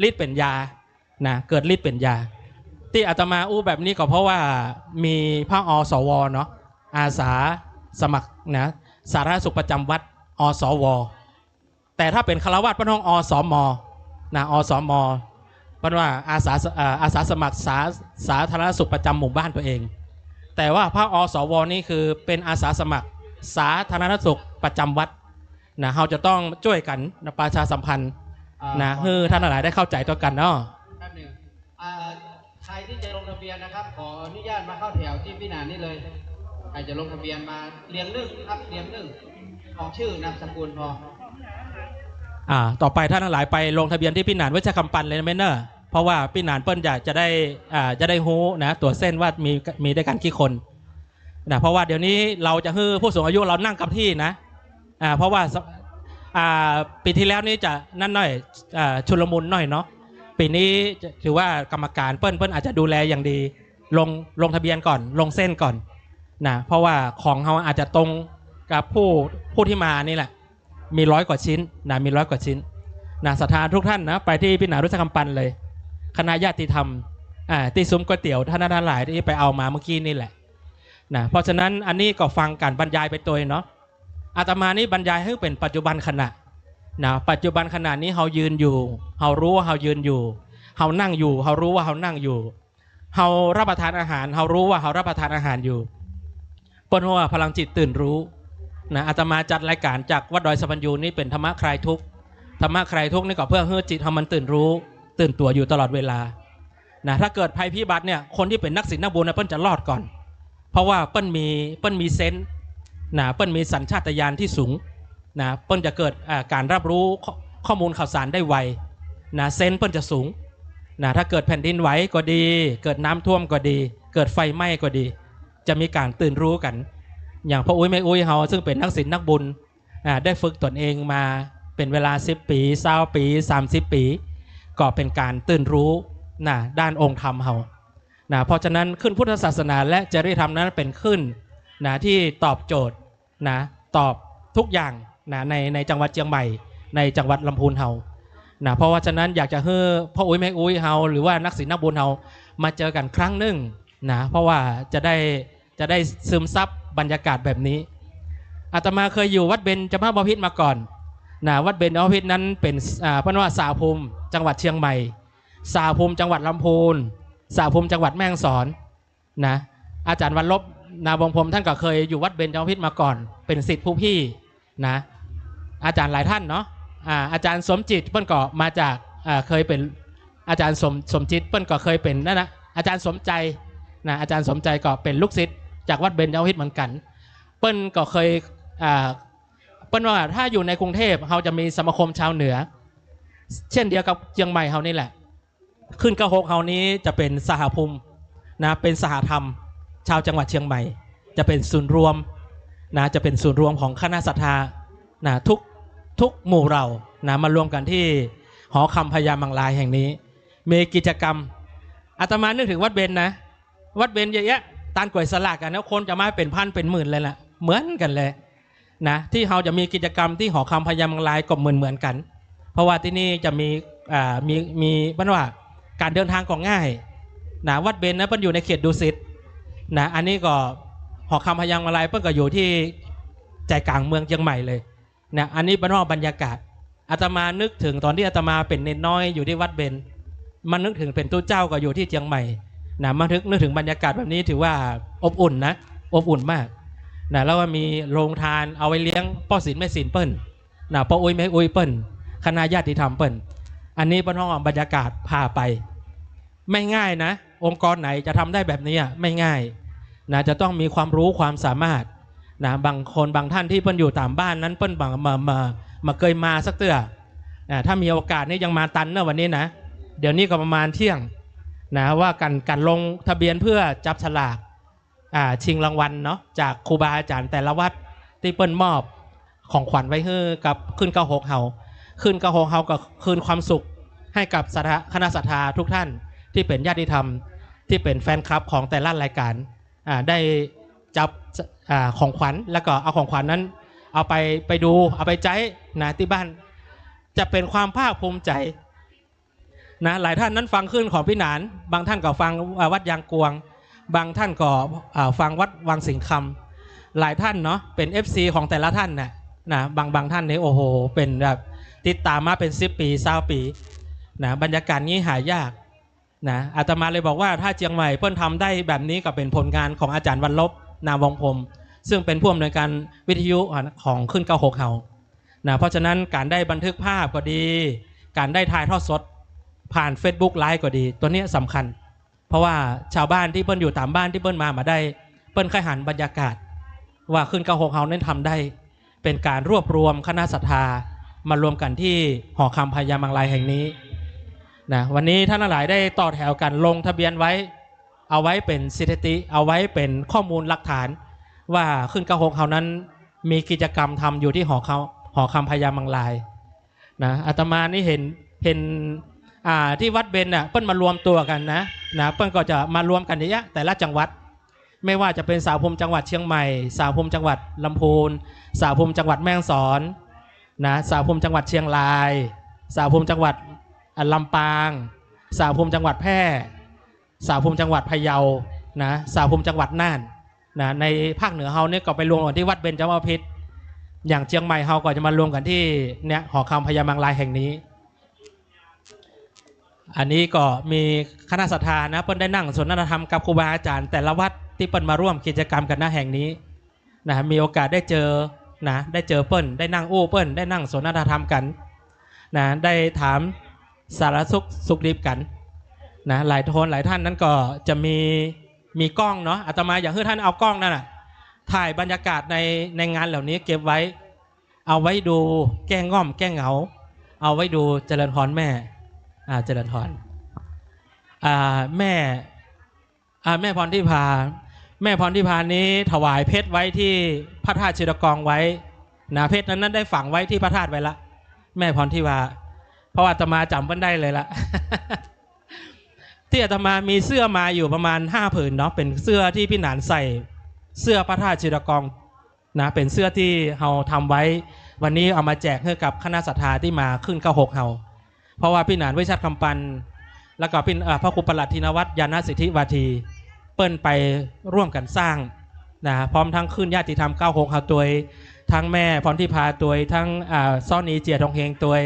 ฤทธิ์เป็นยานะเกิดฤทธิ์เป็นยาที่อาตมาอู้แบบนี้ก็เพราะว่ามีพระอสวเนาะอาสาสมัครนะสาธารณสุขประจำวัดอสวแต่ถ้าเป็นฆราวาสพระน้องอสมนะอสมเพราะว่าอาสาสมัครสาธารณสุขประจำหมู่บ้านตัวเองแต่ว่าพระอสวนี่คือเป็นอาสาสมัครสาธารณสุขประจำวัดนะเราจะต้องช่วยกันนะประชาสัมพันธ์นะให้ท่านหลายได้เข้าใจตัวกันเนาะใครที่จะลงทะเบียนนะครับขออนุญาตมาเข้าแถวที่พินานนี่เลยใครจะลงทะเบียนมาเรียงนึ่งครับเรียงนึ่งของชื่อนามสกุลพอต่อไปท่านทั้งหลายไปลงทะเบียนที่พี่หนานเวชกำปันเลยนะเมนเนอร์เพราะว่าพี่หนานเปิ้ลจะได้ฮู้นะตัวเส้นว่ามีได้กันกี่คนนะเพราะว่าเดี๋ยวนี้เราจะให้ผู้สูงอายุเรานั่งกับที่นะเพราะว่าปีที่แล้วนี่จะนั่นหน่อยชุลมุนหน่อยเนาะปีนี้ถือว่ากรรมการเปิ้ลอาจจะดูแลอย่างดีลงทะเบียนก่อนลงเส้นก่อนนะเพราะว่าของเขาอาจจะตรงกับผู้ที่มานี่แหละมี100 กว่าชิ้นนะมี100 กว่าชิ้นนะศรัทธาทุกท่านนะไปที่พี่หนารุชกำปันเลยคณะญาติธรรมที่ซุ้มก๋วยเตี๋ยวท่านทั้งหลายที่ไปเอามาเมื่อกี้นี่แหละนะเพราะฉะนั้นอันนี้ก็ฟังการบรรยายไปตัวเนาะอาตมานี้บรรยายให้เป็นปัจจุบันขณะนะปัจจุบันขณะนี้เรายืนอยู่เรารู้ว่าเรายืนอยู่เรานั่งอยู่เรารู้ว่าเรานั่งอยู่เรารับประทานอาหารเรารู้ว่าเรารับประทานอาหารอยู่ปนว่าพลังจิตตื่นรู้นะอาตมาจัดรายการจากวัดดอยสะพันยูนี่เป็นธรรมะคลายทุกข์ธรรมะคลายทุกข์นี่ก็เพื่อให้จิตมันตื่นรู้ตื่นตัวอยู่ตลอดเวลานะถ้าเกิดภัยพิบัติเนี่ยคนที่เป็นนักศีลนักบุญนะเปิ้ลจะรอดก่อนเพราะว่าเปิ้ลมีเซนส์นะเปิ้ลมีสัญชาตญาณที่สูงนะเปิ้ลจะเกิดการรับรู้ข้อมูลข่าวสารได้ไวนะเซนส์เปิ้ลจะสูงนะถ้าเกิดแผ่นดินไหวก็ดีเกิดน้ำท่วมก็ดีเกิดไฟไหม้ก็ดีจะมีการตื่นรู้กันอย่างพ่ออุ้ยแม่อุ้ยเฮาซึ่งเป็นนักศีลนักบุญได้ฝึกตนเองมาเป็นเวลา10 ปี20 ปี30 ปีก็เป็นการตื่นรู้นะด้านองค์ธรรมเฮานะเพราะฉะนั้นขึ้นพุทธศาสนาและจริยธรรมนั้นเป็นขึ้นนะที่ตอบโจทย์นะตอบทุกอย่างนะในจังหวัดเชียงใหม่ในจังหวัดลำพูนเฮานะเพราะว่าฉะนั้นอยากจะให้พ่ออุ้ยแม่อุ้ยเฮาหรือว่านักศีลนักบุญเฮามาเจอกันครั้งหนึ่งนะเพราะว่าจะได้ซึมซับบรรยากาศแบบนี้อาตมาเคยอยู่วัดเบญจมาบพิตรมาก่อนนะวัดเบญจมาบพิตรนั้นเป็นพระนว่าสาภูมิจังหวัดเชียงใหม่สาภูมิจังหวัดลำพูนสาภูมิจังหวัดแม่ฮ่องสอนนะอาจารย์วันลบนาบงพรมท่านก็เคยอยู่วัดเบญจมาบพิตรมาก่อนเป็นศิษย์ผู้พี่นะอาจารย์หลายท่านเนาะอาจารย์สมจิตเปิ้ลก็มาจากเคยเป็นอาจารย์สมจิตเปิ้ลก็เคยเป็นนั่นนะอาจารย์สมใจนะอาจารย์สมใจก็เป็นลูกศิษย์จากวัดเบญจมาบพิตรเหมือนกันเปิ้ลก็เคยเปิ้ลว่าถ้าอยู่ในกรุงเทพเราจะมีสมาคมชาวเหนือเช่นเดียวกับเชียงใหม่เรานี่แหละขึ้น96เรานี้จะเป็นสหภูมินะเป็นสหธรรมชาวจังหวัดเชียงใหม่จะเป็นศูนย์รวมนะจะเป็นศูนย์รวมของคณะศรัทธานะทุกหมู่เรานะมารวมกันที่หอคำพญามังลายแห่งนี้มีกิจกรรมอาตมานึกถึงวัดเบญนะวัดเบญเยอะๆตานกวยสลากกันแล้วคนจะมาเป็นพันเป็นหมื่นเลยแหละเหมือนกันเลยนะที่เราจะมีกิจกรรมที่หอคำพญามังลายก็เหมือนกันเพราะว่าที่นี่จะมีบ้านว่าการเดินทางก็ง่ายนะวัดเบญนะมันอยู่ในเขตดุสิตนะอันนี้ก็หอคำพญามังลายเพิ่งก็อยู่ที่ใจกลางเมืองเชียงใหม่เลยนะอันนี้บ้านว่าบรรยากาศอาตมานึกถึงตอนที่อาตมาเป็นเนนน้อยอยู่ที่วัดเบญ มันนึกถึงเป็นตู้เจ้าก็อยู่ที่เชียงใหม่นะมานึกถึงบรรยากาศแบบนี้ถือว่าอบอุ่นนะอบอุ่นมากนะแล้วว่ามีโรงทานเอาไว้เลี้ยงพ่อศีลแม่ศีลเปิ้ลนะพ่ออุ้ยแม่อุ้ยเปิ้ลคณะญาติธรรมเปิ้ลอันนี้เป็นห้องบรรยากาศพาไปไม่ง่ายนะองค์กรไหนจะทำได้แบบนี้ไม่ง่ายนะจะต้องมีความรู้ความสามารถนะบางคนบางท่านที่เปิ้ลอยู่ตามบ้านนั้นเปิ้ลมาเคยมาสักเตื้อถ้ามีโอกาสนี่ยังมาตันนะวันนี้นะเดี๋ยวนี้ก็ประมาณเที่ยงนะว่าการลงทะเบียนเพื่อจับฉลากชิงรางวัลเนาะจากครูบาอาจารย์แต่ละวัดที่เปิ้ลมอบของขวัญไว้ให้กับขึ้น96เฮาขึ้น96เฮาก็คืนความสุขให้กับคณะศรัทธาทุกท่านที่เป็นญาติธรรมที่เป็นแฟนคลับของแต่ละรายการได้จับของขวัญแล้วก็เอาของขวัญนั้นเอาไปดูเอาไปใจนะที่บ้านจะเป็นความภาคภูมิใจนะหลายท่านนั้นฟังขึ้นของพี่หนานบางท่านก็ฟังวัดยางกวงบางท่านก็ฟังวัดวังสิงห์คำหลายท่านเนาะเป็น FC ของแต่ละท่านนะบางท่านเนี่ยโอ้โหเป็นแบบติดตามมาเป็น10 ปี20 ปีนะบรรยากาศนี้หายากนะอาตมาเลยบอกว่าถ้าเชียงใหม่เพิ่นทำได้แบบนี้ก็เป็นผลงานของอาจารย์วันลบนามวงพรมซึ่งเป็นผู้อำนวยการวิทยุของขึ้น96เฮานะเพราะฉะนั้นการได้บันทึกภาพก็ดีการได้ถ่ายทอดสดผ่าน Facebook ไลฟ์ก็ดีตัวนี้สำคัญเพราะว่าชาวบ้านที่เปิ้ลอยู่ตามบ้านที่เปิ้ลมาได้เปิ้ลค่อยหันบรรยากาศว่าขึ้น96เฮานั้นทำได้เป็นการรวบรวมคณะศรัทธามารวมกันที่หอคำพญามังรายแห่งนี้นะวันนี้ท่านหลายได้ต่อแถวกันลงทะเบียนไว้เอาไว้เป็นสถิติเอาไว้เป็นข้อมูลหลักฐานว่าขึ้น96เฮานั้นมีกิจกรรมทำอยู่ที่หอคำพญามังรายนะอาตมานี่เห็นที่วัดเบญเปิ้ลมารวมตัวกันนะเปิ้ลก็จะมารวมกันเยอะแต่ละจังหวัดไม่ว่าจะเป็นสาวภูมิจังหวัดเชียงใหม่สาวภูมิจังหวัดลำพูนสาวภูมิจังหวัดแม่ฮ่องสอนนะสาวภูมิจังหวัดเชียงรายสาวภูมิจังหวัดลำปางสาวภูมิจังหวัดแพร่สาวภูมิจังหวัดพะเยานะสาวภูมิจังหวัดน่านนะในภาคเหนือเฮาเนี่ยก็ไปรวมกันที่วัดเบญจมาภิตรอย่างเชียงใหม่เฮาก็จะมารวมกันที่เนี่ยหอคำพญามังรายแห่งนี้อันนี้ก็มีคณะศรัทธานะเปิ้ลได้นั่งสนทนาธรรมกับครูบาอาจารย์แต่ละวัดที่เปิ้ลมาร่วมกิจกรรมกันณแห่งนี้นะมีโอกาสได้เจอนะได้เจอเปิ้ลได้นั่งอู้เปิ้ลได้นั่งสนทนาธรรมกันนะได้ถามสารสุขดิบกันนะหลายท่านนั้นก็จะมีกล้องเนาะอาตมาอยากให้ท่านเอากล้องนั่นน่ะถ่ายบรรยากาศในงานเหล่านี้เก็บไว้เอาไว้ดูแก้ง่อมแก้เหงาเอาไว้ดูเจริญพรแม่เจริญพรแม่พรทิพาแม่พรทิพานี้ถวายเพชรไว้ที่พระธาตุชิรกองไว้นะเพชรนั้นได้ฝังไว้ที่พระธาตุไว้ละแม่พรทิพาเพราะอาตมาจำเพิ่นได้เลยละ ที่อาตมามีเสื้อมาอยู่ประมาณ5 ผืนเนาะเป็นเสื้อที่พี่หนานใส่เสื้อพระธาตุชิรกองนะเป็นเสื้อที่เราทำไว้วันนี้เอามาแจกให้กับคณะศรัทธาที่มาขึ้น96เฮาเพราะว่าพี่หนานวิชัดคำปันแล้วก็พี่พระครูประหลัดธินวัฒน์ยาณสิทธิวาทีเปิ้ลไปร่วมกันสร้างนะพร้อมทั้งขึ้นญาติธรรม96เฮาตัวทั้งแม่พรทิพาตัวทั้งซ่อนีเจียทองเฮงตัว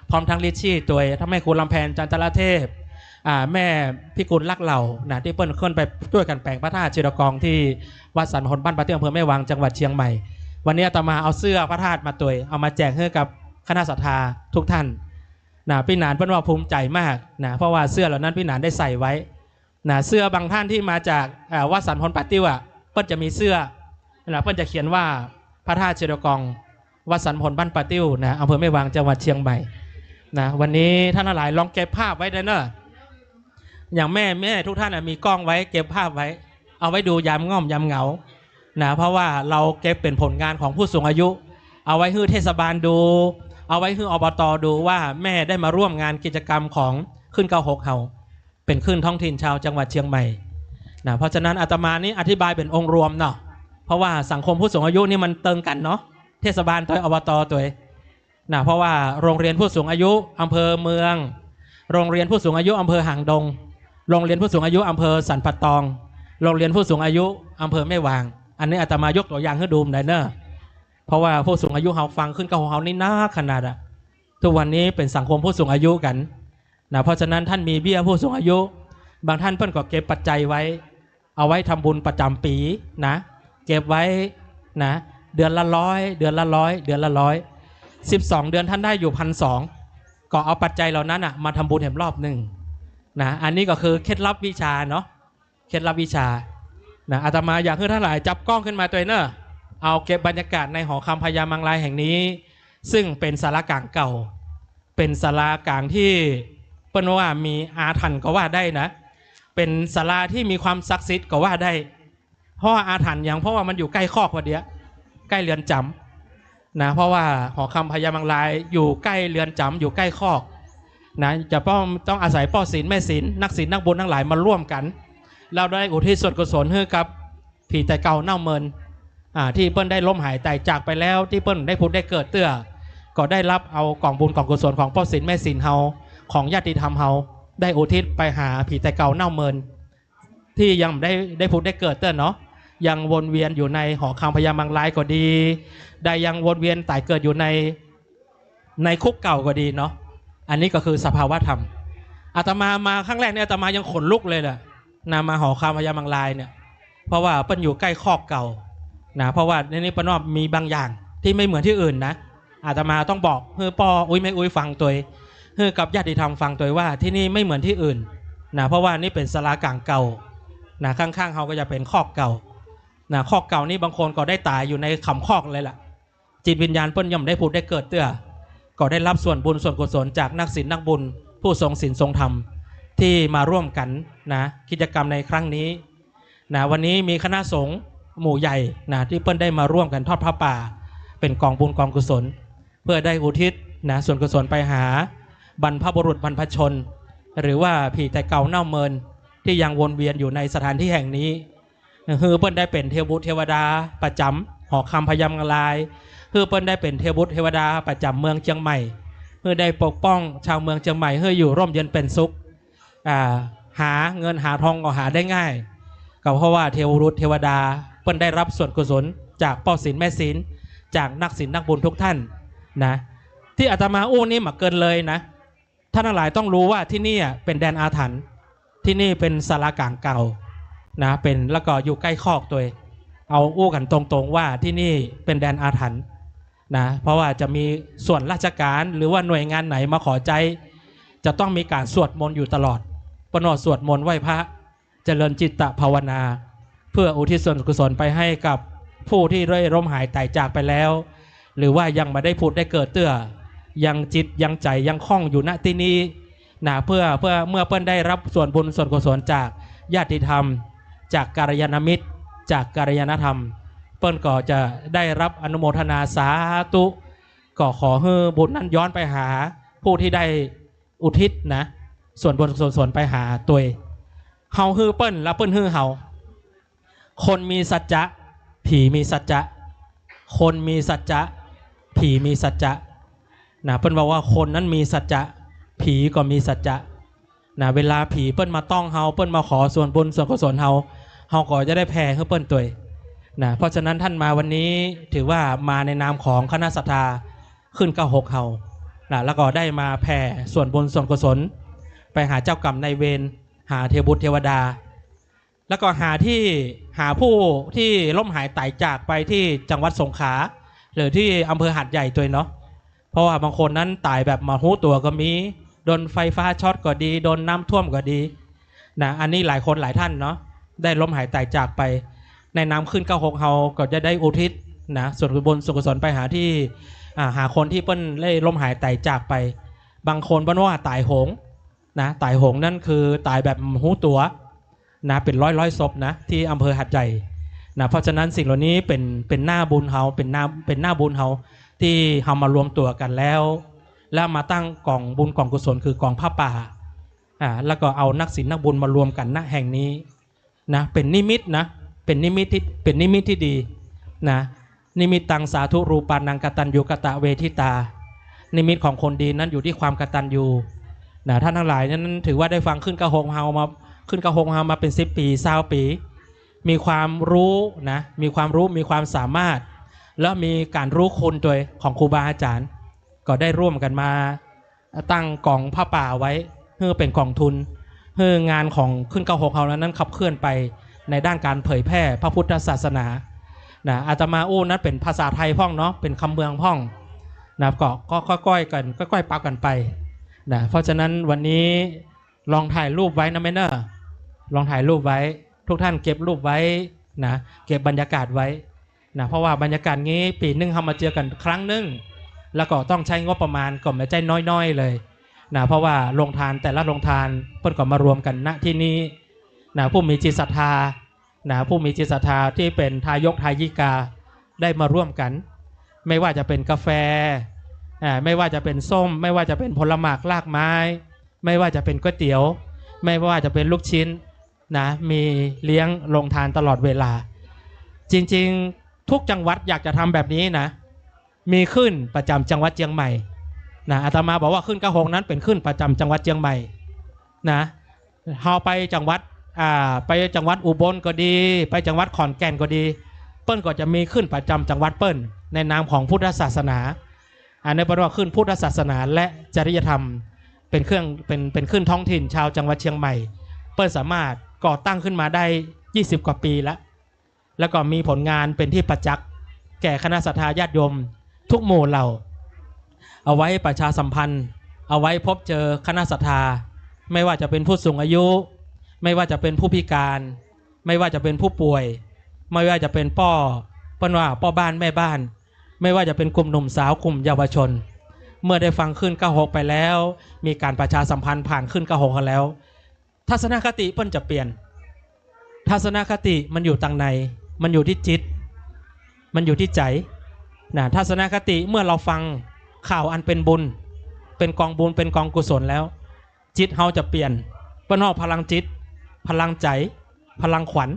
พร้อมทั้งลิชชี่ตัวทั้งแม่ครูลำแพนจันทรเทพแม่พิกุลลักเหล่านะที่เปิ้ลขึ้นไปด้วยกันแปลงพระธาตุชิรกองที่วัดสันหนบ้านปะเตี้ยอำเภอแม่วางจังหวัดเชียงใหม่วันนี้อาตมาเอาเสื้อพระธาตุมาตัวเอามาแจกให้กับคณะศรัทธาทุกท่านนะพี่หนานเปิ้ลว่าภูมิใจมากนะเพราะว่าเสื้อเหล่านั้นพี่หนานได้ใส่ไว้นะเสื้อบางท่านที่มาจากวัดสันหนปะเตี้ยเปิ้ลจะมีเสื้อนะเปิ้ลจะเขียนว่าพระธาตุชิรกองวัดสันหนบ้านปะเตี้ยนะอำเภอแม่วางจังหวัดเชียงใหม่นะวันนี้ท่านหลายลองเก็บภาพไว้ได้เนอะอย่างแม่ทุกท่านมีกล้องไว้เก็บภาพไว้เอาไว้ดูยามง่อมยามเหงานะเพราะว่าเราเก็บเป็นผลงานของผู้สูงอายุเอาไว้ให้เทศบาลดูเอาไว้ให้อบต.ดูว่าแม่ได้มาร่วมงานกิจกรรมของขึ้น96เฮาเป็นขึ้นท้องถิ่นชาวจังหวัดเชียงใหม่นะเพราะฉะนั้นอาตมานี้อธิบายเป็นองค์รวมเนาะเพราะว่าสังคมผู้สูงอายุนี่มันเติงกันเนาะเทศบาลตัวอบต.ตัวนะเพราะว่าโรงเรียนผู้สูงอายุอำเภอเมืองโรงเรียนผู้สูงอายุอำเภอหางดงโรงเรียนผู้สูงอายุอำเภอสันปะตองโรงเรียนผู้สูงอายุอำเภอแม่วางอันนี้อาตมายกตัวอย่างให้ดูได้เนอะเพราะว่าผู้สูงอายุเขาฟังขึ้นกับของเขานี่น่าขนาดทุกวันนี้เป็นสังคมผู้สูงอายุกัน นะเพราะฉะนั้นท่านมีเบี้ยผู้สูงอายุบางท่านเพิ่นก็เก็บปัจจัยไว้เอาไว้ทำบุญประจำปีนะเก็บไว้นะเดือนละ100เดือนละ100เดือนละ100 12เดือนท่านได้อยู่1,200ก็เอาปัจจัยเหล่านั้นมาทำบุญแห่งรอบหนึ่งนะอันนี้ก็คือเคล็ดลับวิชาเนาะเคล็ดลับวิชานะอาตมาอยากให้ท่านหลายจับกล้องขึ้นมาตัวเนอะเอาเก็บบรรยากาศในหอคำพญามังรายแห่งนี้ซึ่งเป็นศาลากลางเก่าเป็นศาลากลางที่เปิ้นว่ามีอาถรรพ์ก็ว่าได้นะเป็นศาลาที่มีความศักดิ์สิทธิ์ก็ว่าได้เพราะว่าอาถรรพ์อย่างเพราะว่ามันอยู่ใกล้คอกพอดีใกล้เรือนจำนะเพราะว่าหอคำพญามังรายอยู่ใกล้เรือนจำอยู่ใกล้คอกนะจะต้องอาศัยพ่อศีลแม่ศีลนักศีลนักบุญทั้งหลายมาร่วมกันเราได้อุทิศส่วนกุศลให้กับผีแต่เก่าเน่าเมินที่เปิ้ลได้ล้มหายตายจากไปแล้วที่เปิ้ลได้พุทธได้เกิดเตื้อก็ได้รับเอากล่องบุญกล่องกุศลของพ่อศีลแม่ศีลเฮาของญาติธรรมเฮาได้อุทิศไปหาผีแต่เก่าเน่าเมินที่ยังได้พุทธได้เกิดเตื้อเนาะยังวนเวียนอยู่ในหอคำพญามังรายก็ดีได้ยังวนเวียนตายเกิดอยู่ในคุกเก่าก็ดีเนาะอันนี้ก็คือสภาวะธรรมอาตมาครั้งแรกเนี่ยอาตมายังขนลุกเลยแหละนามาหอคำพญามังรายเนี่ยเพราะว่าเปิ้ลอยู่ใกล้คอกเก่านะเพราะว่าในนี้ปนอบมีบางอย่างที่ไม่เหมือนที่อื่นนะอาตมาต้องบอกเฮ้ยปออุ้ยไม่อุ้ยฟังตัวเฮ้ยกับญาติธรรมฟังตัวว่าที่นี่ไม่เหมือนที่อื่นนะเพราะว่านี่เป็นศาลากลางเก่านะข้างๆเขาก็จะเป็นคอกเก่านะคอกเก่านี่บางคนก็ได้ตายอยู่ในขำคอกเลยล่ะจิตวิญญาณเปิ้ลย่อมได้พูดได้เกิดเตื้อก็ได้รับส่วนบุญส่วนกุศลจากนักศีลนักบุญผู้ทรงศีลทรงธรรมที่มาร่วมกันนะกิจกรรมในครั้งนี้นะวันนี้มีคณะสงฆ์หมู่ใหญ่นะที่เปิ้ลได้มาร่วมกันทอดผ้าป่าเป็นกองบุญกองกุศลเพื่อได้อุทิศนะส่วนกุศลไปหาบรรพบุรุษบรรพชนหรือว่าผีแต่เก่าเน่าเมินที่ยังวนเวียนอยู่ในสถานที่แห่งนี้คือเปิ้ลได้เป็นเทวบุตรเทวดาประจำหอคำพญามังรายคือเปิ้ลได้เป็นเทวบุตรเทวดาประจำเมืองเชียงใหม่เพื่อได้ปกป้องชาวเมืองเชียงใหม่ให้อยู่ร่มเย็นเป็นสุขหาเงินหาทองก็หาได้ง่ายก็เพราะว่าเทวบุตรเทวดาเปิ้ลได้รับส่วนกุศลจากพ่อศีลแม่ศีลจากนักศีลนักบุญทุกท่านนะที่อาตมาอู้นี่มาเกินเลยนะท่านทั้งหลายต้องรู้ว่าที่นี่เป็นแดนอาถรรพ์ที่นี่เป็นศาลากลางเก่านะเป็นแล้วก็อยู่ใกล้คอกตัวเอาอู้กันตรงๆว่าที่นี่เป็นแดนอาถรรพ์นะเพราะว่าจะมีส่วนราชการหรือว่าหน่วยงานไหนมาขอใจจะต้องมีการสวดมนต์อยู่ตลอดปนสวดมนต์ไหว้พระเจริญจิตตภาวนาเพื่ออุทิศส่วนกุศลไปให้กับผู้ที่ได้ล้มหายตายจากไปแล้วหรือว่ายังมาได้พูดได้เกิดเตื้อยังจิตยังใจยังคล่องอยู่ณที่นี้นะเพื่อเมื่อเปิ้ลได้รับส่วนบุญส่วนกุศลจากญาติธรรมจากกัลยาณมิตรจากกัลยาณธรรมเปิ้ลก็จะได้รับอนุโมทนาสาธุก็ขอให้บุญนั้นย้อนไปหาผู้ที่ได้อุทิศนะส่วนบุญส่วนไปหาตัวเฮาฮือเปิ้ลแล้วเปิ้ลฮือเฮาคนมีสัจจะผีมีสัจจะคนมีสัจจะผีมีสัจจะนะเปิ้ลบอกว่าคนนั้นมีสัจจะผีก็มีสัจจะนะเวลาผีเปิ้ลมาต้องเฮาเปิ้ลมาขอส่วนบุญส่วนกุศลเฮาก็จะได้แผ่ให้เปิ้ลตัวนะเพราะฉะนั้นท่านมาวันนี้ถือว่ามาในนามของคณะศรัทธาขึ้น96เฮานะแล้วก็ได้มาแผ่ส่วนบุญส่วนกุศลไปหาเจ้ากรรมนายเวรหาเทวบุตรเทวดาแล้วก็หาผู้ที่ล้มหายตายจากไปที่จังหวัดสงขลาหรือที่อำเภอหาดใหญ่ตัวเนาะเพราะว่าบางคนนั้นตายแบบมาหูตัวก็มีโดนไฟฟ้าช็อตก็ดีโดนน้ำท่วมก็ดีนะอันนี้หลายคนหลายท่านเนาะได้ล้มหายตายจากไปในน้ำขึ้น96เฮาก็จะได้อุทิศนะส่วนบุญส่วนกุศลไปหาที่หาคนที่เปิ้ลได้ล้มหายตายจากไปบางคนเปิ้ลว่าตายโหงนะตายโหงนั่นคือตายแบบหูตัวนะเป็นร้อยศพนะที่อำเภอหาดใหญ่นะเพราะฉะนั้นสิ่งเหล่านี้เป็นหน้าบุญเฮาเป็นหน้าบุญเฮาที่เฮามารวมตัวกันแล้วมาตั้งกองบุญกองกุศลคือกองผ้าป่าแล้วก็เอานักศีลนักบุญมารวมกันณแห่งนี้นะเป็นนิมิตนะเป็นนิมิตที่ดีนะนิมิตตังสาธุรูปานังกตัญญูกตะเวทิตานิมิตของคนดีนั้นอยู่ที่ความกตัญญูนะท่านทั้งหลายนั้นถือว่าได้ฟังขึ้น96เฮามาเป็น10 ปี20 ปีมีความรู้นะมีความรู้มีความสามารถแล้วมีการรู้คุณตัวของครูบาอาจารย์ก็ได้ร่วมกันมาตั้งกองผ้าป่าไว้ เป็นกองทุนงานของขึ้น96เขานั้นขับเคลื่อนไปในด้านการเผยแพร่พระพุทธศาสนานะอาตมาอู้นั้นเป็นภาษาไทยพ่องเนาะเป็นคำเมืองพ่องนะก็ค่อยๆกันค่อยๆปรับกันไปนะเพราะฉะนั้นวันนี้ลองถ่ายรูปไว้นะแม่เนอะลองถ่ายรูปไว้ทุกท่านเก็บรูปไว้นะเก็บบรรยากาศไว้นะเพราะว่าบรรยากาศงี้ปีนึงทำมาเจอกันครั้งนึงแล้วก็ต้องใช้งบประมาณก็ไม่ใช่น้อยๆเลยนะเพราะว่าโรงทานแต่ละโรงทานเพิ่นก็มารวมกันณที่นี้นะผู้มีจิตศรัทธานะผู้มีจิตศรัทธาที่เป็นทายกทายิกาได้มาร่วมกันไม่ว่าจะเป็นกาแฟไม่ว่าจะเป็นส้มไม่ว่าจะเป็นผลไม้รากไม้ไม่ว่าจะเป็นก๋วยเตี๋ยวไม่ว่าจะเป็นลูกชิ้นนะมีเลี้ยงโรงทานตลอดเวลาจริงๆทุกจังหวัดอยากจะทำแบบนี้นะมีขึ้นประจำจังหวัดเชียงใหม่นะอาตมาบอกว่าขึ้น96นั้นเป็นขึ้นประจำจังหวัดเชียงใหม่นะเฮาไปจังหวัดอุบลก็ดีไปจังหวัดขอนแก่นก็ดีเปิ้ลก็จะมีขึ้นประจำจังหวัดเปิ้ลในนามของพุทธศาสนาในประวัติขึ้นพุทธศาสนาและจริยธรรมเป็นขึ้นท้องถิ่นชาวจังหวัดเชียงใหม่เปิ้ลสามารถก่อตั้งขึ้นมาได้20 กว่าปีแล้วก็มีผลงานเป็นที่ประจักษ์แก่คณะศรัทธาญาติโยมทุกหมู่เหล่าเอาไว้ประชาสัมพันธ์เอาไว้พบเจอคณะศรัทธาไม่ว่าจะเป็นผู้สูงอายุไม่ว่าจะเป็นผู้พิการไม่ว่าจะเป็นผู้ป่วยไม่ว่าจะเป็นพ่อบ้านแม่บ้านไม่ว่าจะเป็นกลุ่มหนุ่มสาวกลุ่มเยาวชนเมื่อได้ฟังขึ้น96ไปแล้วมีการประชาสัมพันธ์ผ่านขึ้น96กันแล้วทัศนคติเปิ้นจะเปลี่ยนทัศนคติมันอยู่ทางในมันอยู่ที่จิตมันอยู่ที่ใจนะทัศนคติเมื่อเราฟังข่าวอันเป็นบุญเป็นกองบุญเป็นกองกุศลแล้วจิตเฮาจะเปลี่ยนเปิ้นพลังจิตพลังใจพลังขวัญ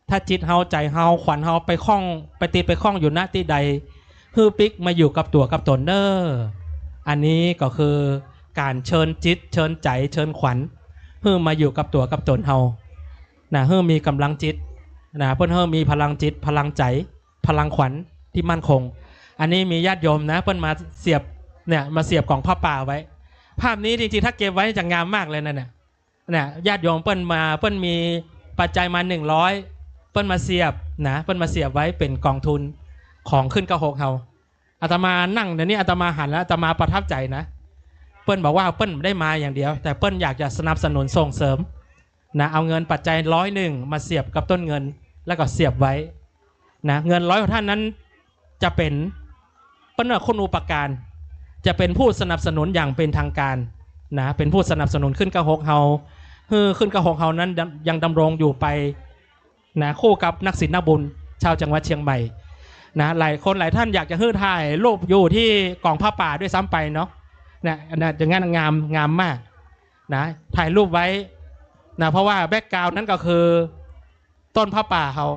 ถ้าจิตเฮาใจเฮาขวัญเฮาไปคล้องไปติดไปคล้องอยู่ณที่ใดฮือปิกมาอยู่กับตัวกับตนเนออันนี้ก็คือการเชิญจิตเชิญใจเชิญขวัญฮือมาอยู่กับตัวกับตนเฮานะฮือมีกำลังจิตนะเพิ่นฮือมีพลังจิตพลังใจพลังขวัญที่มั่นคงอันนี้มีญาติโยมนะเพิ่นมาเสียบเนี่ยมาเสียบของผ้าป่าไว้ภาพนี้จริงๆถ้าเก็บไว้จะงามมากเลยนะเนี่ยญาติโยมเปิ้นมีปัจจัยมา100เปิ้นมาเสียบนะเปิ้นมาเสียบไว้เป็นกองทุนของขึ้น96เฮาอาตมานั่งเดี๋ยวนี้อาตมาหันแล้วอาตมาประทับใจนะเปิ้นบอกว่าเปิ้นได้มาอย่างเดียวแต่เปิ้นอยากจะสนับสนุนส่งเสริมนะเอาเงินปัจจัย101มาเสียบกับต้นเงินแล้วก็เสียบไว้นะเงิน100ของท่านนั้นจะเป็นเปิ้นว่าคุณอุปการจะเป็นผู้สนับสนุนอย่างเป็นทางการนะเป็นผู้สนับสนุนขึ้น96เฮาขึ้น96เฮานั้นยังดำรงอยู่ไปนะคู่กับนักศิลป์นักบุญชาวจังหวัดเชียงใหม่นะหลายคนหลายท่านอยากจะถ่ายรูปอยู่ที่กองผ้าป่าด้วยซ้ำไปเนาะนะอย่างนั้นงามมากนะถ่ายรูปไว้นะเพราะว่าแบ็กกราวน์นั้นก็คือต้นผ้าป่าเขา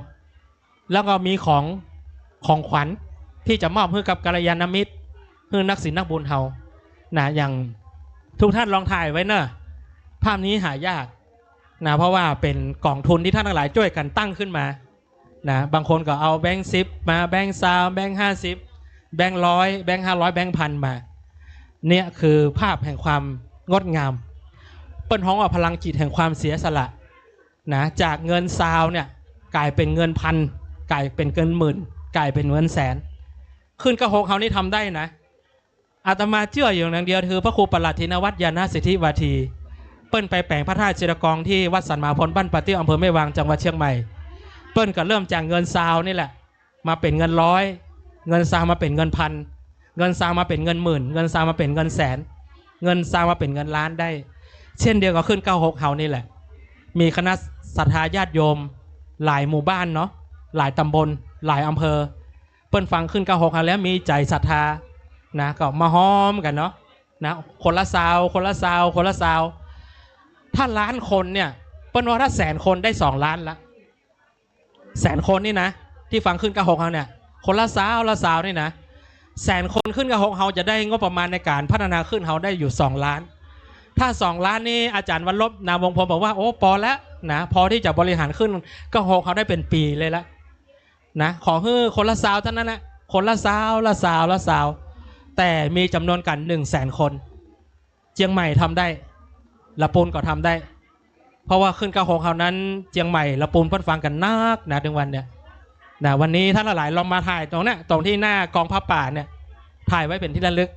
แล้วก็มีของขวัญที่จะมอบให้กับกัลยาณมิตรให้นักศิลป์นักบุญเขานะอย่างทุกท่านลองถ่ายไว้เนอะภาพนี้หายากนะเพราะว่าเป็นกองทุนที่ท่านทั้งหลายช่วยกันตั้งขึ้นมานะบางคนก็เอาแบงค์10มาแบงค์20แบงค์50แบงค์100แบงค์500แบงค์พันมาเนี่ยคือภาพแห่งความงดงามเปิ้นฮ้องว่าพลังจิตแห่งความเสียสละนะจากเงินซาวเนี่ยกลายเป็นเงินพันกลายเป็นเงินหมื่นกลายเป็นเงินแสนขึ้น96เขานี่ทำได้นะอาตมาเชื่ออย่างเดียวคือพระครูประหลัดธินวัฒน์ญาณสิทธิวาทีเปิ้นไปแปลงพระธาตุจิรกองที่วัดสันมาพลบ้านปะเตี้ยอำเภอแม่วางจังหวัดเชียงใหม่เปิ้นก็เริ่มจากเงินซาวนี่แหละมาเป็นเงิน100เงินซาวมาเป็นเงินพันเงินซาวมาเป็นเงินหมื่นเงินซาวมาเป็นเงินแสนเงินซาวมาเป็นเงินล้านได้เช่นเดียวกับขึ้น96เฮานี่แหละมีคณะศรัทธาญาติโยมหลายหมู่บ้านเนาะหลายตำบลหลายอำเภอเปิ้นฟังขึ้น96เฮาแล้วมีใจศรัทธานะก็มาห้อมกันเนาะนะคนละซาวถ้าล้านคนเนี่ยเปิ้นว่าถ้า100,000 คนได้2 ล้านละ100,000 คนนี่นะที่ฟังขึ้น96เฮาเนี่ยคนละซาวนี่นะ100,000 คนขึ้น96เฮาจะได้งบประมาณในการพัฒนาขึ้นเฮาได้อยู่2 ล้านถ้า2 ล้านนี่อาจารย์วันลบนามวงศ์พรบอกว่าโอ้พอแล้วนะพอที่จะบริหารขึ้น96เขาได้เป็นปีเลยละนะขอให้คนละซาวเท่านั้นนะคนละซาวแต่มีจำนวนกัน100,000 คนเชียงใหม่ทำได้ ละปูนก็ทำได้เพราะว่าขึ้น96เขานั้นเจียงใหม่ละปูนเพิ่นฟังกันนักนะถึงวันเนี่ยนะวันนี้ท่านหลายลองมาถ่ายตรงนี้ตรงที่หน้ากองผ้าป่าเนี่ยถ่ายไว้เป็นที่ระลึก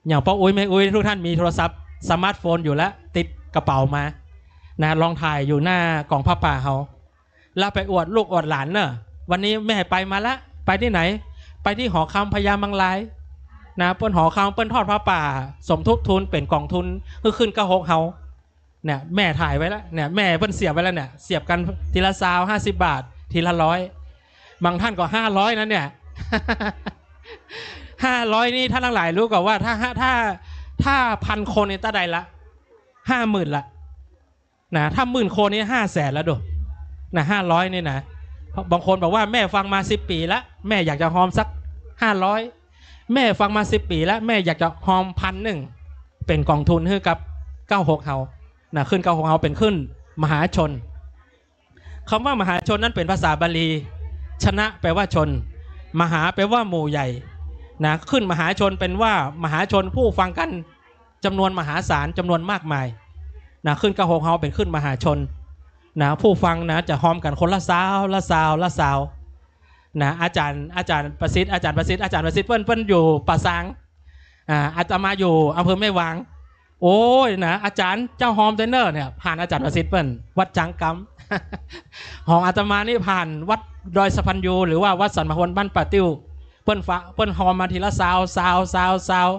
อย่างพ่ออุ้ยแม่อุ้ยทุกท่านมีโทรศัพท์สมาร์ทโฟนอยู่แล้วติดกระเป๋ามานะลองถ่ายอยู่หน้ากองผ้าป่าเขาแล้วไปอวดลูกอวดหลานเนอะวันนี้แม่ไปมาละไปที่ไหนไปที่หอคำพญามังลายนะเปิ้นหอคำเปิ้นทอดผ้าป่าสมทบทุนเป็นกองทุนเพื่อขึ้น96เฮาเนี่ยแม่ถ่ายไว้แล้วเนี่ยแม่เปิ้นเสียบไว้แล้วเนี่ยเสียบกันทีละ50 บาททีละ100บางท่านก็500นั่นเนี่ย 500นี่ท่านทั้งหลายรู้ก่อนว่าถ้า1,000 คนนี่ตาใดละ50,000ละนะถ้า10,000 คนนี่500,000แล้วดูนะ500นี่นะบางคนบอกว่าแม่ฟังมา10 ปีแล้วแม่อยากจะหอมสัก500แม่ฟังมา10 ปีแล้วแม่อยากจะหอม1,000เป็นกองทุนให้กับ96เฮานะขึ้น96เฮาเป็นขึ้นมหาชนคำว่ามหาชนนั้นเป็นภาษาบาลีชนะแปลว่าชนมหาแปลว่าหมู่ใหญ่นะขึ้นมหาชนเป็นว่ามหาชนผู้ฟังกันจำนวนมหาศาลจำนวนมากมายนะขึ้น96เฮาเป็นขึ้นมหาชนนะผู้ฟังนะจะหอมกันคนละสาวนะอาจารย์ประสิทธิ์เปิ้นอยู่ป่าซางอาตมาอยู่อำเภอแม่วางโอ้ยนะอาจารย์เจ้าหอมเทนเนอร์เนี่ยผ่านอาจารย์ประสิทธิ์เปิ้นวัดจังกำของอาตมานี่ผ่านวัดดอยสะพันยูหรือว่าวัดสันมหวนบ้านป่าติ้วเปิ้นหอมมาทีละสาว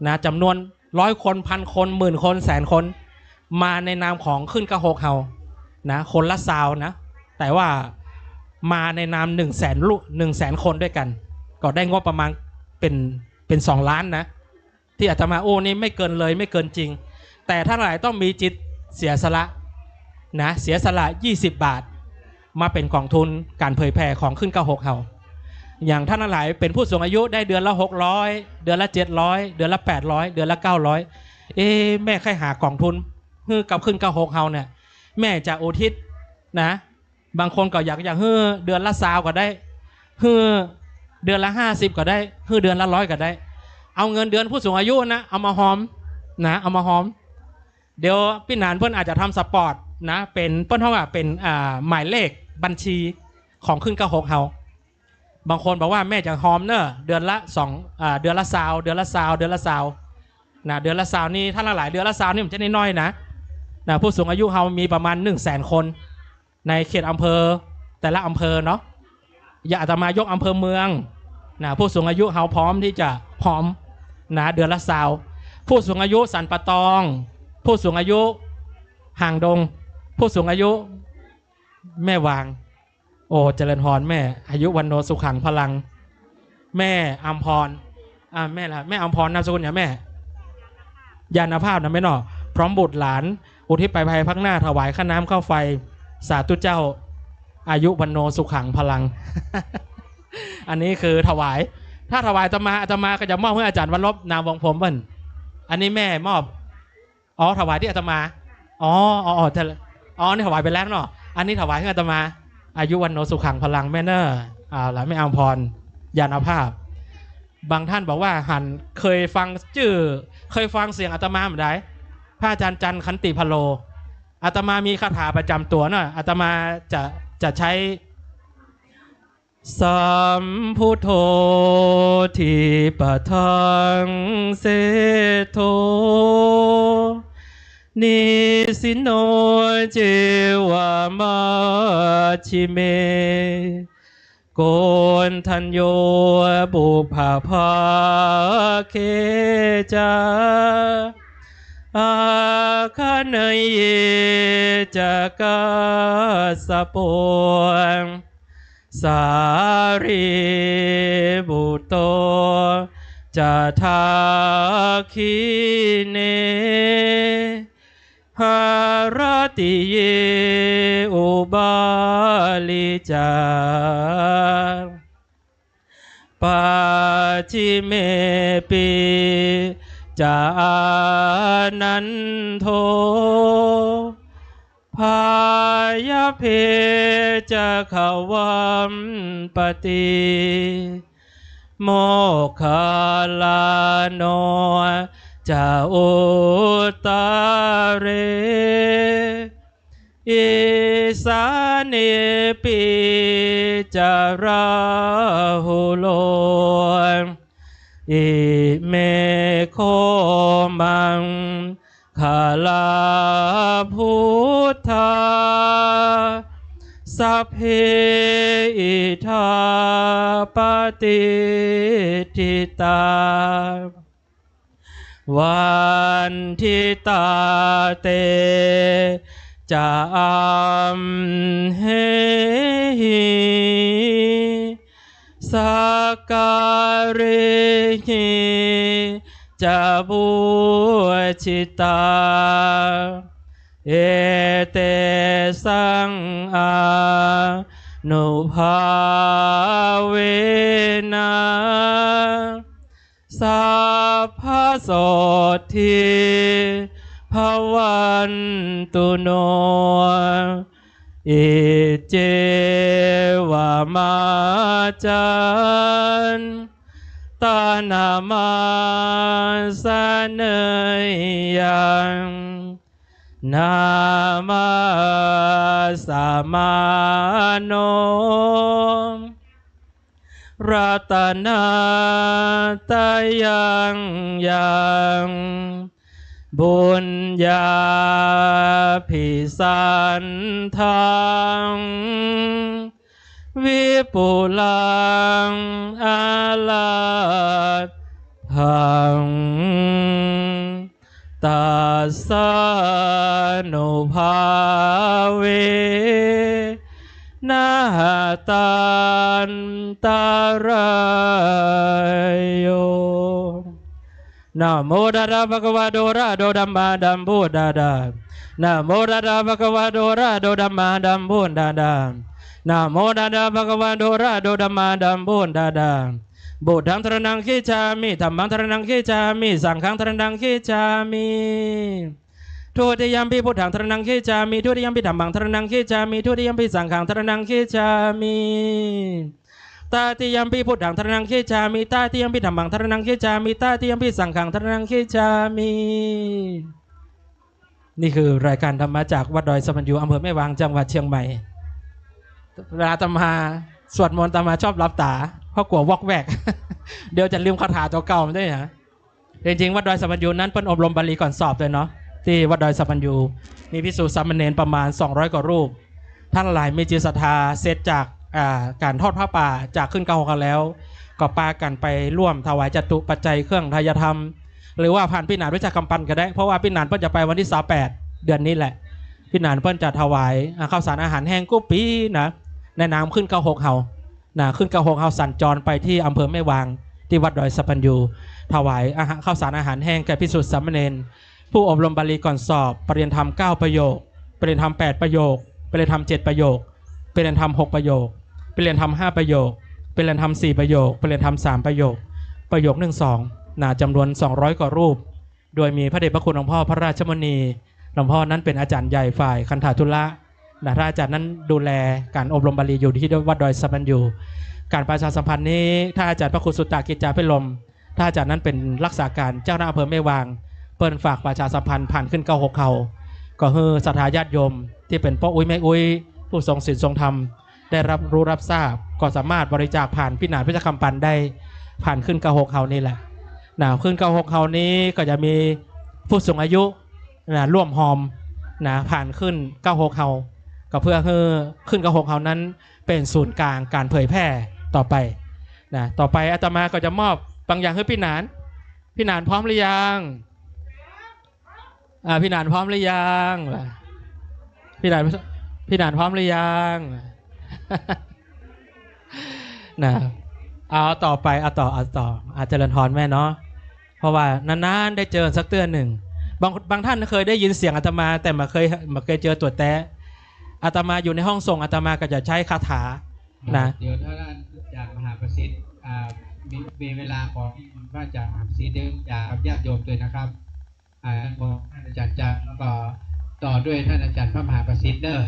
นะจำนวน100 คน1,000 คน10,000 คน100,000 คนมาในนามของขึ้น96เฮานะคนละซาวนะแต่ว่ามาในนาม100,000 คนด้วยกันก็ได้งบประมาณเป็น2 ล้านนะที่อาตมาโอ้นี่ไม่เกินเลยไม่เกินจริงแต่ท่านหลายต้องมีจิตเสียสละนะเสียสละ20 บาทมาเป็นกองทุนการเผยแผ่ของขึ้น96เฮาอย่างท่านหลายเป็นผู้สูงอายุได้เดือนละ600เดือนละ700เดือนละ800เดือนละ900แม่ใครหากองทุนฮือกับขึ้น96เฮาเนี่ยแม่จะอุทิศนะบางคนก็อยากฮือเดือนละ20ก็ได้ฮือเดือนละ50ก็ได้ฮือเดือนละ100ก็ได้เอาเงินเดือนผู้สูงอายุนะเอามาหอมนะเอามาหอมเดี๋ยวพี่นานเพื่อนอาจจะทำสปอร์ตนะเป็นเพื่อนห้องเป็นหมายเลขบัญชีของขึ้น96เฮาบางคนบอกว่าแม่จะหอมเนอะเดือนละเดือนละ20เดือนละ20นะเดือนละ20นี่ถ้าหลายเดือนละ20นี่มันจะน้อยๆนะผู้สูงอายุเฮามีประมาณ100,000 คนในเขตอำเภอแต่ละอำเภอเนาะอย่าอาตมายกอำเภอเมืองนะผู้สูงอายุเฮาพร้อมที่จะหอมนะเดือนละ20ผู้สูงอายุสันปะตองผู้สูงอายุห่างดงผู้สูงอายุแม่วางโอ้เจริญพรแม่อายุวันโนสุขังพลังแม่อัมพรแม่ละแม่อัมพรนามสกุลอย่างแม่ยานภาพนะแม่เนาะพร้อมบุตรหลานอุทิศไปภายภาคหน้าถวายข้าน้ำข้าวไฟสาธุเจ้าอายุวันโนสุขังพลัง อันนี้คือถวายถ้าถวายอาตมาก็จะมอบให้อาจารย์วันลบนามวงผมเพิ่นอันนี้แม่มอบถวายที่อาตมานี่ถวายไปแล้วเนาะอันนี้ถวายให้อาตมาอายุวันโนสุขังพลังแม่เนอร์แล้วไม่อัมพรยานภาพบางท่านบอกว่าหันเคยฟังเสียงอาตมาเหมือนไดพระอาจารย์จันทร์ขันติพโลอาตมามีคาถาประจำตัวเนาะอาตมาจะใช้สัมพุทโธทิปทังเสโธนิสิโนเจวามาชิเมโกนทัญโยบุภาภาเคจาอาคาเนยเยจากาสะปวงสารีบุตโตจะทาคีเนหารติเยอุบาลิจาปาจิเมปิจานันโทพายาเพจะขวัมปติโมคคาลาโน จะอุตเรอิสานิปิจาราหุโลอิเมโคมังคาลาพุทธาสัพเพอิทาปฏิทิตาวันทิตาเตจะอัมเหหิสักการิจะบูชิตาเอเตสังอานุภาเวนะสัพพโสทิภวันตุโนอิเจวามาจันตานามาสเนยยังนามาสามาโนรัตนาตายังยังบุญญาภิสันทังวิปุลังอาลาทังตัสสะนุภาเวนะตันตรายโยนะโมตัสสะภะคะวะโตอะระหะโตสัมมาสัมพุทธัสสะนะโมตัสสะภะคะวะโตอะระหะโตสัมมาสัมพุทธัสสะนะโมตัสสะภะคะวะโตอะระหะโตสัมมาสัมพุทธัสสะบุตถังสรณังคิจฉามิธัมมังสรณังคิจฉามิสังฆังสรณังคิจฉามิทุติยัมปิพุทธังสรณังคิจฉามิทุติยัมปิธัมมังสรณังคิจฉามิทุติยัมปิสังฆังสรณังคิจฉามิตาติยัมปิพุทธังสรณังคิจฉามิตาติยัมปิธัมมังสรณังคิจฉามิตาติยัมปิสังฆังสรณังคิจฉามินี่คือรายการธรรมะจากวัดดอยสะพันยูอำเภอแม่วางจังหวัดเชียงใหม่เวลาอาตมาสวดมนต์อาตมาชอบรับตาเพราะกลัววอกแวก เดี๋ยวจะลืมคาถาตัวเก่าไม่ได้นะจริงๆวัดดอยสะพันยูนั้นเพิ่นอบรมบาลีก่อนสอบเลยเนาะที่วัดดอยสะพันยูมีภิกษุสามเณรประมาณ200กว่ารูปท่านหลายมีจิตศรัทธาเสร็จจากการทอดผ้าป่าจากขึ้นเก้าหกกันแล้วก็ปากันไปร่วมถวายจตุปัจจัยเครื่องทายธรรมหรือว่าผ่านพี่หนานวิชากำปั้นก็ได้เพราะว่าพี่หนานเพิ่นจะไปวันที่28เดือนนี้แหละพี่หนานเพิ่นจะถวายข้าวสารอาหารแห้งกุ๊ปีนะในนามขึ้นเก้าหกเฮาขึ้นเก้าหกเฮาสัญจรไปที่อำเภอแม่วางที่วัดดอยสะพันยูถวายข้าวสารอาหารแห้งแก่ภิกษุสามเณรผู้อบรมบาลีก่อนสอบปริญญาธรรม9ประโยคปริญญาธรรม8ประโยคปริญญาธรรม7ประโยคปริญญาธรรม6ประโยคปริญญาธรรม5ประโยคปริญญาธรรม4ประโยคปริญญาธรรม3ประโยคประโยค1 2จำนวน200กว่ารูปโดยมีพระเดชพระคุณหลวงพ่อพระราชมณีหลวงพ่อนั้นเป็นอาจารย์ใหญ่ฝ่ายคันธาธุระพระอาจารย์นั้นดูแลการอบรมบาลีอยู่ที่วัดดอยสะพันยูการประชาสัมพันธ์นี้ถ้าอาจารย์พระครูสุตตากิจจาภิรมถ้าอาจารย์นั้นเป็นรักษาการเจ้าหน้าอำเภอแม่วางเปิ้นฝากประชาสัมพันธ์ผ่านขึ้นเก้าหกเขาก็คือศรัทธาญาติโยมที่เป็นพ่ออุ้ยแม่อุ้ยผู้ทรงศีลทรงธรรมได้รับรู้รับทราบก็สามารถบริจาคผ่านพี่หนานพิจคำปันได้ผ่านขึ้นเก้าหกเขานี่แหละขึ้นเก้าหกเขานี้ก็จะมีผู้สูงอายุร่วมหอมผ่านขึ้นเก้าหกเขาก็เพื่อให้ขึ้นเก้าหกเขานั้นเป็นศูนย์กลางการเผยแพร่ต่อไปต่อไปอาตมาก็จะมอบบางอย่างให้พี่หนานพร้อมหรือยังพี่หนานพร้อมหรือยังพี่หนานพร้อมหรือยังเอาต่อไปเอาต่ออาจจะเจริญพรแม่เนาะเพราะว่านานๆได้เจอสักเตือนหนึ่งบางท่านเคยได้ยินเสียงอาตมาแต่มาเคยเจอตัวแต้อาตมาอยู่ในห้องส่งอาตมาก็จะใช้คาถาเดี๋ยวถ้าท่านจากมหาประสิทธิ์มีเวลาของพระอาจารย์มหาประสิทธิ์จากญาติโยมด้วยนะครับท่านอาจารย์จะต่อด้วยท่านอาจารย์พระมหาประสิทธิ์เด้อ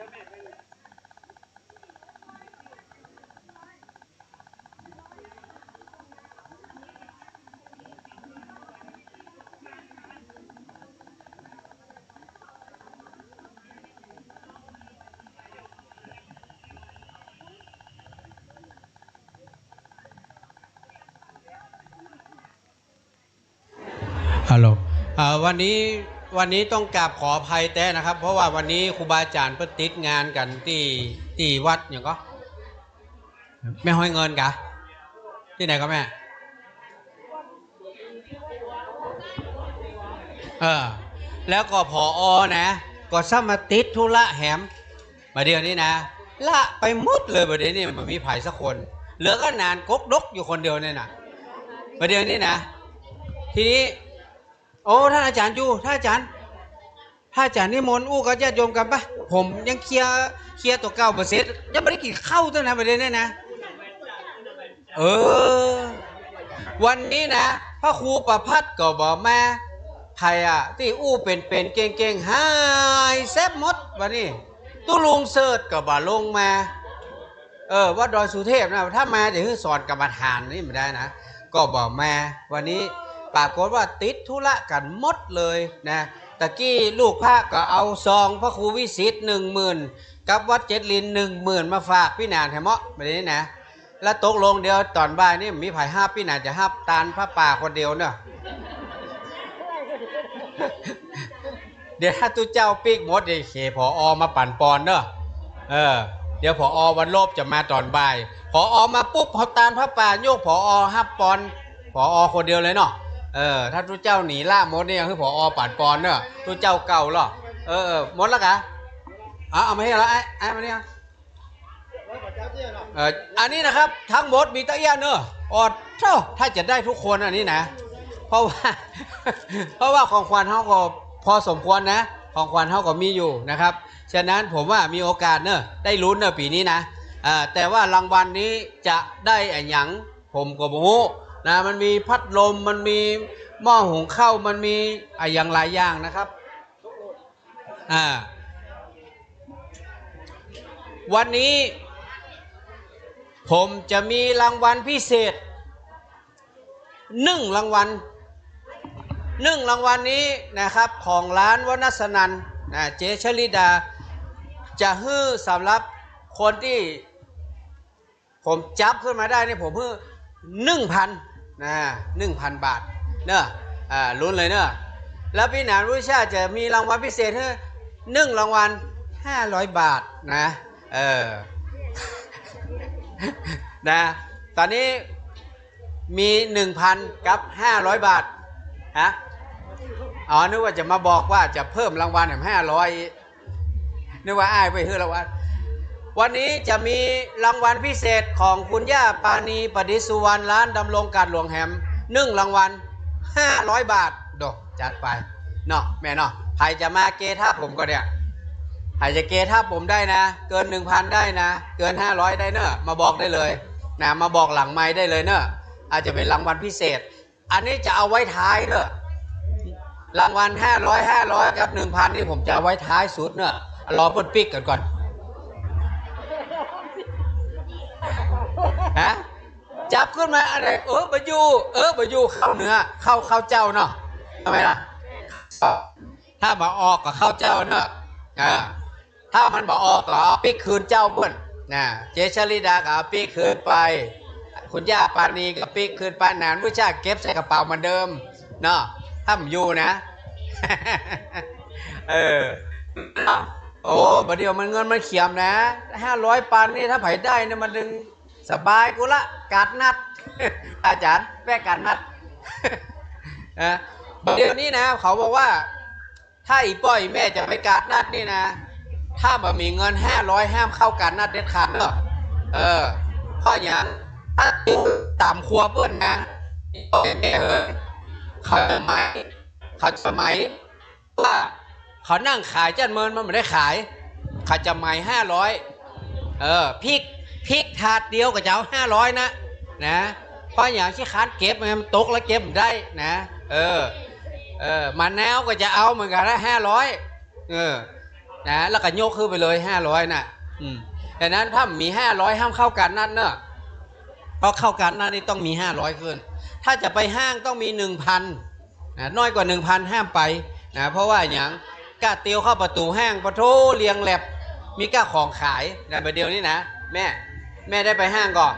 ฮัลโหลวันนี้ต้องกราบขออภัยแต่นะครับเพราะว่าวันนี้ครูบาอาจารย์เพิ่งติดงานกันที่วัดอย่างก็แม่ห้อยเงินกะที่ไหนก็แม่แล้วก็ผอนะก็ซ้ำมาติดธุระแหมมาเดี๋ยวนี้นะละไปหมดเลยประเดี๋ยวนี้มันมีไผ่สักคนเหลือก็นานกกดกอยู่คนเดียวเนี่ยนะประเดี๋ยวนี้นะทีนี้โอ้ท่านอาจารย์อยู่ท่านอาจารย์นิมนต์อู้กับญาติโยมกันปะผมยังเคลียร์ตัว9%ยังไม่ได้กินข้าวตั้งนานประเด็นนี้นะวันนี้นะพระครูประพัฒน์ก็บอกมาไทยที่อู้เป็นเก่งๆหายแซบหมดวันนี้ตู้ลุงเสิร์ชก็บ่ลงมาวัดดอยสุเทพนะถ้ามาเดี๋ยวสอนกรรมฐานนี่ไม่ได้นะก็บอกมาวันนี้ปรากฏว่าติดธุระกันหมดเลยนะตะกี้ลูกพระก็เอาซองพระครูวิสิต10,000กับวัดเจ็ดลิน10,000มาฝากพี่นานแถมะแบบนี้นะแล้วตกลงเดียวตอนบ่ายนี่มีไผ่5พี่นานจะ5ตานพระป่าคนเดียวเนอะ เดี๋ยวถ้าตุเจ้าปีกหมดเดี๋ยวเขผอมาปั่นปอนเนอะเดี๋ยวผอวันโลบจะมาตอนบ่ายผอมาปุ๊บพอตานพระป่าโยกผอ5ปอนผอคนเดียวเลยเนาะถ้าทุเจ้าหนีล่ามดเนี่ยคือผอป่านปอนเนอะทุเจ้าเก่าหรอมดแล้วกะเอามาให้แล้วไอ้มาเนี่ยอันนี้นะครับทั้งหมดมีตะเอียนเนอะถ้าจะได้ทุกคนอันนี้นะเพราะว่าของขวัญเขาก็พอสมควรนะของขวัญเขาก็มีอยู่นะครับฉะนั้นผมว่ามีโอกาสเนอะได้ลุ้นเนอะปีนี้นะแต่ว่ารางวัลนี้จะได้อะไรผมก็บอกนะมันมีพัดลมมันมีหม้อหุงข้าวมันมีอย่างหลายอย่างนะครับวันนี้ผมจะมีรางวัลพิเศษ1 รางวัลนี้นะครับของร้านวนัสนันเจชลิดาจะฮื้อสำหรับคนที่ผมจับขึ้นมาได้นี่ผมฮื้อ1,000 บาทเนอะลุ้นเลยเนอะแล้วพี่หนานวิชาจะมีรางวัลพิเศษให้1 รางวัล500 บาทนะนะตอนนี้มี 1,000 กับ 500 บาทฮะนึกว่าจะมาบอกว่าจะเพิ่มรางวัลให้500นึกว่าอ้ายไปฮื้อรางวัลวันนี้จะมีรางวัลพิเศษของคุณย่าปานีประดิษฐ์สุวรรณร้านดำรงการหลวงแหม1 รางวัล500 บาทดอกจัดไปเนาะแม่เนาะใครจะมาเกท่าผมก็เนี่ยใครจะเกท่าผมได้นะเกิน 1,000 ได้นะเกิน500ได้เนอะมาบอกได้เลยนะมาบอกหลังไมค์ได้เลยเนอะอาจจะเป็นรางวัลพิเศษอันนี้จะเอาไว้ท้ายเนอะรางวัล500กับ 1,000 นี่ผมจะเอาไว้ท้ายสุดเนอะรอเปิดปิ๊กก่อนฮะจับขึ้นมาอะไรบะยูเข้าเนื้อเข้าเจ้าเนาะทำไมล่ะถ้ามาออกก็เข้าเจ้าเนาะถ้ามันมาออกก็เอาปิ๊กคืนเจ้าเพื่อนเจชลิดาก็เอาปิ๊กคืนไปคุณย่าปานีก็ปิ๊กคืนไปนานผู้ชายเก็บใส่กระเป๋าเหมือนเดิมเนาะถ้ามันอยู่นะประเดี๋ยวมันเงินมันเขียมนะ500 ปานนี่ถ้าไผ่ได้เนี่ยมันดึงสบายกูละการนัดอาจารย์แม่การนัดเดี๋ยวนี้นะเขาบอกว่าถ้าอีป้อยแม่จะไปการนัดนี่นะถ้ามันมีเงิน500ห้ามเข้าการนัดเด็ดขาดเนอะเพราะอย่างถ้าตามครัวเปิ้นนะแม่เขาสมัยว่าเขานั่งขายจันเมินมันไม่ได้ขายเขาจะหมาย500พริกถาดเดียวกับเจ้า500นะเพราะอย่างที่คัดเก็บมันตกแล้วเก็บได้นะมะนาวก็จะเอาเหมือนกันนะ500 นะแล้วก็โยกขึ้นไปเลย500น่ะแต่นั้นถ้ามี500ห้ามเข้าการนัดเนอะเพราะเข้าการนัดนี่ต้องมี500ขึ้นถ้าจะไปห้างต้องมี 1,000 นะน้อยกว่า 1,000 ห้ามไปนะเพราะว่าอย่างกล้าเตียวเข้าประตูห้างปะโถเลียงแหลบมีกล้าของขายนะเดี๋ยวนี้นะแม่ได้ไปห้างก่อน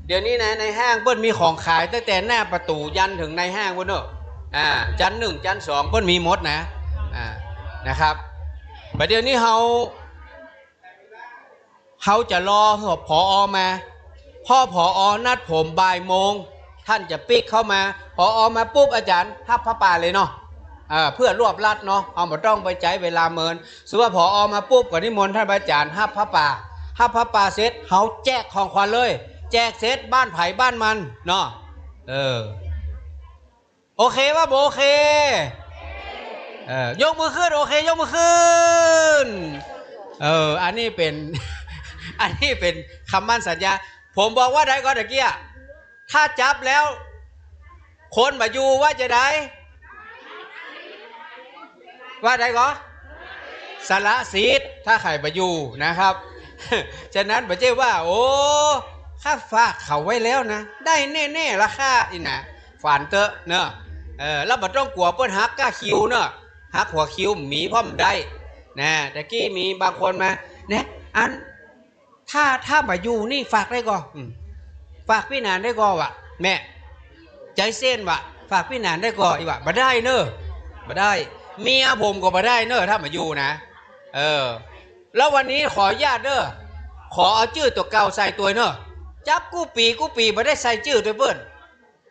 เดี๋ยวนี้นะในห้างเปิ้ลมีของขายตั้งแต่หน้าประตูยันถึงในห้างเปิ้ลเนอะชั้น 1ชั้น 2เปิ้ลมีหมดนะนะครับเดี๋ยวนี้เขาจะรอผอ.มาพ่อผอ.นัดผมบ่ายโมงท่านจะปิกเข้ามาผอ.มาปุ๊บอาจารย์ทับพระป่าเลยเนาะเพื่อรวบรัดเนาะเอามาต้องไปใจเวลาเมินสมมติว่าผอ.มาปุ๊บก่อนนิมนต์ท่านอาจารย์ทับพระป่าเสร็จเขาแจกของขวัญเลยแจกเสร็จบ้านไผ่บ้านมันเนาะโอเคว่าโอเคยกมือขึ้นโอเคยกมือขึ้นอันนี้เป็น อันนี้เป็นคำมั่นสัญญาผมบอกว่าได้ก็ตะเกียถ้าจับแล้วคนมาอยู่ว่าจะได้ว่าได้ก็สละสิทธิ์ถ้าใครมาอยู่นะครับ ฉะนั้นไม่ใช่ว่าโอ้ข้าฝากเขาไว้แล้วนะได้แน่ๆราคาอีนะฝันเตอะเนอะแล้วไม่ต้องกลัวเปิ้นฮักก้าคิวเนอะฮักหัวคิวหมีพ่อมได้นะตะกี้มีบางคนมาเนี่ยอันถ้ามาอยู่นี่ฝากได้ก็ฝากพี่นานได้ก็วะแม่ใจเส้นวะฝากพี่นานได้ก็อีวะมาได้เนอะมาได้เมียผมก็มาได้เนอะถ้ามาอยู่นะแล้ววันนี้ขอญาติเนอะขอเอาชื่อตัวเก่าใส่ตัวเนอะจับกู้ปีมาได้ใส่ชื่อตัวเปิ้ล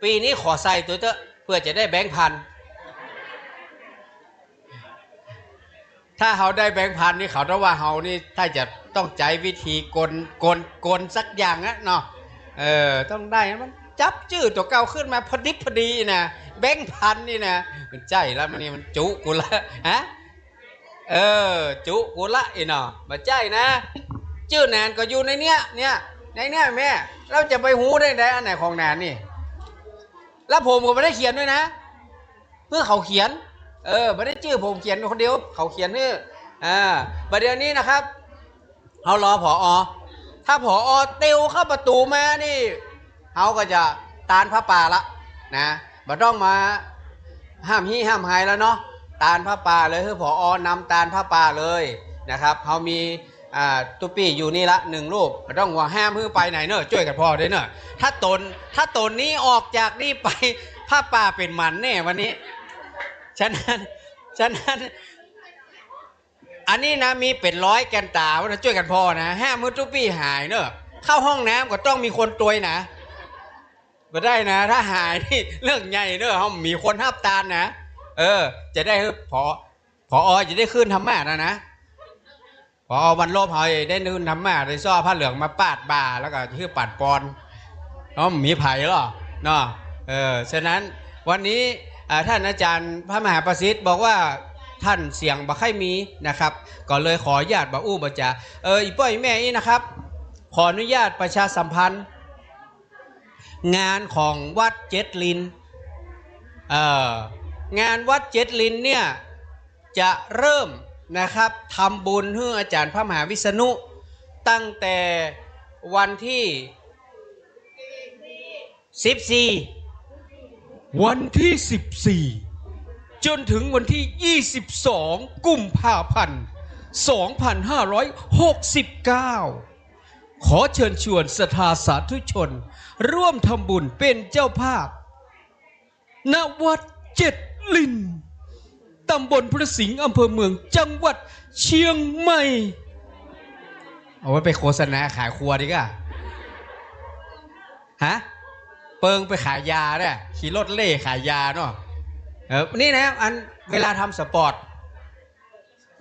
ปีนี้ขอใส่ตัวเตอะเพื่อจะได้แบงค์พันถ้าเขาได้แบงค์พันนี่เขาต้องว่าเขานี่ถ้าจะต้องใจวิธีกลสักอย่างนะเนาะต้องได้มันจับชื่อตัวเก่าขึ้นมาพอดีนะแบงค์พันนี่นะมันใจแล้วมันนี่มันจุกูละฮะจุกูละอีเนาะมาใจนะชื่อแนนก็อยู่ในเนี้ยแม่เราจะไปหูได้อันไหนของแนนนี่แล้วผมก็ไม่ได้เขียนด้วยนะเพื่อเขาเขียนไม่ได้ชื่อผมเขียนคนเดียวเขาเขียนนี่ประเดี๋ยวนี้นะครับเขารอผอ.ถ้าผอ.เตียวเข้าประตูมานี่เขาก็จะตานพระป่าละนะไม่ต้องมาห้ามห้ามหายแล้วเนาะตานพระป่าเลยคือผอ.นำตานพระป่าเลยนะครับเขามีตุปี้อยู่นี่ละ1 รูปไม่ต้องว่าห้ามเพื่อไปไหนเนอะช่วยกันพอด้วยเนอะถ้าตนนี้ออกจากนี่ไปพระป่าเป็นมันแน่วันนี้ฉะนั้นอันนี้นะมีเป็น100 แกนตาว่าช่วยกันพอนะห้ามมือตุปี้หายเนอะเข้าห้องน้ำก็ต้องมีคนตัวยนะไม่ได้นะถ้าหายนี่เรื่องใหญ่เนอะเขามีคนห้ามตานนะจะได้ผอ.จะได้ขึ้นธรรมะนะพอวันโลภเฮาได้นึนทำมาได้ซ้อผ้าเหลืองมาปาดบ่าแล้วก็ชื่อปาดปอนมีไผ่หรอเนาะฉะนั้นวันนี้ท่านอาจารย์พระมหาประสิทธิ์บอกว่าท่านเสียงบ่ค่อยมีนะครับก็เลยขออนุญาตบ่อู้บ่จ่าอีป้อยแม่อีนะครับขออนุญาตประชาสัมพันธ์งานของวัดเจ็ดลินงานวัดเจ็ดลินเนี่ยจะเริ่มนะครับทำบุญให้อาจารย์พระมหาวิษณุตั้งแต่วันที่14วันที่14จนถึงวันที่22กุมภาพันธ์2569ขอเชิญชวนศรัทธาสาธุชนร่วมทำบุญเป็นเจ้าภาพณวัดเจ็ดลินตำบลพระสิงห์อำเภอเมืองจังหวัดเชียงใหม่เอาไว้ไปโฆษณาขายครัวดีกว่าฮะเปิงไปขายยาเนี่ยขี่รถเล่ขายยาเนาะนี่นะอันเวลาทำสปอร์ต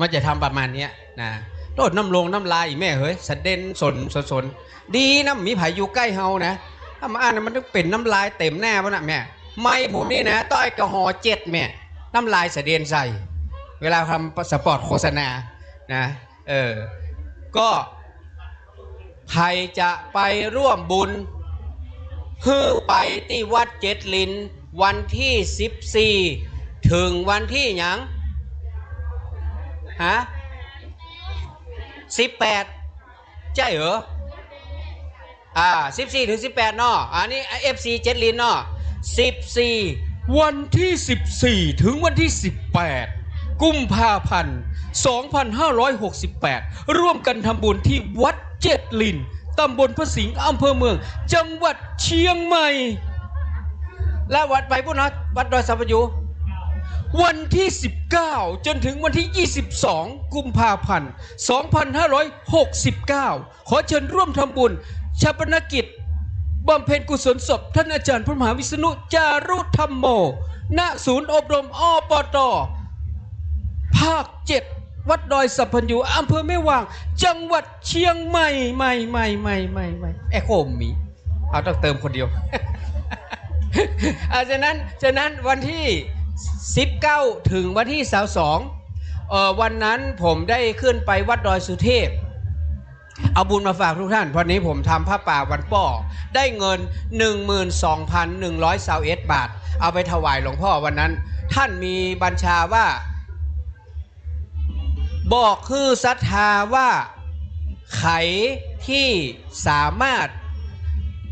มันจะทำประมาณนี้นะโดดน้ำลายอีแม่เฮ้ยสะเด็นสนดีนะมีไผ่อยู่ใกล้เฮานะถ้ามาอ่านมันต้องเป็นน้ำลายเต็มหน้าป่ะนะแม่ไม่ผมนี่นะต้อยกระหอ7แม่น้ำลายเสด็จใส่เวลาทำสปอร์ตโฆษณานะก็ใครจะไปร่วมบุญไปที่วัดเจ็ดลินวันที่14ถึงวันที่หยังฮะ 18ใช่เหรอ14 ถึง 18เนาะอันนี้ FC เจ็ดลินเนาะ14วันที่14ถึงวันที่18กุมภาพันธ์2568ร่วมกันทำบุญที่วัดเจ็ดลินตำบลพระสิงห์อำเภอเมืองจังหวัดเชียงใหม่และวัดไปพุ่นนะวัดดอยสัมปยุวันที่19จนถึงวันที่22กุมภาพันธ์2569ขอเชิญร่วมทำบุญชาปนกิจบำเพ็ญกุศลศพท่านอาจารย์พระมหาวิษณุจารุธรรมโมณศูนย์อบรมอปต.ภาค7วัดดอยสัมพันยูอำเภอแม่วางจังหวัดเชียงใหม่แอโคมมีเอาต้องเติมคนเดียว ฉะนั้นวันที่19ถึงวันที่22วันนั้นผมได้ขึ้นไปวัดดอยสุเทพเอาบุญมาฝากทุกท่านวันนี้ผมทำผ้าป่าวันป่อได้เงิน 12,121 บาทเอาไปถวายหลวงพ่อวันนั้นท่านมีบัญชาว่าบอกคือศรัทธาว่าใครที่สามารถ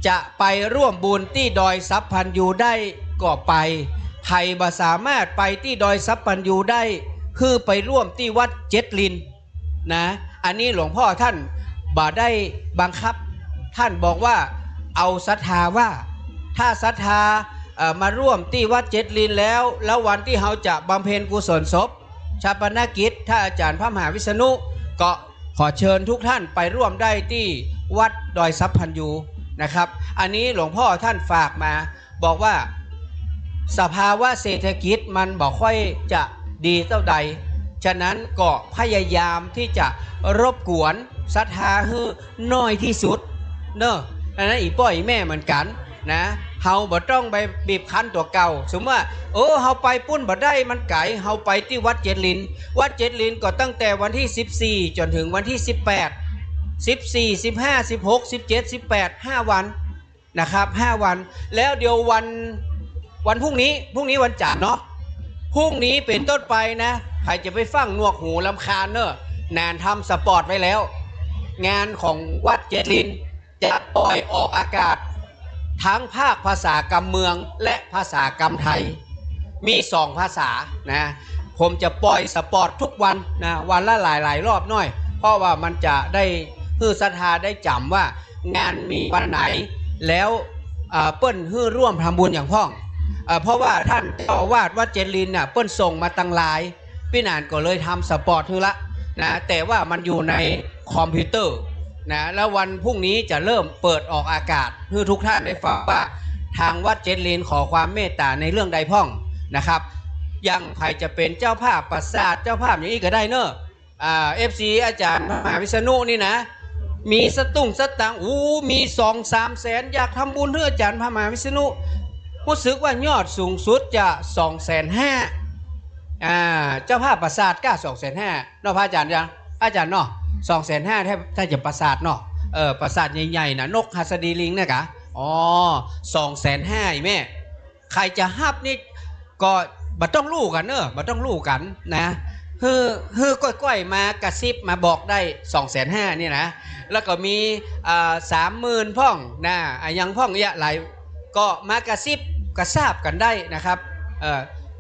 จะไปร่วมบุญที่ดอยสัพพันยูได้ก็ไปใครบ่สามารถไปที่ดอยสัพพันยูได้คือไปร่วมที่วัดเจ็ดลินนะอันนี้หลวงพ่อท่านบ่ได้บังคับท่านบอกว่าเอาศรัทธาว่าถ้าศรัทธามาร่วมที่วัดเจ็ดลินแล้ววันที่เขาจะบำเพ็ญกุศลศพชาปนกิจถ้าอาจารย์พระมหาวิษณุก็ขอเชิญทุกท่านไปร่วมได้ที่วัดดอยสัพพันยูนะครับอันนี้หลวงพ่อท่านฝากมาบอกว่าสภาวะเศรษฐกิจมันบอกค่อยจะดีเท่าใดฉะนั้นก็พยายามที่จะรบกวนศรัทธาให้น้อยที่สุดเนอะอันนั้นอีป้อยแม่เหมือนกันนะเฮาบ่ต้องไปบีบคั้นตัวเก่าสมมติว่าเฮาไปปุ้นบ่ได้มันไก่เฮาไปที่วัดเจ็ดลินวัดเจ็ดลินก็ตั้งแต่วันที่14จนถึงวันที่18 14 15 16 17 18 5วันนะครับ5วันแล้วเดี๋ยววันพรุ่งนี้วันจันทร์เนาะพรุ่งนี้เป็นต้นไปนะใครจะไปฟังหนวกหูลำคาญเนอะนานทำสปอร์ตไว้แล้วงานของวัดเจ็ดลินจะปล่อยออกอากาศทั้งภาคภาษากรรมเมืองและภาษากรรมไทยมี2ภาษานะผมจะปล่อยสปอร์ตทุกวันนะวันละหลายรอบหน่อยเพราะว่ามันจะได้ฮือศรัทธาได้จำว่างานมีวันไหนแล้วเปิ้นฮือร่วมทำบุญอย่างพ่องเพราะว่าท่านเจ้าอาวาสวัดเจริญน่ะเปิ้นส่งมาตั้งหลายพี่นานก็เลยทำสปอร์ตฮือละนะแต่ว่ามันอยู่ในคอมพิวเตอร์นะแล้ววันพรุ่งนี้จะเริ่มเปิดออกอากาศเพื่อทุกท่านได้ฟังว่าทางวัดเจริญขอความเมตตาในเรื่องใดพ่องนะครับยังใครจะเป็นเจ้าภาพปราสาทเจ้าภาพอย่างนี้ก็ได้เนอะFC อาจารย์มหาวิษณุนี่นะมีสตังค์มี 2-3 แสนอยากทำบุญเพื่ออาจารย์พระมหาวิษณุรู้สึกว่ายอดสูงสุดจะ 250,000เจ้าภาพปราสาทกล้า 250,000เนาะพระอาจารย์ยังอาจารย์เนาะ 250,000ถ้าจะปราสาทเนาะปราสาทใหญ่ๆนะนกหัสดีลิงเนี่ยกะ250,000อีแม่ใครจะฮับนี่ก็บัดต้องรู้กันเนอะบัดต้องรู้กันนะคือก้อยๆมากระซิบมาบอกได้ 250,000นี่นะแล้วก็มี30,000พ่องนะยังพ่องเยอะหลายก็มากระซิบกระซาบกันได้นะครับ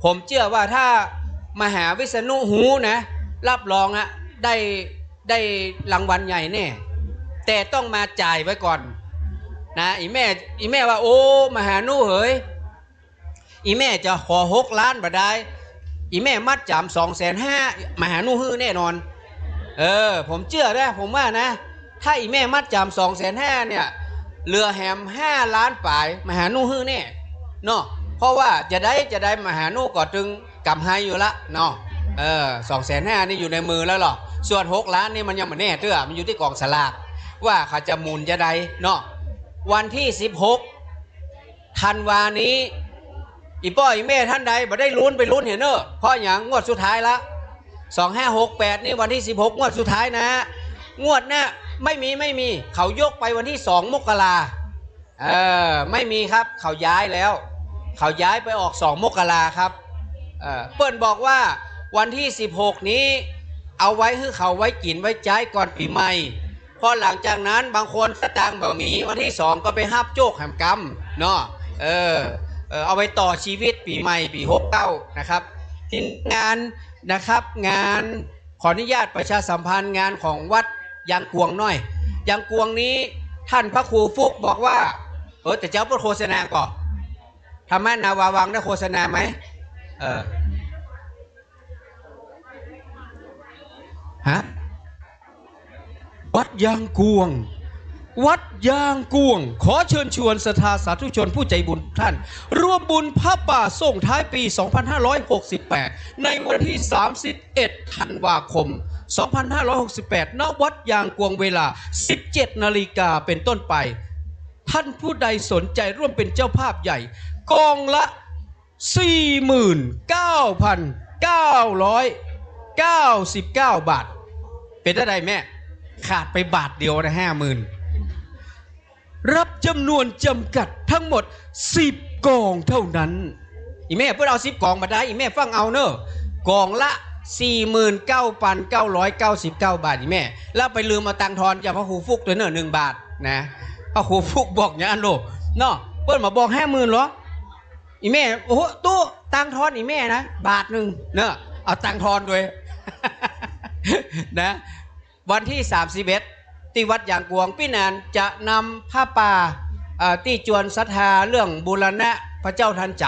ผมเชื่อว่าถ้ามหาวิษณุหูนะรับรองอะได้รางวัลใหญ่แน่แต่ต้องมาจ่ายไว้ก่อนนะอีแม่ว่าโอ้มหานุเฮ้ยอีแม่จะขอ6 ล้านบาทได้อีแม่มัดจำ250,000มหานุฮื้อแน่นอนผมเชื่อนะผมว่านะถ้าอีแม่มัดจำ250,000เนี่ยเหลือแหม5 ล้านป่ายมหานุฮื้อแน่เนาะเพราะว่าจะได้มหานุก็ตึงกำไฮอยู่ละเนาะ250,000นี่อยู่ในมือแล้วหรอส่วน6 ล้านนี่มันยังไม่แน่เตื้อมันอยู่ที่กองสลากว่าเขาจะหมุนจะได้เนาะวันที่16ธันวานี้อีป้ออีแม่ท่านใดบ่ได้ลุ้นไปลุ้นเห็นเนอะเพราะอย่างงวดสุดท้ายละ2568นี่วันที่16งวดสุดท้ายนะงวดหน้าไม่มีเขายกไปวันที่2 มกราไม่มีครับเขาย้ายแล้วเขาย้ายไปออก2 มกราครับเปิ้นบอกว่าวันที่16นี้ เอาไว้ให้เขาไว้กินไว้ใช้ก่อนปีใหม่พอหลังจากนั้นบางคนสตางค์แบบมีวันที่2ก็ไปห้าบโจกแหมกรรมเนาะเอาไปต่อชีวิตปีใหม่ปี69นะครับที่งานนะครับงานขออนุญาตประชาสัมพันธ์งานของวัดยางกวงหน่อยยางกวงนี้ท่านพระครูฟุกบอกว่าแต่เจ้าพูดโฆษณาก่อนธรรมนาวาวังได้โฆษณาไหมวัดยางกวงวัดยางกวงขอเชิญชวนศรัทธาสาธุชนผู้ใจบุญท่านร่วมบุญพระป่าส่งท้ายปี 2568 ในวันที่ 31 ธันวาคม 2568 ณ วัดยางกวงเวลา 17 นาฬิกาเป็นต้นไปท่านผู้ใดสนใจร่วมเป็นเจ้าภาพใหญ่กองละ 49,999 บาทเป็นอะไรแม่ขาดไปบาทเดียวนะ 50,000 รับจำนวนจำกัดทั้งหมด10กองเท่านั้นอีแม่เพื่อเอา10กองมาได้อีแม่ฟังเอาเนอะกองละ 49,999 บาทอีแม่แล้วไปลืมมาตังทอนจากพระครูฟุกตัวเนอะ1 บาทนะพระครูฟุกบอกอย่างนั้นโลเนาะเปิ้ลมาบอก50,000เหรออีแม่โอ้โหตู้ตังทอนอีแม่นะ1 บาทเนอะเอาตังทอนด้วยนะวันที่31ที่วัดยางกวงพี่นานจะนำผ้าป่าที่จวนศรัทธาเรื่องบูรณะพระเจ้าทันใจ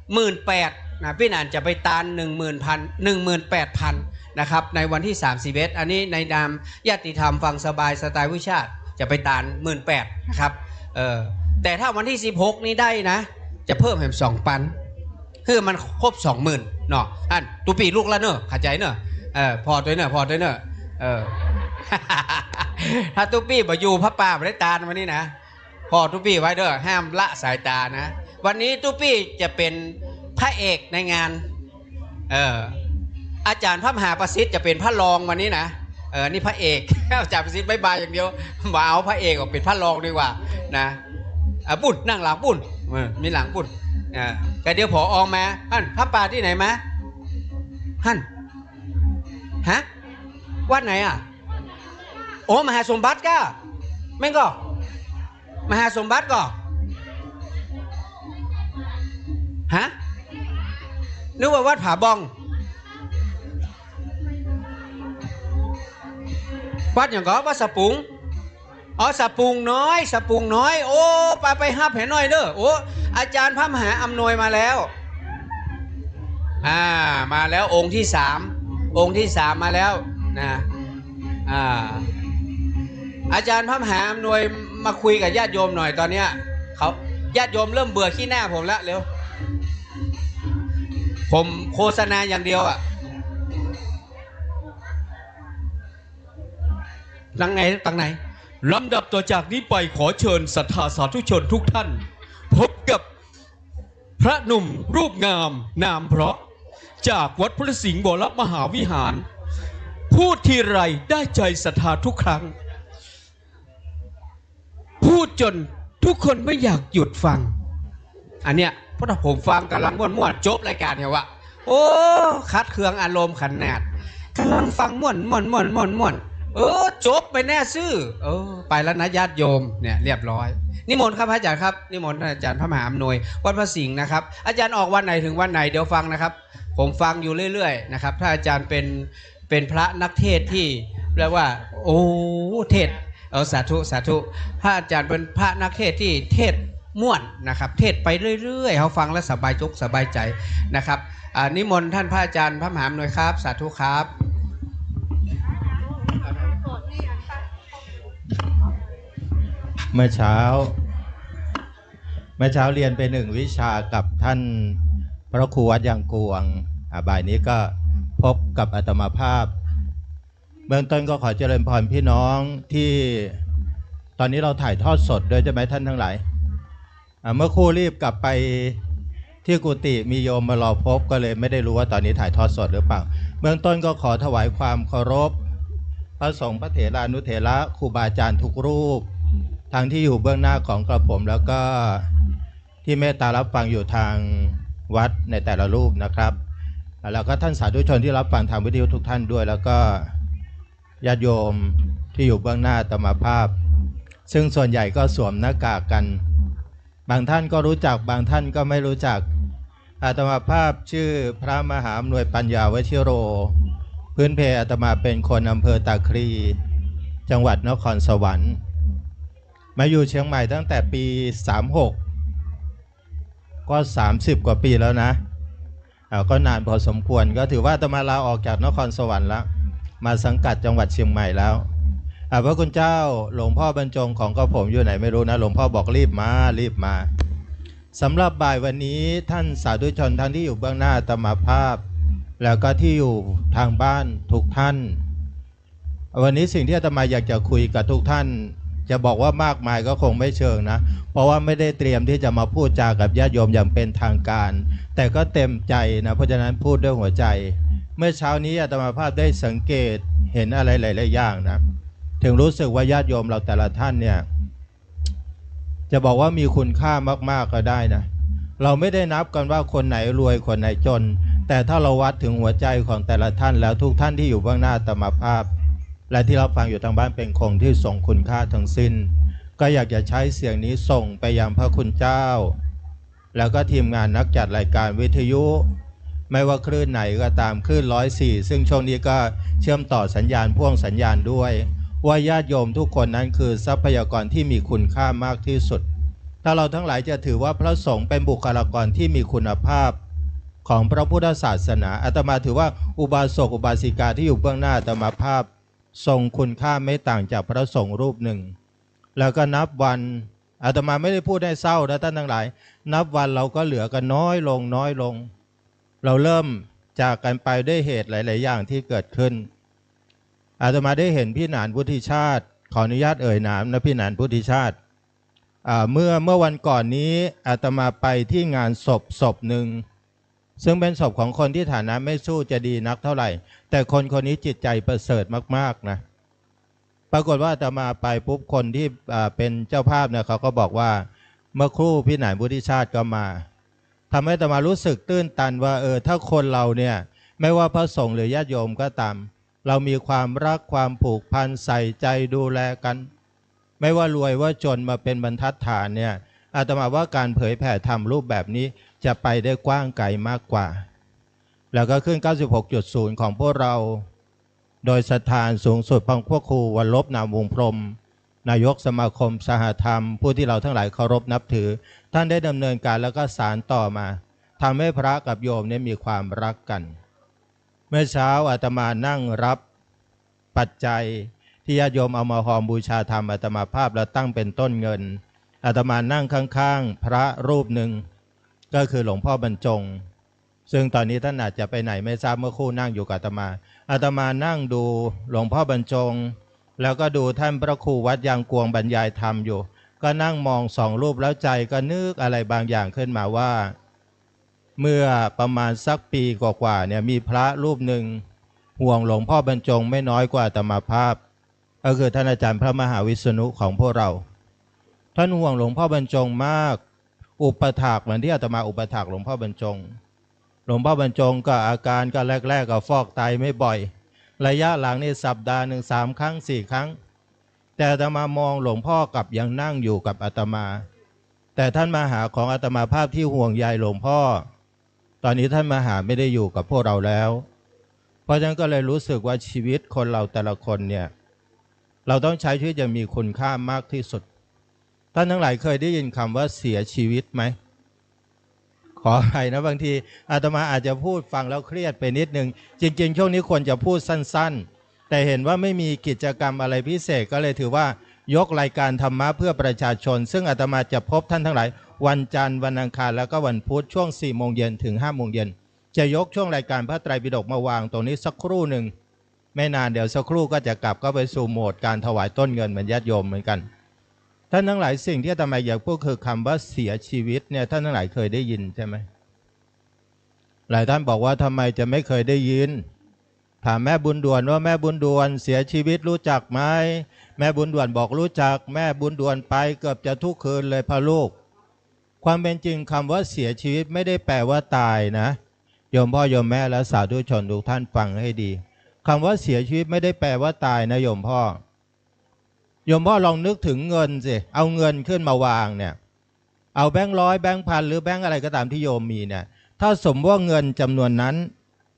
18,000นะพี่นานจะไปตาน 18,000 นะครับในวันที่31อันนี้ในนามญาติธรรมฟังสบายสไตล์วิชาติจะไปตาน 18,000 นะครับแต่ถ้าวันที่16นี้ได้นะจะเพิ่มให้2 ปันคือมันครบ 20,000 เนาะอันตุปีลูกละเนอะเข้าใจเนอะพอตัวเนอะถ้าตุปี้บ่อยู่พระป่าไม่ได้ตาวันนี้นะพอตุปี้ไว้เด้อห้ามละสายตานะวันนี้ตุปี้จะเป็นพระเอกในงานอาจารย์พระมหาประสิทธิ์จะเป็นพระรองวันนี้นะนี่พระเอกอาจารย์ประสิทธิ์บายอย่างเดียวมาเอาพระเอกออกเป็นพระรองดีกว่านะปุ้นนั่งหลังปุ้นมีหลังปุ้นแต่เดี๋ยวผอออกมาฮั่นพระป่าที่ไหนมาฮั่นฮะวัดไหนอ่ะโอ้มหาสมบัติก็แม่งก็มหาสมบัติก็ฮะนึกว่าวัดผาบองวัดอย่างก็วัดสะปุงสะปุงน้อยโอ้ไปฮับเห็นหน่อยเด้อโอ้อาจารย์พระมหาอำนวยมาแล้วมาแล้วองค์ที่3มาแล้วนะอาจารย์พระมหาอำนวยมาคุยกับญาติโยมหน่อยตอนเนี้ยเขาญาติโยมเริ่มเบื่อขี้หน้าผมแล้วเร็วผมโฆษณาอย่างเดียวตั้งไหนลำดับต่อจากนี้ไปขอเชิญศรัทธาสาธุชนทุกท่านพบกับพระหนุ่มรูปงามนามเพราะจากวัดพระสิงห์วรมหาวิหารพูดทีไรได้ใจศรัทธาทุกครั้งพูดจนทุกคนไม่อยากหยุดฟังอันเนี้ยเพราะผมฟังกำลังม่วนจบรายการเนี่ยวะโอ้คัดเครื่องอารมณ์ขนาดกำลังฟังม่วนจบไปแน่ซื่อไปแล้วนะญาติโยมเนี่ยเรียบร้อยนิมนต์ครับพระอาจารย์ครับนิมนต์อาจารย์พระมหาอำนวยวัดพระสิงห์นะครับอาจารย์ออกวันไหนถึงวันไหนเดี๋ยวฟังนะครับผมฟังอยู่เรื่อยๆนะครับถ้าอาจารย์เป็นพระนักเทศที่เรียกว่าโอ้เทศสาธุพระอาจารย์เป็นพระนักเทศที่เทศม่วนนะครับเทศไปเรื่อยๆเขาฟังแล้วสบายใจนะครับนิมนต์ท่านพระอาจารย์พระมหาอำนวยครับสาธุครับเมื่อเช้าเรียนไป1 วิชากับท่านพระครูวัดยางกวงบ่ายนี้ก็พบกับอาตมาภาพเบื้องต้นก็ขอเจริญพรพี่น้องที่ตอนนี้เราถ่ายทอดสดด้วยใช่ไหมท่านทั้งหลายเมื่อครู่รีบกลับไปที่กุฏิมีโยมมารอพบก็เลยไม่ได้รู้ว่าตอนนี้ถ่ายทอดสดหรือเปล่าเบื้องต้นก็ขอถวายความเคารพพระสงฆ์พระเถรานุเถระครูบาอาจารย์ทุกรูปทั้งที่อยู่เบื้องหน้าของกระผมแล้วก็ที่เมตตารับฟังอยู่ทางวัดในแต่ละรูปนะครับ แล้วก็ท่านสาธุชนที่รับฟังทางวิทยุทุกท่านด้วยแล้วก็ญาติโยมที่อยู่เบื้องหน้าอาตมาภาพซึ่งส่วนใหญ่ก็สวมหน้ากากกันบางท่านก็รู้จักบางท่านก็ไม่รู้จักอาตมาภาพชื่อพระมหาอำนวยปัญญาวชิโรพื้นเพอาตมาเป็นคนอำเภอตาคลีจังหวัดนครสวรรค์มาอยู่เชียงใหม่ตั้งแต่ปี36ก็30กว่าปีแล้วนะก็นานพอสมควรก็ถือว่าอาตมาลาออกจากนครสวรรค์แล้วมาสังกัดจังหวัดเชียงใหม่แล้วพระคุณเจ้าหลวงพ่อบรรจงของกระผมอยู่ไหนไม่รู้นะหลวงพ่อบอกรีบมาสำหรับบ่ายวันนี้ท่านสาธุชนท่านที่อยู่เบื้องหน้าอาตมาภาพแล้วก็ที่อยู่ทางบ้านทุกท่านวันนี้สิ่งที่อาตมาอยากจะคุยกับทุกท่านจะบอกว่ามากมายก็คงไม่เชิงนะเพราะว่าไม่ได้เตรียมที่จะมาพูดจากับญาติโยมอย่างเป็นทางการแต่ก็เต็มใจนะเพราะฉะนั้นพูดด้วยหัวใจเมื่อเช้านี้อาตมาภาพได้สังเกตเห็นอะไรหลายๆอย่างนะถึงรู้สึกว่าญาติโยมเราแต่ละท่านเนี่ยจะบอกว่ามีคุณค่ามากๆก็ได้นะเราไม่ได้นับกันว่าคนไหนรวยคนไหนจนแต่ถ้าเราวัดถึงหัวใจของแต่ละท่านแล้วทุกท่านที่อยู่เบื้องหน้าอาตมาภาพและที่เราฟังอยู่ทางบ้านเป็นคงที่ทรงคุณค่าทั้งสิ้นก็อยากจะใช้เสียงนี้ส่งไปยังพระคุณเจ้าแล้วก็ทีมงานนักจัดรายการวิทยุไม่ว่าคลื่นไหนก็ตามคลื่น104ซึ่งช่วงนี้ก็เชื่อมต่อสัญญาณพ่วงสัญญาณด้วยว่าญาติโยมทุกคนนั้นคือทรัพยากรที่มีคุณค่ามากที่สุดถ้าเราทั้งหลายจะถือว่าพระสงฆ์เป็นบุคลากรที่มีคุณภาพของพระพุทธศาสนาอาตมาถือว่าอุบาสกอุบาสิกาที่อยู่เบื้องหน้าอาตมาภาพทรงคุณค่าไม่ต่างจากพระสงฆ์รูปหนึ่งแล้วก็นับวันอาตมาไม่ได้พูดให้เศร้านะท่านทั้งหลายนับวันเราก็เหลือกันน้อยลงเราเริ่มจากกันไปด้วยเหตุหลายๆอย่างที่เกิดขึ้นอาตมาได้เห็นพี่หนานพุทธิชาติขออนุญาตเอ่ยนามนะพี่หนานพุทธิชาติเมื่อวันก่อนนี้อาตมาไปที่งานศพหนึ่งซึ่งเป็นศพของคนที่ฐานะไม่สู้จะดีนักเท่าไหร่แต่คนนี้จิตใจประเสริฐมากๆนะปรากฏว่าอาตมาไปปุ๊บคนที่เป็นเจ้าภาพเนี่ยเขาก็บอกว่าเมื่อครู่พี่หนานพุทธิชาติก็มาทำให้อาตมารู้สึกตื้นตันว่าถ้าคนเราเนี่ยไม่ว่าพระสงฆ์หรือญาติโยมก็ตามเรามีความรักความผูกพันใส่ใจดูแลกันไม่ว่ารวยว่าจนมาเป็นบรรทัดฐานเนี่ยอาตมาว่าการเผยแผ่ธรรมรูปแบบนี้จะไปได้กว้างไกลมากกว่าแล้วก็ขึ้น 96.0 ของพวกเราโดยสถานสูงสุดพังพวกครูวันลบนามวงพรหมนายกสมาคมสหธรรมผู้ที่เราทั้งหลายเคารพนับถือท่านได้ดำเนินการแล้วก็สานต่อมาทำให้พระกับโยมเนี่ยมีความรักกันเมื่อเช้าอาตมานั่งรับปัจจัยที่ญาติโยมเอามาหอมบูชาธรรมอาตมาภาพแล้วตั้งเป็นต้นเงินอาตมานั่งข้างๆพระรูปหนึ่งก็คือหลวงพ่อบรรจงซึ่งตอนนี้ท่านอาจจะไปไหนไม่ทราบเมื่อคู่นั่งอยู่กับอาตมานั่งดูหลวงพ่อบรรจงแล้วก็ดูท่านพระครูวัดยางกวงบรรยายธรรมอยู่ก็นั่งมองสองรูปแล้วใจก็นึกอะไรบางอย่างขึ้นมาว่าเมื่อประมาณสักปีกว่าๆเนี่ยมีพระรูปหนึ่งห่วงหลวงพ่อบรรจงไม่น้อยกว่าอาตมาภาพก็คือท่านอาจารย์พระมหาวิษณุของพวกเราท่านห่วงหลวงพ่อบรรจงมากอุปถากเหมือนที่อาตมาอุปถากหลวงพ่อบรรจงหลวงพ่อบรรจงก็อาการก็แรกๆก็ฟอกไตไม่บ่อยระยะหลังนี่สัปดาห์หนึ่ง3 ครั้ง 4 ครั้งแต่อาตมามองหลวงพ่อกับยังนั่งอยู่กับอาตมาแต่ท่านมหาของอาตมาภาพที่ห่วงใยหลวงพ่อตอนนี้ท่านมหาไม่ได้อยู่กับพวกเราแล้วเพราะฉะนั้นก็เลยรู้สึกว่าชีวิตคนเราแต่ละคนเนี่ยเราต้องใช้ชีวิตอย่างมีคุณค่ามากที่สุดท่านทั้งหลายเคยได้ยินคำว่าเสียชีวิตไหมขออภัยนะบางทีอาตมาอาจจะพูดฟังแล้วเครียดไปนิดนึงจริงๆช่วงนี้ควรจะพูดสั้นๆแต่เห็นว่าไม่มีกิจกรรมอะไรพิเศษก็เลยถือว่ายกรายการธรรมะเพื่อประชาชนซึ่งอาตมาจะพบท่านทั้งหลายวันจันทร์วันอังคารแล้วก็วันพุธช่วง 4 โมงเย็นถึง 5 โมงเย็นจะยกช่วงรายการพระไตรปิฎกมาวางตรงนี้สักครู่หนึ่งไม่นานเดี๋ยวสักครู่ก็จะกลับก็ไปสู่โหมดการถวายต้นเงินเหมือนญาติโยมเหมือนกันท่านทั้งหลายสิ่งที่อาตมาอยากพูดคือคำว่าเสียชีวิตเนี่ยท่านทั้งหลายเคยได้ยินใช่ไหมหลายท่านบอกว่าทำไมจะไม่เคยได้ยินถามแม่บุญด่วนว่าแม่บุญด่วนเสียชีวิตรู้จักไหมแม่บุญด่วนบอกรู้จักแม่บุญด่วนไปเกือบจะทุกคืนเลยพะลูกความเป็นจริงคำว่าเสียชีวิตไม่ได้แปลว่าตายนะ โยมพ่อโยมแม่และสาธุชนทุกท่านฟังให้ดีคำว่าเสียชีวิตไม่ได้แปลว่าตายนะโยมพ่อลองนึกถึงเงินสิเอาเงินขึ้นมาวางเนี่ยเอาแบงค์ร้อยแบงค์พันหรือแบงค์อะไรก็ตามที่โยมมีเนี่ยถ้าสมมติว่าเงินจำนวนนั้น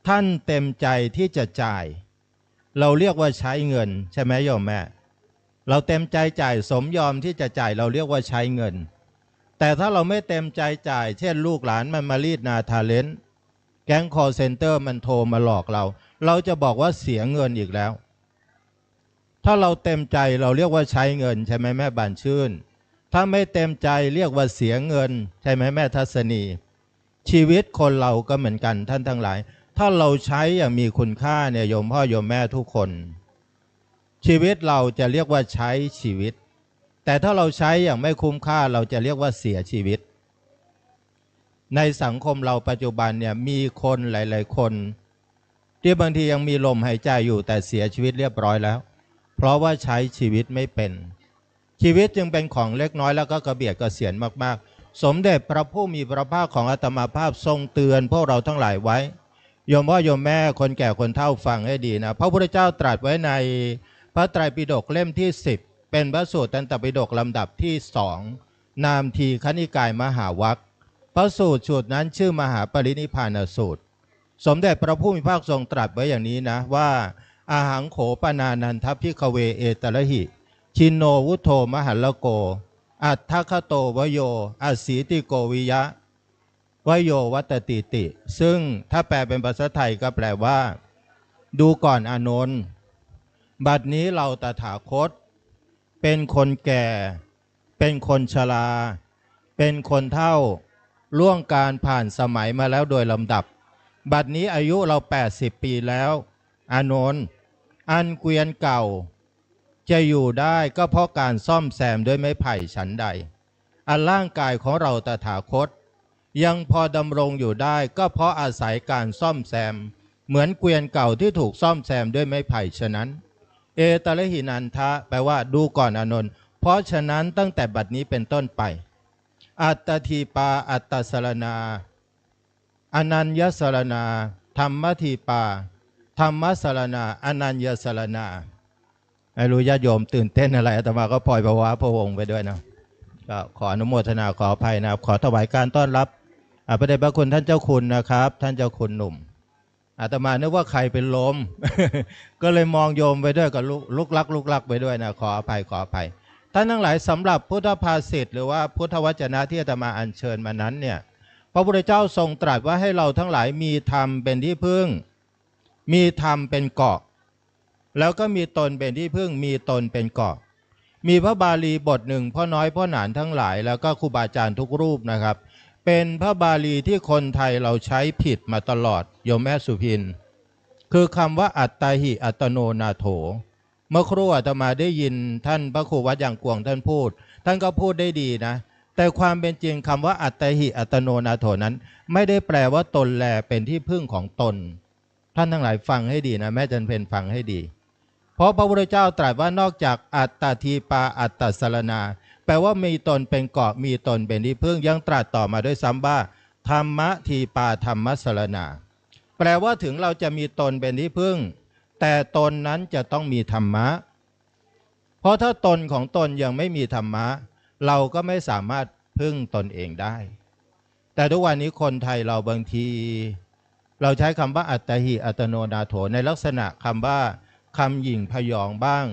ท่านเต็มใจที่จะจ่ายเราเรียกว่าใช้เงินใช่ไหมโยมแม่เราเต็มใจจ่ายสมยอมที่จะจ่ายเราเรียกว่าใช้เงินแต่ถ้าเราไม่เต็มใจจ่ายเช่นลูกหลานมันมารีดนาทาเลนต์แก๊งคอลเซ็นเตอร์มันโทรมาหลอกเราจะบอกว่าเสียเงินอีกแล้วถ้าเราเต็มใจเราเรียกว่าใช้เงินใช่ไหมแม่บานชื่นถ้าไม่เต็มใจเรียกว่าเสียเงินใช่ไหมแม่ทัศนีชีวิตคนเราก็เหมือนกันท่านทั้งหลายถ้าเราใช้อย่างมีคุณค่าเนี่ยโยมพ่อโยมแม่ทุกคนชีวิตเราจะเรียกว่าใช้ชีวิตแต่ถ้าเราใช้อย่างไม่คุ้มค่าเราจะเรียกว่าเสียชีวิตในสังคมเราปัจจุบันเนี่ยมีคนหลายๆคนที่บางทียังมีลมหายใจอยู่แต่เสียชีวิตเรียบร้อยแล้วเพราะว่าใช้ชีวิตไม่เป็นชีวิตจึงเป็นของเล็กน้อยแล้วก็กระเบียดกระเสียนมากๆสมเด็จพระผู้มีพระภาคของอาตมาภาพทรงเตือนพวกเราทั้งหลายไว้โยมพ่อโยมแม่คนแก่คนเฒ่าฟังให้ดีนะพระพุทธเจ้าตรัสไว้ในพระไตรปิฎกเล่มที่10เป็นพระสูตรตันตปิฎกลำดับที่2นามทีฆนิกายมหาวรรคพระสูตรนั้นชื่อมหาปรินิพพานสูตรสมเด็จพระผู้มีพระภาคทรงตรัสไว้อย่างนี้นะว่าอาหังโขปนานันทภิกขเวเอตระหิชินโนวุโธมหัลโกอัตถคโตวโยอสีติโกวิยะวโยวัตติติซึ่งถ้าแปลเป็นภาษาไทยก็แปลว่าดูก่อนอานนท์บัดนี้เราตถาคตเป็นคนแก่เป็นคนชราเป็นคนเฒ่าล่วงการผ่านสมัยมาแล้วโดยลำดับบัดนี้อายุเรา80ปีแล้วอานนท์อันเกวียนเก่าจะอยู่ได้ก็เพราะการซ่อมแซมด้วยไม้ไผ่ฉันใดอันร่างกายของเราตถาคตยังพอดำรงอยู่ได้ก็เพราะอาศัยการซ่อมแซมเหมือนเกวียนเก่าที่ถูกซ่อมแซมด้วยไม้ไผ่ฉะนั้นเอตระหินันทะแปลว่าดูก่อนอานนท์เพราะฉะนั้นตั้งแต่บัดนี้เป็นต้นไปอัตถีปาอัตตสรณาอนัญญสรณาธรรมทีปาธรรมสรณาอนัญญสรณาไม่รู้ญาติโยมตื่นเต้นอะไรอาตมาก็ปล่อยภาวะพระวงศ์ไปด้วยนะก็ขออนุโมทนาขออภัยนะครับขอถวายการต้อนรับพระเดชพระคุณท่านเจ้าคุณนะครับท่านเจ้าคุณหนุ่มอาตมานึกว่าใครเป็นลม ก็เลยมองโยมไปด้วยกับลุกลักไปด้วยนะขออภัยท่านทั้งหลายสำหรับพุทธภาษิตหรือว่าพุทธวจนะที่อาตมาอัญเชิญมานั้นเนี่ยพระพุทธเจ้าทรงตรัสว่าให้เราทั้งหลายมีธรรมเป็นที่พึ่งมีธรรมเป็นเกาะแล้วก็มีตนเป็นที่พึ่งมีตนเป็นเกาะมีพระบาลีบทหนึ่งพ่อน้อยพ่อหนานทั้งหลายแล้วก็ครูบาอาจารย์ทุกรูปนะครับเป็นพระบาลีที่คนไทยเราใช้ผิดมาตลอดโยมแม่สุพินคือคำว่าอัตตาหิอัตโนนาโถเมื่อครู่อาตมาได้ยินท่านพระครูวัดอย่างกวงท่านพูดท่านก็พูดได้ดีนะแต่ความเป็นจริงคำว่าอัตตาหิอัตโนนาโถนั้นไม่ได้แปลว่าตนแลเป็นที่พึ่งของตนท่านทั้งหลายฟังให้ดีนะแม่จันเพนฟังให้ดีเพราะพระพุทธเจ้าตรัสว่านอกจากอัตตทีปาอัตตสรณาแปลว่ามีตนเป็นเกาะมีตนเป็นที่พึ่งยังตรัสต่อมาด้วยซ้ำว่าธรรมะทีปาธรรมสรณาแปลว่าถึงเราจะมีตนเป็นที่พึ่งแต่ตนนั้นจะต้องมีธรรมะเพราะถ้าตนของตนยังไม่มีธรรมะเราก็ไม่สามารถพึ่งตนเองได้แต่ทุกวันนี้คนไทยเราบางทีเราใช้คำว่าอัตตหิอัตโนนาโถในลักษณะคำว่าคำหยิ่งพยองบ้าง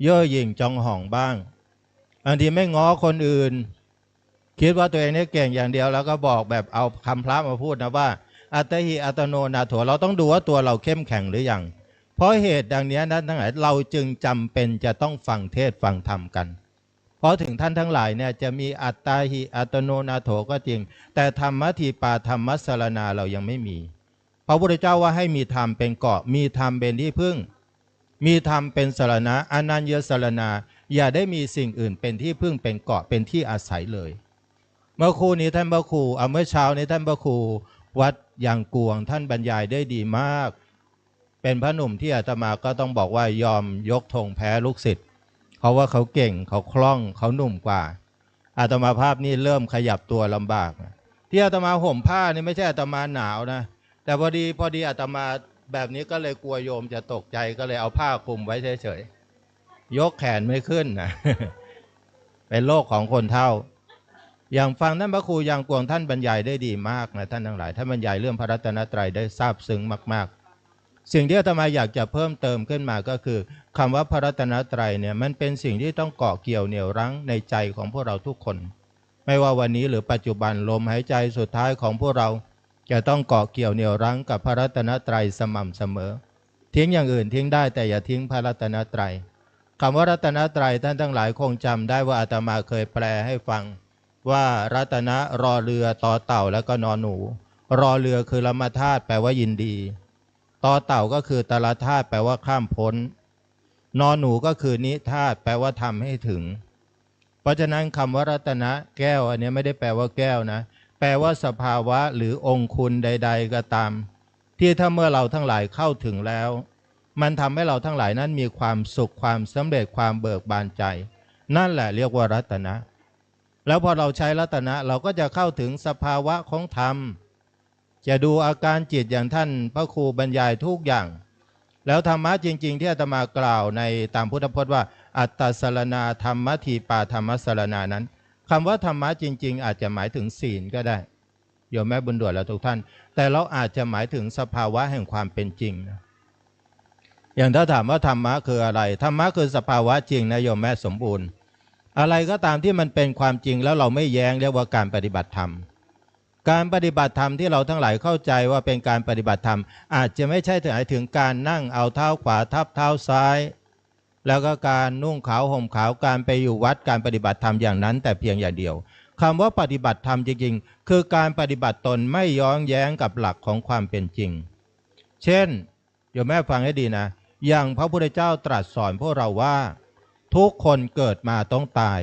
เย่อหยิ่งจองห่องบ้างบางทีไม่ง้อคนอื่นคิดว่าตัวเองนี่เก่งอย่างเดียวแล้วก็บอกแบบเอาคำพระมาพูดนะว่าอัตตหิอัตโนนาโถเราต้องดูว่าตัวเราเข้มแข็งหรือยังเพราะเหตุดังนี้นั้นทั้งหลายเราจึงจำเป็นจะต้องฟังเทศฟังธรรมกันเพราะถึงท่านทั้งหลายเนี่ยจะมีอัตตาหิอัตโนนาโถก็จริงแต่ธรรมทีปาธรรมสรณาเรายังไม่มีพระพุทธเจ้าว่าให้มีธรรมเป็นเกาะมีธรรมเป็นที่พึ่งมีธรรมเป็นสรณะอนัญญสรณาอย่าได้มีสิ่งอื่นเป็นที่พึ่งเป็นเกาะเป็นที่อาศัยเลยเมื่อครู่นี้ท่านพระครูเมื่อเช้านี้ท่านพระครูวัดยางกวงท่านบรรยายได้ดีมากเป็นพระหนุ่มที่อาตมาก็ต้องบอกว่ายอมยกธงแพ้ลูกศิษย์เพราะว่าเขาเก่งเขาคล่องเขาหนุ่มกว่าอาตมาภาพนี่เริ่มขยับตัวลำบากที่อาตมาห่มผ้านี่ไม่ใช่อาตมาหนาวนะ แต่พอดีอาตมาแบบนี้ก็เลยกลัวโยมจะตกใจก็เลยเอาผ้าคลุมไว้เฉยๆยกแขนไม่ขึ้นนะ เป็นโรคของคนเฒ่าอย่างฟังท่านพระครูยังกวงท่านบรรยายได้ดีมากนะท่านทั้งหลายท่านบรรยายเรื่องพระรัตนตรัยได้ซาบซึ้งมากๆสิ่งที่อาตมาอยากจะเพิ่มเติมขึ้นมาก็คือคำว่าพระรัตนตรัยเนี่ยมันเป็นสิ่งที่ต้องเกาะเกี่ยวเหนี่ยวรั้งในใจของพวกเราทุกคนไม่ว่าวันนี้หรือปัจจุบันลมหายใจสุดท้ายของพวกเราจะต้องเกาะเกี่ยวเหนี่ยวรั้งกับพระรัตนตรัยสม่ำเสมอทิ้งอย่างอื่นทิ้งได้แต่อย่าทิ้งพระรัตนตรัยคำว่ารัตนตรัยท่านทั้งหลายคงจำได้ว่าอาตมาเคยแปลให้ฟังว่ารัตนะรอเรือต่อเต่าแล้วก็นอนหนูรอเรือคือละมธาตุแปลว่ายินดีต่อเต่าก็คือตละธาตุแปลว่าข้ามพ้นนอนหนูก็คือนิธาตุแปลว่าทำให้ถึงเพราะฉะนั้นคำว่ารัตนะแก้วอันนี้ไม่ได้แปลว่าแก้วนะแปลว่าสภาวะหรือองคุณใดๆก็ตามที่ถ้าเมื่อเราทั้งหลายเข้าถึงแล้วมันทำให้เราทั้งหลายนั้นมีความสุขความสำเร็จความเบิกบานใจนั่นแหละเรียกว่ารัตนะแล้วพอเราใช้รัตนะเราก็จะเข้าถึงสภาวะของธรรมจะดูอาการจิตอย่างท่านพระครูบรรยายทุกอย่างแล้วธรรมะจริงๆที่อาตมากล่าวในตามพุทธพจน์ว่าอัตตสรณาธรรมทีปาธรรมสรณานั้นคำว่าธรรมะจริงๆอาจจะหมายถึงศีลก็ได้โยมแม่บุญด่วนและทุกท่านแต่เราอาจจะหมายถึงสภาวะแห่งความเป็นจริงนะอย่างถ้าถามว่าธรรมะคืออะไรธรรมะคือสภาวะจริงนะโยมแม่สมบูรณ์อะไรก็ตามที่มันเป็นความจริงแล้วเราไม่แย้งเรียกว่าการปฏิบัติธรรมการปฏิบัติธรรมที่เราทั้งหลายเข้าใจว่าเป็นการปฏิบัติธรรมอาจจะไม่ใช่หมายถึงการนั่งเอาเท้าขวาทับเท้าซ้ายแล้วก็การนุ่งขาวห่มขาวการไปอยู่วัดการปฏิบัติธรรมอย่างนั้นแต่เพียงอย่างเดียวคำว่าปฏิบัติธรรมจริงๆคือการปฏิบัติตนไม่ย้อนแย้งกับหลักของความเป็นจริงเช่นโยมแม่ฟังให้ดีนะอย่างพระพุทธเจ้าตรัสสอนพวกเราว่าทุกคนเกิดมาต้องตาย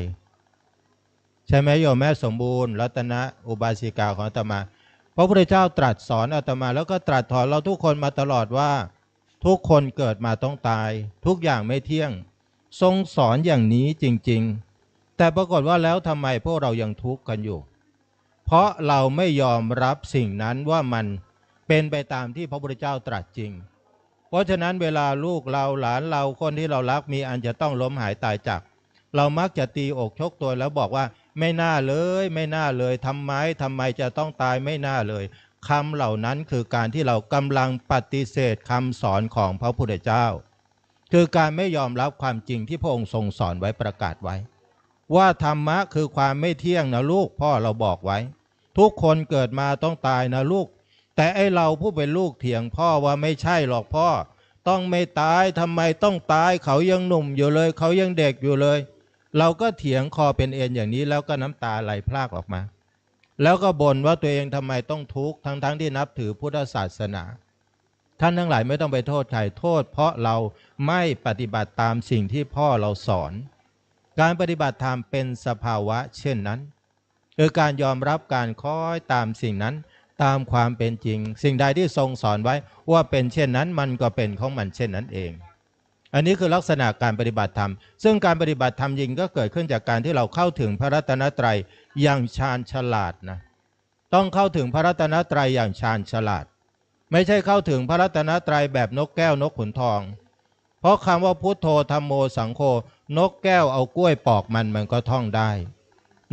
ใช่ไหมโยมแม่สมบูรณ์รัตนะอุบาสิกาของอาตมาพระพุทธเจ้าตรัสสอนอาตมาแล้วก็ตรัสถอนเราทุกคนมาตลอดว่าทุกคนเกิดมาต้องตายทุกอย่างไม่เที่ยงทรงสอนอย่างนี้จริงๆแต่ปรากฏว่าแล้วทำไมพวกเรายังทุกข์กันอยู่เพราะเราไม่ยอมรับสิ่งนั้นว่ามันเป็นไปตามที่พระพุทธเจ้าตรัสจริงเพราะฉะนั้นเวลาลูกเราหลานเราคนที่เรารักมีอันจะต้องล้มหายตายจากเรามักจะตีอกชกตัวแล้วบอกว่าไม่น่าเลยไม่น่าเลยทำไมจะต้องตายไม่น่าเลยคำเหล่านั้นคือการที่เรากำลังปฏิเสธคำสอนของพระพุทธเจ้าคือการไม่ยอมรับความจริงที่พระองค์ทรงสอนไว้ประกาศไว้ว่าธรรมะคือความไม่เที่ยงนะลูกพ่อเราบอกไว้ทุกคนเกิดมาต้องตายนะลูกแต่ไอเราผู้เป็นลูกเถียงพ่อว่าไม่ใช่หรอกพ่อต้องไม่ตายทำไมต้องตายเขายังหนุ่มอยู่เลยเขายังเด็กอยู่เลยเราก็เถียงคอเป็นเอ็นอย่างนี้แล้วก็น้ำตาไหลพรากออกมาแล้วก็บ่นว่าตัวเองทำไมต้องทุกข์ทั้งที่นับถือพุทธศาสนาท่านทั้งหลายไม่ต้องไปโทษใครโทษเพราะเราไม่ปฏิบัติตามสิ่งที่พ่อเราสอนการปฏิบัติธรรมเป็นสภาวะเช่นนั้นคือการยอมรับการคล้อยตามสิ่งนั้นตามความเป็นจริงสิ่งใดที่ทรงสอนไว้ว่าเป็นเช่นนั้นมันก็เป็นของมันเช่นนั้นเองอันนี้คือลักษณะการปฏิบัติธรรมซึ่งการปฏิบัติธรรมจริงก็เกิดขึ้นจากการที่เราเข้าถึงพระรัตนตรัยอย่างชาญฉลาดนะต้องเข้าถึงพระรัตนตรัยอย่างชาญฉลาดไม่ใช่เข้าถึงพระรัตนตรัยแบบนกแก้วนกขุนทองเพราะคำว่าพุทโธธัมโมสังโฆนกแก้วเอากล้วยปอกมันก็ท่องได้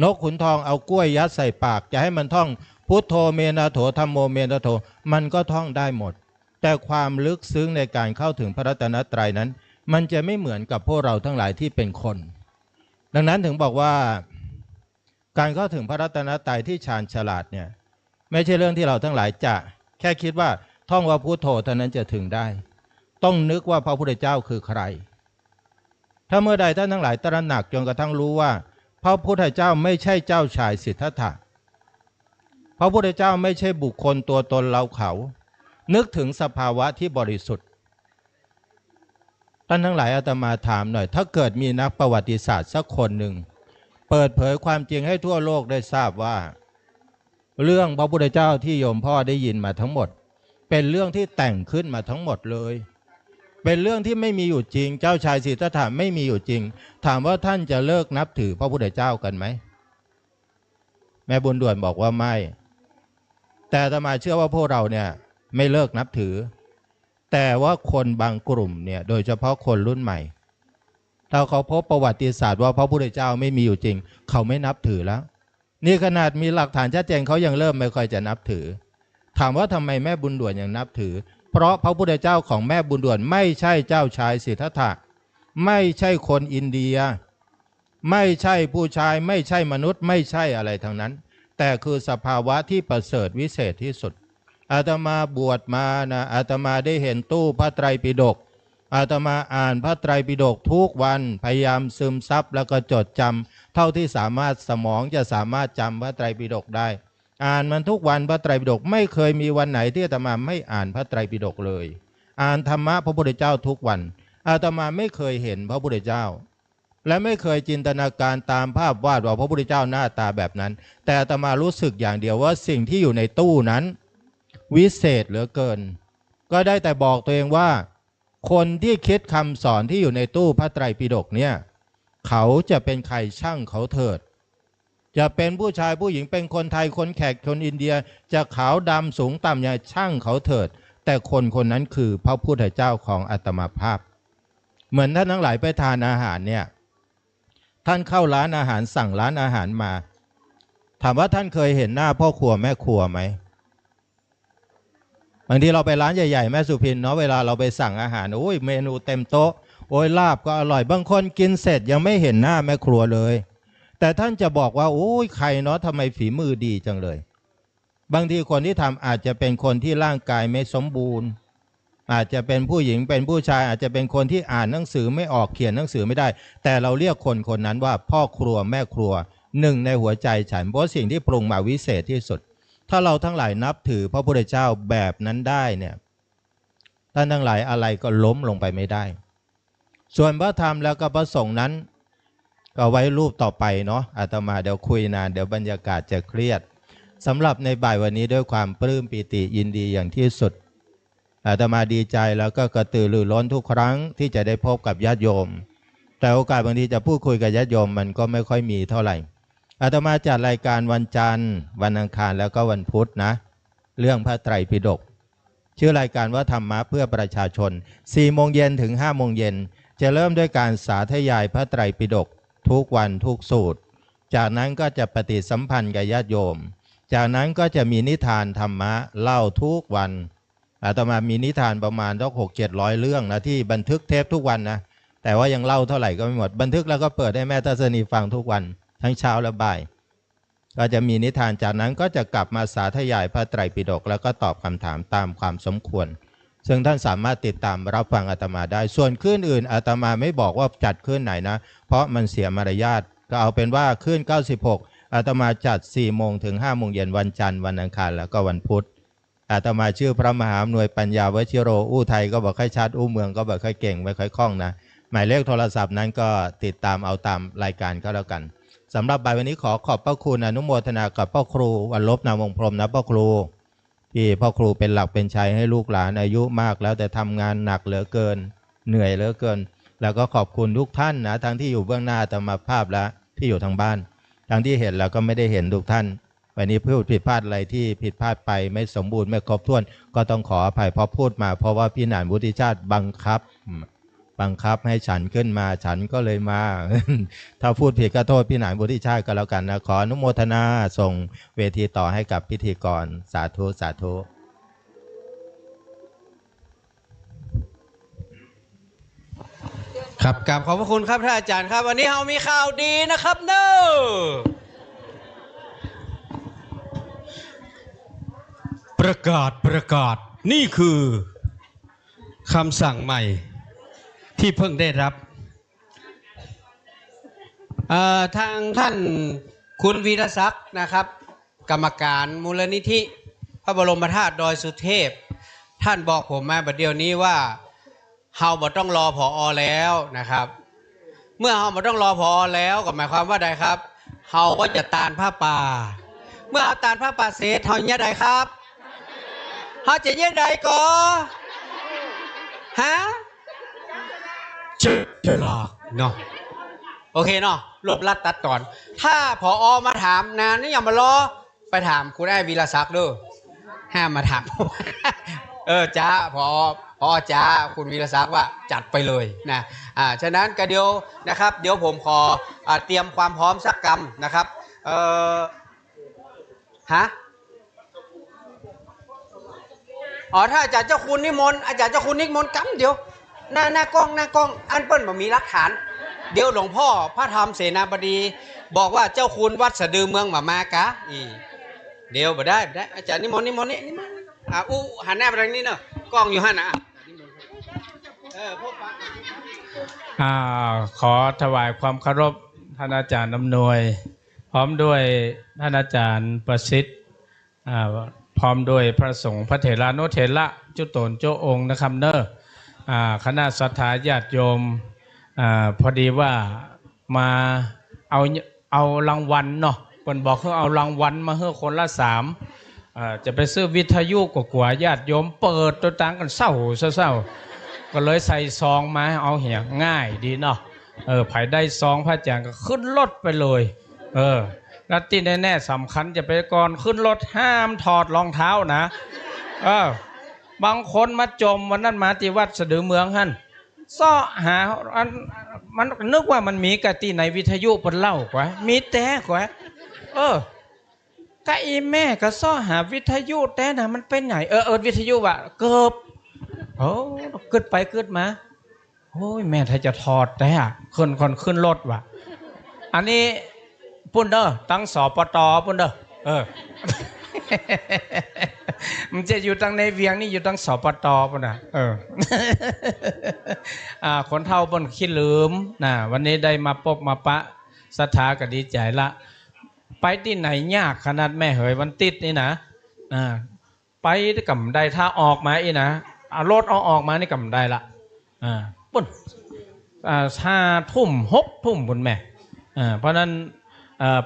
นกขุนทองเอากล้วยยัดใส่ปากจะให้มันท่องพุทโธเมนะโถธัมโมเมนะโถมันก็ท่องได้หมดแต่ความลึกซึ้งในการเข้าถึงพระรัตนตรัยนั้นมันจะไม่เหมือนกับพวกเราทั้งหลายที่เป็นคนดังนั้นถึงบอกว่าการเข้าถึงพระรัตนตรัยที่ชาญฉลาดเนี่ยไม่ใช่เรื่องที่เราทั้งหลายจะแค่คิดว่าท่องว่าพุทโธเท่านั้นจะถึงได้ต้องนึกว่าพระพุทธเจ้าคือใครถ้าเมื่อใดท่านทั้งหลายตระหนักจนกระทั่งรู้ว่าพระพุทธเจ้าไม่ใช่เจ้าชายสิทธัตถะพระพุทธเจ้าไม่ใช่บุคคลตัวตนเราเขานึกถึงสภาวะที่บริสุทธิ์ท่านทั้งหลายอาตมาถามหน่อยถ้าเกิดมีนักประวัติศาสตร์สักคนหนึ่งเปิดเผยความจริงให้ทั่วโลกได้ทราบว่าเรื่องพระพุทธเจ้าที่โยมพ่อได้ยินมาทั้งหมดเป็นเรื่องที่แต่งขึ้นมาทั้งหมดเลยเป็นเรื่องที่ไม่มีอยู่จริงเจ้าชายสิทธัตถะไม่มีอยู่จริงถามว่าท่านจะเลิกนับถือพระพุทธเจ้ากันไหมแม่บุญด่วนบอกว่าไม่แต่อาตมาเชื่อว่าพวกเราเนี่ย ไม่เลิกนับถือแต่ว่าคนบางกลุ่มเนี่ยโดยเฉพาะคนรุ่นใหม่ถ้าเขาพบประวัติศาสตร์ว่าพระพุทธเจ้าไม่มีอยู่จริงเขาไม่นับถือแล้วนี่ขนาดมีหลักฐานชัดเจนเขายังเริ่มไม่ค่อยจะนับถือถามว่าทำไมแม่บุญด่วนยังนับถือเพราะพระพุทธเจ้าของแม่บุญด่วนไม่ใช่เจ้าชายสิทธัตถะไม่ใช่คนอินเดียไม่ใช่ผู้ชายไม่ใช่มนุษย์ไม่ใช่อะไรทั้งนั้นแต่คือสภาวะที่ประเสริฐวิเศษที่สุดอาตมาบวชมานะอาตมาได้เห็นตู้พระไตรปิฎกอาตมาอ่านพระไตรปิฎกทุกวันพยายามซึมซับแล้วก็จดจำเท่าที่สามารถสมองจะสามารถจำพระไตรปิฎกได้อ่านมันทุกวันพระไตรปิฎกไม่เคยมีวันไหนที่อาตมาไม่อ่านพระไตรปิฎกเลยอ่านธรรมะพระพุทธเจ้าทุกวันอาตมาไม่เคยเห็นพระพุทธเจ้าและไม่เคยจินตนาการตามภาพวาดว่าพระพุทธเจ้าหน้าตาแบบนั้นแต่อาตมารู้สึกอย่างเดียวว่าสิ่งที่อยู่ในตู้นั้นวิเศษเหลือเกินก็ได้แต่บอกตัวเองว่าคนที่คิดคำสอนที่อยู่ในตู้พระไตรปิฎกเนี่ยเขาจะเป็นใครช่างเขาเถิดจะเป็นผู้ชายผู้หญิงเป็นคนไทยคนแขกคนอินเดียจะขาวดำสูงต่ำอย่างช่างเขาเถิดแต่คนคนนั้นคือพระพุทธเจ้าของอาตมาภาพเหมือนท่านทั้งหลายไปทานอาหารเนี่ยท่านเข้าร้านอาหารสั่งร้านอาหารมาถามว่าท่านเคยเห็นหน้าพ่อครัวแม่ครัวไหมบางทีเราไปร้านใหญ่ๆแม่สุพินเนาะเวลาเราไปสั่งอาหารโอ้ยเมนูเต็มโต๊ะโอ้ยลาบก็อร่อยบางคนกินเสร็จยังไม่เห็นหน้าแม่ครัวเลยแต่ท่านจะบอกว่าโอ้ยใครเนาะทำไมฝีมือดีจังเลยบางทีคนที่ทำอาจจะเป็นคนที่ร่างกายไม่สมบูรณ์อาจจะเป็นผู้หญิงเป็นผู้ชายอาจจะเป็นคนที่อ่านหนังสือไม่ออกเขียนหนังสือไม่ได้แต่เราเรียกคนคนนั้นว่าพ่อครัวแม่ครัวหนึ่งในหัวใจฉันเพราะสิ่งที่ปรุงมาวิเศษที่สุดถ้าเราทั้งหลายนับถือพระพุทธเจ้าแบบนั้นได้เนี่ยท่านทั้งหลายอะไรก็ล้มลงไปไม่ได้ส่วนพระธรรมแล้วก็พระสงฆ์นั้นก็ไว้รูปต่อไปเนาะอาตมาเดี๋ยวคุยนานเดี๋ยวบรรยากาศจะเครียดสำหรับในบ่ายวันนี้ด้วยความปลื้มปิติยินดีอย่างที่สุดอาตมาดีใจแล้วก็กระตือรือร้นทุกครั้งที่จะได้พบกับญาติโยมแต่โอกาสบางทีจะพูดคุยกับญาติโยมมันก็ไม่ค่อยมีเท่าไหร่อาตมาจัดรายการวันจันทร์วันอังคารแล้วก็วันพุธนะเรื่องพระไตรปิฎกชื่อรายการว่าธรรมะเพื่อประชาชน 4 โมงเย็นถึง 5 โมงเย็นจะเริ่มด้วยการสาธยายพระไตรปิฎกทุกวันทุกสูตรจากนั้นก็จะปฏิสัมพันธ์กับญาติโยมจากนั้นก็จะมีนิทานธรรมะเล่าทุกวันอาตมามีนิทานประมาณสัก600-700 เรื่องนะที่บันทึกเทปทุกวันนะแต่ว่ายังเล่าเท่าไหร่ก็ไม่หมดบันทึกแล้วก็เปิดให้แม่ทัศนีฟังทุกวันทั้งเช้าและบ่ายก็จะมีนิทานจากนั้นก็จะกลับมาสาธยายพระไตรปิฎกแล้วก็ตอบคำถามตามความสมควรซึ่งท่านสามารถติดตามรับฟังอาตมาได้ส่วนคลื่นอื่นอาตมาไม่บอกว่าจัดคลื่นไหนนะเพราะมันเสียมารยาทก็เอาเป็นว่าคลื่น96อาตมาจัด 4 โมงถึง 5 โมงเย็นวันจันทร์วันอังคารแล้วก็วันพุธอาตมาชื่อพระมหาอำนวยปัญญาวชิโรอู้ไทยก็บอกค่อยชัดอู้เมืองก็บอกค่อยเก่งไม่ค่อยคล่องนะหมายเลขโทรศัพท์นั้นก็ติดตามเอาตามรายการก็แล้วกันสำหรับบ่ายวันนี้ขอขอบพระคุณอนุโมทนากับพ่อครูวันลบนามวงพรหมนะพ่อครูที่พ่อครูเป็นหลักเป็นชัยให้ลูกหลานอายุมากแล้วแต่ทำงานหนักเหลือเกินเหนื่อยเหลือเกินแล้วก็ขอบคุณทุกท่านนะทั้งที่อยู่เบื้องหน้าอาตมาภาพและที่อยู่ทางบ้านทั้งที่เห็นแล้วก็ไม่ได้เห็นทุกท่านวันนี้พูดผิดพลาดอะไรที่ผิดพลาดไปไม่สมบูรณ์ไม่ครบถ้วนก็ต้องขออภัยเพราะพูดมาเพราะว่าพี่หนานวุฒิชาติบังคับให้ฉันขึ้นมาฉันก็เลยมา ถ้าพูดผิดก็โทษพี่หนานวุฒิชาติก็แล้วกันนะขออนุโมทนาส่งเวทีต่อให้กับพิธีกรสาธุสาธุครับกราบขอบพระคุณครับท่านอาจารย์ครับวันนี้เรามีข่าวดีนะครับเนอะประกาศนี่คือคำสั่งใหม่ที่เพิ่งได้รับทางท่านคุณวีรศักดิ์นะครับกรรมการมูลนิธิพระบรมธาตุดอยสุเทพท่านบอกผมมาบัดเดี๋ยวนี้ว่าเฮาบ่ต้องรอผอ.แล้วนะครับเมื่อเฮาบ่ต้องรอผอ.แล้วก็หมายความว่าใดครับเฮาก็จะตานผ้าป่าเมื่อเอาตานผ้าป่าเสร็จเฮาเนี่ยใดครับเฮาจะเนี่ยใดก็ฮะจะหลอกเนาะโอเคเนาะรวบลัดตัดตอนถ้าผอ.มาถามนานนี่อย่ามารอไปถามคุณไอ้วีรศักดิ์ด้วยห้ามมาถาม จ้าพอจ้าคุณวีรศักดิ์ว่าจัดไปเลยนะฉะนั้นก็เดี๋ยวนะครับเดี๋ยวผมขอเตรียมความพร้อมสักกรรมนะครับถ้าอาจารย์เจ้าคุณนิมนต์อาจารย์เจ้าคุณนิมนต์กรรมเดี๋ยวหน้ากล้องอันเปิ้ลบ่มีหลักฐานเดี๋ยวหลวงพ่อพระธรรมเสนาบดีบอกว่าเจ้าคุณวัดสะดือเมืองมากะเดี๋ยวบ่ได้อาจารย์นิมนต์นี่หันหน้าไปทางนี้เนอะกล้องอยู่หันนะขอถวายความเคารพท่านอาจารย์อำนวยพร้อมด้วยท่านอาจารย์ประสิทธิ์พร้อมด้วยพระสงฆ์พระเถรานุเถระจุตนเจ้าองค์นะครับคณะศรัทธาญาติโยมพอดีว่ามาเอารางวัลเนาะเพิ่นบอกให้เอารางวัลมาให้คนละ3จะไปซื้อวิทยุกว่าญาติโยมเปิดตัวตังกันเศร้าก็เลยใส่ซองมาเอาเหี่ยง่ายดีเนาะไผได้ซองพระอาจารย์ก็ขึ้นรถไปเลยแล้วที่แน่ๆสำคัญจะไปก่อนขึ้นรถห้ามถอดรองเท้านะบางคนมาจมวันนั้นมาที่วัดสะดือเมืองฮั่นซ้อหามันนึกว่ามันมีกะที่ในวิทยุเพิ่นเล่ากว่ามีแต่กว่าก็อีแม่ก็ซ้อหาวิทยุแต่นะมันเป็นไงวิทยุว่ะเกือบกึดไปกึดมาโอ้ยแม่ถ้าจะถอดแต่ขึ้นรถว่ะอันนี้ปุ่นเด้อตั้งสปตปุ่นเด้อมันจะอยู่ตั้งในเวียงนี่อยู่ตั้งสปตปุ่นน่ะคนเฒ่าบนขี้ลืมนะวันนี้ได้มาพบมาปะศรัทธาก็ดีใจละไปที่ไหนยากขนาดแม่เหยวันติดนี่นะไปกำได้ถ้าออกมาอีนะรถออกมานี่กำได้ละปุ่น5 ทุ่ม 6 ทุ่มปุ่นแม่เพราะนั้น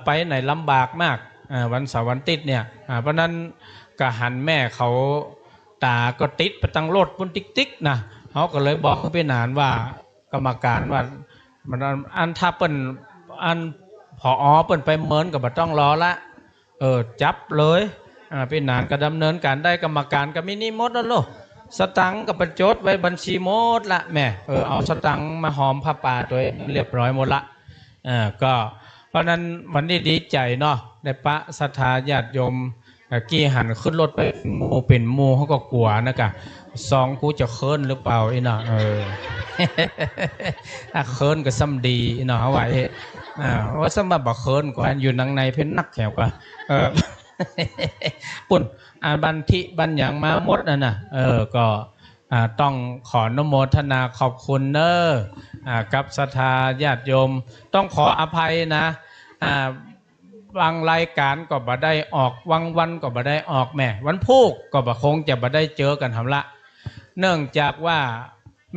ไปไหนลำบากมากวันเสาร์วันติดเนี่ยเพราะนั้นกะหันแม่เขาตาก็ติดไปตั้งรถปุ่นติ๊กนะเขาก็เลยบอกพี่นานว่ากรรมการว่ามันอันถ้าเปิ้นอันพอเปิ้นไปเมินก็บ่ต้องรอละจับเลยพี่นานก็ดำเนินการได้กรรมการก็มินิมดแล้วลูกสตังก็ประจดไว้บัญชีหมดละแม่เอาสตังมาหอมผ้าป่าตัวเรียบร้อยหมดละก็เพราะนั้นวันนี้ดีใจเนาะได้ปะศรัทธาญาติโยมกี่หันขึ้นรถไปเป็นหมู่เขาก็กลัวนะกะซองกูจะเคินหรือเปล่าไอ้เนาะถ้าเคินก็ซ้ำดีเนาะเอาไว้ว่าสมบัติบอกเคินกว่าอยู่นังในเพ้นนักแขวกว่าปุ่นบันทิบันอย่างมาหมดนะก็ต้องขออนุโมทนาขอบคุณกับศรัทธาญาติโยมต้องขออภัยนะบางรายการก็บ่ได้ออกวันก็บ่ได้ออกแม่วันพุธก็บ่คงจะบ่ได้เจอกันทำละเนื่องจากว่า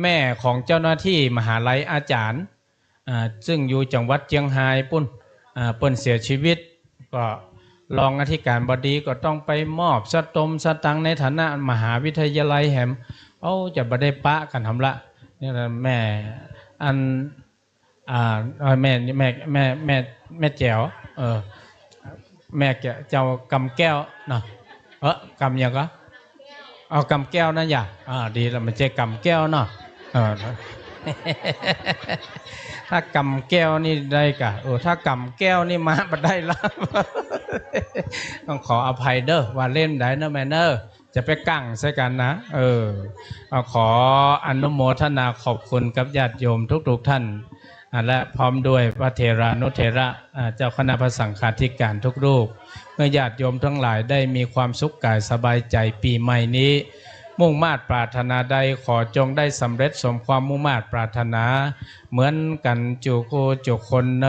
แม่ของเจ้าหน้าที่มหาลัยอาจารย์ซึ่งอยู่จังหวัดเชียงรายปุ่นเปิ้นเสียชีวิตก็รองอธิการบดีก็ต้องไปมอบสตังในฐานะมหาวิทยาลัยแหมจะบ่ได้ปะกันทำละนี่แหละแม่อันแม่แจ๋วแม่เจ้ากำแก้วเนาะกำยังก็เอากำแก้วนั่นอย่างดีแล้วมันจะกำแก้วเนาะถ้ากำแก้วนี่ได้กะถ้ากำแก้วนี่มาบ่ได้ละต้องขออภัยเด้อว่าเล่นได้นะแม่เนอจะไปกั้งใส่กันนะขออนุโมทนาขอบคุณกับญาติโยมทุกท่านและพร้อมด้วยพระเถรานุเถระเจ้าคณะพระสังฆาธิการทุกรูปเมื่อญาติโยมทั้งหลายได้มีความสุขกายสบายใจปีใหม่นี้มุ่งมา่ปรารถนาใดขอจงได้สำเร็จสมความมุ่งมา่ปรารถนาเหมือนกันจุโกจุคนเน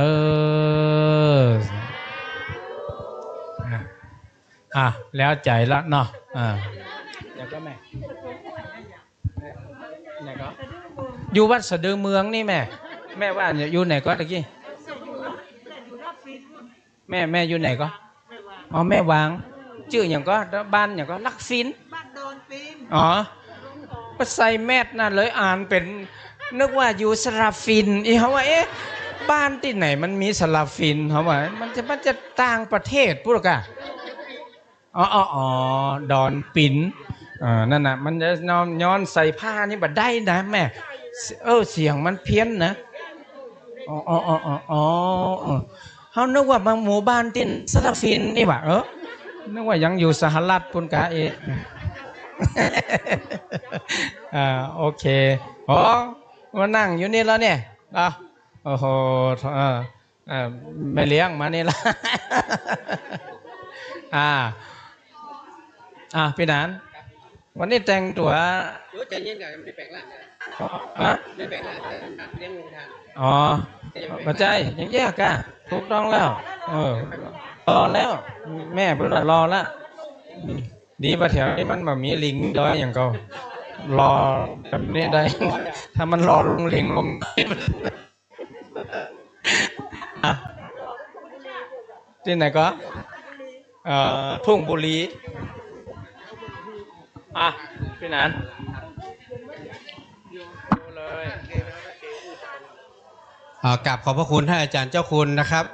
แล้วใจละเนาะแล้วก็แม่อยู่วัดสะดือเมืองนี่แม่ว่าอยู่ไหนก็ตะกี้แม่อยู่ไหนก็แม่วางชื่ออย่างก็บ้านอย่างก็ลักฟินบ้านโดนฟินก็ใส่แมสนั่นเลยอ่านเป็นนึกว่าอยู่สระฟินเขาว่าบ้านที่ไหนมันมีสระฟินเขาว่ามันจะต่างประเทศพูดกันดอนปิน นั่นน่ะมันจะย้อนใส่ผ้านี่บัดได้นะแม่เสียงมันเพี้ยนนะอ๋อเขานึกว่าบางหมู่บ้านที่สตาฟินนี่ว่ะนึกว่ายังอยู่สหรัฐปุ่นกะโอเคมานั่งอยู่นี่แล้วเนี่ยโอ้โหไม่เลี้ยงมานี่ละพี่หนานวันนี้แต่งตัวใจเย็นกับไม่แปลกละไม่แปลกละเลี้ยงทานปัจจัยยังแยกกันถูกต้องแล้วรอแล้วแม่เพิ่งรอละดีประแถวนี้มันแบบมีลิงด้อยอย่างเก่ารอแบบนี้ได้ถ้ามันรอลงลิงลงที่ไหนก็ทุ่งบุรีพี่นันกราบขอบพระคุณท่านอาจารย์เจ้าคุณนะครับ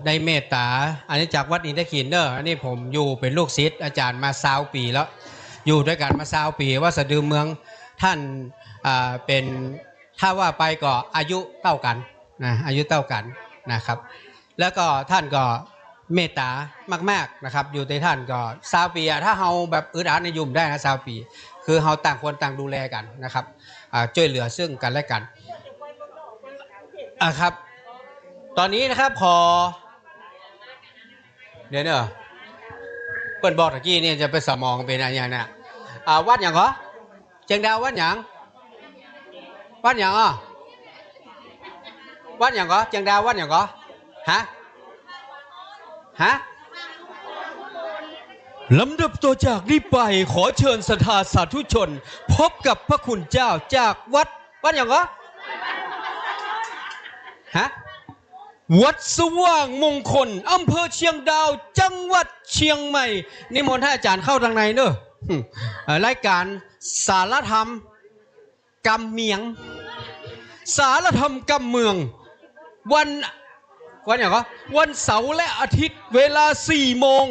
ได้เมตตาอันนี้จากวัดอินทขินอันนี้ผมอยู่เป็นลูกศิษย์อาจารย์มา20 ปีแล้วอยู่ด้วยกันมา20 ปีว่าสะดือเมืองท่านเป็นถ้าว่าไปก็อายุเท่ากันนะอายุเท่ากันนะครับแล้วก็ท่านก็เมตตามากๆนะครับอยู่ในท่านก็20 ปีถ้าเฮาแบบอึดอัดในยุ่มได้นะ20 ปีคือเฮาต่างคนต่างดูแลกันนะครับช่วยเหลือซึ่งกันและกันครับตอนนี้นะครับขอเดี๋ยวเปิดบอกตะกี้เนี่ยจะไปสมองเป็นอะไรอย่างนี้วัดอย่างเหรอเชียงดาววัดอย่างวัดอย่างวัดอย่างเหรอเชียงดาววัดอย่างเหรอฮะลำดับตัวจากนี้ไปขอเชิญศรัทธาสาธุชนพบกับพระคุณเจ้าจากวัดอย่างเหรอวัดสว่างมงคลอำเภอเชียงดาวจังหวัดเชียงใหม่นิมนต์ท่านอาจารย์เข้าทางในรายการสารธรรมกำเมียงสารธรรมกำเมืองวันอย่างก็วันเสาร์และอาทิตย์เวลา4 โมง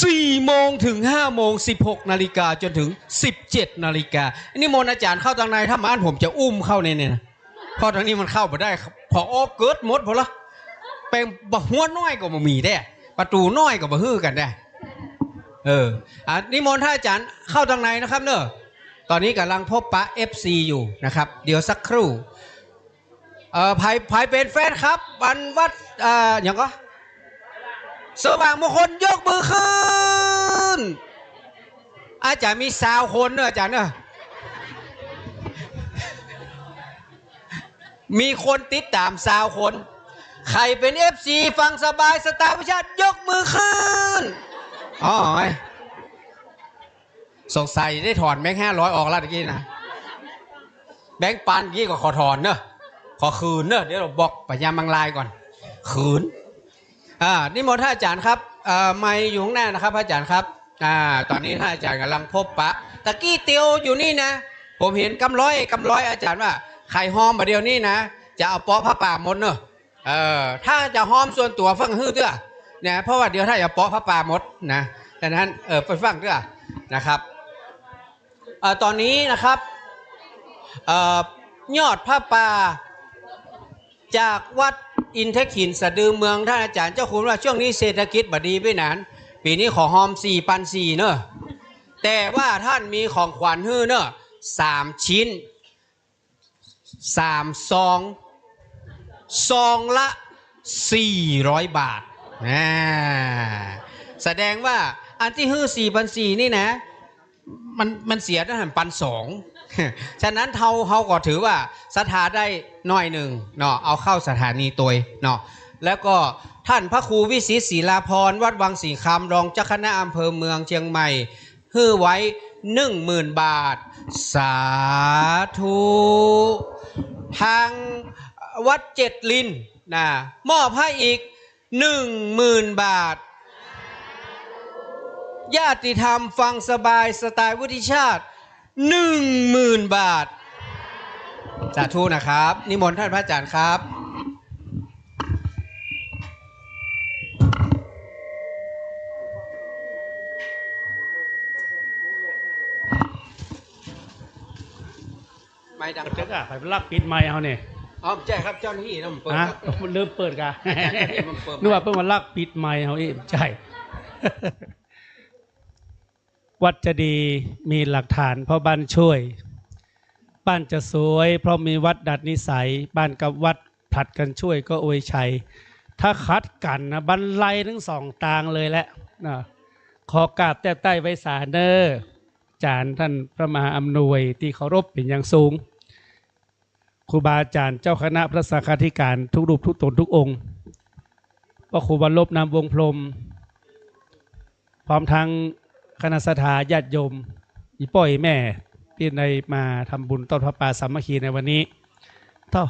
4 โมงถึง5 โมง16 นาฬิกาจนถึง17 นาฬิกานิมนต์อาจารย์เข้าทางในถ้ามาผมจะอุ้มเข้าเนี่ยเพราะทางนี้มันเข้าไปได้พอเกิดหมดพอละเป็นหัวน้อยก็บ่มีได้ประตูน้อยก็บ่ฮื้อกันได้นิมนต์ท่านอาจารย์เข้าทางในนะครับตอนนี้กำลังพบปะ FC อยู่นะครับเดี๋ยวสักครู่ภายเป็นแฟนครับวันวัดอย่างก็สว่างมงคลยกมือขึ้นอาจารย์มี20 คนอาจารย์มีคนติดตาม20 คนใครเป็น FC ฟังสบายสไตล์ประชาติยกมือขึ้นสงสัยได้ถอนแบงค์500ออกแล้วตะกี้นะแบงค์ปันกี้ก็ขอถอนขอคืนเดี๋ยวเราบอกปัญญามังลายก่อนคืนนิมนต์ท่านอาจารย์ครับไม่อยู่ข้างหน้านะครับอาจารย์ครับตอนนี้ท่านอาจารย์กำลังพบปะตะกี้เตียวอยู่นี่นะผมเห็นกำร้อยอาจารย์ว่าไข่หอมมาเดียวนี้นะจะเอาป๊อผ้าป่ามดถ้าจะหอมส่วนตัวฟังฮื้อเด้อเนี่ยเพราะว่าเดี๋ยวถ้าจะป๊อผ้าป่ามดนะดังนั้นไปฟังเด้อนะครับตอนนี้นะครับยอดผ้าป่าจากวัดอินทขินสะดือเมืองท่านอาจารย์เจ้าคุณว่าช่วงนี้เศรษฐกิจบดีไปนานปีนี้ขอหอม4,400แต่ว่าท่านมีของขวัญฮื้อ3 ชิ้น3 ซองละ400 บาทแสดงว่าอันที่ฮื้อ4,400นี่นะมันเสียตั้งแต่1,200ฉะนั้นเขาก็ถือว่าศรัทธาได้น้อยหนึ่งเอาเข้าสถานีตัวแล้วก็ท่านพระครูวิสิตศิลาพรวัดวังสีคำรองเจ้าคณะอำเภอเมืองเชียงใหม่ฮื้อไว้ 10,000 บาทสาธุทางวัด7 ลินมอบให้อีก 10,000 บาทญาติธรรมฟังสบายสไตล์วุฒิชาติ 10,000 บาทสาธุนะครับนิมนต์ท่านพระอาจารย์ครับ อ ไม่ดัง เจ๊กอะไปลักปิดไม้เอาเนี่ย อ๋อใช่ครับเจ้าหน้าที่ต้องเปิด ฮะ ครับ มันเริ่มเปิดกัน มันเปิด นึกว่าเพิ่งมาลักปิดไม้เอาเองใช่ วัดจะดีมีหลักฐานเพราะบ้านช่วยบ้านจะสวยเพราะมีวัดดัดนิสัยบ้านกับวัดผลัดกันช่วยก็อวยชัยถ้าคัดกันนะบรรลัยทั้งสองตางเลยแหละนะขอกราบแต่ใต้ไว้สาเนอร์อาจารย์ท่านพระมหาอำนวยที่เคารพเป็นอย่างสูงครูบาอาจารย์เจ้าคณะพระสังฆาธิการทุกรูปทุกตนทุกองค์พระครูบรรลบนามวงพรหมพร้อมทั้งคณะสัตยาญาติโยมอีป้อยแม่ที่ในมาทำบุญต้นพระป่าสามัคคีในวันนี้เท่า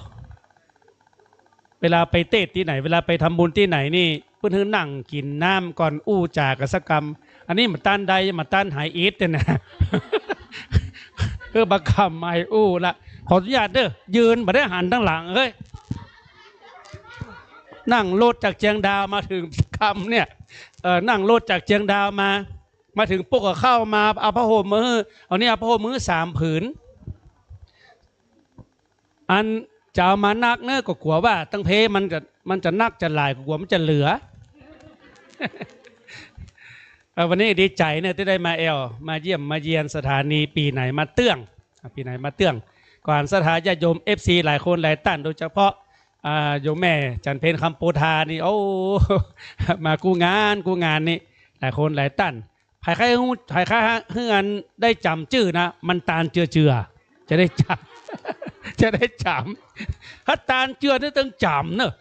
เวลาไปเตะที่ไหนเวลาไปทำบุญที่ไหนนี่เพื่อนนั่งกินน้ำก่อนอู้จากสกรรมอันนี้มาต้านใดมาต้านหายอีทเนี่ยนะ เพื่อบังคับไม่อู้ละขออนุญาตเด้อยืนมาได้หันทั้งหลังเฮ้ยนั่งรถจากเชียงดาวมาถึงคำเนี่ยนั่งรถจากเชียงดาวมาถึงปุ๊กก็เข้ามาเอาผ้าห่มมือเอาเนี่ยผ้าห่มมือ3 ผืนอันจะเอามานักเนอะก็กลัวว่าตั้งเพมันจะนักจะลายกลัวมันจะเหลือ วันนี้ดีใจเนี่ยที่ได้มามาเยี่ยมมาเยียนสถานีปีไหนมาเตื้องก่อนสถานญาติโยม FC หลายคนหลายท่านโดยเฉพาะโยมแม่จันเพญคำโปธานี่โอ้ มากู้งานนี่หลายคนหลายท่านใครเฮือนได้จำชื่อนะมันตาลเจือจะได้จำ จะได้จำถ้าตาลเจือนี่ต้องจำเนอะ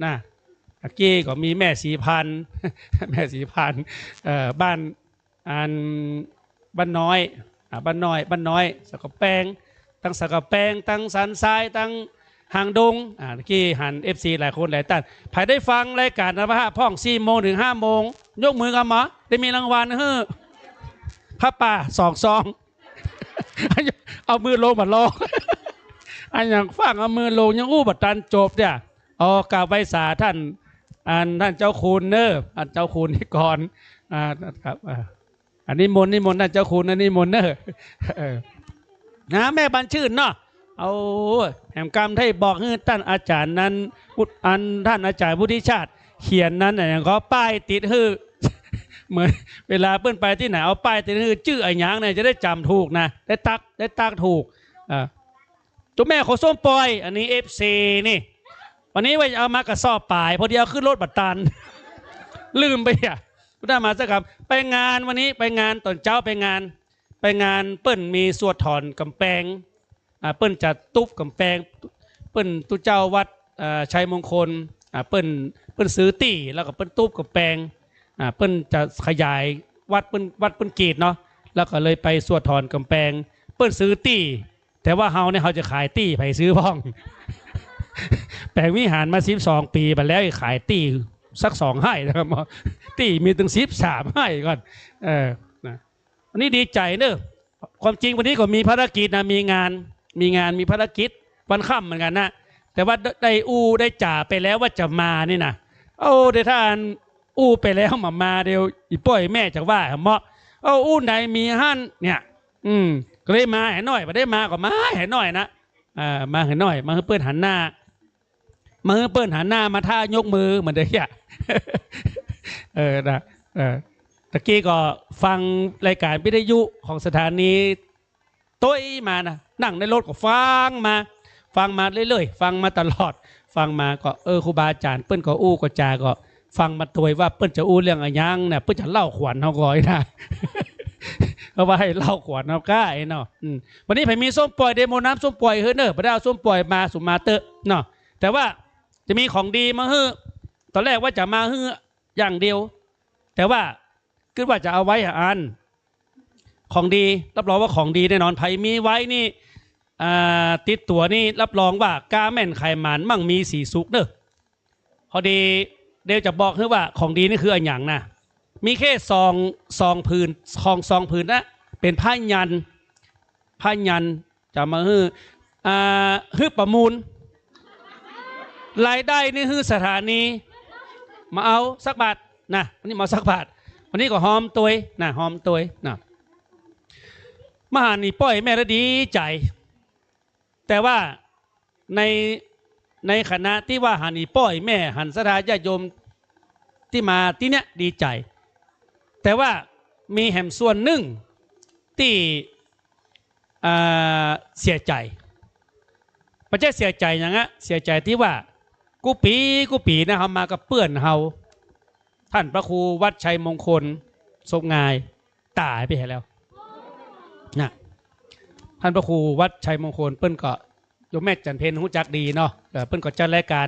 นะตะกี้ก็มีแม่สีพัน แม่สีพันบ้านน้อยสกแปงตั้งสกแปงตั้งสันทรายตั้งหางดงตะกี้หัน FC หลายคนหลายท่านใครได้ฟังรายการนะพระพ่อง4 โมงถึง5 โมงยกมือกันมาได้มีรางวัลเฮ้อพระป่า2 ซอง เอามือลงมาลอง อันอย่างฟังเอามือลงยังอู้บัดตันจบเนี่ยกล่าวไว้สาท่านเจ้าคุณเนออันเจ้าคุณนี่ก่อนครับอันนี้มนท่านเจ้าคุณอันนี้มนเนอนะแม่บัญชื่นเนาะเอาแห่งกรรมให้บอกให้ท่านอาจารย์นั้นท่านอาจารย์วุฒิชาติเขียนนั้นอย่างเขาป้ายติดฮือ เหมือนเวลาเปิ้นไปที่ไหนเอาป้ายติดฮือชื่อไอ้หยังเนี่ยจะได้จำถูกนะได้ตักถูกตัวแม่ของส้มปอยอันนี้ FC นี่วันนี้ว่าจะเอามากระสอบป่ายพอดีเอาขึ้นรถบัตรตัน ลืมไปอ่ะได้มาสักครับไปงานวันนี้ไปงานตอนเช้าไปงานเปิ้นมีสวดถอนกำแพงเปิ้นจะตุ๊บกำแพงเปิ้นตุเจ้าวัดชัยมงคลเปิ้นซื้อตี้แล้วก็เปิ้นตุ๊บกำแพงเปิ้นจะขยายวัดเปิ้นกีดเนาะแล้วก็เลยไปสวดถอนกำแพงเปิ้นซื้อตี้แต่ว่าเฮาเนี่ยเขาจะขายตี้ไปซื้อพ้อง แปลงวิหารมา12 ปีไปแล้วขายตี้สัก2 ให้นะครับตี้มีถึง13 ให้ก่อนนะวันนี้ดีใจเนอะความจริงวันนี้ก็มีภารกิจนะมีงานมีภารกิจวันค่ำเหมือนกันนะแต่ว่าได้จ่าไปแล้วว่าจะมานี่นะเดี๋ยวท่านไปแล้วมาเดี๋ยวอีป้อยแม่จะว่าเหมาะไหนมีหั่นเนี่ยก็เลยมาให้หน่อยมาได้มาก็มาให้หน่อยนะมาให้หน่อยมาให้เปิ้นหันหน้ามาท่ายกมือเหมือนเดิมอ่ะ ตะกี้ก็ฟังรายการวิทยุของสถานีต้ยมานะนั่งในรถก็ฟังมาเรื่อยๆฟังมาตลอดฟังมาก็ครูบาอาจารย์เปิ้นก็อู้ก็จาก็ฟังมาตัวว่าเปิ้นจะอู้เรื่องอะไรยังเนี่ยเปิ้นจะเล่าขวัญเฮาก่อยนะ เอาไว้ให้เล่าขวัญเอาก้าไอ้เนาะวันนี้ผมมีส้มปล่อยเดโมน้ำส้มปล่อยเฮ้ยเนอะไปได้เอาส้มปล่อยมาสุมาเตอะเนาะแต่ว่าจะมีของดีมาเฮ้อตอนแรกว่าจะมาเฮ้ออย่างเดียวแต่ว่าคิดว่าจะเอาไว้อันของดีรับรองว่าของดีแน่นอนไผมีไว้นี่ติดตัวนี่รับรองว่ากาแม่นไข่หมันมั่งมีสีสุกเนอะพอดีเดี๋ยวจะบอกให้ว่าของดีนี่คืออันอย่างนะมีแค่ซองผืนของซองผืนนะเป็นผ้ายันจะมาฮื้อประมูลรายได้นี่ฮื้อสถานีมาเอาสักบาทนะวันนี้มาสักบาทวันนี้ก็หอมตัวนะหอมตัวนะ มหานี่ป้อยแม่ละดีใจแต่ว่าในคณะที่ว่าหันนี่ป้อยแม่หันศรัทธาญาติโยมที่มาที่เนี้ยดีใจแต่ว่ามีแห่มส่วนหนึ่งที่เสียใจไม่ใช่เสียใจอย่างนั้นเสียใจที่ว่ากูปีนะเขามากับเปื้อนเฮาท่านพระครูวัดชัยมงคลศพงายตายไปแล้วนะท่านพระครูวัดชัยมงคลเปิ้นก็โยมแม่จันเพญหูจักดีเนาะเปิ้นก็จัดรายการ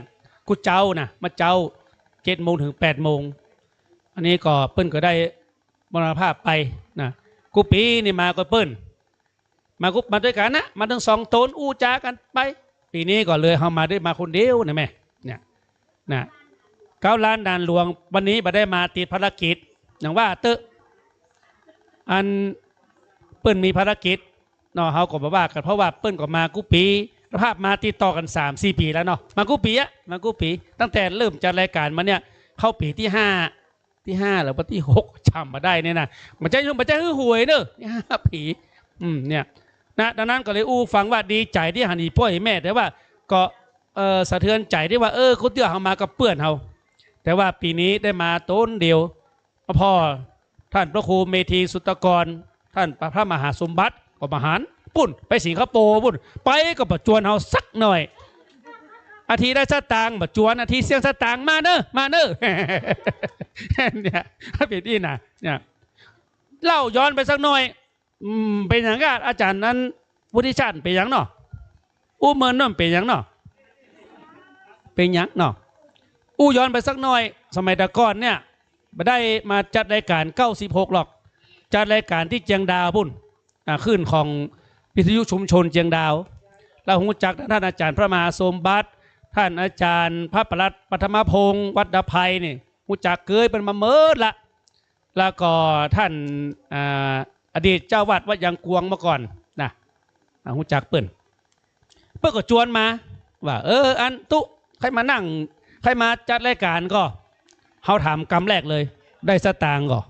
กูเจ้านะมาเจ้า7 โมงถึง8 โมงอันนี้ก็เปิ้นก็ได้มรณภาพไปนะกูปีนี่มาก็เปิ้นมาด้วยกันนะมาทั้ง2 ตนอู้จากันไปปีนี้ก็เลยเขามาได้มาคนเดียวนะแม่เนี่ยนะ9 ล้านด่านหลวงวันนี้มาได้มาติดภารกิจอย่างว่าเตอะอันเปิ้นมีภารกิจเนาะเขาก็บอกว่ากันเพราะว่าเปิ้นก็มากูปีภาพมาติดต่อกัน3-4 ปีแล้วเนาะมากูปีตั้งแต่เริ่มจัดรายการมาเนี่ยเข้าปีที่5หรือว่าที่6จำมาได้เนี่ยนะมันจะหวยเนอะนี่5 ปีเนี่ยนะดังนั้นก็เลยอู้ฟังว่าดีใจที่หันอีพ่อแม่แต่ว่าก็สะเทือนใจที่ว่าคนเตี้ยเขามากับเปื้อนเขาแต่ว่าปีนี้ได้มาต้นเดียวพ่อท่านพระครูเมธีสุตกรท่านพระมหาสมบัติก็มหารปุ่นไปสิงคโปร์ปุ่นไปก็ประจวนเขาสักหน่อยอาทิได้สตางค์ประจวนอาทิเสียงสตางค์มาเนอะเนี่ยเป็นที่น่ะเนี่ยเล่าย้อนไปสักหน่อยเป็นอย่างก็อาจารย์นั้นวุฒิชันเป็นอย่างเนาะอู้เมินนั่นเป็นอย่างเนาะเป็นอย่างเนาะอู้ย้อนไปสักหน่อยสมัยตะก่อนเนี่ยไม่ได้มาจัดรายการ96หรอกจัดรายการที่เจียงดาวพุ่นขึ้นของวิทยุชุมชนเจียงดาวเราหูจักท่านอาจารย์พระมหาสมบัติท่านอาจารย์พระประหลัดปฐมพงศ์วัดดาไพนี่หูจักเกยเป็นมาเมิดละแล้วก็ท่านอดีตเจ้าวัดวัดยางกวงมาก่อนนะหูจักเปิ้นก็จวนมาว่าอันตุใครมานั่งใครมาจัดรายการก็เขาถามกำแรกเลยได้สตางค์ก็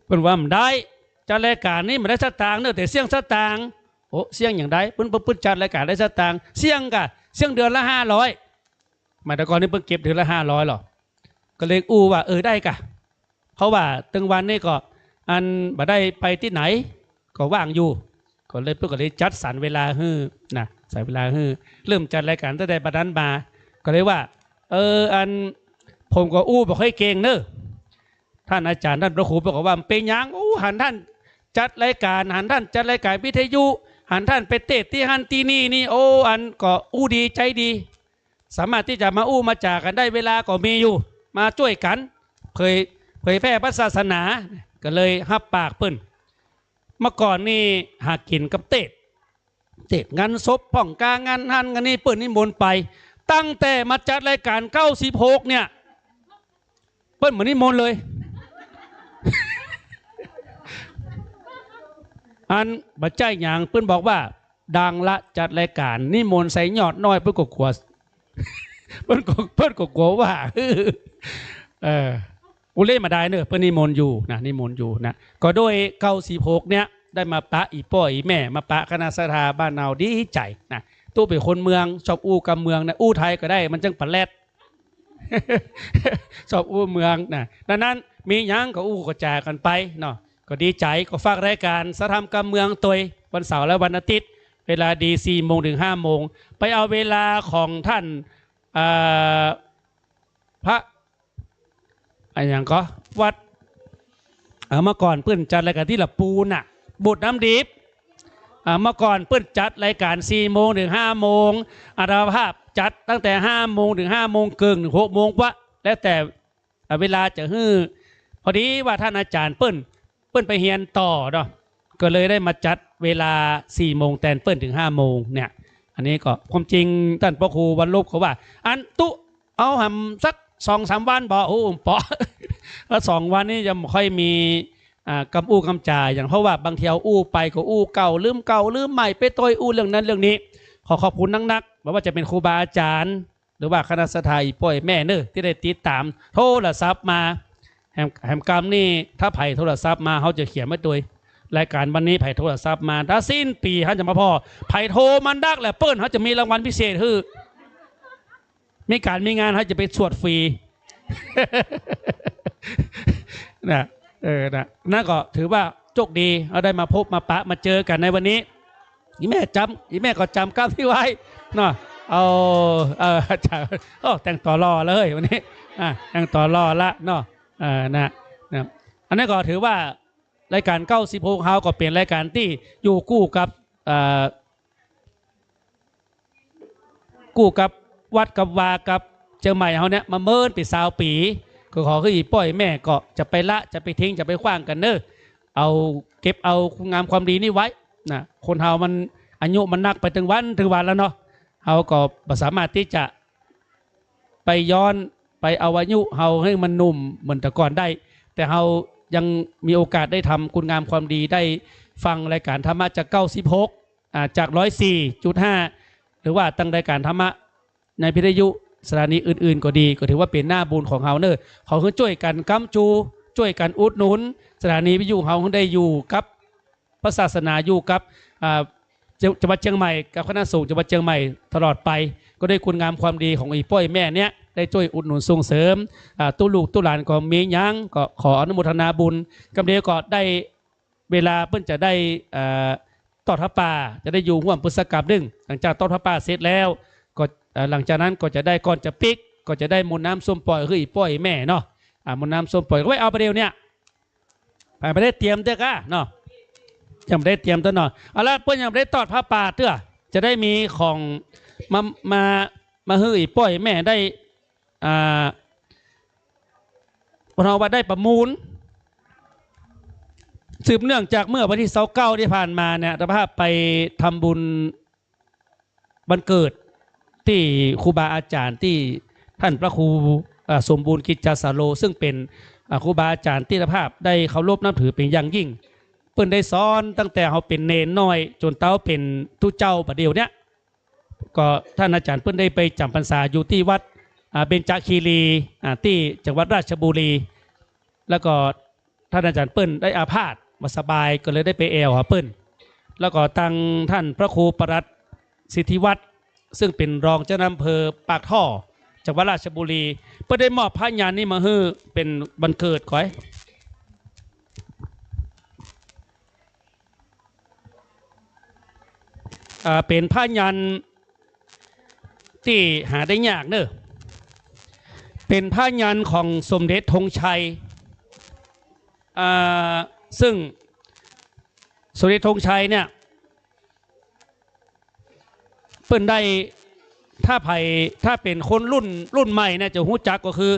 เป็นว่ามันได้จัดรายการนี้มันได้สตางค์เนอะแต่เสี่ยงสตางค์โอ้เสี่ยงอย่างไรเพิ่นจัดรายการได้สตางค์เสี่ยงเดือนละ500มาแต่ก่อนนี้เพิ่งเก็บเดือนละ500หรอก็เลยอู้ว่าได้กะเพราะว่าตึงวันนี้ก็อันบ่ได้ไปที่ไหนก็ว่างอยู่ก็เลยจัดสรรเวลานะใส่เวลาเริ่มจัดรายการตั้งแต่บัดนั้นมาก็เลยว่าอันผมก็อู้บอกให้เก่งเนอะท่านอาจารย์ท่านพระครูบอกว่าเป็นยังหันท่านจัดรายการวิทยุหันท่านไปเตะที่หันที่นี่อันก็อู้ดีใจดีสามารถที่จะมาอู้มาจากกันได้เวลาก็มีอยู่มาช่วยกันเผยแพร่พระศาสนาก็เลยฮับปากเปิ้นเมื่อก่อนนี่หากินกับเตะงานศพพ่องกางานหันกันนี่เปิ้นนิมนต์ไปตั้งแต่มาจัดรายการ96เนี่ยเปิ้นเหมือนนิมนต์เลย อันบัจใจหยางเปิ้นบอกว่าดังละจัดรายการนิมนต์ใส่ยอดน้อยเปิ้นก็กลัว เปิ้นก็กลัวว่าอุเล่มาได้เนอะเปิ้นนิมนต์อยู่นะก็โดย96เนี่ยได้มาปะอีป้ออีแม่มาปะคณะศรัทธาบ้านเราดีใจนะตู้เป็นคนเมืองชอบอู้กับเมืองนะอู้ไทยก็ได้มันจังปะแลด ชอบอู้เมืองนะดังนั้นมียังก็อู้ก็แจกกันไปเนาะก็ดีใจก็ฝากรายการสถานการเมืองตัววันเสาร์และวันอาทิตย์เวลาดี4 โมงถึง5 โมงไปเอาเวลาของท่านพระอย่างก็วัดเมื่อก่อนเพื่อนจัดรายการที่ละปูน่ะบุตรน้ำดิบเมื่อก่อนเพื่อนจัดรายการ4 โมงถึง5 โมงอาตมาภาพจัดตั้งแต่5 โมงถึง5 โมงครึ่งถึง6 โมงวะแล้วแต่เวลาจะพอดีว่าท่านอาจารย์เปิ้นไปเฮียนต่อเนาะก็เลยได้มาจัดเวลา4 โมงแทนเปิ้นถึง5 โมงเนี่ยอันนี้ก็ความจริงท่านพระครูวันลบเขาว่าอันตุเอาหำสัก2-3 วันบอกปอแล้ว2 วันนี้จะไม่ค่อยมีกำอู้กำจ่ายอย่างเพราะว่าบางทีเอาอู้ไปก็อู้เก่าลืมใหม่ไปต้อยอู้เรื่องนั้นเรื่องนี้ขอบคุณนักๆว่าจะเป็นครูบาอาจารย์หรือว่าคณะสัตยาป่อยแม่เนอที่ได้ติดตามโทรศัพท์มา แฮมกรรมนี่ถ้าไผ่โทรศัพท์มาเขาจะเขียนไว้ตัวรายการวันนี้ไผ่โทรศัพท์มาถ้าสิ้นปีเขาจะมาพอไผ่โทรมันดักแหละเปิ้ลเขาจะมีรางวัลพิเศษคือมีการมีงานเขาจะไปสวดฟรี นะนั่นก็ถือว่าโชคดีเราได้มาพบมาปะมาเจอกันในวันนี้อีแม่ก็จำกล้ามที่ไว้เนาะแต่งต่อรอเลยวันนี้แต่งต่อรอละเนาะนะอันนี้ก็ถือว่ารายการ96เฮาก็เป็นรายการที่อยู่กู้กับวัดกับวากับเชียงใหม่เฮาเนี่ยมาเมินปี20 ปีก็ขอคืออีป้อยแม่ก็จะไปละจะไปทิ้งจะไปขว้างกันเนอะเอาเก็บเอาคุณงามความดีนี่ไว้นะคนเฮามันอายุมันนักไปถึงวันแล้วเนาะเฮาก็สามารถที่จะไปย้อนไปเอาอายุเฮาให้มันหนุ่มเหมือนแต่ก่อนได้แต่เฮายังมีโอกาสได้ทำคุณงามความดีได้ฟังรายการธรรมะจาก96จาก104.5หรือว่าตั้งรายการธรรมะในพิทยุสถานีอื่นๆก็ดีก็ถือว่าเป็นหน้าบุญของเฮาเนอะเขาคือช่วยกันค้ำจูช่วยกันอุดหนุนสถานีวิทยุเฮาได้อยู่กับพระศาสนาอยู่กับจังหวัดเชียงใหม่กับคณะสงฆ์จังหวัดเชียงใหม่ตลอดไปก็ได้คุณงามความดีของอีป้อยแม่เนี้ยได้ช่วยอุดหนุนส่งเสริมตู้ลูกตู้หลานก็มียังก็ขออนุโมทนาบุญกำเดียวก็ได้เวลาเพิ่นจะได้ทอดพระป่าจะได้อยู่ห่วมพุทธกรรมดึงหลังจากทอดพระป่าเสร็จแล้วก็หลังจากนั้นก็จะได้ก่อนจะปิกก็จะได้มนต์น้ำส้มปล่อยคืออีป้อยแม่เนาะมนต์น้ำส้มปล่อยก็ไว้เอาไปเดียวเนี่ยไปได้เตรียมเด้อก้าเนาะยังไม่ได้เตรียมตัวหน่อยเอาละเพื่อนยังไม่ได้ตอดผ้าป่าเตื้อจะได้มีของมาฮืออีป้อยแม่ได้เราว่าได้ประมูลสืบเนื่องจากเมื่อวันที่29ที่ผ่านมาเนี่ยพระภาพไปทำบุญวันเกิดที่ครูบาอาจารย์ที่ท่านพระครูสมบูรณ์กิจจาสาโลซึ่งเป็นครูบาอาจารย์ที่พระภาพได้เคารพนับถือเป็นอย่างยิ่งเพิ่นได้สอนตั้งแต่เขาเป็นเนนน้อยจนเต้าเป็นทุเจ้าประเดี๋ยวเนี้ยก็ท่านอาจารย์เพิ่นได้ไปจำพรรษาอยู่ที่วัดเบญจคีรีที่จังหวัดราชบุรีแล้วก็ท่านอาจารย์เปิ้ลได้อาพาธมาสบายก็เลยได้ไปแอลหาเปิ้ลแล้วก็ตั้งท่านพระครูประหลัดสิทธิวัฒน์ซึ่งเป็นรองเจ้าอำเภอปากท่อจังหวัดราชบุรีเพื่อได้มอบพระญาณนี้มาให้เป็นบันเกิดขอยเป็นพระญาณที่หาได้ยากเนอะเป็นพระญาณของสมเด็จธงชัยซึ่งสมเด็จธงชัยเนี่ยเปิ้นได้ถ้าเป็นคนรุ่นใหม่เนี่ยจะรู้จักก็คือ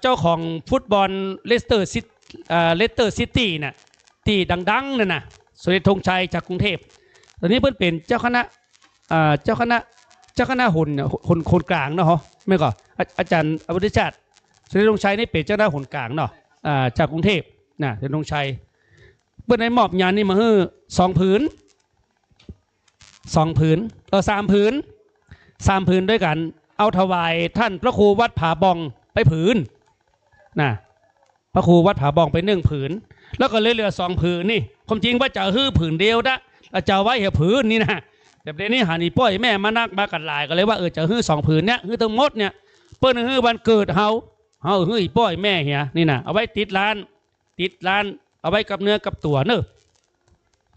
เจ้าของฟุตบอลเลสเตอร์ซิตี้น่ะที่ดังๆนั่นน่ะสมเด็จธงชัยจากกรุงเทพตอนนี้เพิ่นเป็นเจ้าคณะหุ่นคนกลางเนาะไม่ก็อาจารย์อภิชาติสมเด็จธงชัยนี่เป็นเจ้าหน้าหุ่นกลางเนาะจากกรุงเทพนะสมเด็จธงชัยเพิ่นได้มอบงานนี้มาให้3 ผืนด้วยกันเอาถวายท่านพระครูวัดผาบองไปผืนนะพระครูวัดผาบองไป1 ผืนแล้วก็เหลือ2 ผืนนี่ความจริงว่าจะฮื้อผืนเดียวนะจะไว้เหผืนนี่นะแต่เดี๋ยวนี้หานี่ป้อยแม่มานักมากันหลายก็เลยว่าจะฮื้อ2 ผืนเนี่ยฮื้อทั้งหมดเนี่ยเปิ้นฮื้อวันเกิดเฮาฮื้ออีป้อยแม่เฮียนี่นะเอาไว้ติดร้านเอาไว้กับเนื้อกับตัวเนอะ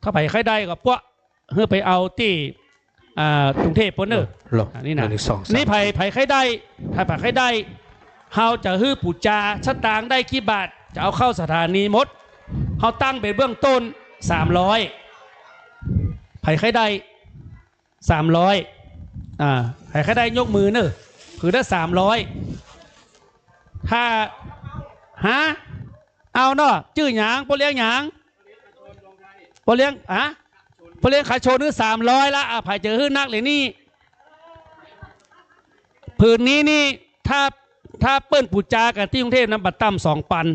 ถ้าไผ่ใครได้ก็พวกเฮื้อไปเอาที่กรุงเทพฯเนอะนี่นะนี่ไผ่ใครได้ถ้าไผ่ใครได้เฮาจะฮื้อปู่จาสตางค์ได้กี่บาทจะเอาเข้าสถานีหมดเฮาตั้งเป็นเบื้องต้น300ไผ่ใครได้300ไผ่ใครได้ยกมือเนอะคือได้300ถ้าเอาเนาะชื่อหยางพอเลี้ยงหยางพอเลี้ยงพอเลี้ยงขาโชว์นื้อ300ละไผ่เจอฮื้อนักเลยนี่ผืนนี้นี่ถ้าเปิ้ลปูจากับที่กรุงเทพน้ำบัตรตั้ม2 ปัน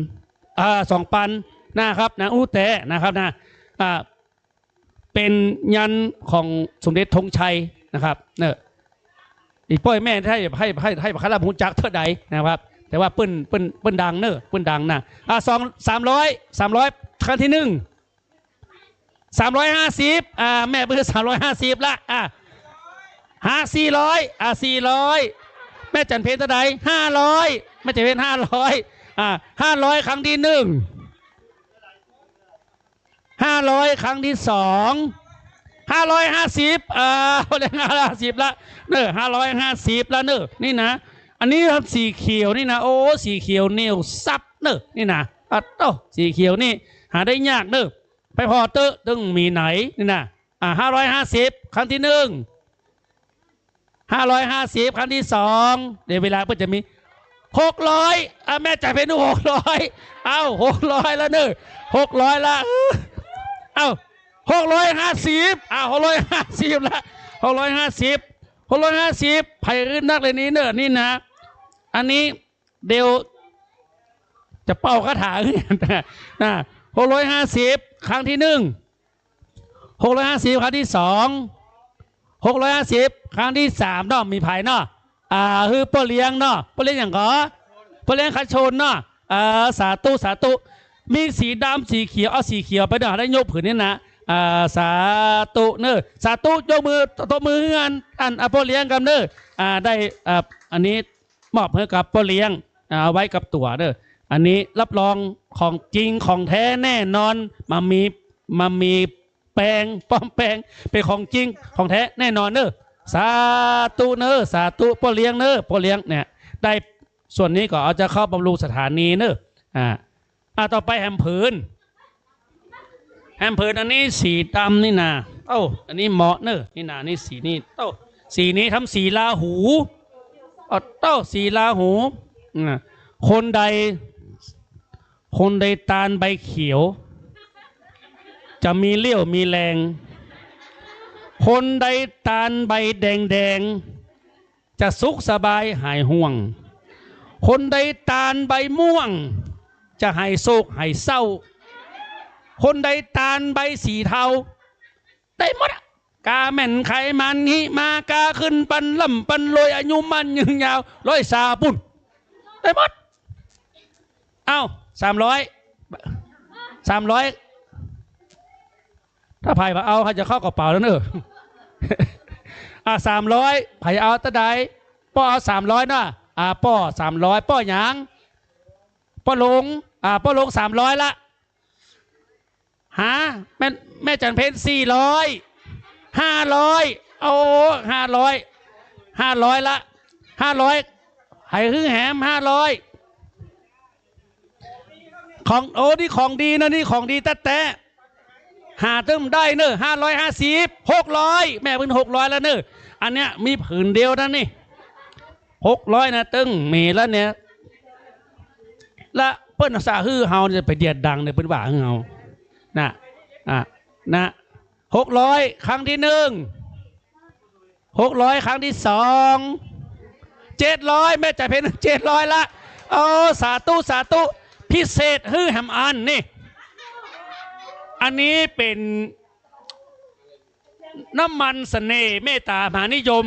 2 ปันนะครับนะแต่นะครับนะเป็นยันของสมเด็จธงชัยนะครับเนี่ย อีป้อยแม่ให้คาราบุญจักเท่าใดนะครับแต่ว่าเปิ้นดังเนอะเปิ้นดังนะ300ครั้งที่1 350แม่เปิ้น350ละ400 400แม่จันเพนเท่าใด500แม่จันเพน500 500ครั้งที่1 500ครั้งที่2 550เรียก550ละเนอะ550ละเนอะนี่นะอันนี้ครับสีเขียวนี่นะโอ้สีเขียวเหนียวซับเนอะนี่นะสีเขียวนี่หาได้ยากเนอะไปพอเตอะตึงมีไหนนี่นะ550ครั้งที่1 550ครั้งที่2เดี๋ยวเวลาเพื่อจะมี600แม่จ่ายเป็น600600แล้วเนอะ600ละ650650ละ650ไผ่ขึ้นนักเลยนี้เนอะนี่นะอันนี้เดี๋ยวจะเป่าคาถานะ650ครั้งที่1 650ครั้งที่2 650ครั้งที่3เนาะมีไผ่เนาะคือป้อเลี้ยงเนาะป้อเลี้ยงอย่างก็ป้อเลี้ยงคันชนเนาะสาธุมีสีดำสีเขียวเอาสีเขียวไปเนาะได้ยกผืนนี้นะสาธุเนอะสาธุยกมือตบมืออันป้อเลี้ยงกันเนอะได้อันนี้มอบให้กับป้อเลี้ยงเอาไว้กับตัวเนอะอันนี้รับรองของจริงของแท้แน่นอนมามีแปลงป้อมแปลงเป็นของจริงของแท้แน่นอนเนอะสาธุเนอะสาธุป้อเลี้ยงเนอะป้อเลี้ยงเนี่ยได้ส่วนนี้ก็เอาจะเข้าบำรุงสถานีเนอะต่อไปแฮมผืนอันนี้สีดำนี่นะอันนี้เหมาะเนอะนี่นะนี่สีนี้สีนี้ทำสีลาหูสีลาหูคนใดตาลใบเขียวจะมีเลี้ยวมีแรงคนใดตาลใบแดงจะสุขสบายหายห่วงคนใดตาลใบม่วงจะหายโศกหายเศร้าคนใดตาลใบสีเทาได้หมดกาแม่นไขมันหิมากาขึ้นปันล่ำปันลอยอายุมันยืนยาว100ปุ่นได้หมด300ถ้าไผ่มาเอาเขาจะเข้ากระเป๋าแล้วเนอะ300ไผ่เอาตะไดป้อเอา300นะป้อ300ป้อหยางป้อลง300ละแม่จันเพน400 500500ละ500ไผ่คือแหม500ของนี่ของดีนะนี่ของดีแต่หาตึ้มได้เนอะ550 600แม่เพิ่ง600แล้วเนอะอันเนี้ยมีผืนเดียวนะนี่600นะตึ้งมีแล้วเนี่ยและเปิ้ลสาฮือเฮาจะไปเดียดดังเนี่ยเปิ้ลว่าเฮานะ600ครั้งที่1 600ครั้งที่2 700แม่จ่ายเพน700ละสาธุพิเศษฮือแฮมอันนี่อันนี้เป็นน้ำมันเสน่ห์เมตตามหานิยม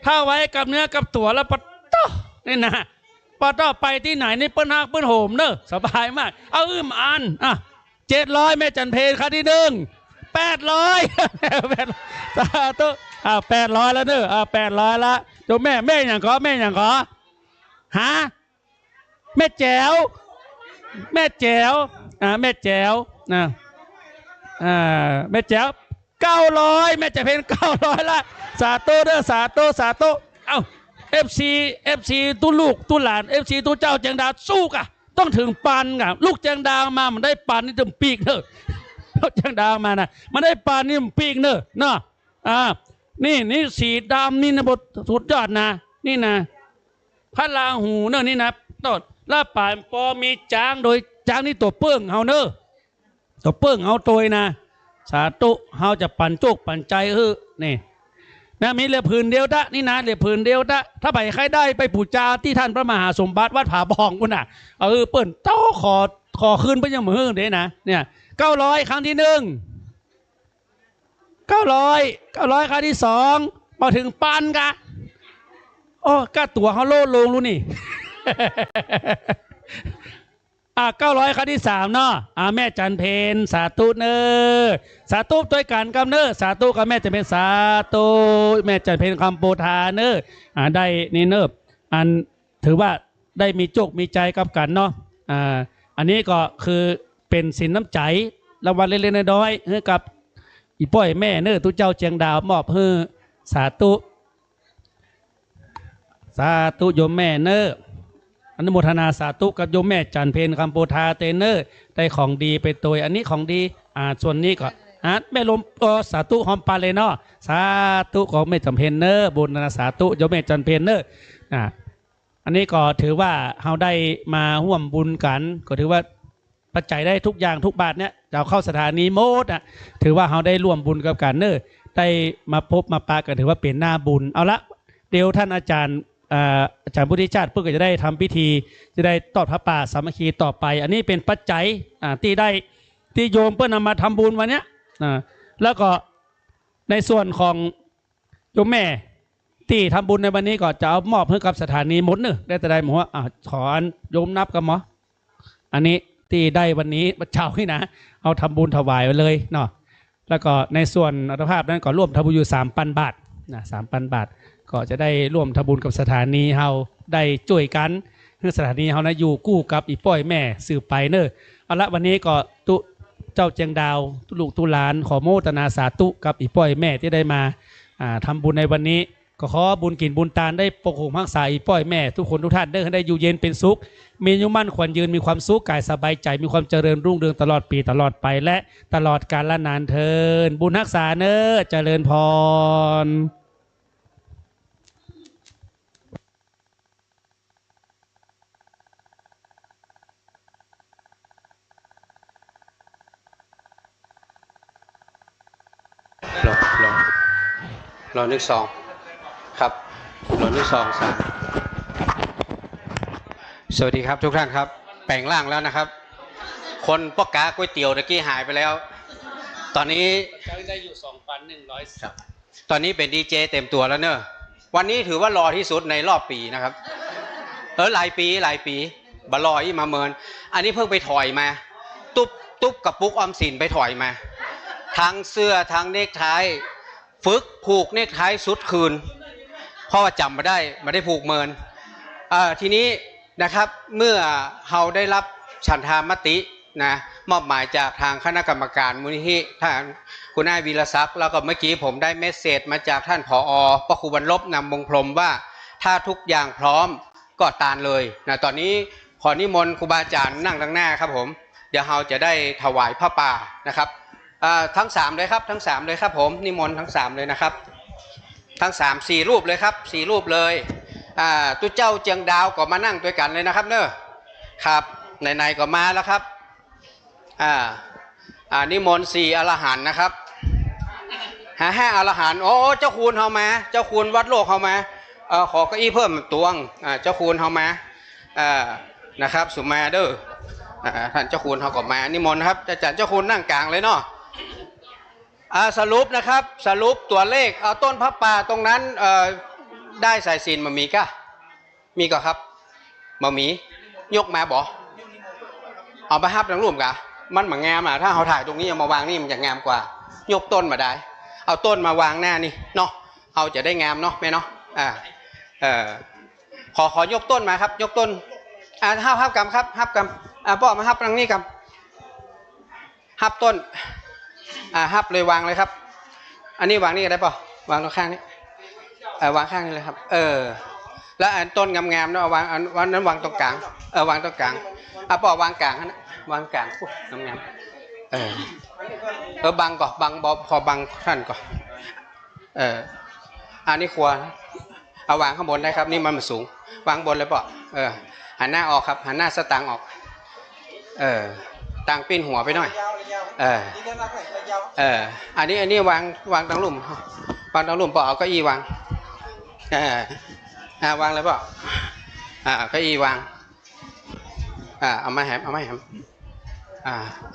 ถ้าไว้กับเนื้อกับตัวแล้วปะต้อนี่นะปะต้อไปที่ไหนนี่เปิ้ลฮักเปิ้ลโหมเนอะสบายมากเอาอัน700แม่จันเพนครั้งที่1 800สาธุ800แล้วเนอะ800ละตัวแม่อย่างขอแม่แจ๋วแม่แจ๋วนะแม่แจ๋ว900แม่จะเพน900ละสาธุเด้อสาธุFC ตู้ลูกตู้หลาน FC ตู้เจ้าแจงดาวสู้กะต้องถึงปันกะลูกแจงดาวมามันได้ปันนี่ถึงปีกเนอะลูกแจงดาวมานะมันได้ปันนี่ปีกเนอะเนาะนี่สีดำนี่นะบทสุดยอดนะนี่นะพระราหูเนอะนี่นะต้นละป่านปอมีจางโดยจางนี่ตัวเปิ้งเฮาเนอะตัวเปิ้งเฮาตัวนะสาธุเฮาจะปั่นโจกปั่นใจนี่นะมีเหลือผืนเดียวดะนี่นะเหลือผืนเดียวดะถ้าไปใครได้ไปปูจาที่ท่านพระมหาสมบัติวัดผาบองกุน่ะเปิ้นเต้าขอคืนไปยังมือเด้นะเนี่ย900ครั้งที่1 900ครั้งที่2 มาถึงปันกะโอ้ก็ตัวเขาโลดลงรู้นี่ 900ครั้งที่3เนาะแม่จันเพนสาธุเนอสาธุด้วยกันกำเนอสาธุกับแม่จันเพนสาธุแม่จันเพนคำโปธาเนอได้นี่เนออันถือว่าได้มีโจกมีใจกับกันเนาะอันนี้ก็คือเป็นสินน้ำใจรางวัลเล็กๆน้อยๆให้กับอีป้อยแม่เนอตุเจ้าเจียงดาวมอบให้สาธุสาธุโยมแม่เนออนุโมทนาสาธุกับโยมแม่จันเพนคำโปธาเตเนอร์ได้ของดีไปตัวอันนี้ของดีส่วนนี้ก็แม่ลมสาธุหอมปาเลยเนาะสาธุของแม่จันเพนเนอร์บุญนาสาธุโยมแม่จันเพนเนอร์อันนี้ก็ถือว่าเราได้มาร่วมบุญกันก็ถือว่าปัจจัยได้ทุกอย่างทุกบาทเนี่ยเราเข้าสถานีโมดถือว่าเราได้ร่วมบุญกับกันเนอร์ได้มาพบมาปะกันถือว่าเป็นหน้าบุญเอาละเดี๋ยวท่านอาจารย์พุทธิชาติเพื่อจะได้ทำพิธีจะได้ตอดพระป่าสามัคคีต่อไปอันนี้เป็นปัจจัยที่ได้ที่โยมเพื่อนำมาทำบุญวันนี้แล้วก็ในส่วนของโยมแม่ที่ทำบุญในวันนี้ก็จะเอามอบให้กับสถานีมดเนอะได้แต่ได้หมอขอโยมนับกับหมออันนี้ที่ได้วันนี้เช้านี่นะเอาทำบุญถวายไปเลยเนาะแล้วก็ในส่วนอัตภาพนั้นก็ร่วมทำบุญอยู่ 3,000 บาทนะ3,000 บาทก็จะได้ร่วมทำบุญกับสถานีเฮาได้ช่วยกันเพื่อสถานีเฮานะอยู่กู้กับอีป้อยแม่สืบไปเนอะเอาละวันนี้ก็ตุเจ้าเจียงดาวตุลูกตุลานขอโมทนาสาธุกับอีป้อยแม่ที่ได้มาทำบุญในวันนี้ก็ขอบุญกินบุญตาลได้ปกป้องรักษาอีป้อยแม่ทุกคนทุกท่านได้อยู่เย็นเป็นสุขมีอายุมั่นขวัญยืนมีความสุขกายสบายใจมีความเจริญรุ่งเรืองตลอดปีตลอดไปและตลอดกาลนานเทินบุญรักษาเนอะเจริญพรรอนึกสองครับรอนึกสองสามสวัสดีครับทุกท่านครับแปลงร่างแล้วนะครับคนปอกกาก๋วยเตี๋ยวตะกี้หายไปแล้วตอนนี้ได้อยู่ 2,100 ครับตอนนี้เป็นดีเจเต็มตัวแล้วเนอะวันนี้ถือว่ารอที่สุดในรอบปีนะครับหลายปีบลอยมาเมินอันนี้เพิ่งไปถอยมาตุ๊บกับปุ๊กออมสินไปถอยมาทั้งเสื้อทั้งเนคไทฝึกผูกเนคไทสุดคืนเพราะว่าจำไม่ได้ผูกเมินทีนี้นะครับเมื่อเราได้รับฉันทามตินะมอบหมายจากทางคณะกรรมการมูลนิธิท่านคุณนายวีรศักดิ์แล้วก็เมื่อกี้ผมได้เมสเสจมาจากท่านผอ.พระครูบรรลบนำมงพรหมว่าถ้าทุกอย่างพร้อมก็ตานเลยนะตอนนี้ขอนิมนต์ครูบาอาจารย์นั่งตั้งหน้าครับผมเดี๋ยวเราจะได้ถวายผ้าป่านะครับทั้ง3เลยครับทั้ง3เลยครับผมนิมนต์ทั้ง3เลยนะครับทั้ง4รูปเลยครับ4รูปเลยตุเจ้าเจียงดาวก็มานั่งด้วยกันเลยนะครับเนอะครับในก็มาแล้วครับนิมนต์4อรหันต์นะครับ5อรหันต์โอ้เจ้าคูณเฮามาเจ้าคูณวัดโลกเฮามาขอเก้าอี้เพิ่มตวงเจ้าคูณเฮามานะครับสุมาเด้อท่านเจ้าคูณเฮาก็มานิมนต์ครับอาจารย์เจ้าคูณนั่งกลางเลยเนาะสรุปนะครับสรุปตัวเลขเอาต้นพระป่าตรงนั้นได้สายศีลมามีก็มีก็ครับมามียกมาบ่เอาไปฮับทั้งรูปกะมันเหมือนงามถ้าเขาถ่ายตรงนี้เอามาวางนี่มันจะงามกว่ายกต้นมาได้เอาต้นมาวางหน้านี่เนาะเอาจะได้งามเนาะแม่เนาะขอยกต้นมาครับยกต้นฮับกำครับฮับกำป้อมาฮับตรงนี้กำฮับต้นฮับเลยวางเลยครับอันนี้วางนี่ก็ได้ป่ะวางตรงข้างนี้วางข้างนี้เลยครับแล้วอันต้นงามๆเนาะวางวันนั้นวางตรงกลางวางตรงกลางป่อวางกลางนะวางกลางงามบังก่อนบังพอบังท่านก่อนอันนี้ครัวเอาวางข้างบนได้ครับนี่มันสูงวางบนเลยป่ะหันหน้าออกครับหันหน้าสตางค์ออกต่างปิ้นหัวไปหน่อยอันนี้วางตั้งลุ่มป่ะเอาเก้าอี้วางวางเลยป่ะเก้าอี้วางเอามาแหม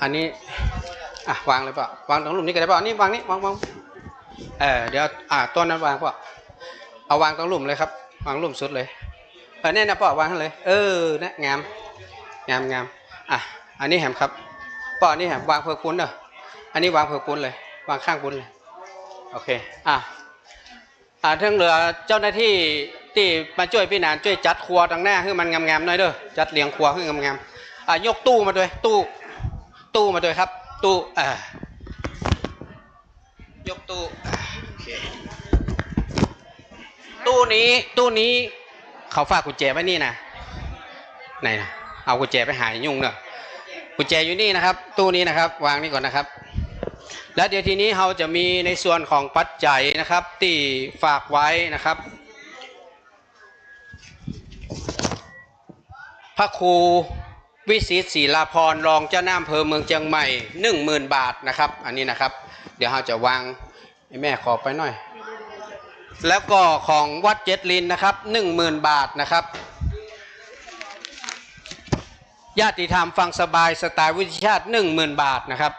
อันนี้วางเลยป่ะวางตั้งลุ่มนี่ก็ได้ป่ะนี่วางนี่วางเดี๋ยวต้นนั้นวางป่ะ เอาวางตรงหลุมเลยครับวางหลุมสุดเลยเนี่ยนะปอวางเลยนะงามอ่ะอันนี้แหมครับปอนี่แหมวางเพื่อปุ้นเด้ออันนี้วางเพื่อปุ้นเลยวางข้างปุ้นเลยโอเคทั้งเหลือเจ้าหน้าที่ที่มาช่วยพี่นานช่วยจัดครัวตรงหน้าให้มันงามๆหน่อยเด้อจัดเรียงครัวให้งามๆยกตู้มาด้วยตู้มาด้วยครับตู้ยกตู้โอเคตู้นี้เขาฝากกุญแจไว้นี่นะไหนนะเอากุญแจไปหายยุ่งเนอะกุญแจอยู่นี่นะครับตู้นี้นะครับวางนี่ก่อนนะครับแล้วเดี๋ยวทีนี้เราจะมีในส่วนของปัจจัยนะครับที่ฝากไว้นะครับพระครูวิสิตศรีลาภรณ์รองเจ้าหน้าอำเภอเมืองเชียงใหม่ 10,000 บาทนะครับอันนี้นะครับเดี๋ยวเราจะวางให้แม่ขอไปหน่อยแล้วก็ของวัดเจ็ดลินนะครับ 10,000 บาทนะครับญาติธรรมฟังสบายสไตล์วิทยาชาติ 10,000 บาทนะครับ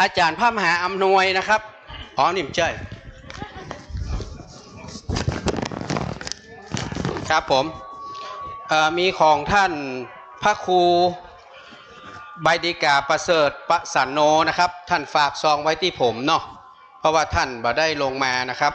อาจารย์พระมหาอำนวยนะครับนิ่มใจครับผมมีของท่านพระครูใบดีกาประเสริฐปสันโนนะครับท่านฝากซองไว้ที่ผมเนาะเพราะว่าท่านบ่ได้ลงมานะครับ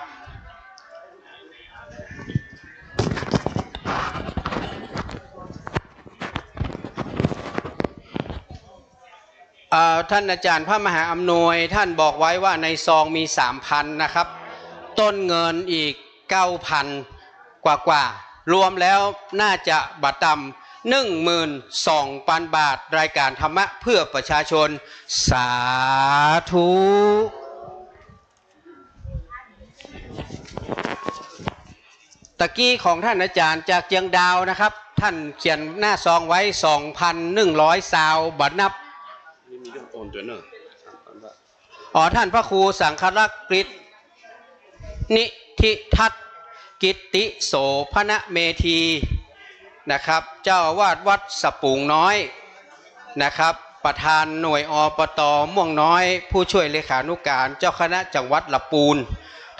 ท่านอาจารย์พระมหาอำนวยท่านบอกไว้ว่าในซองมี 3,000 นะครับต้นเงินอีก 9,000 กว่ารวมแล้วน่าจะบัตรดำ12,000 บาทรายการธรรมะเพื่อประชาชนสาธุตะกี้ของท่านอาจารย์จากเจียงดาวนะครับท่านเขียนหน้าซองไว้ 2,100 ซาวบัตรนับมีเรื่องโอนตัวเนอะท่านพระครูสังฆรักษ์กฤษนิธิทัศน์กิตติโสภณเมธีนะครับเจ้าอาวาสวัดสปูงน้อยนะครับประธานหน่วยปต.ม่วงน้อยผู้ช่วยเลขานุการเจ้าคณะจังหวัดลำพูน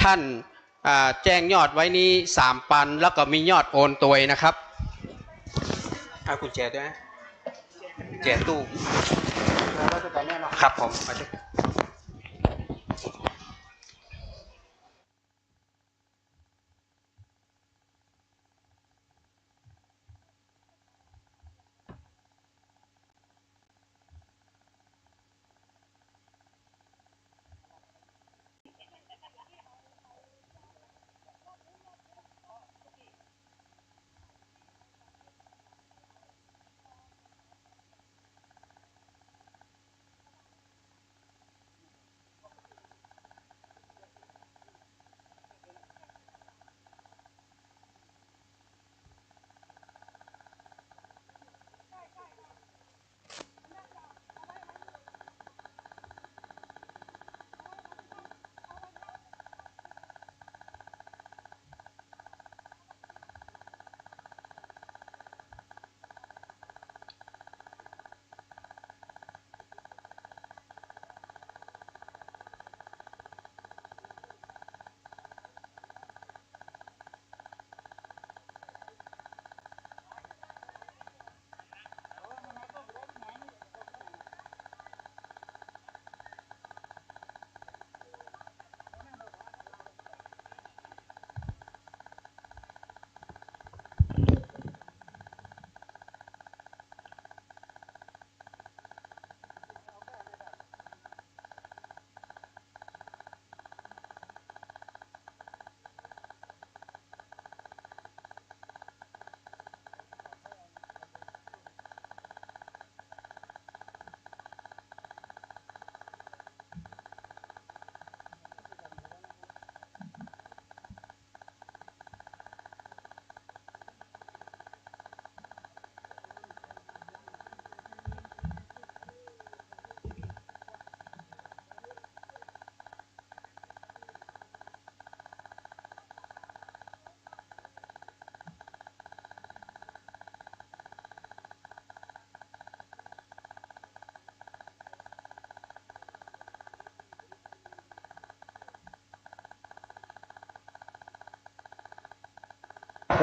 ท่านแจ้งยอดไว้นี้ 3,000แล้วก็มียอดโอนตัวนะครับเอากุญแจด้วยนะกุญแจตู้ครับผม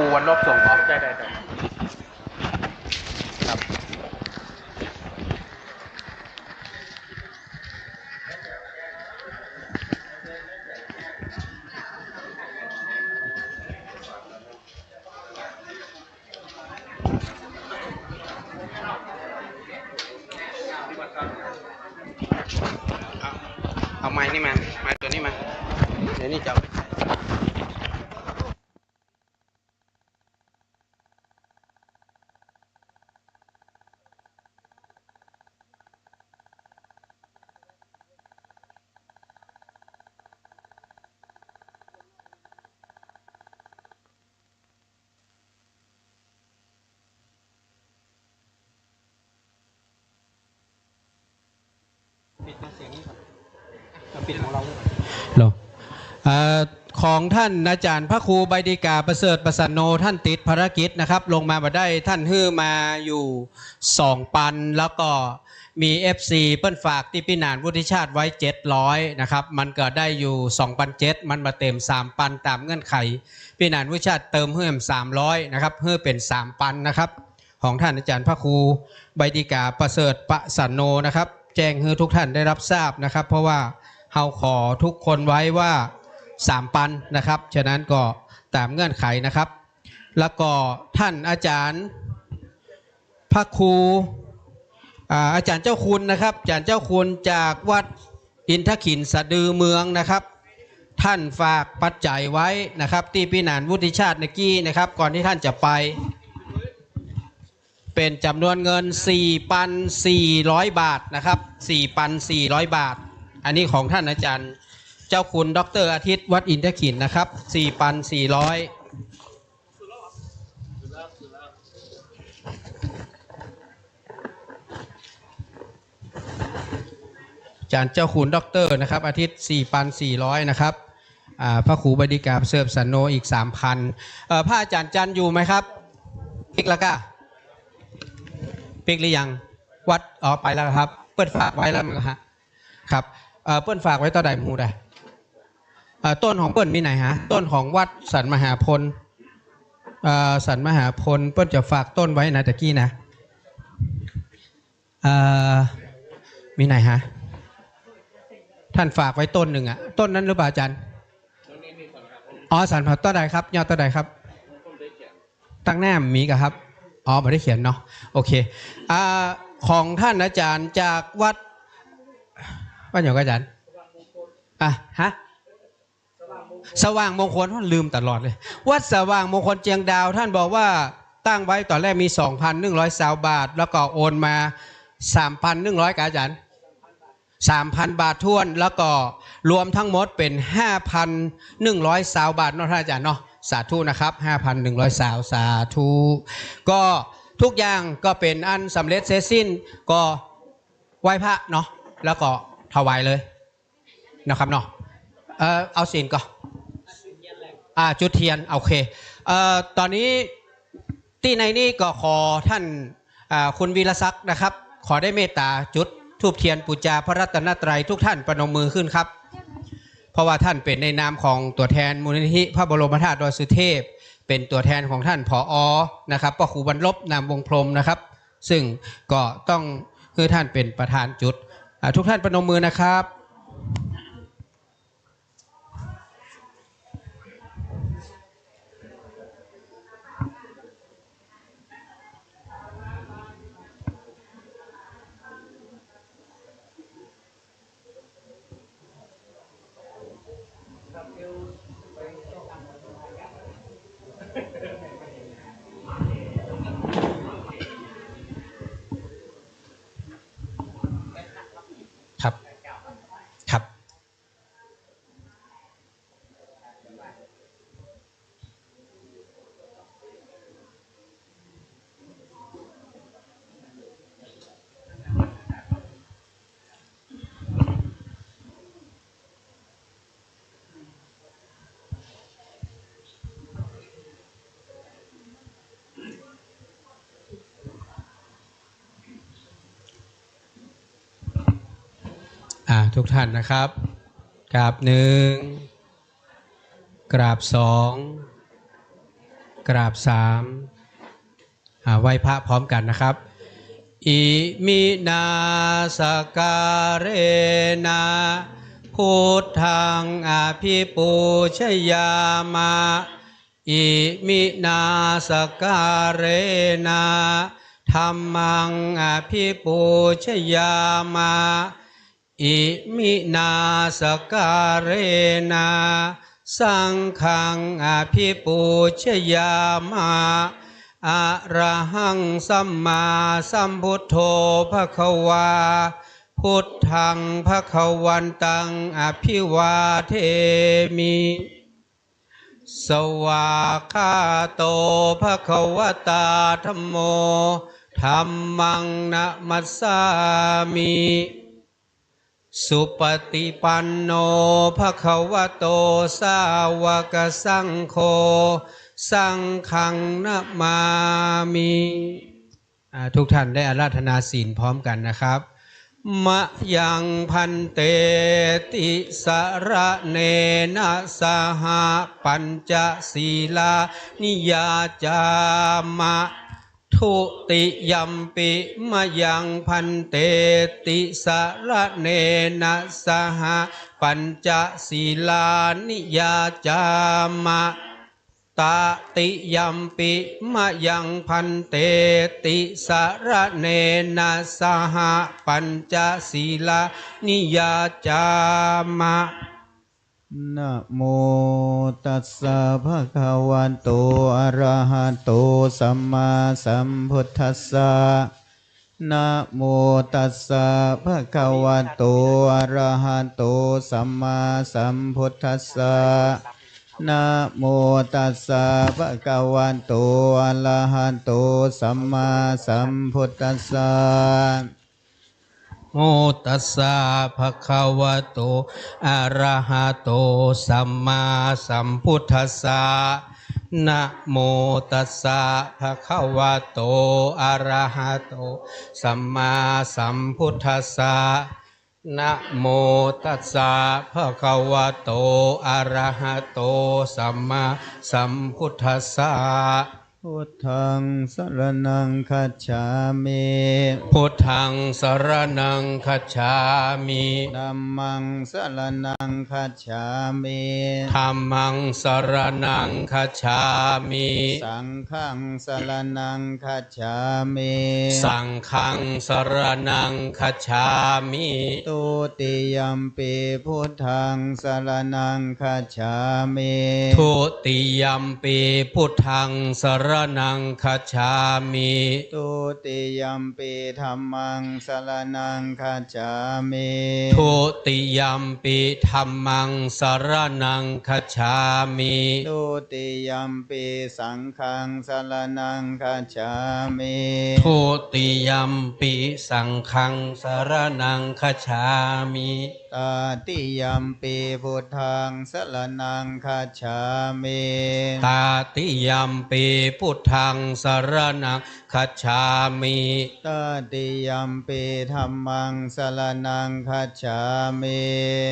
รูวันลบส่งต่อได้ครับเอาไม้นี่มาไม้ตัวนี้มาเดี๋ยวนี้จะปิดเสียงนี้ก่อนปิดของเราเหรอของท่านอาจารย์พระครูใบดีกาประเสริฐประสันโนท่านติดภารกิจนะครับลงมาบ่ได้ท่านฮื้อมาอยู่2 ปันแล้วก็มี FC เปิ้นฝากที่พี่นานวุฒิชาติไว้700นะครับมันก็ได้อยู่2,700มันมาเต็ม3 ปันตามเงื่อนไขพี่นานวุฒิชาติเติมเพิ่ม300นะครับเพิ่มเป็น3 ปันนะครับของท่านอาจารย์พระครูใบดีกาประเสริฐประสันโนนะครับแจ้งให้ทุกท่านได้รับทราบนะครับเพราะว่าเฮาขอทุกคนไว้ว่า3 ปันนะครับฉะนั้นก็ตามเงื่อนไขนะครับแล้วก็ท่านอาจารย์พระครูอาจารย์เจ้าคุณนะครับอาจารย์เจ้าคุณจากวัดอินทขินสะดือเมืองนะครับท่านฝากปัจจัยไว้นะครับที่พี่นานวุฒิชาติเมื่อกี้นะครับก่อนที่ท่านจะไปเป็นจำนวนเงิน 4,400 บาทนะครับ 4,400 บาทอันนี้ของท่านอาจารย์เจ้าคุณดร.อาทิตย์วัดอินทขินนะครับ 4,400 อาจารย์เจ้าคุณดร.นะครับอาทิตย์ 4,400 นะครับพระครูบดีกาเสริฐสันโนอีก 3,000พระอาจารย์จันอยู่ไหมครับปิกแล้วก็ปิกหรือยังวัดไปแล้วครับเปิดฝากไว้แล้วมั้งครับเปิ้นฝากไว้ต่อใดหมู่ใดต้นของเปิ้นมีไหนฮะต้นของวัดสันมหาพลสันมหาพลเปิ้นจะฝากต้นไว้นะตะกี้นะมีไหนฮะท่านฝากไว้ต้นหนึ่งอ่ะต้นนั้นหรือเปล่าอาจารย์สันมหาต้นใดครับยอดต้นใดครับตั้งแนมมีกะครับไม่ได้เขียนเนาะโอเคของท่านอาจารย์จากวัดว่าอย่างไรอาจารย์สว่างมงคลท่านลืมตลอดเลยวัดสว่างมงคลเจียงดาวท่านบอกว่าตั้งไว้ตอนแรกมี 2,100 บาทแล้วก็โอนมา 3,100กับอาจารย์ 3,000 บาทท้วนแล้วก็รวมทั้งหมดเป็น 5,100 บาทเนาะท่านอาจารย์เนาะสาธุนะครับ 5,100 สาธุก็ทุกอย่างก็เป็นอันสำเร็จเสร็จสิ้นก็ไหว้พระเนาะแล้วก็ถวายเลยนะครับเนาะเอาศีลก่อนจุดเทียนโอเคตอนนี้ที่ในนี้ก็ขอท่านคุณวีรศักดิ์นะครับขอได้เมตตาจุดธูปเทียนปูชาพระรัตนตรัยทุกท่านประนมมือขึ้นครับเพราะว่าท่านเป็นในนามของตัวแทนมูลนิธิพระบรมธาตุดอยสุเทพเป็นตัวแทนของท่านผอ.นะครับพระครูบรรลบนามวงพรหมนะครับซึ่งก็ต้องคือท่านเป็นประธานจุดทุกท่านประนมมือนะครับครับครับ ทุกท่านนะครับกราบ1กราบ2 กราบไหว้พระพร้อมกันนะครับอิมินาสการเนะพุทธังอภิปูชยามะอิมินาสการเนะธัมมังอภิปูชยามะอิมินาสการเนะสังฆังอภิปูชยามะอะระหังสัมมาสัมพุทโธภควาพุทธังภควันตังอภิวาเทมิสวากขาโตภควตาธัมโมธัมมังนะมัสสามิสุปฏิปันโนภควโตสาวกสังโฆสังฆังนะมามิทุกท่านได้อาราธนาศีลพร้อมกันนะครับมะยังพันเตติสระเนนะสหปัญจศีลานิยาจามะทุติยัมปิมะยังพันเตติสระเนนะสหปัญจศีลานิยาจามะตติยัมปิมะยังพันเตติสระเนนะสหปัญจศีลานิยาจามะนะโมตัสสะภะคะวะโตอะระหะโตสัมมาสัมพุทธัสสะนะโมตัสสะภะคะวะโตอะระหะโตสัมมาสัมพุทธัสสะนะโมตัสสะภะคะวะโตอะระหะโตสัมมาสัมพุทธัสสะโมตัสสะภะคะวะโตอะระหะโตสัมมาสัมพุทธัสสะนะโมตัสสะภะคะวะโตอะระหะโตสัมมาสัมพุทธัสสะนะโมตัสสะภะคะวะโตอะระหะโตสัมมาสัมพุทธัสสะพุทธังสรณังคัจฉามิพุทธังสรณังคัจฉามิธัมมังสรณังคัจฉามิธัมมังสรณังคัจฉามิสังฆังสรณังคัจฉามิสังฆังสรณังคัจฉามิตุติยัมปิพุทธังสรณังคัจฉามิทุติยัมปิพุทธังสรณังคัจฉามิตุติยัมปิธัมมังสรณังคัจฉามิทุติยัมปิธัมมังสรณังคัจฉามิทุติยัมปิสังฆังสรณังคัจฉามิทุติยัมปิสังฆังสรณังคัจฉามิตติยัมปิพุทธังสรณังคัจฉามิตติยัมปิพุทธังสรณังคัจฉามิตติยัมปิธัมมังสรณังคัจฉามิ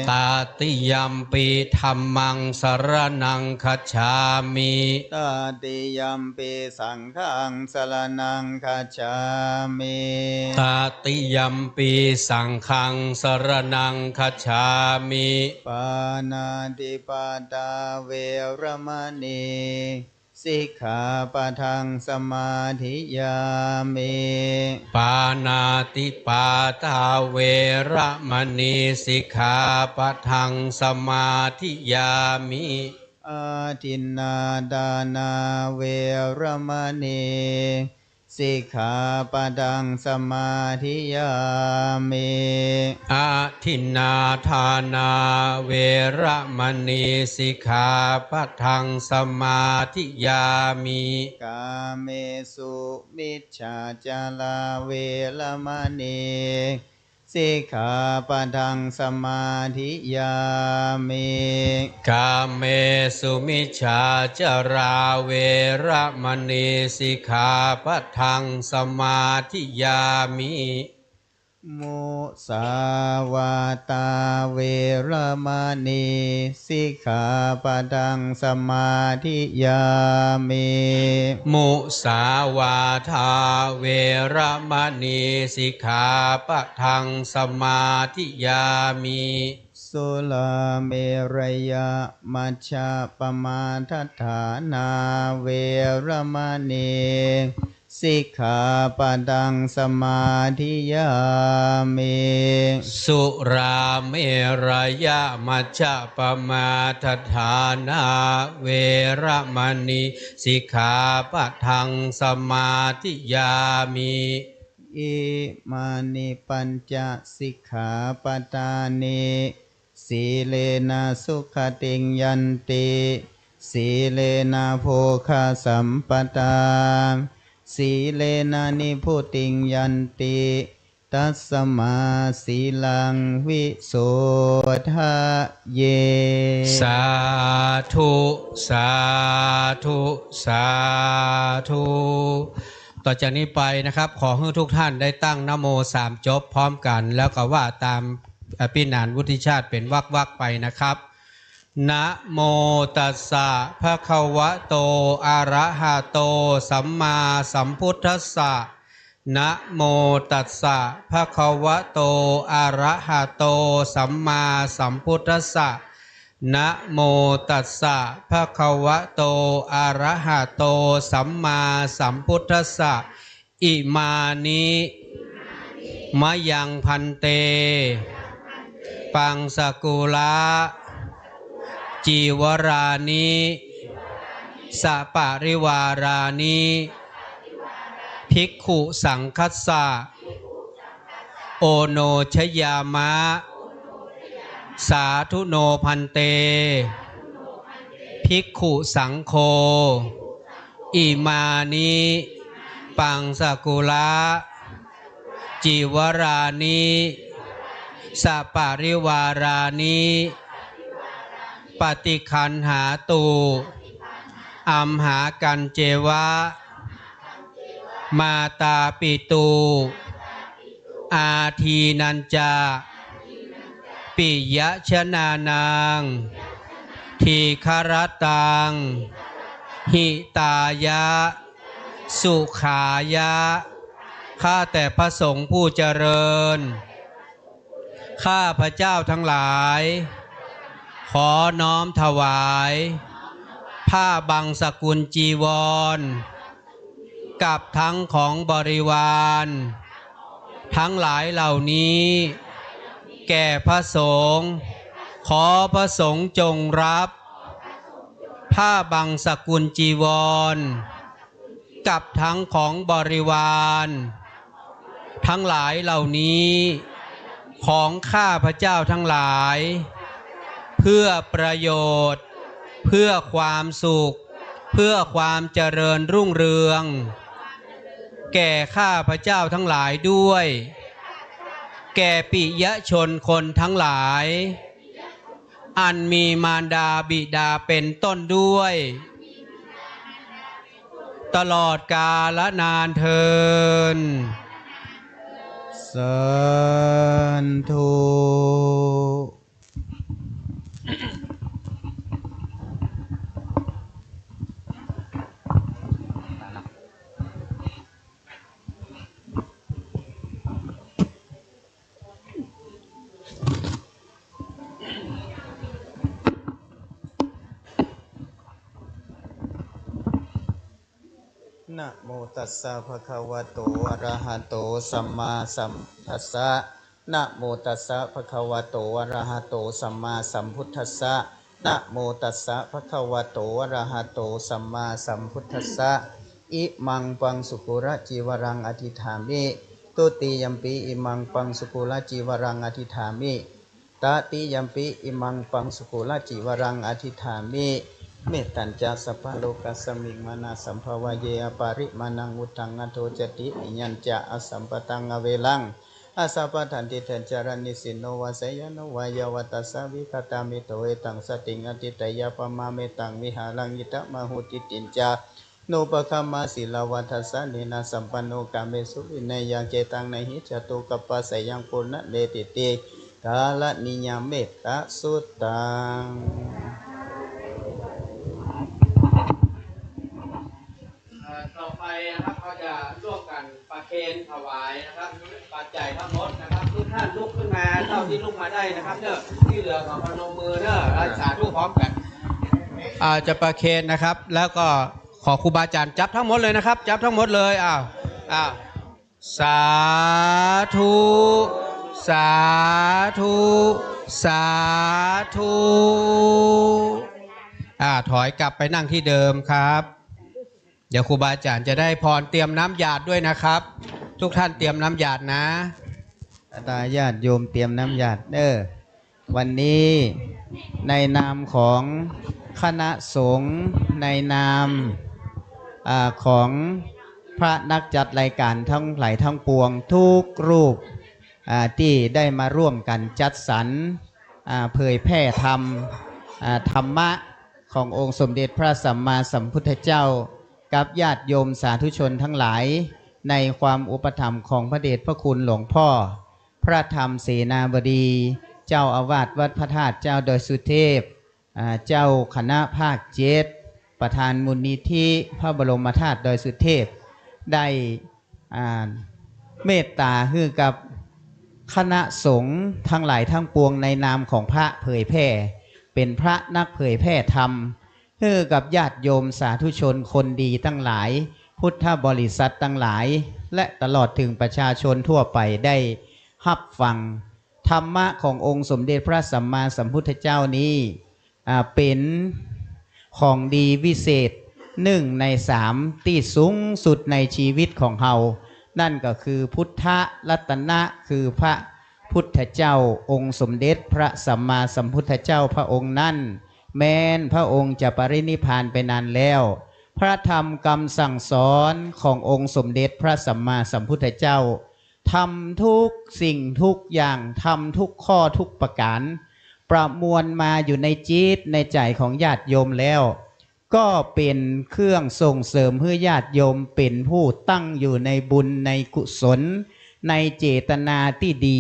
ตติยัมปิธัมมังสรณังคัจฉามิตติยัมปิสังฆังสรณังคัจฉามิตติยัมปิสังฆังสรณังคัจฉามิปานาติปาตาเวรมณีสิกขาปะทังสมาธิยามิปานาติปาตาเวระมณีสิกขาปะทังสมาธิยามิอาทินนาดานาเวรมณีสิกขาปะทังสมาธิยามิอาทินนาทานาเวระมณีสิกขาปะทังสมาธิยามิกาเมสุมิจฉาจาราเวรมณีสิกขาปะทังสมาธิยามิกาเมสุมิจฉาจาราเวระมณีสิกขาปะทังสมาธิยามิ มุสาวาตาเวรมณีสิกขาปะทังสมาธิยามิมุสาวาทาเวรมณีสิกขาปะทังสมาธิยามิสุลาเมรยะมัชฌะปมาทัฏฐานาเวรมณีสิกขาปะทังสมาธิยามิสุราเมรยะมัชฌะปมาทัฏฐานาเวรมณีสิกขาปะทังสมาธิยามิอิมานิปัญจสิกขาปทานิสีเลนะสุขติงยันติสีเลนะโภคสัมปทาสีเลนะนิพุติงยันติตัสสมาสีลังวิโสทะเยสาธุสาธุสาธุต่อจากนี้ไปนะครับขอให้ทุกท่านได้ตั้งนะโม3จบพร้อมกันแล้วก็ว่าตามพี่นานวุฒิชาติเป็นวรรคๆไปนะครับนะโมตัสสะภะคะวะโตอะระหะโตสัมมาสัมพุทธัสสะนะโมตัสสะภะคะวะโตอะระหะโตสัมมาสัมพุทธัสสะนะโมตัสสะภะคะวะโตอะระหะโตสัมมาสัมพุทธัสสะอิมานิมะยังพันเตปังสกุลาจีวรานิสัปะริวารานิภิกขุสังคัสสะโอโนชยามะสาธุโนพันเตภิกขุสังโฆอิมานิปังสกุลาจีวรานิสัปะริวารานิปฏิคันหาตูอัมหากันเจวะมาตาปิตูอาทีนันจาปิยะชนานังทีคารตังหิตายะสุขายะข้าแต่พระสงฆ์ผู้เจริญข้าพระเจ้าทั้งหลายขอน้อมถวายผ้าบังสกุลจีวรกับทั้งของบริวารทั้งหลายเหล่านี้แก่พระสงฆ์ขอพระสงฆ์จงรับผ้าบังสกุลจีวรกับทั้งของบริวารทั้งหลายเหล่านี้ของข้าพระเจ้าทั้งหลายเพื่อประโยชน์เพื่อความสุขเพื่อความเจริญรุ่งเรืองแก่ข้าพระเจ้าทั้งหลายด้วยแก่ปิยชนคนทั้งหลายอันมีมารดาบิดาเป็นต้นด้วยตลอดกาลนานเทินสาธุ นะโมตัสสะภะคะวะโตอะระหะโตสัมมาสัมพุทธัสสะนะโมตัสสะภะคะวะโตอะระหะโตสัมมาสัมพุทธัสสะนะโมตัสสะภะคะวะโตอะระหะโตสัมมาสัมพุทธัสสะอิมังปังสุกุระจีวรังอธิฐามิตุติยัมปิอิมังปังสุกุระจีวรังอธิฐามิตติยัมปิอิมังปังสุกุระจีวรังอธิฐามิเมตตัญจสัพพโลกัสสมิงมานาสัมภวะเยอปาริมานังอุทังอโทจติอิญัญจะอสัมปตังอเวลังอาสาปทันติเถนจารณิสินโนวาสยโนวายวัตสาวิคตามิโตเอตังสติงอติตยาปมาเมตังวิหารังยิตะมหุติตินจา โนปะคะมาศิลาวัฏสานินาสัมปันโนกาเมสุวินัยยังเจตังในหิจตุกัปปะสยังปุณณเดติเตกาลนิยามเมตตาสุตังต่อไปนะครับเขาจะร่วมกันประเคนถวายนะครับปัจจัยทั้งหมดนะครับทุกท่านลุกขึ้นมาเท่าที่ลุกมาได้นะครับเนอะที่เหลือของพนมมือเนอะสาธุพร้อมกันจะประเคนนะครับแล้วก็ขอครูบาอาจารย์จับทั้งหมดเลยนะครับจับทั้งหมดเลยสาธุสาธุสาธุถอยกลับไปนั่งที่เดิมครับเดี๋ยวครูบาอาจารย์จะได้พรเตรียมน้ำหยาดด้วยนะครับทุกท่านเตรียมน้ำหยาดนะตาญาติโยมเตรียมน้ำหยาดวันนี้ในนามของคณะสงฆ์ในนามของพระนักจัดรายการทั้งหลายทั้งปวงทุกรูปที่ได้มาร่วมกันจัดสรรเผยแพร่ธรรมธรรมะขององค์สมเด็จพระสัมมาสัมพุทธเจ้ากับญาติโยมสาธุชนทั้งหลายในความอุปถัมภ์ของพระเดชพระคุณหลวงพ่อพระธรรมเสนาบดีเจ้าอาวาสวัดพระธาตุเจ้าดอยสุเทพเจ้าคณะภาค7ประธานมูลนิธิพระบรมธาตุดอยสุเทพได้เมตตาให้กับคณะสงฆ์ทั้งหลายทั้งปวงในนามของพระเผยแพร่เป็นพระนักเผยแพร่ธรรมให้กับญาติโยมสาธุชนคนดีทั้งหลายพุทธบริษัททั้งหลายและตลอดถึงประชาชนทั่วไปได้รับฟังธรรมะขององค์สมเด็จพระสัมมาสัมพุทธเจ้านี้เป็นของดีวิเศษ1 ใน 3ที่สูงสุดในชีวิตของเรานั่นก็คือพุทธรัตนะคือพระพุทธเจ้าองค์สมเด็จพระสัมมาสัมพุทธเจ้าพระองค์นั้นแม้นพระองค์จะปรินิพพานไปนานแล้วพระธรรมคำสั่งสอนขององค์สมเด็จพระสัมมาสัมพุทธเจ้าทำทุกสิ่งทุกอย่างทำทุกข้อทุกประการประมวลมาอยู่ในจิตในใจของญาติโยมแล้วก็เป็นเครื่องส่งเสริมให้ญาติโยมเป็นผู้ตั้งอยู่ในบุญในกุศลในเจตนาที่ดี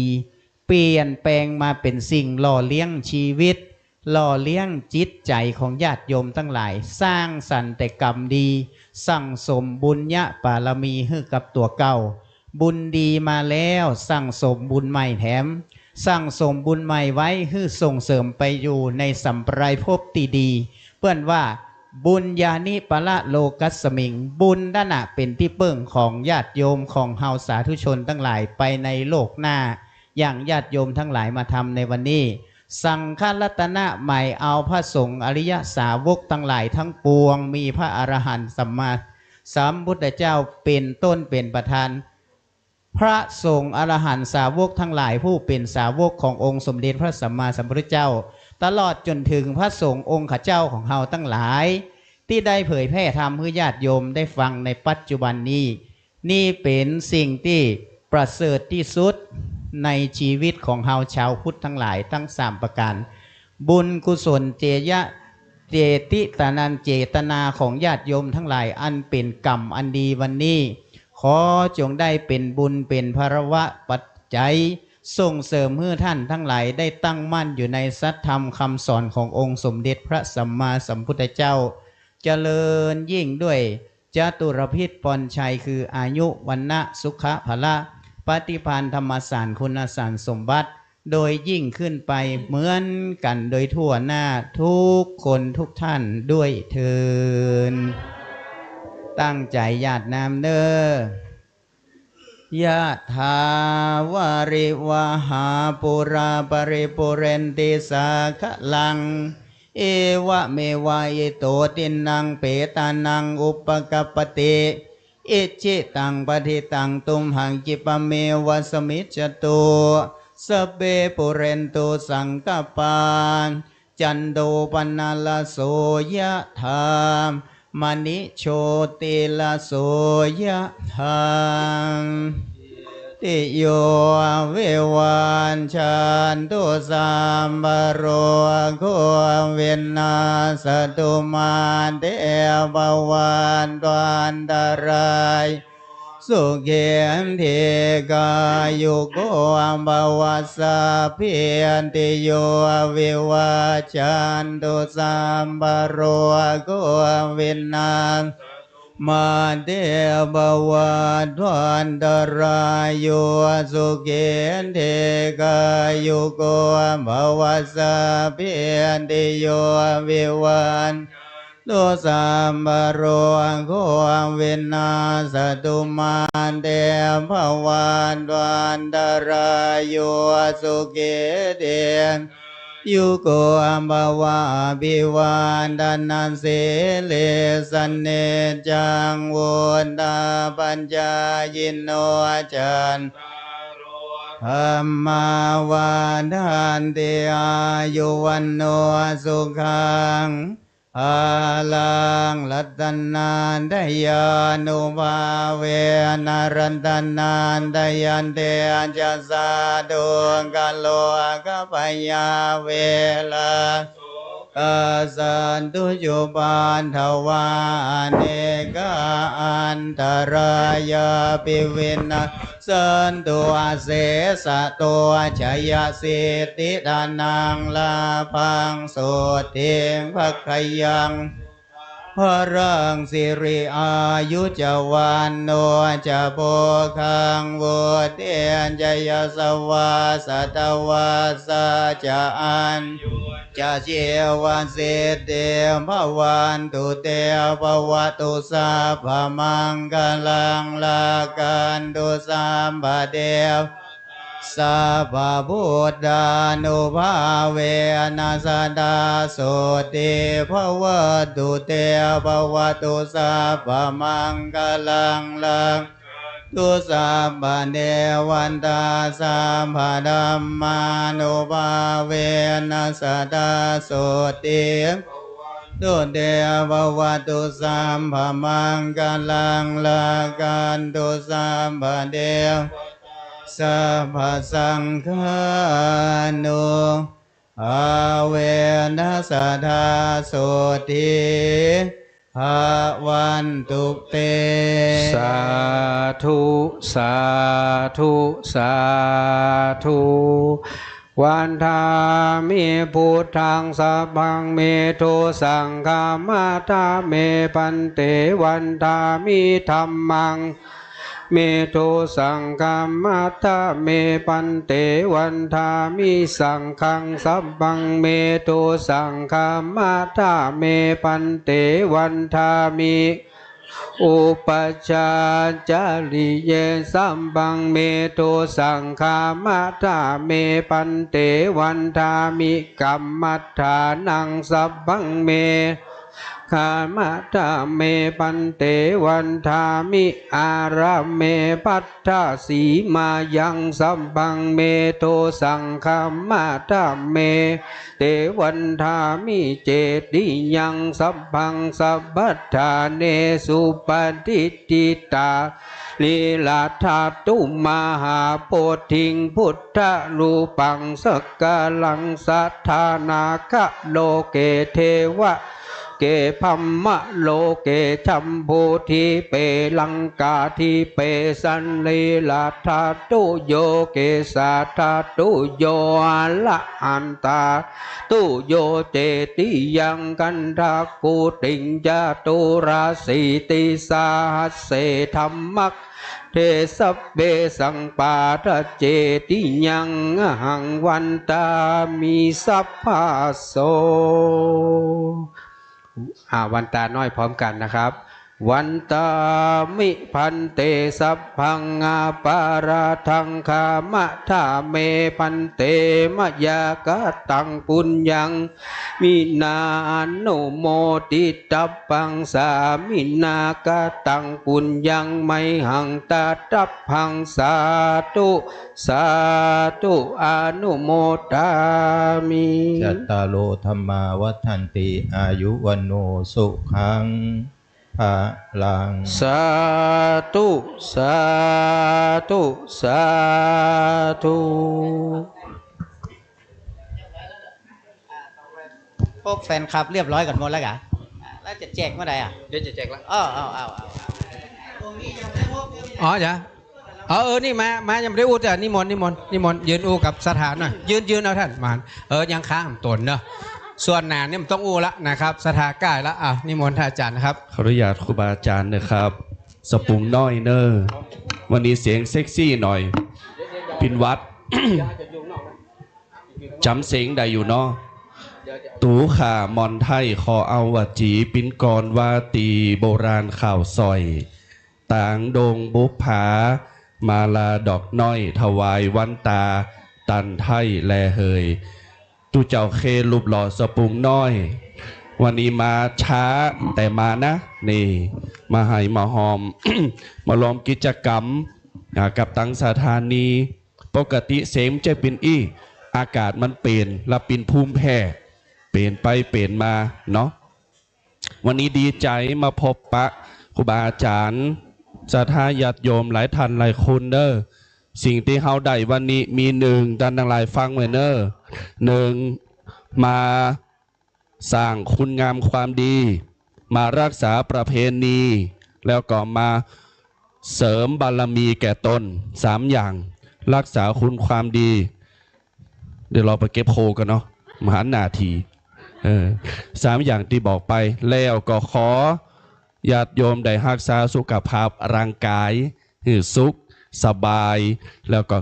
เปลี่ยนแปลงมาเป็นสิ่งหล่อเลี้ยงชีวิตหล่อเลี้ยงจิตใจของญาติโยมทั้งหลายสร้างสรรค์แต่กรรมดีสั่งสมบุญญะบารมีให้กับตัวเก่าบุญดีมาแล้วสั่งสมบุญใหม่แถมสั่งสมบุญใหม่ไว้ให้ส่งเสริมไปอยู่ในสัมปรายภพที่ดีเพื่อนว่าบุญญาณิปละโลกัสสมิงบุญด้านหน้าเป็นที่เปิ้งของญาติโยมของเฮาสาธุชนทั้งหลายไปในโลกหน้าอย่างญาติโยมทั้งหลายมาทำในวันนี้สังฆรัตนะใหม่เอาพระสงฆ์อริยสาวกทั้งหลายทั้งปวงมีพระอรหันต์สัมมาสัมพุทธเจ้าเป็นต้นเป็นประธานพระสงฆ์อรหันต์สาวกทั้งหลายผู้เป็นสาวกขององค์สมเด็จพระสัมมาสัมพุทธเจ้าตลอดจนถึงพระสงฆ์องค์ข้าเจ้าของเฮาทั้งหลายที่ได้เผยแพร่ธรรมให้ญาติโยมได้ฟังในปัจจุบันนี้นี่เป็นสิ่งที่ประเสริฐที่สุดในชีวิตของเฮาชาวพุทธทั้งหลายทั้ง3ประการบุญกุศลเจติตานันเจตนาของญาติโยมทั้งหลายอันเป็นกรรมอันดีวันนี้ขอจงได้เป็นบุญเป็นภรวะปัจจัยส่งเสริมให้ท่านทั้งหลายได้ตั้งมั่นอยู่ในสัจธรรมคำสอนขององค์สมเด็จพระสัมมาสัมพุทธเจ้าเจริญยิ่งด้วยจตุรพิษพรชัยคืออายุวันนะสุขะพละปฏิภาณธรรมสารคุณสารสมบัติโดยยิ่งขึ้นไปเหมือนกันโดยทั่วหน้าทุกคนทุกท่านด้วยเถิดตั้งใจญาตินามเด้อยะถาวาริวหาปุราปริปุเรนติสาคลังเอวะเมวะอิโตตินังเปตานังอุปกัปปติอิจิตังปฏิตังตุมหังกิปะเมวะสมิจจตุสเปปุเรนตุสังกปานจันโดปนาลโสยะธามณิโชติลโสยะธาม ติโยวิวันชันตุสัมปโรโควินาสตุมาเตปวันตันตรายสุเขมเทกายุโกภวสัพเพติโยวิวัจจันตุสัมปโรโควินามาเตปวัตวันตรายโยสุเขมเทกายุโกภวสัพเพติโยวิวันตุสัมปโรโควินาสตุมาเตภวันวันตรายโยสุเกเตยุโกภวะภิวันดานันเสเลสันเนจังวุนตาปัญญายินโนจันธัมมาวันทันติอายุวันโนสุขังอาลังรัตนันทยานุภาเวนรัตนันทยันเตจัสสะดุกะโลกะปยาเวลาสันตุจุปันทวาเนกาอันตรายาปิวินาสันตุอาเสสะตัวชยสิทธิดานังลาพังโสติงภคยังพรังสิริอายุจวันโนจะโพคังวุเตียนจยสวาสตวาสจะอันจะเจวันสิทธิภวันตุเตภวตุสัพพมังคลังลากันตุสัมปเดวสัพพพุทธานุภาเวนัสดาโสติภวตุเตภวตุสัพพมังคลังลาตุสัพพเดวันตาสัมภดัมมานุภาเวนัสดาโสติตุเตภวตุสัมภมังคลังลากันตุสัมภเดสัพพสังฆานุอาเวนัสดาโสติภวันตุเตสาธุสาธุสาธุวันทามิพุทธังสัพพังเมโทสังฆามาทาเมปันเตวันทามิธัมมังเมโทสังฆามาทาเมปันเตวันทามิสังฆังสัพพังเมโทสังฆามาทาเมปันเตวันทามิอุปชาจาริเยสัมบังเมโตสังฆามาทาเมปันเตวันทามิกัมมัฏฐานังสัพพังเมขามะทาเมปันเตวันทามิอาราเมปัตถาสีมายังสัมพังเมโตสังฆามะทาเมเตวันทามิเจติยังสัพพังสัพพัทธาเนสุปฏิทิตาลีลาธาตุมหาโพธิงพุทธรูปังสกาลังสัทธานาคะโลเกเทวะเกพัมมะโลเกชัมพูทิเปลังกาทิเปสันลีลาธาตุโยเกสาธาตุโยละอันตาตุโยเจติยังกันทากุติงจตุราสีติสาหัสเสธรรมักเทสัพเบสังปาทะเจติยังหังวันตามิสัพพาโสวันตาน้อยพร้อมกันนะครับวันตามิพันเตสัพพังอาปาราทังคามะทาเมพันเตมะยากะตังปุญญังมินานุโมติตัปปังสามินากะตังปุญญังไมหังตาตัปพังสาธุสาธุอนุโมทามิจัตตาโลธรรมาวัฏันติอายุวันโนสุขังภ พลัง สาธุสาธุสาธุ พวกแฟนคลับเรียบร้อยกันหมดแล้วกะแล้วจะแจกเมื่อไหร่อ่ะเดี๋ยวจะแจกแล้วเอาอ๋อจ้ะนี่มายังไม่ได้อู้แต่นิมนต์ยืนอู้กับสถานหน่อยยืนเอาท่านมายังค้างตนเนอะส่วนหนาเนี่ยมันต้องอู้ละนะครับสถานใกล้ละนิมนต์ท่านอาจารย์นะครับขออนุญาตครูบาอาจารย์นะครับสปุงน้อยเนอร์วันนี้เสียงเซ็กซี่หน่อยพินวัด จำเสียงได้อยู่เนาะตูขามอนไทยขอเอาวจีปิ้นกรวาตีโบราณข่าวซอยต่างดงบุพผามาลาดอกน้อยถวายวันตาตันไทยแลเฮยตูเจ้าเครูปหล่อสปุงน้อยวันนี้มาช้าแต่มานะนี่มาให้มาหอม มาล้อมกิจกรรมกับตังสถานีปกติเสมจะเป็นอากาศมันเปลี่ยนและปินภูมิแพ้เปลี่ยนไปเปลี่ยนมาเนาะวันนี้ดีใจมาพบปะครูบาอาจารย์ศรัทธาญาติโยมหลายท่านหลายคนเด้อสิ่งที่เฮาได้วันนี้มีหนึ่งดันทั้งหลายฟังไว้เด้อหนึ่งมาสร้างคุณงามความดีมารักษาประเพณีแล้วก็มาเสริมบารมีแก่ตน3อย่างรักษาคุณความดีเดี๋ยวเราไปเก็บโคกันเนาะมหานาที3อย่างที่บอกไปแล้วก็ขอญาติโยมได้รักษาสุขภาพร่างกายให้สุขสบายแล้วก็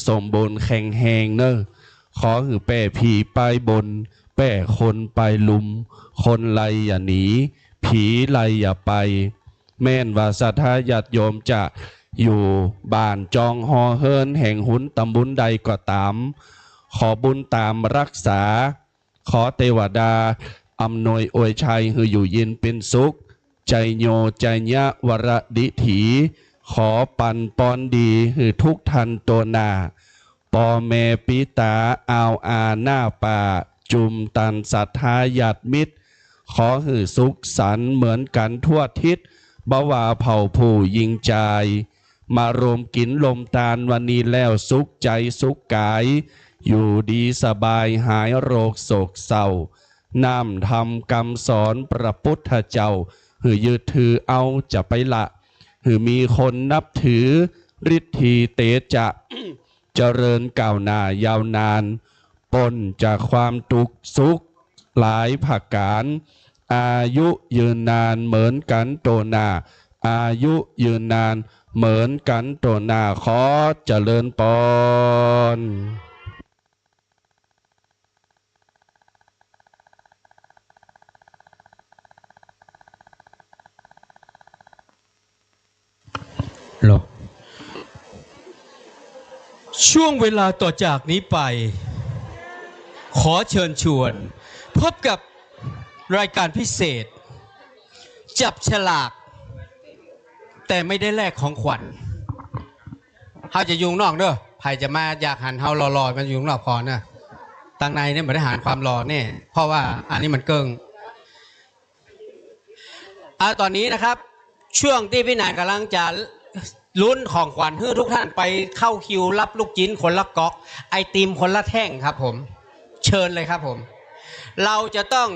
สมบูรณ์แข็งแรงเนอะขอให้แป้ผีไปบนแป้คนไปลุมคนไล่อย่าหนีผีไล่อย่าไปแม่นว่าศรัทธาญาติโยมจะอยู่บ้านจองฮอเฮินแห่งหุนตำบุญใดก็ตามขอบุญตามรักษาขอเทวดาอำนวยอวยชัยให้อยู่เย็นเป็นสุขใจโยใจยะวรดิถีขอปันปอนดีให้ทุกทันตัวนาปอแม่ปิตาอาวอาหน้าป่าจุมตันศรัทธาญาติมิตรขอให้สุขสันต์เหมือนกันทั่วทิศบ่ว่าเผ่าผู้ยิงใจมารวมกินลมตาลวันนี้แล้วสุขใจสุขกายอยู่ดีสบายหายโรคโศกเศร้าน้ำทำกรรมสอนพระพุทธเจ้าหือยืดถือเอาจะไปละหือมีคนนับถือฤทธีเตจะ เจริญก้าวหน้ายาวนานปนจากความทุกข์สุขหลายภาคการอายุยืนนานเหมือนกันโตนาอายุยืนนานเหมือนกันโตนาขอเจริญปอนช่วงเวลาต่อจากนี้ไปขอเชิญชวนพบกับรายการพิเศษจับฉลากแต่ไม่ได้แลกของขวัญเขาจะยุงนอกเด้อใครจะมาอยากหันเฮารอๆมันยุงนอกพอนะตั้งในเนี่ยไม่ได้หันความรอเนี่ยเพราะว่าอันนี้มันเกิงตอนนี้นะครับช่วงที่พี่หนายกำลังจะลุ้นของขวัญให้ทุกท่านไปเข้าคิวรับลูกชิ้นคนละก๊อกไอติมคนละแท่งครับผมเชิญเลยครับผมเราจะต้อง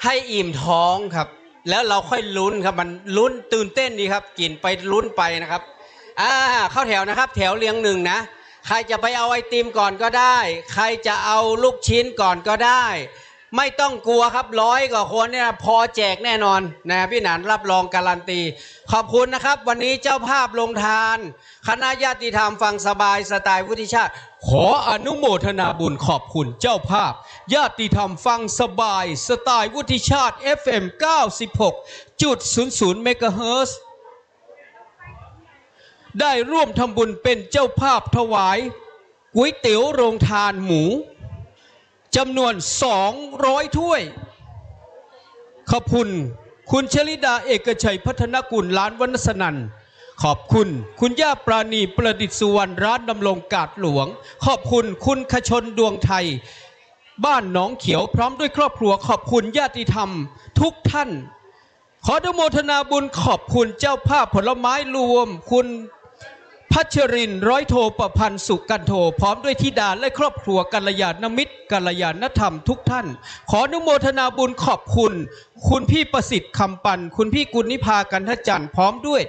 ให้อิ่มท้องครับแล้วเราค่อยลุ้นครับมันลุ้นตื่นเต้นดีครับกินไปลุ้นไปนะครับเข้าแถวนะครับแถวเรียงหนึ่งนะใครจะไปเอาไอติมก่อนก็ได้ใครจะเอาลูกชิ้นก่อนก็ได้ไม่ต้องกลัวครับ100 กว่าคนเนี่ยพอแจกแน่นอนนะพี่หนานรับรองการันตีขอบคุณนะครับวันนี้เจ้าภาพลงทานคณะญาติธรรมฟังสบายสไตล์วุฒิชาติขออนุโมทนาบุญขอบคุณเจ้าภาพญาติธรรมฟังสบายสไตล์วุฒิชาติ FM 96.00 เมกะเฮิรตซ์ได้ร่วมทำบุญเป็นเจ้าภาพถวายก๋วยเตี๋ยวโรงทานหมูจำนวน200 ถ้วยขอบคุณคุณชลิดาเอกชัยพัฒนกุลร้านวรรณสนันขอบคุณคุณย่าปราณีประดิษฐ์สุวรรณร้านดำรงกาดหลวงขอบคุณคุณขชนดวงไทยบ้านหนองเขียวพร้อมด้วยครอบครัวขอบคุณญาติธรรมทุกท่าน ขออนุโมทนาบุญขอบคุณเจ้าภาพผลไม้รวมคุณพัชรินทร์ร้อยโทประพันธ์สุกันโทพร้อมด้วยธิดาและครอบครัวกัลยาณมิตรกัลยาณธรรมทุกท่านขออนุโมทนาบุญขอบคุณคุณพี่ประสิทธิ์คำปันคุณพี่กุลนิพากันทจันทร์พร้อมด้วย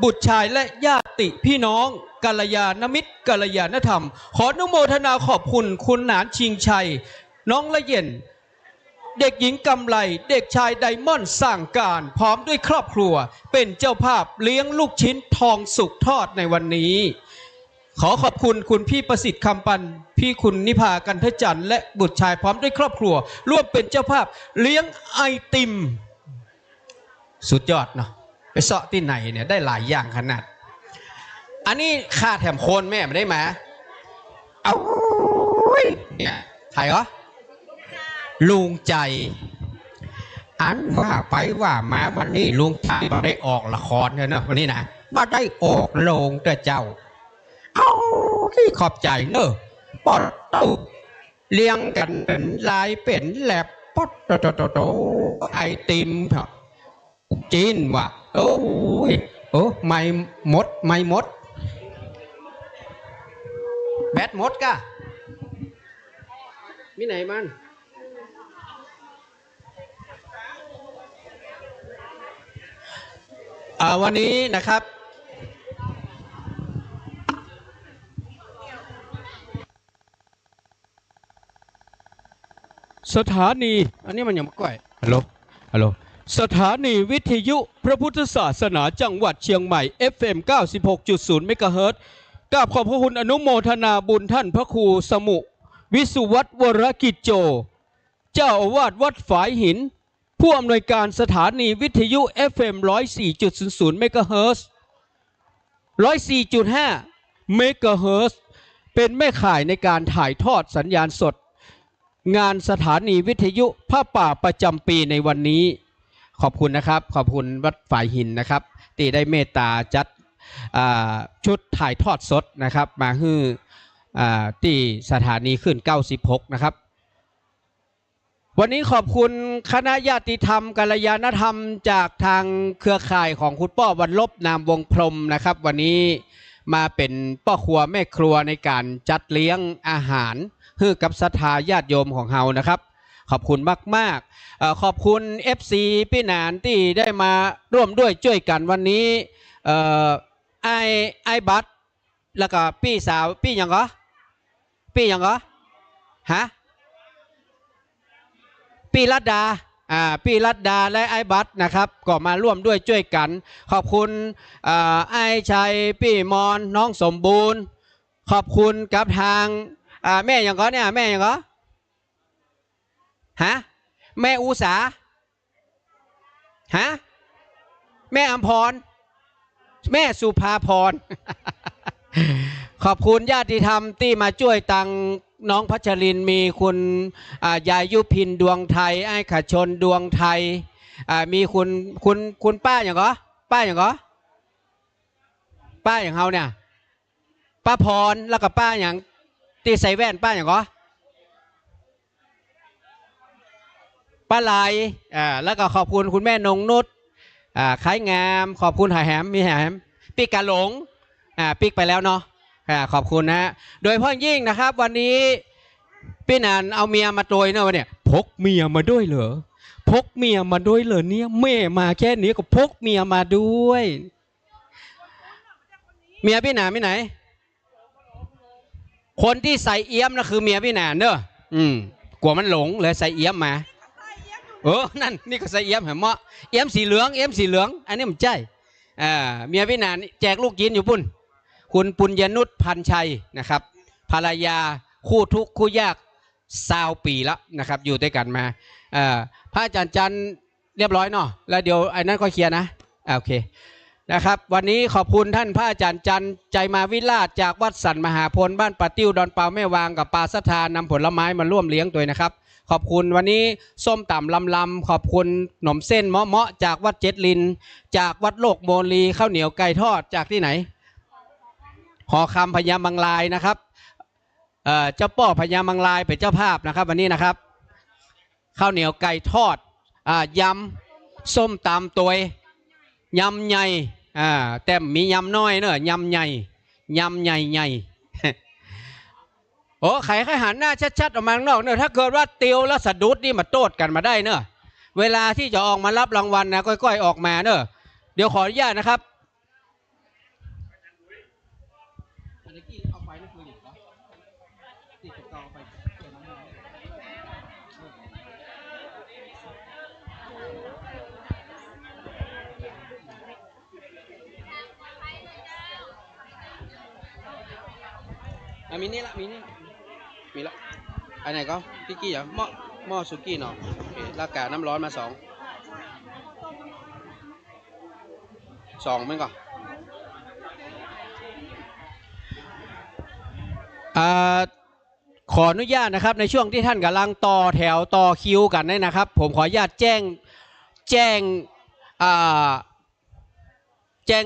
บุตรชายและญาติพี่น้องกัลยาณมิตรกัลยาณธรรมขออนุโมทนาขอบคุณคุณหนานชิงชัยน้องละเย็นเด็กหญิงกำไลเด็กชายไดมอนด์สร้างการพร้อมด้วยครอบครัวเป็นเจ้าภาพเลี้ยงลูกชิ้นทองสุกทอดในวันนี้ขอขอบคุณคุณพี่ประสิทธิ์คำปันพี่คุณนิพากันทจันทร์และบุตรชายพร้อมด้วยครอบครัวร่วมเป็นเจ้าภาพเลี้ยงไอติมสุดยอดเนาะไปเสาะที่ไหนเนี่ยได้หลายอย่างขนาดอันนี้ค่าแถมโคนแม่ไม่ได้มาเอาเนี่ยใครเหรอลุงใจอันว่าไปว่ามาวันนี้ลุงใจมาได้ออกละครเนี่ยนะวันนี้นะมาได้ออกโรงแต่เจ้าเอาที่ขอบใจเนอะปอดเลี้ยงกันเป็นลายเป็นแหลบปอดโตไอติมจีนว่ะโอ้ยไม่หมดแบตหมดกะมีไหนมันวันนี้นะครับสถานีอันนี้มันยังไม่ก่อยฮัลโหลสถานีวิทยุพระพุทธศาสนาจังหวัดเชียงใหม่ FM 96.0 เมกะเฮิรตซ์กราบขอบพระคุณอนุโมทนาบุญท่านพระครูสมุวิสุวัตรวรกิจโจเจ้าอาวาสวัดฝายหินผู้อำนวยการสถานีวิทยุ FM 104.00 เมกะเฮิรตซ์ 104.5 เมกะเฮิรตซ์เป็นแม่ข่ายในการถ่ายทอดสัญญาณสดงานสถานีวิทยุผ้าป่าประจำปีในวันนี้ขอบคุณนะครับขอบคุณวัดฝายหินนะครับที่ได้เมตตาจัดชุดถ่ายทอดสดนะครับมาฮื้อที่สถานีขึ้น96นะครับวันนี้ขอบคุณคณะญาติธรรมกัลยาณธรรมจากทางเครือข่ายของคุณป้อวันลบนามวงพรหมนะครับวันนี้มาเป็นป้อครัวแม่ครัวในการจัดเลี้ยงอาหารให้กับศรัทธาญาติโยมของเฮานะครับขอบคุณมากๆขอบคุณ FC พี่หนานที่ได้มาร่วมด้วยช่วยกันวันนี้ไอบัตแล้วก็พี่สาวพี่ยังก็ฮะพี่รัตดาพี่รัตดาและไอ้บัตนะครับก็มาร่วมด้วยช่วยกันขอบคุณไอ้ชัยพี่มอนน้องสมบูรณ์ขอบคุณกับทางแม่อย่างก็เนี่ยแม่อย่างก็ฮะแม่อุสาฮะแม่อำพรแม่สุภาพร ขอบคุณญาติธรรมที่มาช่วยตังน้องพัชรินมีคุณยายยุพินดวงไทยไอ้ขชนดวงไทยมีคุณป้าอย่างก็ป้าอย่างเฮาเนี่ยป้าพรแล้วก็ป้าอย่างตีใส่แว่นป้าอย่างก็ป้าลายแล้วก็ขอบคุณคุณแม่นงนุชขายงามขอบคุณหายแหมมีแหมปีกกะหลงปีกไปแล้วเนาะขอบคุณนะโดยเฉพาะยิ่งนะครับวันนี้พี่นันเอาเมียมาโดยเนาะวันนี้พกเมียมาด้วยเหรอพกเมียมาด้วยเหรอเนี่ยแม่มาแค่นี้ก็พกเมียมาด้วยเมียพี่นันที่ไหนคนที่ใส่เอี้ยมนะคือเมียพี่นันเนอะกลัวมันหลงเลยใส่เอี้ยมมานั่นนี่ก็ใส่เอี้ยมเห็นมั้ยเอี้ยมสีเหลืองอันนี้มันใช่เมียพี่นันแจกลูกยินอยู่ปุ่นคุณปุญญนุชพันชัยนะครับภรรยาคู่ทุกข์คู่ยาก20 ปีแล้วนะครับอยู่ด้วยกันมาพระอาจารย์จันเรียบร้อยเนาะแล้วเดี๋ยวไอ้นั้นก็เคลียร์นะโอเคนะครับวันนี้ขอบคุณท่านพระอาจารย์จันใจมาวิราชจากวัดสันมหาพลบ้านป่าติ้วดอนเปาแม่วางกับปาสถานนำผลไม้มาร่วมเลี้ยงด้วยนะครับขอบคุณวันนี้ส้มต่ำลำขอบคุณหนมเส้นเมาะจากวัดเจ็ดลินจากวัดโลกโมลีข้าวเหนียวไก่ทอดจากที่ไหนหอคำพญามังลายนะครับเจ้าป้อพญามังลายเป็นเจ้าภาพนะครับวันนี้นะครับข้าวเหนียวไก่ทอดยำ ส้มตำตัวยำใหญ่แต่มียำน้อยเนอะยำใหญ่ยำใหญ่ใหญ่ โอ้ไข่หันหน้าชัดๆออกมาข้างนอกเนอะถ้าเกิดว่าเตียวแล้วสะดุดนี่มาโต้กันมาได้เนอะเวลาที่จะออกมารับรางวัลนะก้อยๆออกมาเนอะเดี๋ยวขออนุญาตนะครับมีนี่ละมีนี่มีละอันไหนก็พี่กี้เหรอหม้อสุกี้เนาะรากาน้ำร้อนมาสองมั้งก่อนขออนุญาตนะครับในช่วงที่ท่านกำลังต่อแถวต่อคิวกันเนี่ยนะครับผมขออนุญาตแจ้ง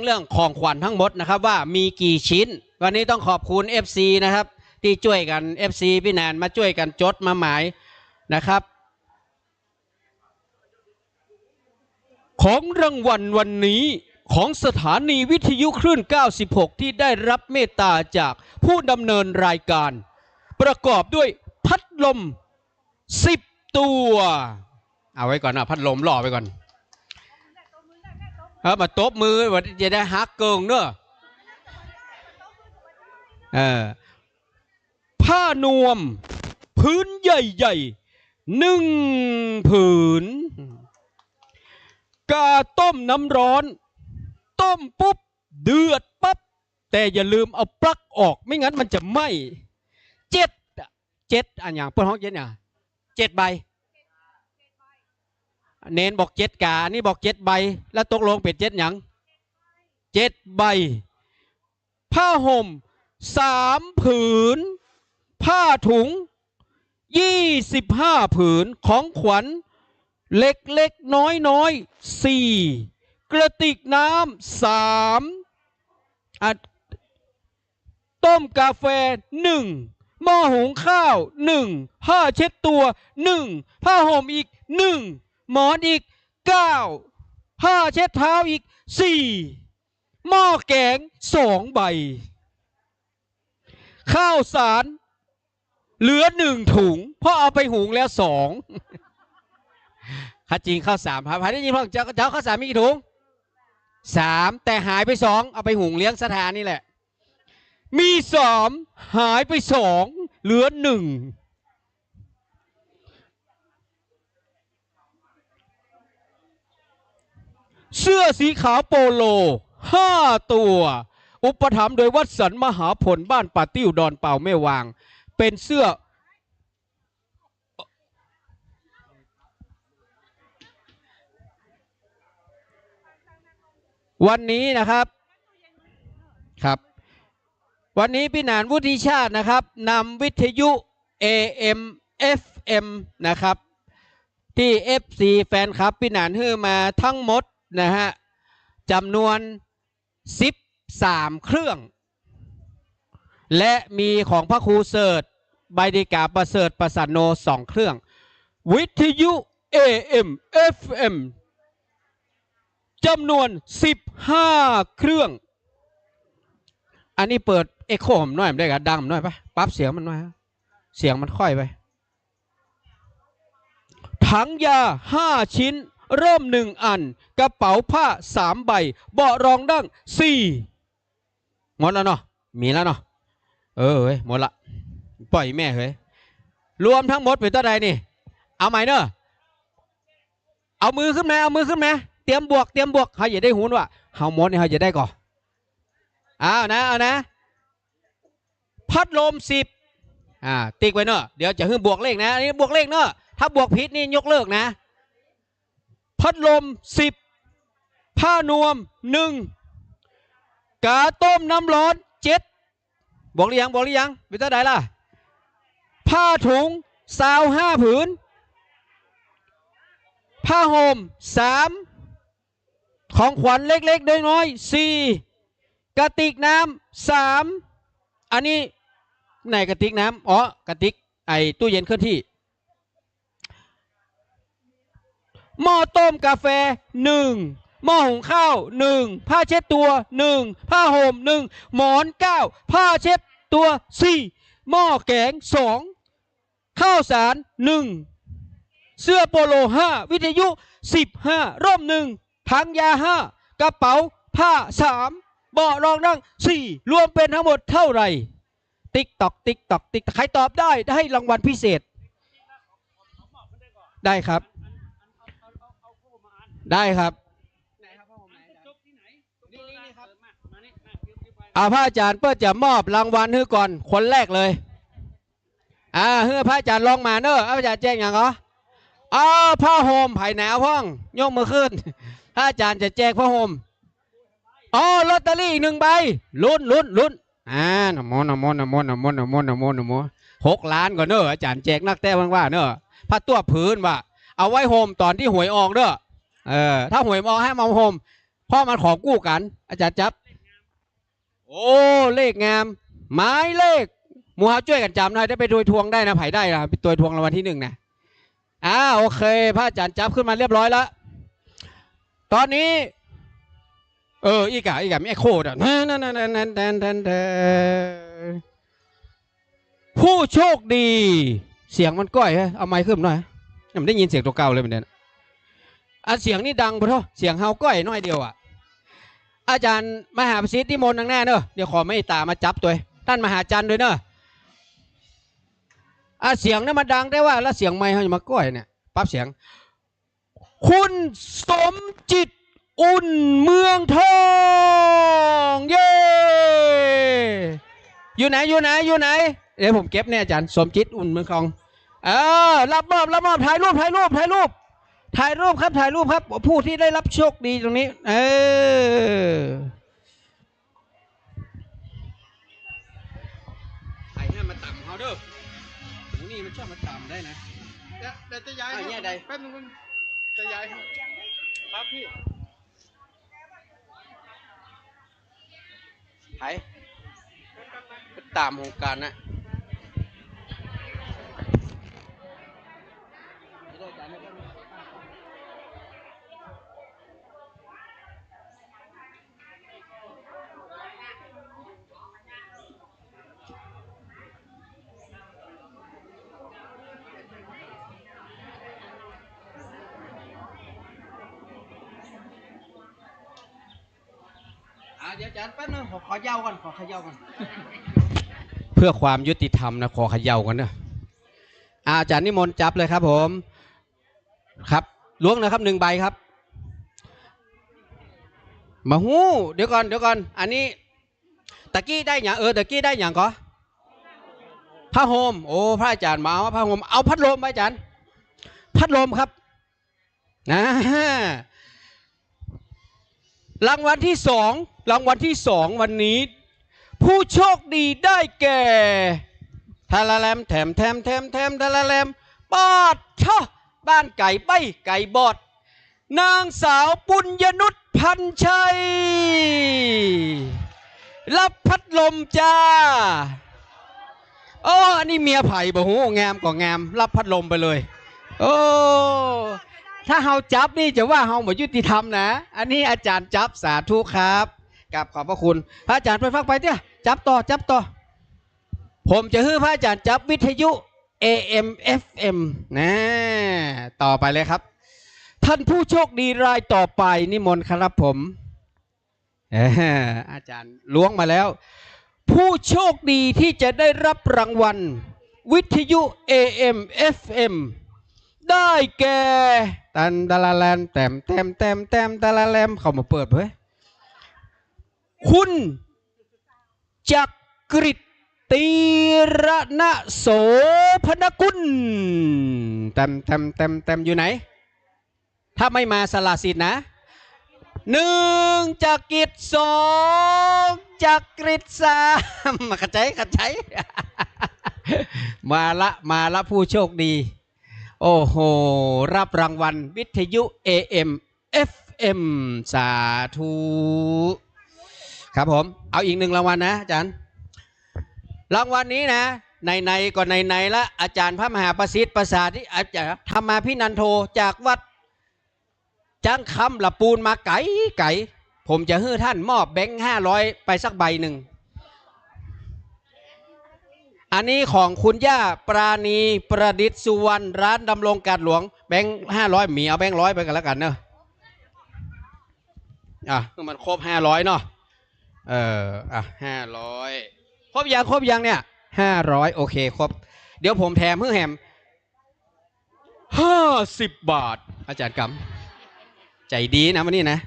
เรื่องของขวัญทั้งหมดนะครับว่ามีกี่ชิ้นวันนี้ต้องขอบคุณ FC นะครับที่ช่วยกัน FC พี่แนนมาช่วยกันจดมาหมายนะครับของรางวัลวันนี้ของสถานีวิทยุคลื่น96ที่ได้รับเมตตาจากผู้ดำเนินรายการประกอบด้วยพัดลม10ตัวเอาไว้ก่อนนะพัดลมรอไปก่อนมาตบมือว่าจะได้ฮักเกิงเนอะผ้านวมพื้นใหญ่ๆ1 ผืนกาต้มน้ำร้อนต้มปุ๊บเดือดปั๊บแต่อย่าลืมเอาปลั๊กออกไม่งั้นมันจะไหม้7อันอย่างเปิ้ลฮอกเย็นเนี่ย7 ใบเน้นบอก7 กานี่บอก7 ใบแล้วตกลงเป็น7อย่าง7 ใบผ้าห่ม3 ผืนผ้าถุง25 ผืนของขวัญเล็กๆน้อยๆ4กระติกน้ำ3ต้มกาแฟ1หม้อหุงข้าว1ผ้าเช็ดตัว1ผ้าห่มอีก1หมอนอีก9ผ้าเช็ดเท้าอีก4หม้อแกง2 ใบข้าวสารเหลือ1 ถุงเพราะเอาไปหุงแล้ว2ข้าจริงข้าว3ครับได้ยินพ่อเจ้าข้าวสารมีกี่ถุง3แต่หายไป2เอาไปหุงเลี้ยงสถานนี่แหละมี3หายไป2เหลือ1เสื้อสีขาวโปโล5 ตัวอุปถัมภ์โดยวัดสันมหาผลบ้านป่าติ้วดอนเป่าแม่วางเป็นเสื้อวันนี้นะครับวันนี้พี่หนานวุฒิชาตินะครับนำวิทยุ AM FM นะครับที่ FC แฟนคลับพี่หนานฮื้อมาทั้งหมดนะฮะจำนวน13 เครื่องและมีของพระครูเสิร์ชใบดีกาประเสริฐประสานโน2 เครื่องวิทยุ AM FM จำนวน15 เครื่องอันนี้เปิดเอ็กโคผมหน่อยได้กับดังหน่อยปะปรับเสียงมันหน่อยเสียงมันค่อยไปถังยา5 ชิ้นร่ม1 อันกระเป๋าผ้า3 ใบเบาะรองดั้ง4หมดแล้วเนาะมีแล้วเนาะเฮ้ยหมดละปล่อยแม่เฮ้ยรวมทั้งหมดเป็นเท่าไหร่นี่เอาใหม่เนอะเอามือขึ้นมาเตรียมบวกเขาอย่าได้หูนว่าเฮาหมดนี่เขาจะได้ก่อนเอานะพัดลม10ติ๊กไว้เนอะเดี๋ยวจะขึ้นบวกเลขนะอันนี้บวกเลขเนอะถ้าบวกผิดนี่ยกเลิกนะพัดลม10ผ้านวม1กาต้มน้ำร้อน7บอกหรือยังเป็นเท่าไหร่ล่ะผ้าถุง25 ผืนผ้าห่ม3ของขวัญเล็กๆน้อยๆ4กระติกน้ำ3อันนี้ไหนกระติกน้ำกระติกตู้เย็นเคลื่อนที่ หม้อต้มกาแฟ1หม้อหุงข้าว1ผ้าเช็ดตัว1ผ้าห่ม1หมอน9ผ้าเช็ดตัว4หม้อแกง2ข้าวสาร1เสื้อโปโล5วิทยุ15ร่ม1ถังยา5กระเป๋าผ้า3เบาะรองนั่ง4รวมเป็นทั้งหมดเท่าไหร่ติ๊กตอกติ๊กตอกติ๊กใครตอบได้ให้รางวัลพิเศษได้ครับได้ครับพระอาจารย์เพื่อจะมอบรางวัลให้ก่อนคนแรกเลยให้พระอาจารย์ลองมาเนอะพระอาจารย์แจ้งอย่างเหรอผ้าห่มไผ่หนาวพ่องยกมือขึ้นพระอาจารย์จะแจกผ้าห่มลอตเตอรี่อีก1 ใบลุ้นนโม6 ล้านก่อนเนอะอาจารย์แจกนักแต่ว่าเนอะผ้าตัวผืนว่าเอาไว้ห่มตอนที่หวยออกเนอะถ้าหวยออกให้มาห่มเพราะมันของกู้กันอาจารย์จับเลขงามหมายเลขหมู่เฮาช่วยกันจำหน่อยได้ไปโดยทวงได้นะไผ่ได้นะไปตัวทวงรางวัลที่1นะโอเคพระอาจารย์จับขึ้นมาเรียบร้อยแล้วตอนนี้อีกาไม่โคตรผู้โชคดีเสียงมันก้อยเอาไมค์ขึ้นหน่อยยังไม่ได้ยินเสียงตัวเก่าเลยเหมือนเดิมเสียงนี่ดังปะท่อเสียงเฮาก้อยน้อยเดียวอาจารย์มหาประสิทธิ์นิมนต์ทางหน้าเนอะเดี๋ยวขอไม่ตามาจับตัวท่านมหาจันทร์ด้วยเนอะเสียงนี่มันดังได้ว่าแล้วเสียงไมค์เขาจะมาก้อยเนี่ยปั๊บเสียงคุณสมจิตอุ่นเมืองทองเย้อยู่ไหนเดี๋ยวผมเก็บเนี่ยอาจารย์สมจิตอุ่นเมืองทองรับมอบถ่ายรูปครับผู้ที่ได้รับโชคดีตรงนี้ไอ้เนี่ยมาต่ำเขาเด้อหนูนี่มันชอบมาต่ำได้นะเดี๋ยวจะย้ายเนี่ยใดแป๊บนึงจะย้ายครับพี่ไอ้ตามโครงการนะเดี๋ยวอาจารย์แป๊บนึงขอเขย่าก่อนเพื่อความยุติธรรมนะขอเขย่าก่อนนะอาจารย์นิมนต์จับเลยครับผมครับล้วงนะครับ1 ใบครับมาหู้เดี๋ยวก่อนอันนี้ตะกี้ได้อย่างตะกี้ได้อย่างก็ผ้าห่มพระอาจารย์มาว่าผ้าห่มเอาพัดลมอาจารย์พัดลมครับรางวัลที่2วันนี้ผู้โชคดีได้แก่ทาราแลมแถมทาราแลมบอดช่อบ้านไก่ใบไก่บอดนางสาวปุญญนุชพันชัยรับพัดลมจ้าอันนี้เมียไผ่บ่หูงามก็งามรับพัดลมไปเลยถ้าเฮาจับนี่จะว่าเฮาบ่ยุติธรรมนะอันนี้อาจารย์จับสาธุครับกับขอบพระคุณพระอาจารย์ไปฟังไปเถอะจับต่อผมจะให้พระอาจารย์จับวิทยุ AM FM นะต่อไปเลยครับท่านผู้โชคดีรายต่อไปนิมนต์ครับผมอาจารย์ล้วงมาแล้วผู้โชคดีที่จะได้รับรางวัลวิทยุ AM FM ได้แก่ตันดาราแลนแต้มดาราแลมเข้ามาเปิดเผยคุณจักริตตีระณโสพนกุลเต็มอยู่ไหนถ้าไม่มาสละสิทธิ์นะ1จักริต2จักริต3ขัดใจมาละผู้โชคดีโอ้โหรับรางวัลวิทยุ AM FM สาธุครับผมเอาอีก1รางวัลนะอาจารย์รางวัลนี้นะในก็ในละอาจารย์พระมหาประสิทธิ์ประสาทที่อาจารย์ธรรมาภินันโทจากวัด จ้างคำละปูนมาไก่ผมจะให้ท่านมอบแบงค์500ไปสักใบหนึ่งอันนี้ของคุณย่าปราณีประดิษฐ์สุวรรณร้านดำรงกาดหลวงแบงค์500มีเอาแบงค์100ไปกันแล้วกันเนอะมันครบ500เนาะ500ครบยังเนี่ย500โอเคครบเดี๋ยวผมแถมเพิ่งแถม50 บาทอาจารย์กำใจดีนะวันนี้นะ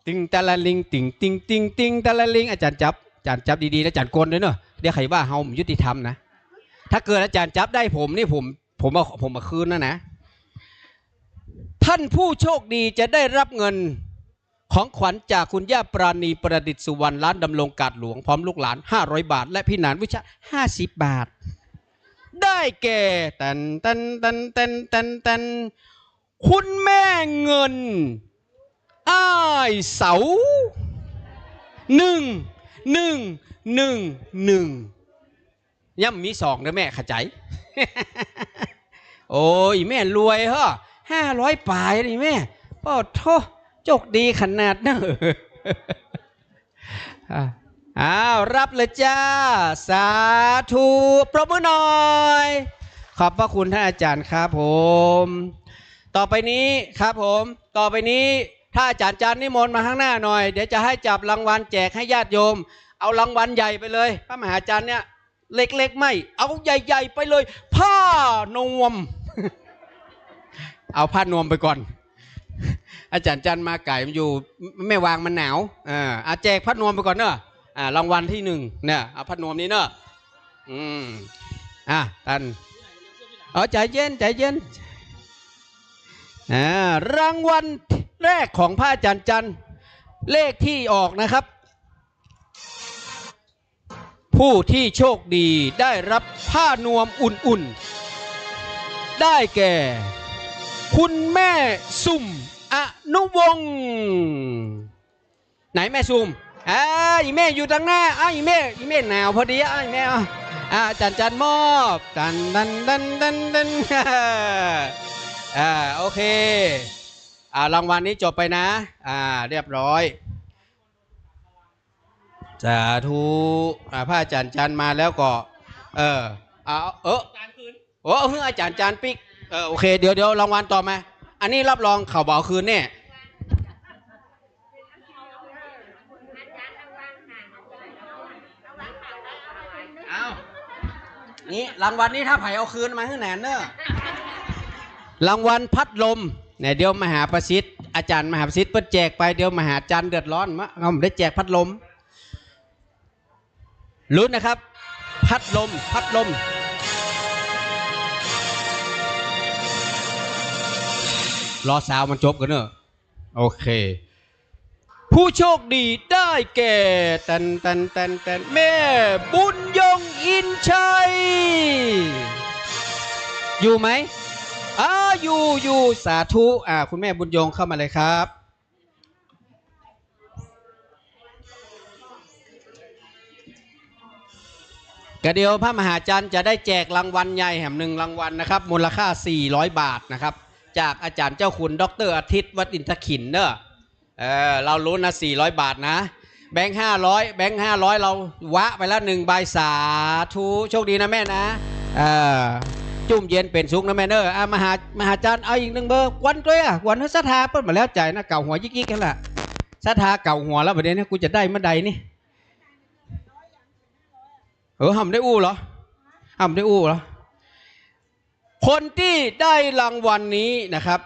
ติงตะละลิงติงติงติงติงตะละลิงอาจารย์จับดีๆนะอาจารย์กลด้วยเนอะเดี๋ยวใครว่าเฮายุติธรรมนะถ้าเกิดอาจารย์จับได้ผมนี่ผมมาคืนนะท่านผู้โชคดีจะได้รับเงินของขวัญจากคุณย่าปราณีประดิษฐ์สุวรรณร้านดำรงกาดหลวงพร้อมลูกหลาน500 บาทและพี่หนานวิชา50 บาทได้แก่ตันคุณแม่เงินอ้ายเสา1ย่ำมี2นะแม่ขจาย โอ้ยแม่รวยเหรอ500 ปลายนี่แม่ป้อโทโชคดีขนาดนั้น อ้าวรับเลยจ้าสาธุปรบมือหน่อยขอบพระคุณท่านอาจารย์ครับผมต่อไปนี้ครับผมต่อไปนี้ถ้าอาจารย์นิมนต์มาข้างหน้าหน่อยเดี๋ยวจะให้จับรางวัลแจกให้ญาติโยมเอารางวัลใหญ่ไปเลยพระมหาอาจารย์เนี่ยเล็กๆไม่เอาใหญ่ๆไปเลยผ้านวม เอาผ้านวมไปก่อนอาจารย์จันมาไก่มันอยู่ไม่วางมันหนาวแจกผ้านวมไปก่อนเนอะรางวัลที่1เนี่ยเอาผ้านวมนี้เนอะท่านใจเย็นรางวัลแรกของพระอาจารย์จันเลขที่ออกนะครับผู้ที่โชคดีได้รับผ้านวมอุ่นๆได้แก่คุณแม่ซุ่มอนุวงศ์ไหนแม่ซุ่มอีแม่อยู่ทางหน้าอีแม่หนาวพอดีอีแม่อาจารย์มอบดันโอเครางวัลนี้จบไปนะเรียบร้อยสาธุพระอาจารย์จันมาแล้วก็เพิ่งอาจารย์จันปิ๊กโอเคเดี๋ยวรางวัลต่อมาอันนี้รับรองเขาบอกคืนเนี่ยนี่รางวัลนี้ถ้าไผ่เอาคืนมาให้แหนนเนอะรางวัลพัดลมเนี่ยเดี๋ยวมหาประสิทธิ์อาจารย์มหาประสิทธิ์เปิดแจกไปเดี๋ยวมหาจันเดือดร้อนเราได้แจกพัดลมลุ้นนะครับพัดลมรอสาวมันจบกันเนอะโอเคผู้โชคดีได้แก่แม่บุญยงอินชัยอยู่ไหมอยู่สาธุคุณแม่บุญยงเข้ามาเลยครับกระเดียวพระมหาจันทร์จะได้แจกรางวัลใหญ่แห่ง1 รางวัลนะครับมูลค่า400 บาทนะครับจากอาจารย์เจ้าคุณดร.อาทิตย์วัดอินทขินเนอะเรารู้นะ400 บาทนะแบงค์500เราวะไปแล้ว1 ใบสาธุโชคดีนะแม่นะจุ่มเย็นเป็นสุขนะแม่เนอะมหาจันทร์เอาอีก1 เบอร์วันด้วยวันให้ศรัทธาเปิ้ลมาแล้วใจนะเก่าหัวยิกๆกันแหละศรัทธาเก่าหัวแล้วประเดี๋ยวนี้กูจะได้เมื่อใดนี่ทำได้อู้เหรอคนที่ได้รางวัลนี้นะครับ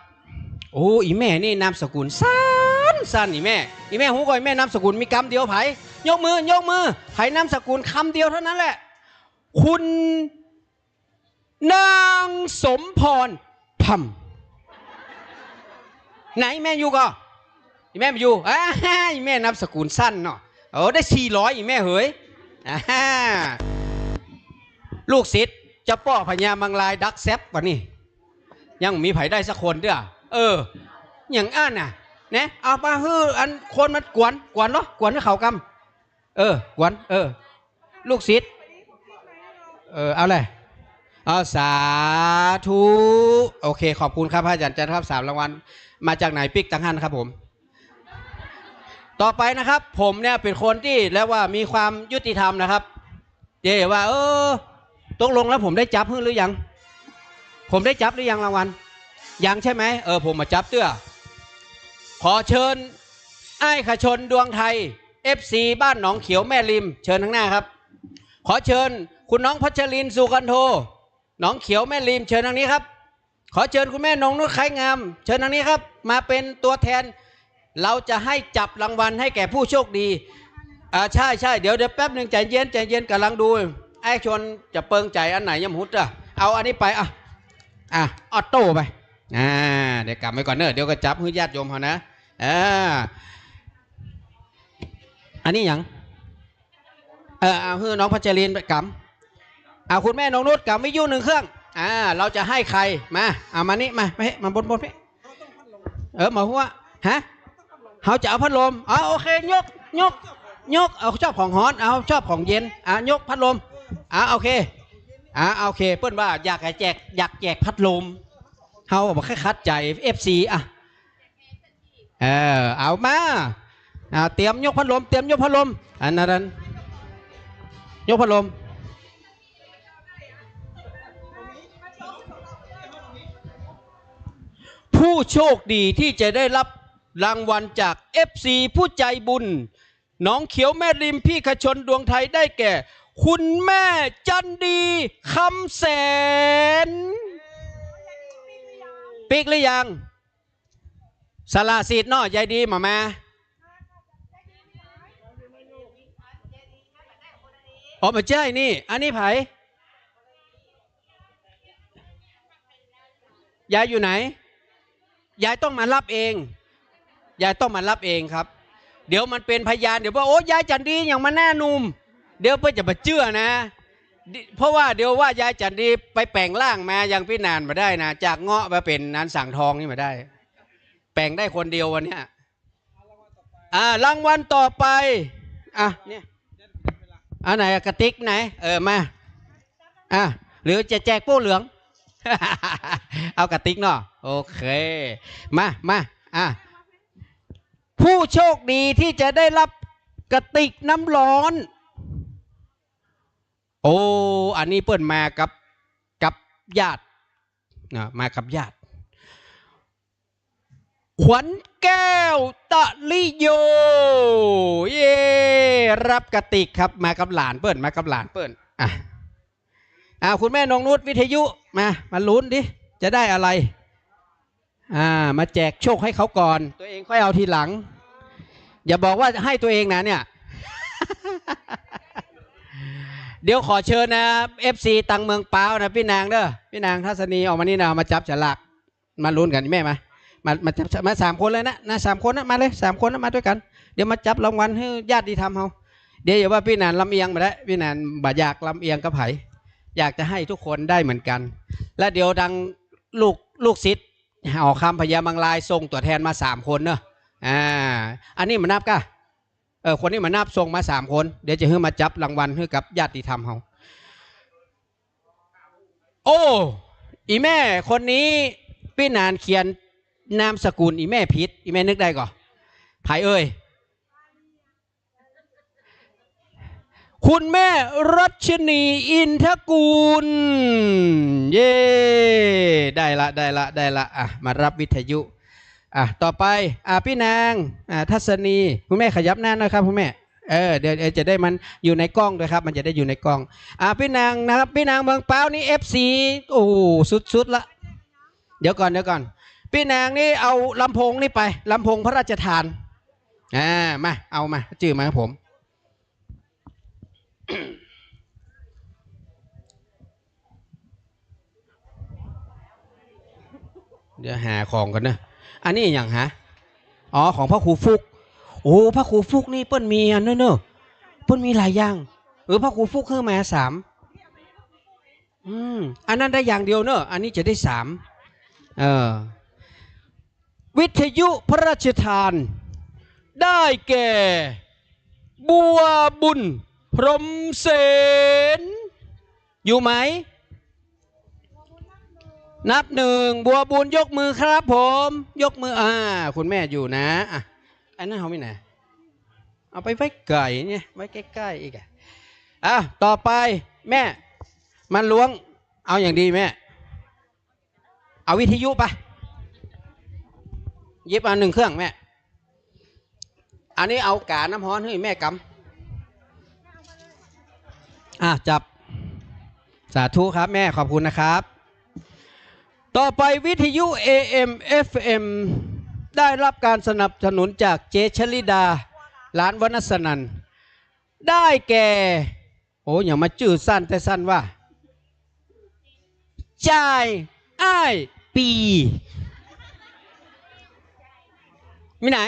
โอ้อีแม่นี่นามสกุลสั้นอีแม่หูก่อยแม่นามสกุลมีคำเดียวไผ่ยกมือไผ่นามสกุลคำเดียวเท่านั้นแหละคุณนางสมพรพัมไหนแม่อยู่ก็อีแม่ไม่อยู่อีแม่นามสกุลสั้นเนาะได้400อีแม่เหยลูกศิษย์จะป้อพญามังลายดักแซบวะนี่ยังมีไผได้สักคนเด้ออย่างอ่านน่ะเนี่ยเอาไปอันคนมันกวนเนาะกวนให้เขากำกวนลูกศิษย์เอาเลยเอาสาธุโอเคขอบคุณครับพระอาจารย์จันทร์ครับ3 รางวัล มาจากไหนปิ๊กตังหันครับผมต่อไปนะครับผมเนี่ยเป็นคนที่แล้วว่ามีความยุติธรรมนะครับเดี๋ยวว่าตกลงแล้วผมได้จับหรือยังผมได้จับหรือยังรางวัลยังใช่ไหมผมมาจับเตื้อขอเชิญไอ้ขชนดวงไทย FC บ้านหนองเขียวแม่ริมเชิญข้างหน้าครับขอเชิญคุณน้องพัชรินสุกันโทหนองเขียวแม่ริมเชิญทางนี้ครับขอเชิญคุณแม่นงนุชไข่งามเชิญทางนี้ครับมาเป็นตัวแทนเราจะให้จับรางวัลให้แก่ผู้โชคดีใช่เดี๋ยวแป๊บหนึ่งใจเย็นกำลังดูไอ้ชนจะเปิงใจอันไหนยำหุดเอาอันนี้ไปออโต้ไปเดี๋ยวกลับไปก่อนเนอะเดี๋ยวก็จับให้ญาติโยมเขานะอันนี้อย่างเอาให้น้องพัชรินไปกำเอาคุณแม่น้องนุชกำวิทยุ1 เครื่องเราจะให้ใครมาเอามานี่มาบนพี่มาหัวฮะเขาจะเอาพัดลมโอเคยกเอาชอบของฮ้อนเอาชอบของเย็นยกพัดลมโอเคโอเคเปิ้ลว่าอยากแจกพัดลมเขาบอกแค่คัดใจ FC เอามาเตรียมยกพัดลมอันนั้นยกพัดลมผู้โชคดีที่จะได้รับรางวัลจาก FC ผู้ใจบุญหนองเขียวแม่ริมพี่ขชนดวงไทยได้แก่คุณแม่จันดีคำแสนปิกหรือยังสละสิทธิ์เนาะยายดีมาไม่ใช่นี่อันนี้ไผยายอยู่ไหนยายต้องมารับเองครับเดี๋ยวมันเป็นพยานเดี๋ยวว่าโอ้ยายจันดีอย่างมาแน่นุ่มเดี๋ยวเพื่อจะมาเชื่อนะเพราะว่าเดี๋ยวว่ายายจันดีไปแปลงร่างมายังพี่นานมาได้นะจากเงาะมาเป็นนานสั่งทองนี่มาได้แปลงได้คนเดียววันนี้รางวัลต่อไปเนี่ยอันไหนกระติกไหนมาหรือจะแจกโป้เหลือง เอากระติกเนาะโอเคมาผู้โชคดีที่จะได้รับกระติกน้ำร้อนอันนี้เปิ้นมากับญาติมากับญาติขวัญแก้วตะลิโยเย่รับกระติกครับมากับหลานเปิ้นคุณแม่นงนุชวิทยุมาลุ้นดิจะได้อะไรมาแจกโชคให้เขาก่อนตัวเองค่อยเอาทีหลังอย่าบอกว่าให้ตัวเองนะเนี่ย เดี๋ยวขอเชิญนะ FC ตังเมืองเปานะพี่นางพี่นางทัศนีออกมานี่นะมาจับฉลากมาลุ้นกันแม่มาจับมา3 คนเลยนะ3 คนนะมาเลย3 คนนะมาด้วยกันเดี๋ยวมาจับรางวัลให้ญาติธรรมเขาเดี๋ยวอย่าว่าพี่นานลำเอียงมาได้พี่นานบ่อยากลำเอียงกับไผอยากจะให้ทุกคนได้เหมือนกันและเดี๋ยวดังลูกศิษย์ออกคำพญามังลายส่งตัวแทนมา3 คนเนอะอันนี้มานับก้าคนนี้มานับส่งมา3 คนเดี๋ยวจะให้มาจับรางวัลให้กับญาติธรรมเขาอีแม่คนนี้พี่นานเขียนนามสกุลอีแม่พิษอีแม่นึกได้ก่อนไผ่คุณแม่รัชนีอินทกูลเย่ได้ละมารับวิทยุต่อไปพี่นางทัศนีคุณแม่ขยับหน้าหน่อยครับคุณแม่เดี๋ยวจะได้มันอยู่ในกล้องด้วยครับมันจะได้อยู่ในกล้องพี่นางนะครับพี่นางเมืองเปานี่ FC โอ้สุดละเดี๋ยวก่อนพี่นางนี่เอาลำโพงนี่ไปลำโพงพระราชทานมาเอามาจื่อมาครับผมเดี๋ยวหาของกันนะอันนี้อย่างของพระครูฟุกพระครูฟุกนี่เปิ้นมีอันเนอะเปิ้นมีหลายอย่างพระครูฟุกขึ้นมา3อันนั้นได้อย่างเดียวเนอะอันนี้จะได้3วิทยุพระราชทานได้แก่บัวบุญพรหมเสนอยู่ไหม นับหนึ่งบัวบุญยกมือครับผมยกมือคุณแม่อยู่นะอันนั้นเขาไม่ไหนเอาไปไว้ไก่เนี่ยไว้ใกล้ๆอีกต่อไปแม่มันล้วงเอาอย่างดีแม่เอาวิทยุไปยิบเอา1 เครื่องแม่อันนี้เอากาน้ำฮ้อนให้แม่กำจับสาธุครับแม่ขอบคุณนะครับต่อไปวิทยุ AM FM ได้รับการสนับสนุนจากเจชลิดาร้านวณสนันได้แก่อย่ามาจื้อสั้นแต่สั้นว่าจ่ายอ้ายปีมีไหน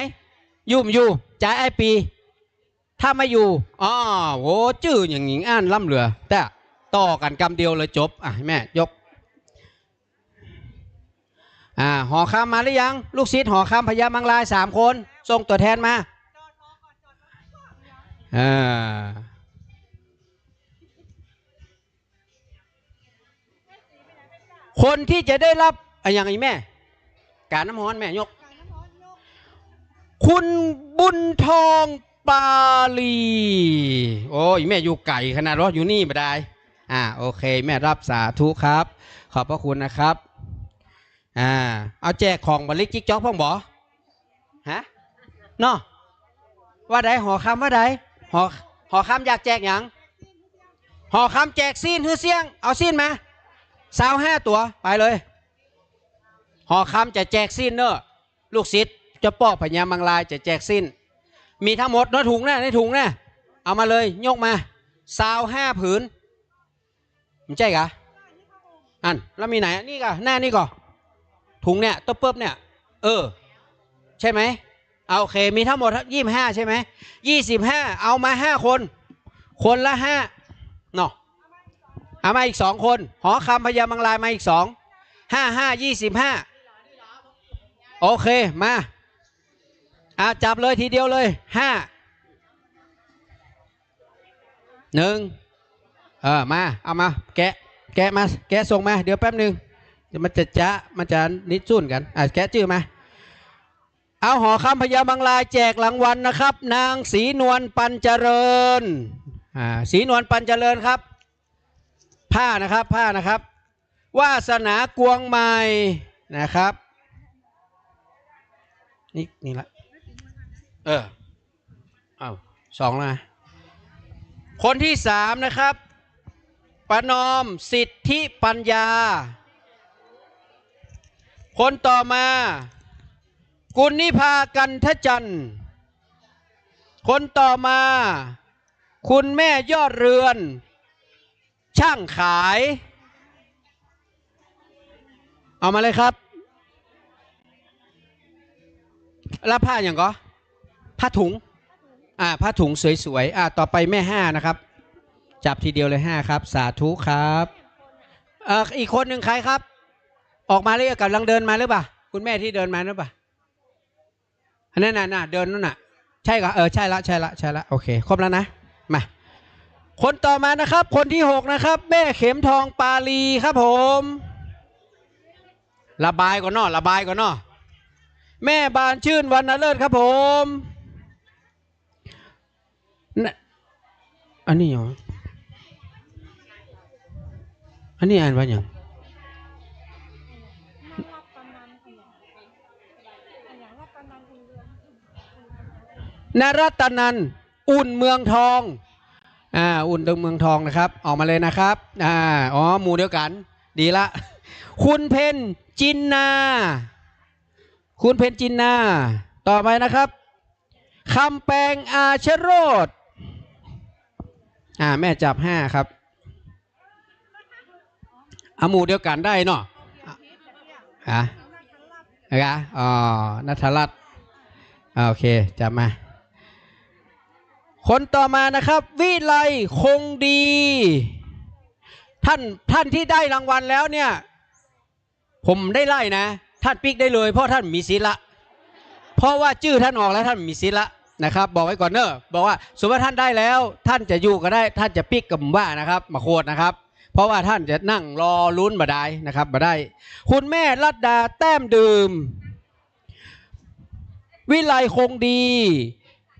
อยู่จ่ายอ้ายปีถ้าไม่อยู่จื้ออย่างนี้อ่านล่ำเหลือแต่ต่อกันกำเดียวเลยจบแม่ยกหอคำมาหรือยังลูกศิษย์หอคำพญามังลาย3 คนส่งตัวแทนมาคนที่จะได้รับอย่างนี้แม่การน้ำฮ้อนแม่ยกคุณบุญทองปาลีแม่อยู่ไก่ขนาดรถอยู่นี่ไม่ได้โอเคแม่รับสาธุครับขอบพระคุณนะครับเอาแจกของบริจิกจ๊อกพ่องบอเนาะว่าใดหอคำว่าใดหอคำอยากแจกอย่างหอคำแจกซีนฮือเสียงเอาซีนมา25 ตัวไปเลยหอคำจะแจกซีนเนอะลูกศิษย์เจ้าป้อพญามังลายจะแจกซีนมีทั้งหมดในถุงนะเอามาเลยยกมา25 ผืนไม่ใช่กะแล้วมีไหนนี่กะหน้านี่ก่อถุงเนี่ยตัวเปิ๊บเนี่ยใช่ไหมโอเคมีทั้งหมด25ใช่ไหม25เอามา5 คนละ5เนาะเอามาอีก2 คนหอคำพญามังลายมาอีก2 25โอเคมาจับเลยทีเดียวเลย1มาเอามาแกะมาแกะส่งมาเดี๋ยวแป๊บนึงเดี๋ยวมันจะนิดจุ่นกันแกะชื่อมาเอาหอคำพญามังลายแจกรางวัลนะครับนางศรีนวลปัญเจริญศรีนวลปัญเจริญครับผ้านะครับวาสนากวงใหม่นะครับนี่ละ2แล้วนะคนที่3นะครับประนอมสิทธิปัญญาคนต่อมากุลนิพากันทจันทร์คนต่อมาคุณแม่ยอดเรือนช่างขายเอามาเลยครับรับผ้าอย่างก็ผ้าถุงผ้าถุงสวยๆต่อไปแม่5นะครับจับทีเดียวเลย5ครับสาธุครับอีกคนหนึ่งใครครับออกมาหรือกำลังเดินมาหรือเปล่าคุณแม่ที่เดินมาหรือเปล่านั่นน่ะเดินนั่นน่ะใช่ก็ใช่ละโอเคครบแล้วนะมาคนต่อมานะครับคนที่6นะครับแม่เข็มทองปาลีครับผมระบายก่อนเนาะแม่บานชื่นวรรณเลิศครับผมอันนี้เหรออันนี้อ่านว่าอย่างนรัตนันอุ่นเมืองทองอุ่นเมืองทองนะครับออกมาเลยนะครับหมู่เดียวกันดีละคุณเพนจินนาต่อไปนะครับคำแปลงอาชโรดแม่จับ5ครับหมู่เดียวกันได้เนาะนัทรัตน์โอเคจับมาคนต่อมานะครับวิไลคงดีท่านที่ได้รางวัลแล้วเนี่ยผมได้ไล่นะท่านปิ๊กได้เลยเพราะท่านมีศีลละเพราะว่าชื่อท่านออกแล้วท่านมีศีลละนะครับบอกไว้ก่อนบอกว่าสมมติว่าท่านได้แล้วท่านจะอยู่ก็ได้ท่านจะปิ๊กกับว่านะครับมาโคดนะครับ เพราะว่าท่านจะนั่งรอลุ้นบ่ได้นะครับบ่ได้คุณแม่รัตดาแต้มดื่มวิไลคงดี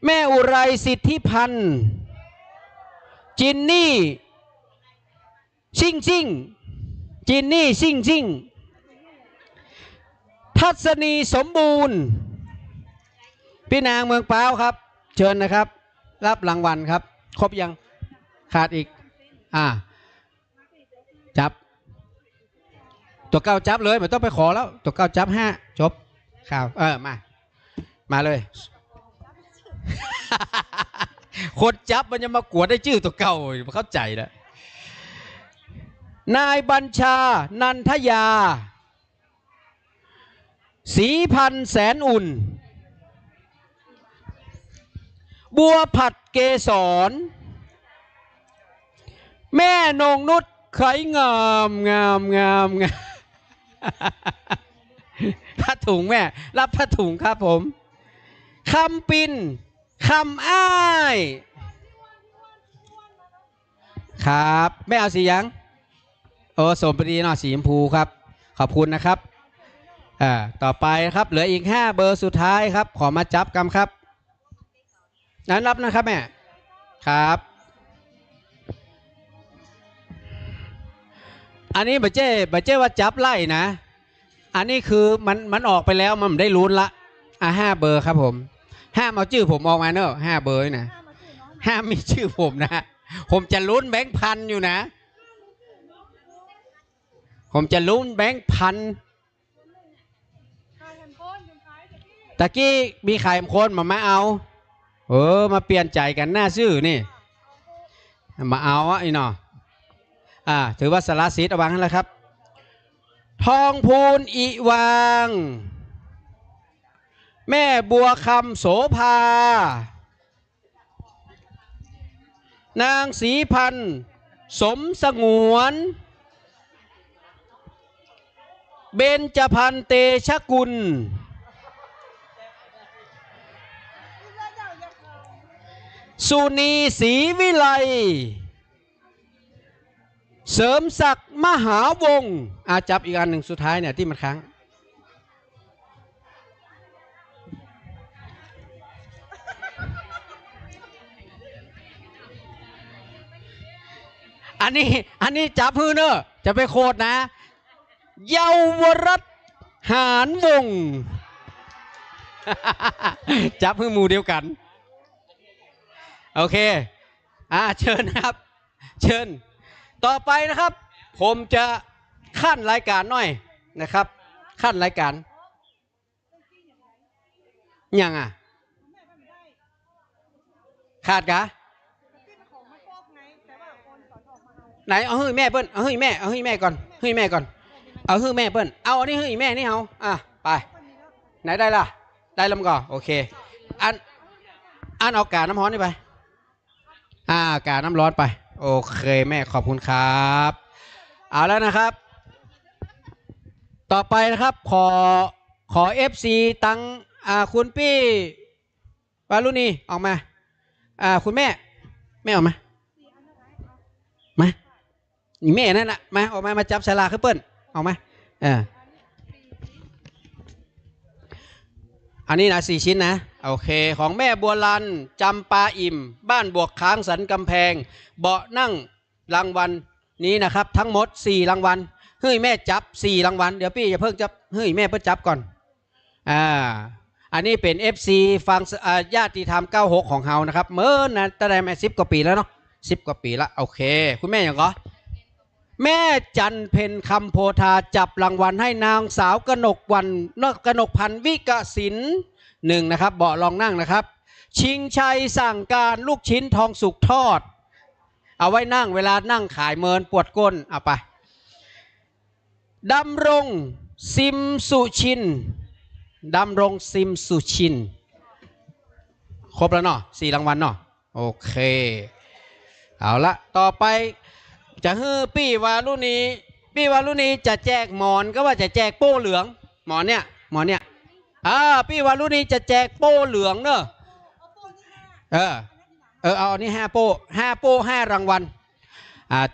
แม่อุไรสิทธิพันธ์จินนี่ซิ่งซิ่งจินนี่ซิ่งซิ่งทัศนีสมบูรณ์พี่นางเมืองเปล่าครับเชิญนะครับรับรางวัลครับครบยังขาดอีกจับตัวเก้าจับเลยไม่ต้องไปขอแล้วตัวเก้าจับ5จบข่าวมาเลย คนจับมันจะมากวดได้ชื่อตัวเก่าเข้าใจแล้วนายบัญชานันทยาศรีพันธ์แสนอุ่นบัวผัดเกสรแม่นงนุชไขงามผ้าถุงแม่รับผ้าถุงครับผมคำปินคำอ้ายครับไม่เอาสียังสมปรีเนาะสีชมพูครับขอบคุณนะครับต่อไปครับเหลืออีก5เบอร์สุดท้ายครับขอมาจับกันครับนั้นรับนะครับแม่ครับอันนี้บัจเจ้ว่าจับไล่นะอันนี้คือมันออกไปแล้วมันได้ลุ้นละ5เบอร์ครับผมห้ามเอาชื่อผมออกมาเนอะ5เบอร์นะห้ามมีชื่อผมนะผมจะลุ้นแบงค์พันอยู่นะผมจะลุ้นแบงค์พันตะกี้มีไข่มคนมาเอามาเปลี่ยนใจกันหน้าชื่อนี่มาเอาอีเนาะถือว่าสารสิทธิ์เอาวางให้แล้วครับทองพูนอิวางแม่บัวคำโสภานางศรีพันธ์สมสงวนเบญจพันธ์เตชะกุลสุนีศรีวิไลเสริมศักดิ์มหาวงศ์จับอีกอันหนึ่งสุดท้ายเนี่ยที่มันค้างอันนี้จับพื้นเนอะจะไปโคตรนะเยาวรัตน์หานวงศ์จับพื้นหมู่เดียวกันโอเคเชิญนะครับเชิญต่อไปนะครับผมจะขั้นรายการหน่อยนะครับขั้นรายการยังขาดกะไหนเอาให้แม่เปิ้ลเอาให้แม่ก่อนให้แม่ก่อนเอาให้แม่เปิ้ลเอาอันนี้ให้แม่นี่เอาไปไหนได้ล่ะได้ลำก่อโอเคอันเอากาน้ำร้อนนี่ไปกาน้ำร้อนไปโอเคแม่ขอบคุณครับเอาแล้วนะครับต่อไปนะครับขอ FC ตังคุณพี่วารุณีออกมาคุณแม่ออกมาแม่นั่นแหละมาออกมาจับสลากขึ้นเปิ้ลออกมาอันนี้นะ4 ชิ้นนะโอเคของแม่บัวลันจำปาอิ่มบ้านบวกค้างสันกำแพงเบาะนั่งรางวัลนี้นะครับทั้งหมด4รางวัลเฮ้ยแม่จับ4รางวัลเดี๋ยวพี่จะเพิ่งจับเฮ้ยแม่เพิ่งจับก่อนอันนี้เป็น FC ฟังญาติธรรม96ของเฮานะครับเมื่อนะตั้งแต่แม่10 กว่าปีแล้วเนาะ10 กว่าปีละโอเคคุณแม่อย่างก็แม่จันเพ็ญคำโพธาจับรางวัลให้นางสาวกนกพันธ์วิกสิน1นะครับเบาะรองนั่งนะครับชิงชัยสั่งการลูกชิ้นทองสุกทอดเอาไว้นั่งเวลานั่งขายเมินปวดก้นเอาไปดำรงซิมสุชินครบแล้วเนาะ4รางวัลเนาะโอเคเอาละต่อไปจะฮือพี่วารุณีจะแจกหมอนก็ว่าจะแจกโป้เหลืองหมอนเนี่ยพี่วารุณีจะแจกโป้เหลืองเนอะเอาอันนี้5 โป้5รางวัล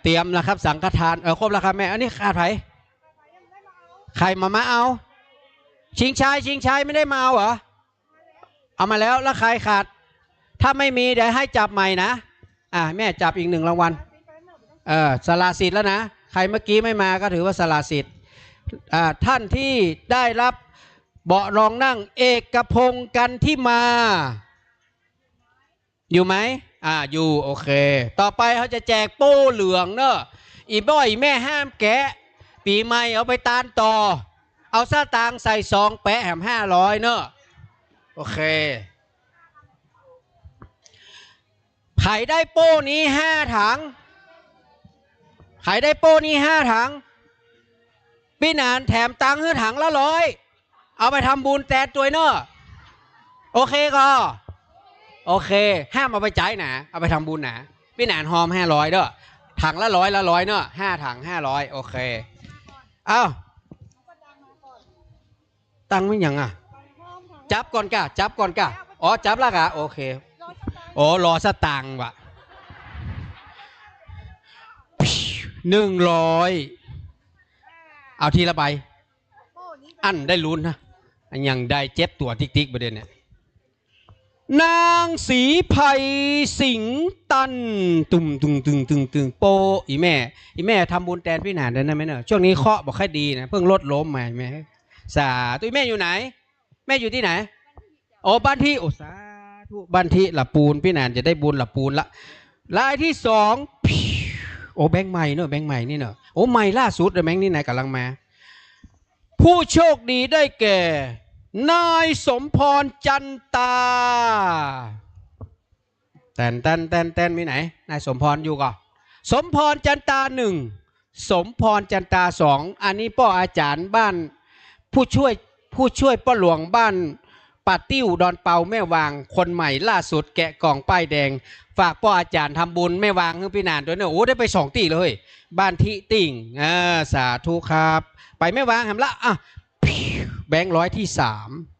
เตรียมนะครับสังฆทานครบแล้วครับแม่อันนี้ขาดไผ่ใครมาเอาชิงชายไม่ได้มาเอาเหรอเอามาแล้วใครขาดถ้าไม่มีเดี๋ยวให้จับใหม่นะแม่จับอีก1 รางวัลสละสิทธิ์แล้วนะใครเมื่อกี้ไม่มาก็ถือว่าสละสิทธิ์ท่านที่ได้รับเบาะรองนั่งเอกพงศ์กันที่มาอยู่ไหมอยู่โอเคต่อไปเขาจะแจกโป้เหลืองเนอะอีบ่อยแม่ห้ามแกะปีใหม่เอาไปตานต่อเอาซาตางใส่ซองแปะแหม500เนอะโอเคขายได้โป้นี้5 ถังขายได้โป้นี้5 ถังพี่นานแถมตังค์ให้ถังละ100เอาไปทำบุญแต่ตัวเนอะโอเคก็โอเคห้ามเอาไปจ่ายนะเอาไปทำบุญนะพี่นานหอม500เด้อถังละ100เนอะ5 ถัง500โอเคเอาตังค์ไม่ยังจับก่อนกะจับแล้วกะโอเครอสตังค์วะ100เอาทีละใบอันได้ลุ้นนะยังได้เจ็บตัวติ๊กประเด็นเนี่ยนางสีไผ่สิงตันตึงโปอีแม่ทำบุญแทนพี่หนานได้ไหมเนอะช่วงนี้เคาะบอกค่อยดีนะเพิ่งลดล้มมาแม่สาธุแม่อยู่ไหนแม่อยู่ที่ไหนบ้านที่สาธุบ้านที่ละปูนพี่หนานจะได้บุญละปูนละลายที่2แบงค์ใหม่เนอะแบงค์ใหม่นี่เนอะใหม่ล่าสุดแบงค์นี่ไหนกำลังมาผู้โชคดีได้แก่นายสมพรจันตาแตนมีไหนนายสมพรอยู่ก่อนสมพรจันตา1สมพรจันตา2อันนี้ป้ออาจารย์บ้านผู้ช่วยป้อหลวงบ้านป่าติ้วดอนเปาแม่วางคนใหม่ล่าสุดแกะกล่องป้ายแดงฝากป้ออาจารย์ทำบุญแม่วางให้พี่นานด้วยเนอะได้ไป2 ตีเลยบ้านทิติ่งสาธุครับไปแม่วางทำละแบงค์100ที่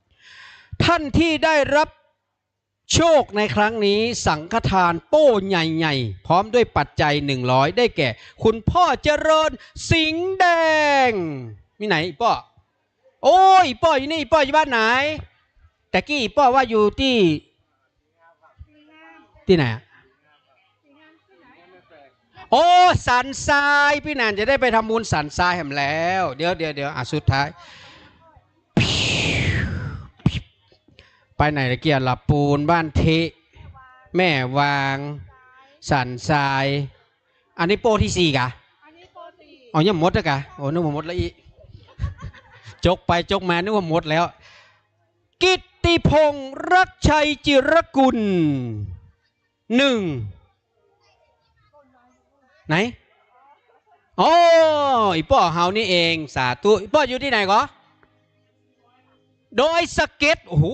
3ท่านที่ได้รับโชคในครั้งนี้สังฆทานโป้ใหญ่ๆพร้อมด้วยปัจจัย100ได้แก่คุณพ่อเจริญสิงห์แดงมีไหนป้อป้ออยู่นี่ป้ออยู่บ้านไหนแต่กี้ป้อว่าอยู่ที่ไหนสันทรายพี่นานจะได้ไปทำบุญสันทรายแห่งแล้วเดี๋ยวสุดท้ายไปไหนตะเกียร์ละปูนบ้านเทแม่วางสันทรายอันนี้โป้ที่4กะยังหมดแล้วกะนึกว่าหมดแล้วอีจกไปจกมานึกว่าหมดแล้วกิตติพงษ์รักชัยจิรกุล1ไหนอีป้อเฮานี่เองสาธุอีป้ออยู่ที่ไหนก็โดยสเก็ตโอ้โห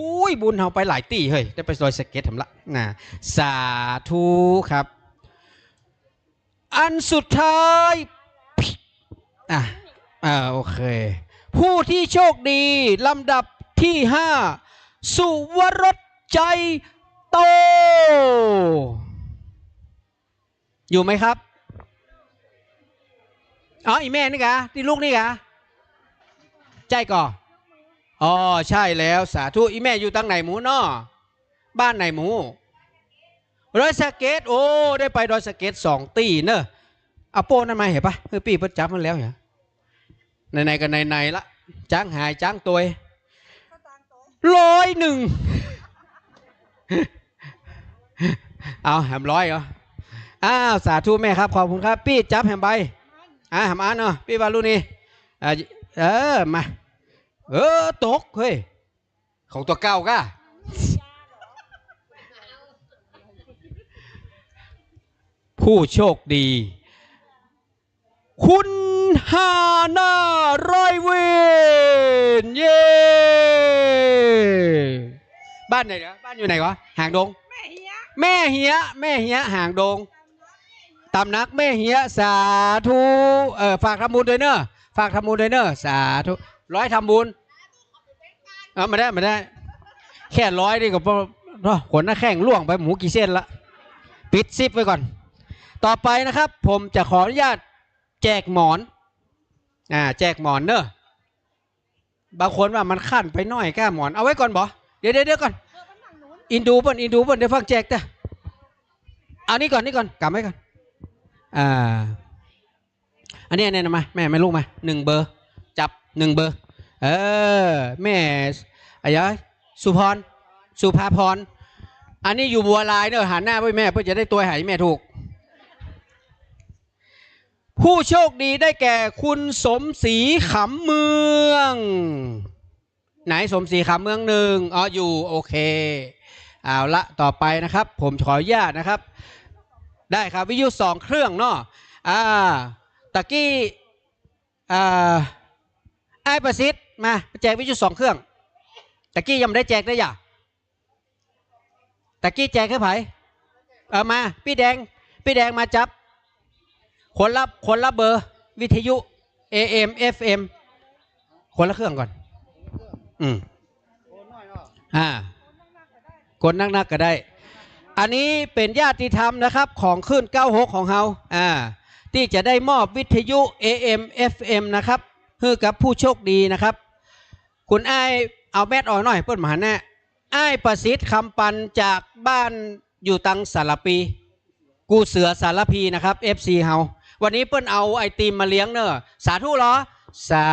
บุญเฮาไปหลายตีเฮ้ยได้ไปโดยสเก็ตทำละสาธุครับอันสุดท้ายโอเคผู้ที่โชคดีลำดับที่5สุวรสใจโตอยู่ไหมครับอีแม่นี่กะที่ลูกนี่กะใจก่อใช่แล้วสาธุอีแม่อยู่ตั้งไหนหมูนอบ้านไหนหมูดอยสะเก็ตได้ไปดอยสะเก็ต2 ตีเนอะเอาโป้นั่นมาเห็นปะปีเพิ่งจับมันแล้วเหรอไหนกันไหนละจ้างหายจ้างตัว101เอาแหม100เหรอสาธุแม่ครับขอบคุณครับพี่จับแหมใบแหมเนาะพี่บาลูนี่มาตกเฮ้ยของตัวเก่าก้าผู้โชคดีคุณฮาน่าไรเวนเย้บ้านไหนเนี่ยบ้านอยู่ไหนวะหางดงแม่เฮียหางดงตำนักแม่เฮียสาธุฝากทำบุญด้วยเนอะฝากทำบุญด้วยเนอะสาธุ100ทำบุญไม่ได้แค่100นี่ก็ขนหน้าแข้งล่วงไปหมูกี่เส้นละปิดซิปไว้ก่อน ต่อไปนะครับผมจะขออนุญาตแจกหมอนแจกหมอนเนอะบางคนว่ามันขั้นไปหน่อยก้าหมอนเอาไว้ก่อนบอเดี๋ยวก่อนอินดูเปิ้ลเดี๋ยวฟังแจกเด้อเอานี่ก่อนกำไว้ก่อนอันนี้นะมาแม่ไม่ลูกมา1 เบอร์จับ1 เบอร์แม่อะไรสุภาพรอันนี้อยู่บัวลายเนอะหันหน้าไปแม่เพื่อจะได้ตัวหายแม่ถูกผู้โชคดีได้แก่คุณสมศรีขำเมืองไหนสมศรีขำเมือง1อยู่โอเคเอาละต่อไปนะครับผมขออนุญาตนะครับได้ครับวิทยุ2 เครื่องเนาะตะกี้ไอ้ประสิทธิ์มาแจกวิทยุ2 เครื่องตะกี้ยังไม่ได้แจกได้ย่ะตะกี้แจกแค่ไผ่มาพี่แดงมาจับคนละเบอร์วิทยุ AM FM คนละเครื่องก่อนคนนักก็ได้อันนี้เป็นญาติธรรมนะครับของขึ้น96ของเฮาที่จะได้มอบวิทยุ AM FM นะครับให้กับผู้โชคดีนะครับคุณไอ้เอาแมสออกหน่อยเปิ้ลมาหาแน่ไอ้ประสิทธิ์คำปันจากบ้านอยู่ตังสารปีกูเสือสารพีนะครับ FC เฮาวันนี้เปิ้ลเอาไอติมมาเลี้ยงเนอะสาธุเหรอสา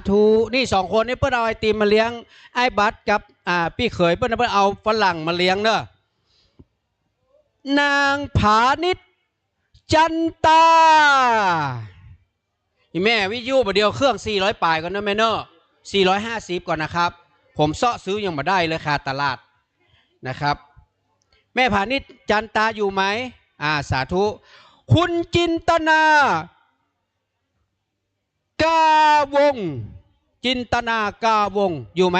ธุนี่2 คนนี่เปิ้ลเอาไอติมมาเลี้ยงไอ้บัตกับพี่เขยเปิ้ลเอาฝรั่งมาเลี้ยงเนอะนางผานิชจันตาแม่วิทยุประเดียวเครื่อง400 ปลายก่อนนะแม่เนอะ450ก่อนนะครับผมเสาะซื้อยังมาได้เลยค่ะตลาดนะครับแม่ผานิชจันตาอยู่ไหมสาธุคุณจินตนากาวงอยู่ไหม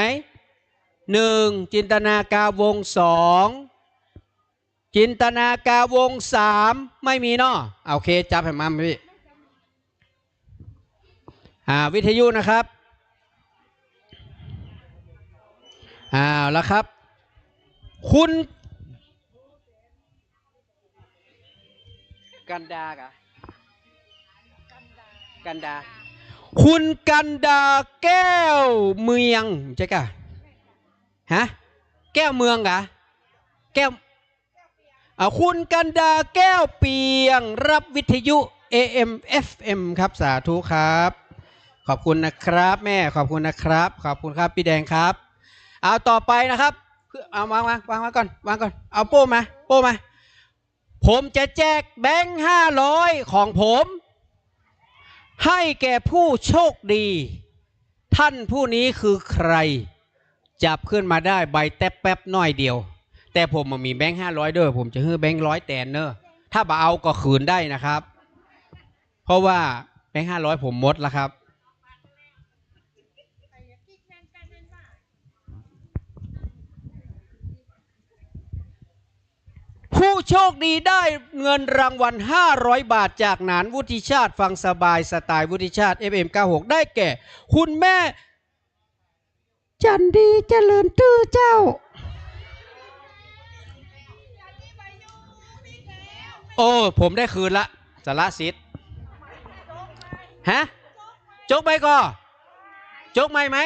1จินตนากาวง2จินตนากาวง3ไม่มีเนาะโอเคจับให้มาพี่วิทยุนะครับแล้วครับคุณกันดาคุณกันดาแก้วเมืองใช่กะแก้วเมืองกะแก้วคุณกันดาแก้วเปียงรับวิทยุ AM FM ครับสาธุครับขอบคุณนะครับแม่ขอบคุณนะครับขอบคุณครับพี่แดงครับเอาต่อไปนะครับเอาวางก่อนเอาโป้มาผมจะแจกแบงค์500ของผมให้แก่ผู้โชคดีท่านผู้นี้คือใครจับขึ้นมาได้ใบแตบแป๊บน้อยเดียวแต่ผมมีแบงค์500ด้วยผมจะให้แบงค์100แตนเนอะถ้าบ่เอาก็คืนได้นะครับเพราะว่าแบงค์500ผมหมดแล้วครับผู้โชคดีได้เงินรางวัล500 บาทจากหนานวุฒิชาติฟังสบายสไตล์วุฒิชาติ FM 96ได้แก่คุณแม่จันดีเจริญตื้อเจ้าโอ้ผมได้คืนละสารสิทธิ์จกใบก่อจกใหม่ไหม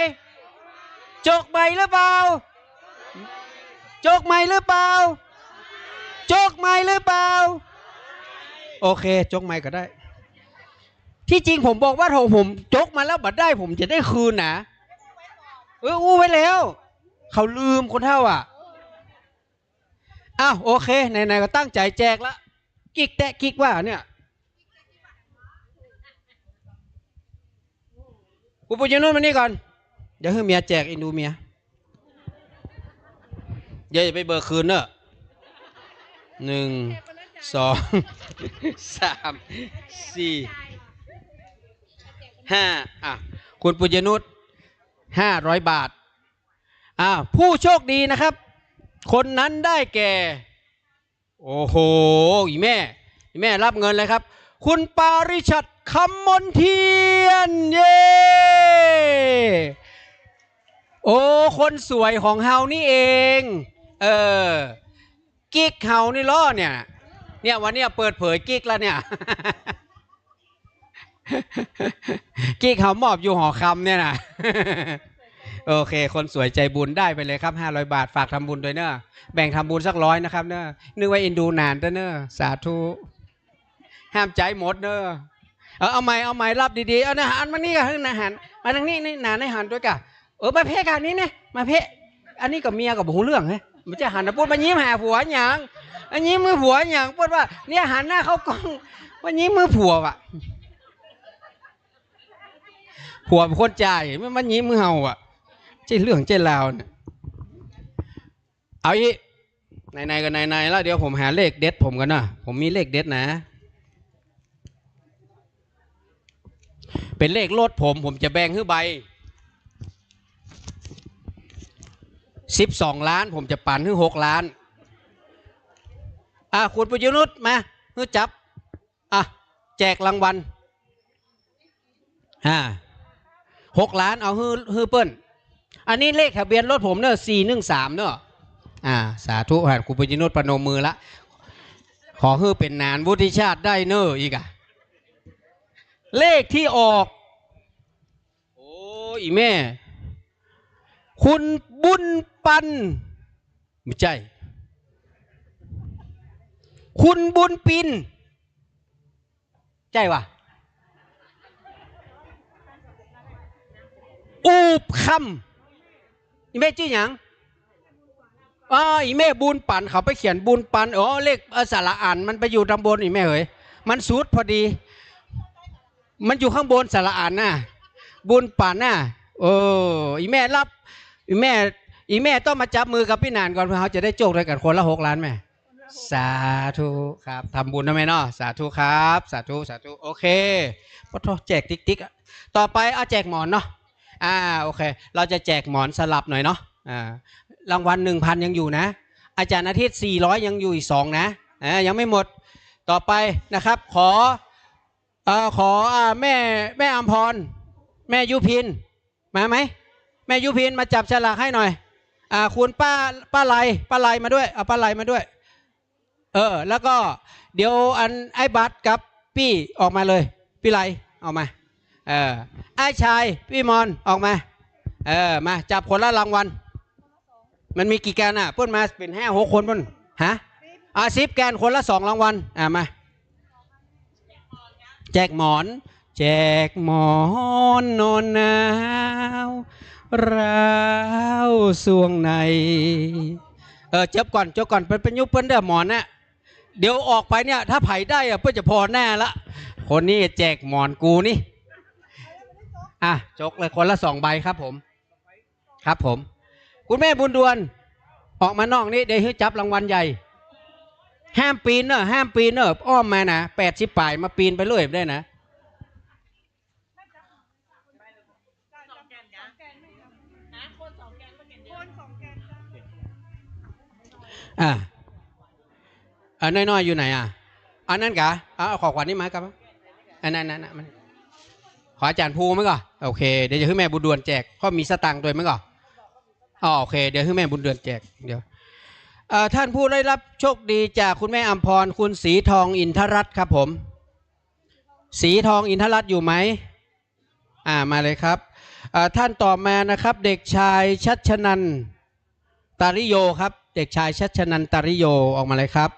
จกใหม่หรือเปล่าจกใหม่หรือเปล่าจกใหม่หรือเปล่าโอเคจกใหม่ก็ได้ที่จริงผมบอกว่าผมจกมาแล้วบัดได้ผมจะได้คืนนะอู้ไว้แล้วเขาลืมคนเท่าโอเคไหนๆก็ตั้งใจแจกละกิ๊กแตะกิ๊กว่าเนี่ยกูปุญญนุ่นมานี่ก่อนเดี๋ยวให้เมียแจกอินดูเมียอย่าไปเบอร์คืนเนอะ1 2 3 4 5คุณปุญญนุช500 บาทผู้โชคดีนะครับคนนั้นได้แก่โอ้โหอีแม่รับเงินเลยครับคุณปาริชัดคำมนเทียนเย้โอ้คนสวยของเฮานี่เองกิ๊กเฮานี่ล้อเนี่ย เนี่ยวันเนี้ยเปิดเผยกิ๊กแล้วเนี่ย กิ๊กเขามอบอยู่หอคำเนี่ยนะ โอเค คนสวยใจบุญได้ไปเลยครับ500 บาทฝากทำบุญด้วยเนอะแบ่งทำบุญสัก100นะครับเนอะนึกว่าอินดูนานเนอะสาธุห้ามใจหมดเนอะเอาใหม่รับดีๆเอานะหันมานี่กันนะหันมาทางนี้นี่นานให้หันด้วยกันมาเพ่กันนี้เนี่ยมาเพ่อันนี้กับเมียกับหูเรื่องเหรอมันจะหันนะพูดมายิ้มหาผัวหยางอันนี้มือผัวหยางพูดว่าเนี่ยหันหน้าเข้ากล้องวันนี้มือผัวว่ะผัวเป็นคนจ่ายมันยิ้มมือเห่าอ่ะเจ๊เรื่องเจ๊ราวเนี่ยเอาอีไหนๆก็ไหนๆแล้วเดี๋ยวผมหาเลขเด็ดผมกันนะผมมีเลขเด็ดนะเป็นเลขรถผมจะแบ่งให้ใบ12 ล้านผมจะปั่นให้6 ล้านคุณปุญญนุชมาเพื่อจับแจกรางวัล6 ล้านเอาฮือเปิ้ลอันนี้เลขทะเบียนรถผมเนอะ413เนอะสาธุคุณปุญญนุชประนมมือละขอฮือเป็นนานวุฒิชาติได้เนอะอีกเลขที่ออกโอ้ยแม่คุณบุญปันไม่ใช่คุณบุญปินใช่วะอูบคำอีแม่ชื่อหยังอีแม่บุญปันเขาไปเขียนบุญปันเลขสระอ่านมันไปอยู่ตำบลอีแม่เอ๋ยมันสุดพอดีมันอยู่ข้างบนสระอ่านน่ะบุญปันน่ะอีแม่รับอีแม่ต้องมาจับมือกับพี่นานก่อนเพื่อเขาจะได้โจกด้วยกันคนละ6 ล้านแม่สาธุครับทำบุญนะแม่เนาะสาธุครับสาธุโอเคพอทอแจกติ๊กต่อไปเอาแจกหมอนเนาะโอเคเราจะแจกหมอนสลับหน่อยเนาะรางวัล 1,000 ยังอยู่นะอาจารย์อาทิตย์400ยังอยู่อีก2นะยังไม่หมดต่อไปนะครับขอแม่อัมพรแม่ยุพินมาไหมแม่ยุพินมาจับฉลากให้หน่อยคุณป้าไลมาด้วยเอาป้าไลมาด้วยแล้วก็เดี๋ยวไอ้บัตรกับพี่ออกมาเลยพี่ไลออกมาไอ้ชายพี่มอนออกมามาจับคนละรางวัลมันมีกี่แกนเพิ่นมาเป็น5-6 คนเพิ่น10 แกนคนละ2 รางวัลมาแจกหมอนนอนหนาวราวสวงในเจ็บก่อนเป็นยุบเพิ่นเด้อหมอนนะเดี๋ยวออกไปเนี่ยถ้าไผ่ได้เพื่อจะพอแน่ละคนนี้แจกหมอนกูนี่จกเลยคนละ2 ใบครับผมคุณแม่บุญดวนออกมานอกนี้เดี๋ยวให้จับรางวัลใหญ่ห้ามปีนเนอะอ้อมมานะ80 ป่ายมาปีนไปเรื่อยได้นะน้อยๆอยู่ไหนอันนั้นกะเอาขอขวัญนี่มาครับอันนั้นมันขออาจารย์ภูมั้ยก่อนโอเคเดี๋ยวจะให้แม่บุญดวนแจกเขามีสตังค์ด้วยมั้ยก่อนโอเคเดี๋ยวให้แม่บุญดวนแจกเดี๋ยวท่านผู้ได้รับโชคดีจากคุณแม่อัมพรคุณสีทองอินทรัตน์ครับผมสีทองอินทรัตน์อยู่ไหมมาเลยครับท่านต่อมานะครับเด็กชายชัชนันท์ตาริโยครับเด็กชายชัชนันท์ตาริโยออกมาเลยครับ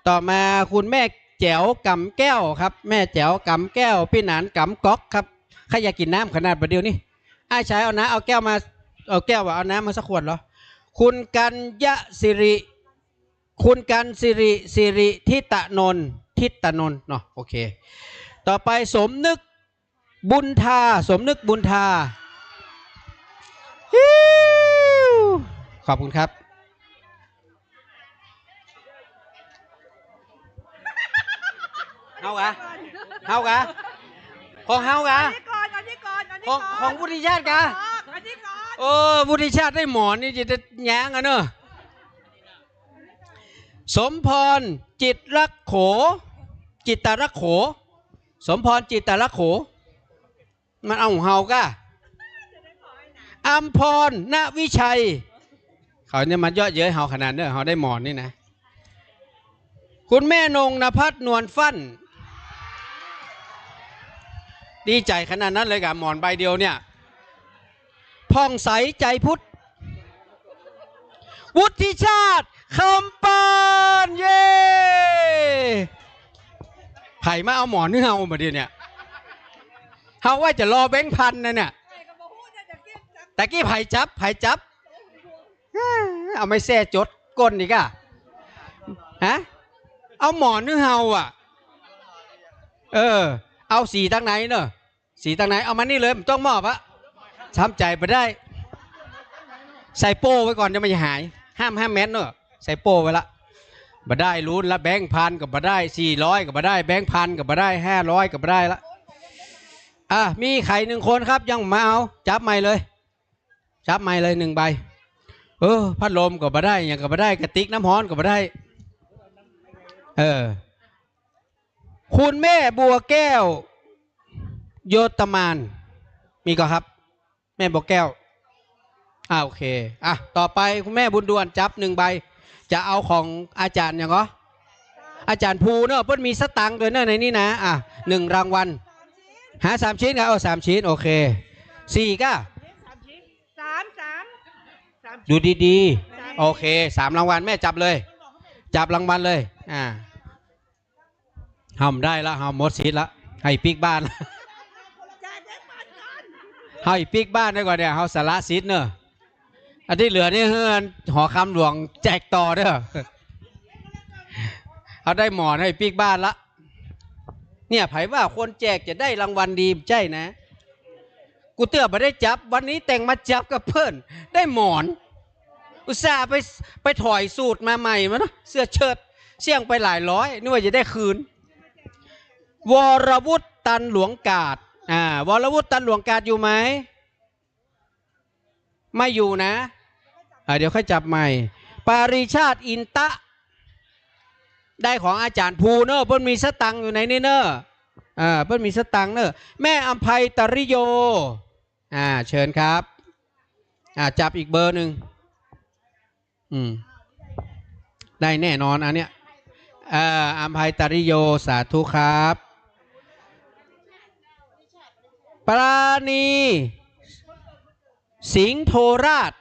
ต่อมาคุณแม่แจ๋วกำแก้วครับแม่แจ๋วกำแก้วพี่หนานกำก๊อกครับใครอยากกินน้ำขนาดประเดี๋ยวนี้ไอ้ชายเอาน้ำเอาแก้วมาเอาน้ำมาสักขวดเหรอคุณกันยะสิริทิตนนท์เนาะโอเคต่อไปสมนึกบุญทาขอบคุณครับเฮากะของเฮากะของวุฒิชาติกะวุฒิชาติได้หมอนนี่จะแย้งเนอะสมพรจิตรักโขสมพรจิตรักโขมันเอาของเฮากะอัมพรณวิชัยเขาเนี่ยมันเยอะเย้ยเฮาขนาดเนอะเฮาได้หมอนนี่นะ คุณแม่นงนภัสนวลฟั่นดีใจขนาดนั้นเลยกับหมอนใบเดียวเนี่ยผ่องใสใจพุทธวุฒิชาติคำปานเย่ไผ่มาเอาหมอนนี่เอามาเดียวเนี่ยเฮาว่าจะรอแบงค์พันนะเนี่ยแต่กี้ไผ่จับเอาไม่แซ่จดก้นอีกอะฮะเอาหมอนนี่เฮาอ่ะเอาสีตั้งไหนเนอะสีตั้งไหนเอามานี่เลยมันต้องมอบอะช้ำใจไปได้ใส่โป้ไว้ก่อนจะไม่หายห้ามแมสเนอะใส่โป้ไว้ละมาได้ลุ้นละแบงค์พันกับมาได้400กับมาได้แบงค์พันกับมาได้500กับมาได้ละมีไข่1คนครับยังมาเอาจับใหม่เลย1 ใบพัดลมกับมาได้ยังกับมาได้กระติกน้ำร้อนกับมาได้คุณแม่บัวแก้วโยตมานมีก็ครับแม่บัวแก้วโอเคต่อไปคุณแม่บุญดวนจับ1 ใบจะเอาของอาจารย์อย่างก็อาจารย์ภูเนอะเพิ่นมีสตังค์ด้วยเนอะในนี้นะ1 รางวัลหา3 ชิ้นครับเอา3 ชิ้นโอเค4ก็ดูดีๆโอเค3 รางวัลแม่จับเลยจับรางวัลเลยห้ามได้ละห้ามหมดสิทธิ์ละให้ปิกบ้านให้ปิกบ้านได้ก่อนเนี่ยเขาสาระสิทธิ์เนอะอันที่เหลือนี่เฮือนหอคำหลวงแจกต่อเด้อเอาได้หมอนให้ปิกบ้านละเนี่ยไผว่าคนแจกจะได้รางวัลดีใช่นะกูเตือนมาได้จับวันนี้แต่งมาจับกับเพื่อนได้หมอนอุตส่าห์ไปถอยสูตรมาใหม่มาเนาะเสื้อเชิ้ตเสี่ยงไปหลายร้อยนึกว่าจะได้คืนวรวุฒิตันหลวงกาดวรวุฒิตันหลวงกาดอยู่ไหมไม่อยู่นะเดี๋ยวค่อยจับใหม่ปาริชาติอินตะได้ของอาจารย์ภูเนอะเพิ่นมีสตังค์อยู่ในนี่เนอะเพิ่นมีสตังค์เนอะแม่อัมภัยตริโยเชิญครับจับอีกเบอร์หนึ่งได้แน่นอนอันเนี้ยอัมภัยตริโยสาธุครับปราณีสิงห์โทราช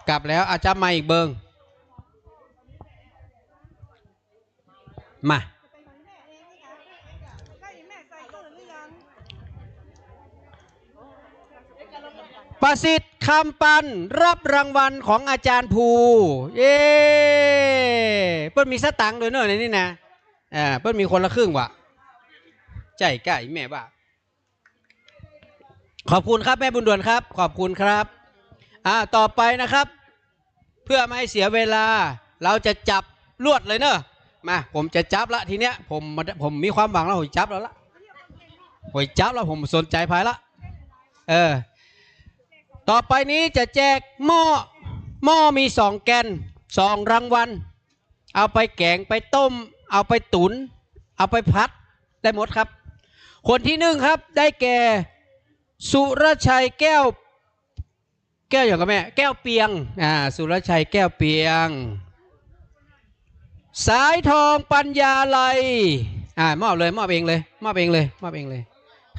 กลับแล้วอาจจะมาอีกเบิงมาประสิทธิ์คำปันรับรางวัลของอาจารย์ภูเย้เพิ่นมีสตังค์ด้วยเนอะในนี้นะเพิ่นมีคนละครึ่งวะใจใกล้แม่บ้าขอบคุณครับแม่บุญด่วนครับขอบคุณครับต่อไปนะครับเพื่อไม่ให้เสียเวลาเราจะจับลวดเลยเนอะมาผมจะจับละทีเนี้ยผมมีความหวังแล้วผมจับแล้วละผมจับแล้วผมสนใจภายละต่อไปนี้จะแจกหม้อมี2 แกน2 รางวัลเอาไปแกงไปต้มเอาไปตุ๋นเอาไปพัดได้หมดครับคนที่1ครับได้แก่สุรชัยแก้วอย่างกับแม่แก้วเปียงสุรชัยแก้วเปียงสายทองปัญญาไลมอบเองเลย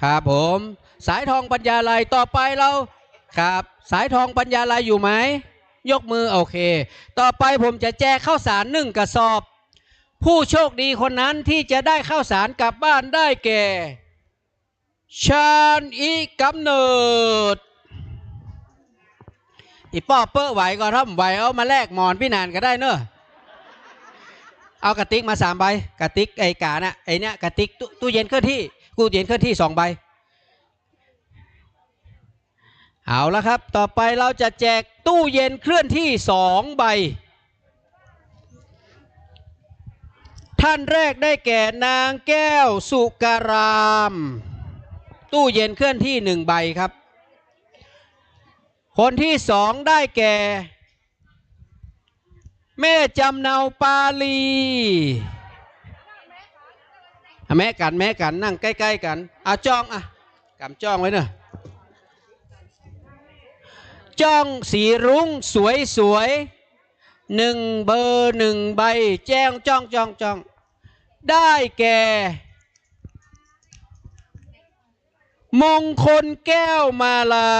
ครับผมสายทองปัญญาไลต่อไปเราครับสายทองปัญญาไลอยู่ไหมยกมือโอเคต่อไปผมจะแจกข้าวสาร1 กระสอบผู้โชคดีคนนั้นที่จะได้ข้าวสารกลับบ้านได้แก่ชาญอีกำเนิดอีป้อเปิ้ลไหวก็ทำไหวเอามาแลกหมอนพี่นานก็ได้เนอะเอากระติกมา3 ใบกระติกไอ้กาน่ะไอ้เนี้ยกระติกตู้เย็นเคลื่อนที่2 ใบเอาละครับต่อไปเราจะแจกตู้เย็นเคลื่อนที่2 ใบท่านแรกได้แก่นางแก้วสุการามตู้เย็นเคลื่อนที่1 ใบครับคนที่2ได้แก่แม่จำเนาปาลีแม่กันนั่งใกล้ๆกันจ้องกำจ้องไว้เนอะจ้องสีรุ้งสวย เบอร์1ใบแจ้งจ้องได้แก่มงคลแก้วมาลา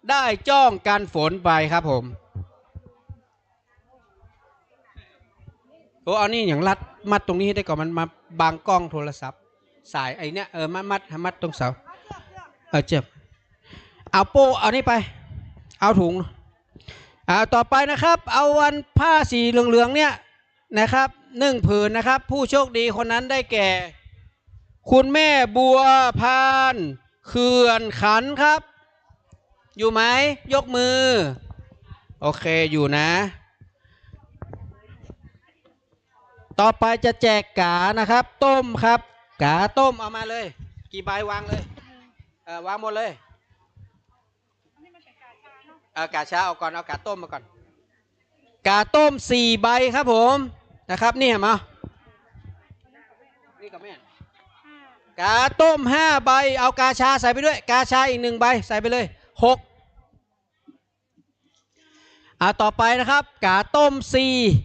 ได้จ้องกันฝนไปครับผมโอ้เอานี่อย่างรัดมัดตรงนี้ให้ได้ก่อนมันมาบางกล้องโทรศัพท์สายไอ้เนี้ยมัดตรงเสาเจ็บเอาโป้เอานี่ไปเอาถุงต่อไปนะครับเอาวันผ้าสีเหลืองๆเนี่ยนะครับ1 ผืนนะครับผู้โชคดีคนนั้นได้แก่คุณแม่บัวพานเขื่อนขันครับอยู่ไหมยกมือโอเคอยู่นะต่อไปจะแจกกานะครับต้มครับกาต้มเอามาเลยกี่ใบวางเลยวางหมดเลยกาช้าเอาก่อนเอากาต้มมาก่อนกาต้ม4 ใบครับผมนะครับนี่เห็นไหมนี่กับแม่กาต้ม5 ใบเอากาชาใส่ไปด้วยกาชาอีก1 ใบใส่ไปเลย6ต่อไปนะครับกาต้ม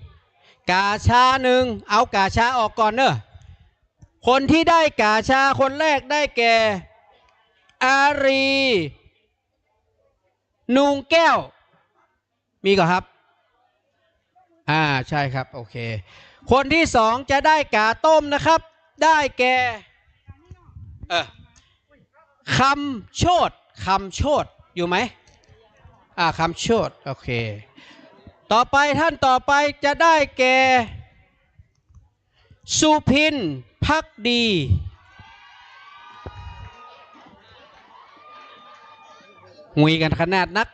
4กาชา1เอากาชาออกก่อนเนอะคนที่ได้กาชาคนแรกได้แก่อารีนุงแก้วมีก่อนครับใช่ครับโอเคคนที่2จะได้กาต้มนะครับได้แก่คำโชดอยู่ไหมคำโชดโอเคต่อไปท่านต่อไปจะได้แก่สุพินภักดีหุยกันขนาดนัก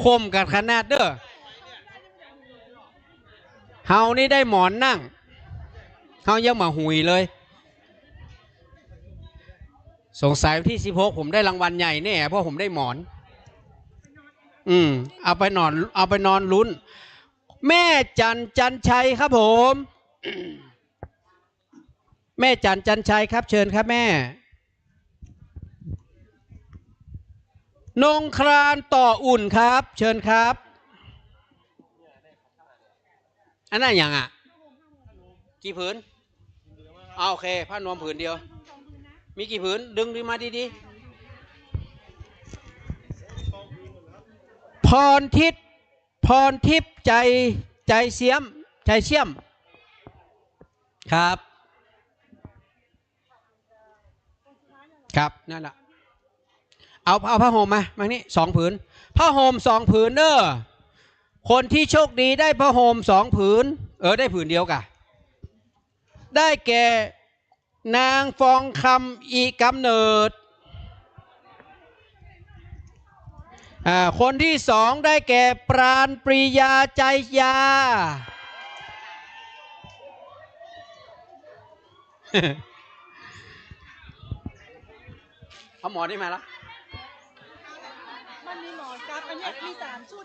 คมกันขนาดเด้อเฮานี่ได้หมอนนั่งเฮายังมาหุยเลยสงสัยที่16ผมได้รางวัลใหญ่แน่เพราะผมได้หมอนเอาไปนอนลุ้นแม่จันชัยครับผม แม่จันชัยครับเชิญครับแม่นงครานต่ออุ่นครับเชิญครับอันนั้นอย่างกี่ผืนโอเคผ้านวมผืนเดียวมีกี่ผืนดึงมาดีๆพรทิพย์ใจเชี่ยมครับนั่นแหละเอาผ้าห่มมานี่2 ผืนผ้าห่ม2 ผืนเนอะคนที่โชคดีได้ผ้าห่ม2 ผืนได้ผืนเดียวกะได้แก่นางฟองคำอีกำเนิดคนที่2ได้แก่ปราณปรียาใจยาเอาหมอนี่มาแล้วมันมีหมอนครับอันนี้มี3 ชุด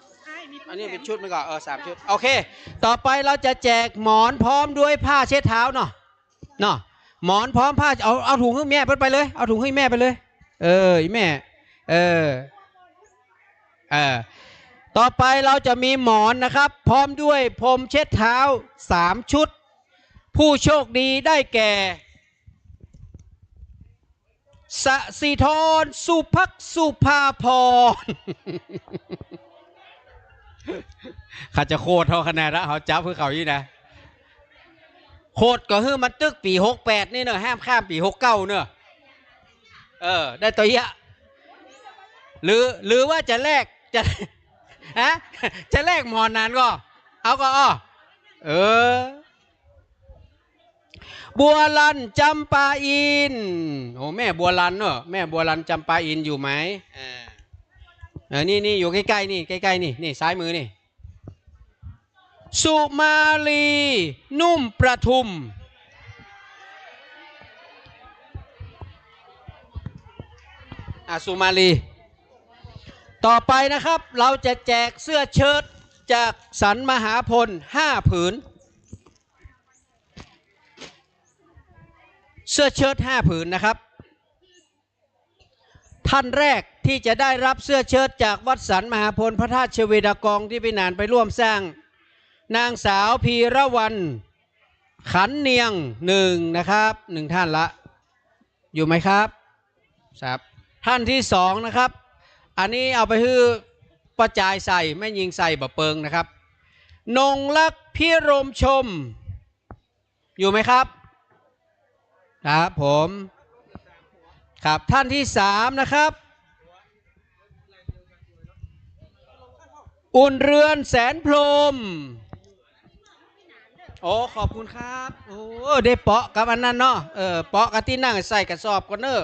อันนี้เป็นชุดไปก่อน3 ชุดโอเคต่อไปเราจะแจกหมอนพร้อมด้วยผ้าเช็ดเท้าเนาะหมอนพร้อมผ้าเอาถุงให้แม่ไปเลยเอาถุงให้แม่ไปเลยแม่ต่อไปเราจะมีหมอนนะครับพร้อมด้วยพรมเช็ดเท้า3 ชุดผู้โชคดีได้แก่สศิธรสุภักสุภาพรข้าจะโคตรเท่าคะแนนแล้วเขาจับเพื่อเขายี่นะโคตรก็คือมันตึกปี68นี่เนอะห้ามข้ามปี69เนอะได้ตัวเยอะหรือว่าจะแลกจะแลกหมอนนั้นก็เอาก็บัวลันจำปาอินแม่บัวลันเนอะแม่บัวลันจำปาอินอยู่ไหมนี่อยู่ใกล้ๆนี่ใกล้ๆนี่ซ้ายมือนี่สุมาลีนุ่มประทุมสุมาลีต่อไปนะครับเราจะแจกเสื้อเชิ้ตจากสรรมหาพล5 ผืนเสื้อเชิ้ต5 ผืนนะครับท่านแรกที่จะได้รับเสื้อเชิ้ตจากวัดสรรมหาพลพระธาตุเชเวดากองที่พี่นานไปร่วมสร้าง นางสาวพีระวรรณขันเนียง1นะครับ1ท่านละอยู่ไหมครับครับท่านที่2นะครับอันนี้เอาไปฮื้อประจายใส่ไม่ยิงใส่บะเปิงนะครับนงลักษ์พิรมชมอยู่ไหมครับครับผมครับท่านที่3นะครับอุ่นเรือนแสนพรหมโอ้ขอบคุณครับโอ้ได้เปาะกับอันนั้นเนาะเปาะกับที่นั่งใส่กระสอบกันเนอะ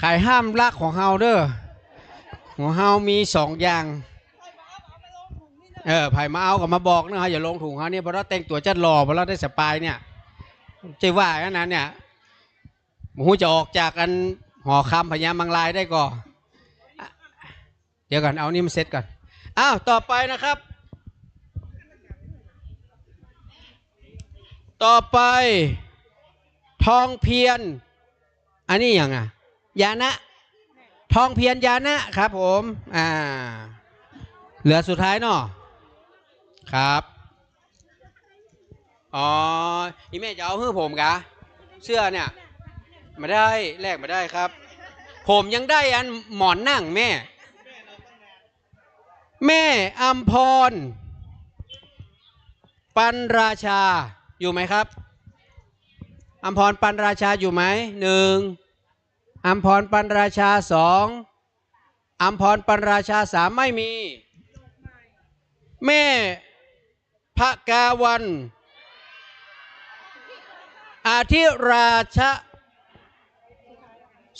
ขายห้ามลักของเฮาเด้อของเฮามี2อย่างไผ่มาเอากับมาบอกนะฮะอย่าลงถุงเขาเนี่ยเพราะเราแต่งตัวจัดหล่อเพราะเราได้สปายเนี่ยใจว่าขนาดนั้นเนี่ยหูจะออกจากกันหอคำพญามังลายได้ก่อนเดี๋ยวก่อนเอานี่มาเซตก่อนอ้าวต่อไปนะครับต่อไปทองเพียรอันนี้อย่างยานะทองเพียรยานะครับผมเหลือสุดท้ายเนาะครับอ๋ออีแม่จะเอาให้ผมกะเสื้อเนี่ยมาได้แลกมาได้ครับผมยังได้อันหมอนนั่งแม่อัมพรปันราชาอยู่ไหมครับอัมพรปันราชาอยู่ไหม1อัมพรปันราชา2อัมพรปันราชา3ไม่มีแม่พระกาวันอาทิราชะ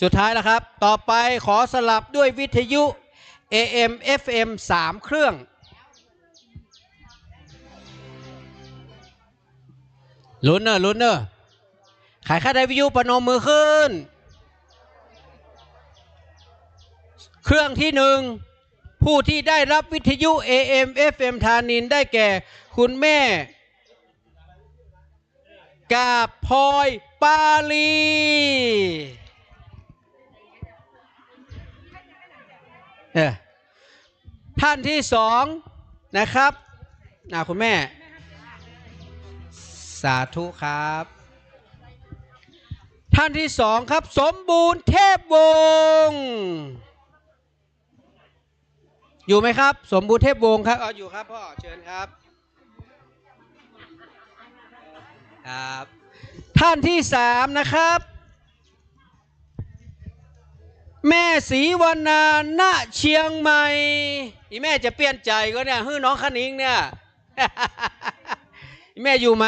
สุดท้ายแล้วครับต่อไปขอสลับด้วยวิทยุ AM FM 3 เครื่องลุ้นเนอะขายค่าได้วิทยุประนมมือขึ้นเครื่องที่1ผู้ที่ได้รับวิทยุ AM FM ธานินได้แก่คุณแม่กาบพลอยปาลีท่านที่2นะครับคุณแม่สาธุครับท่านที่2ครับสมบูรณ์เทพวงศ์อยู่ไหมครับสมบูรณ์เทพวงศ์ครับอยู่ครับพ่อเชิญครับครับท่านที่3นะครับแม่ศรีวรรณาณเชียงใหม่อีแม่จะเปลี่ยนใจก็เนี่ยฮื้อน้องคณิงเนี่ย อีแม่อยู่ไหม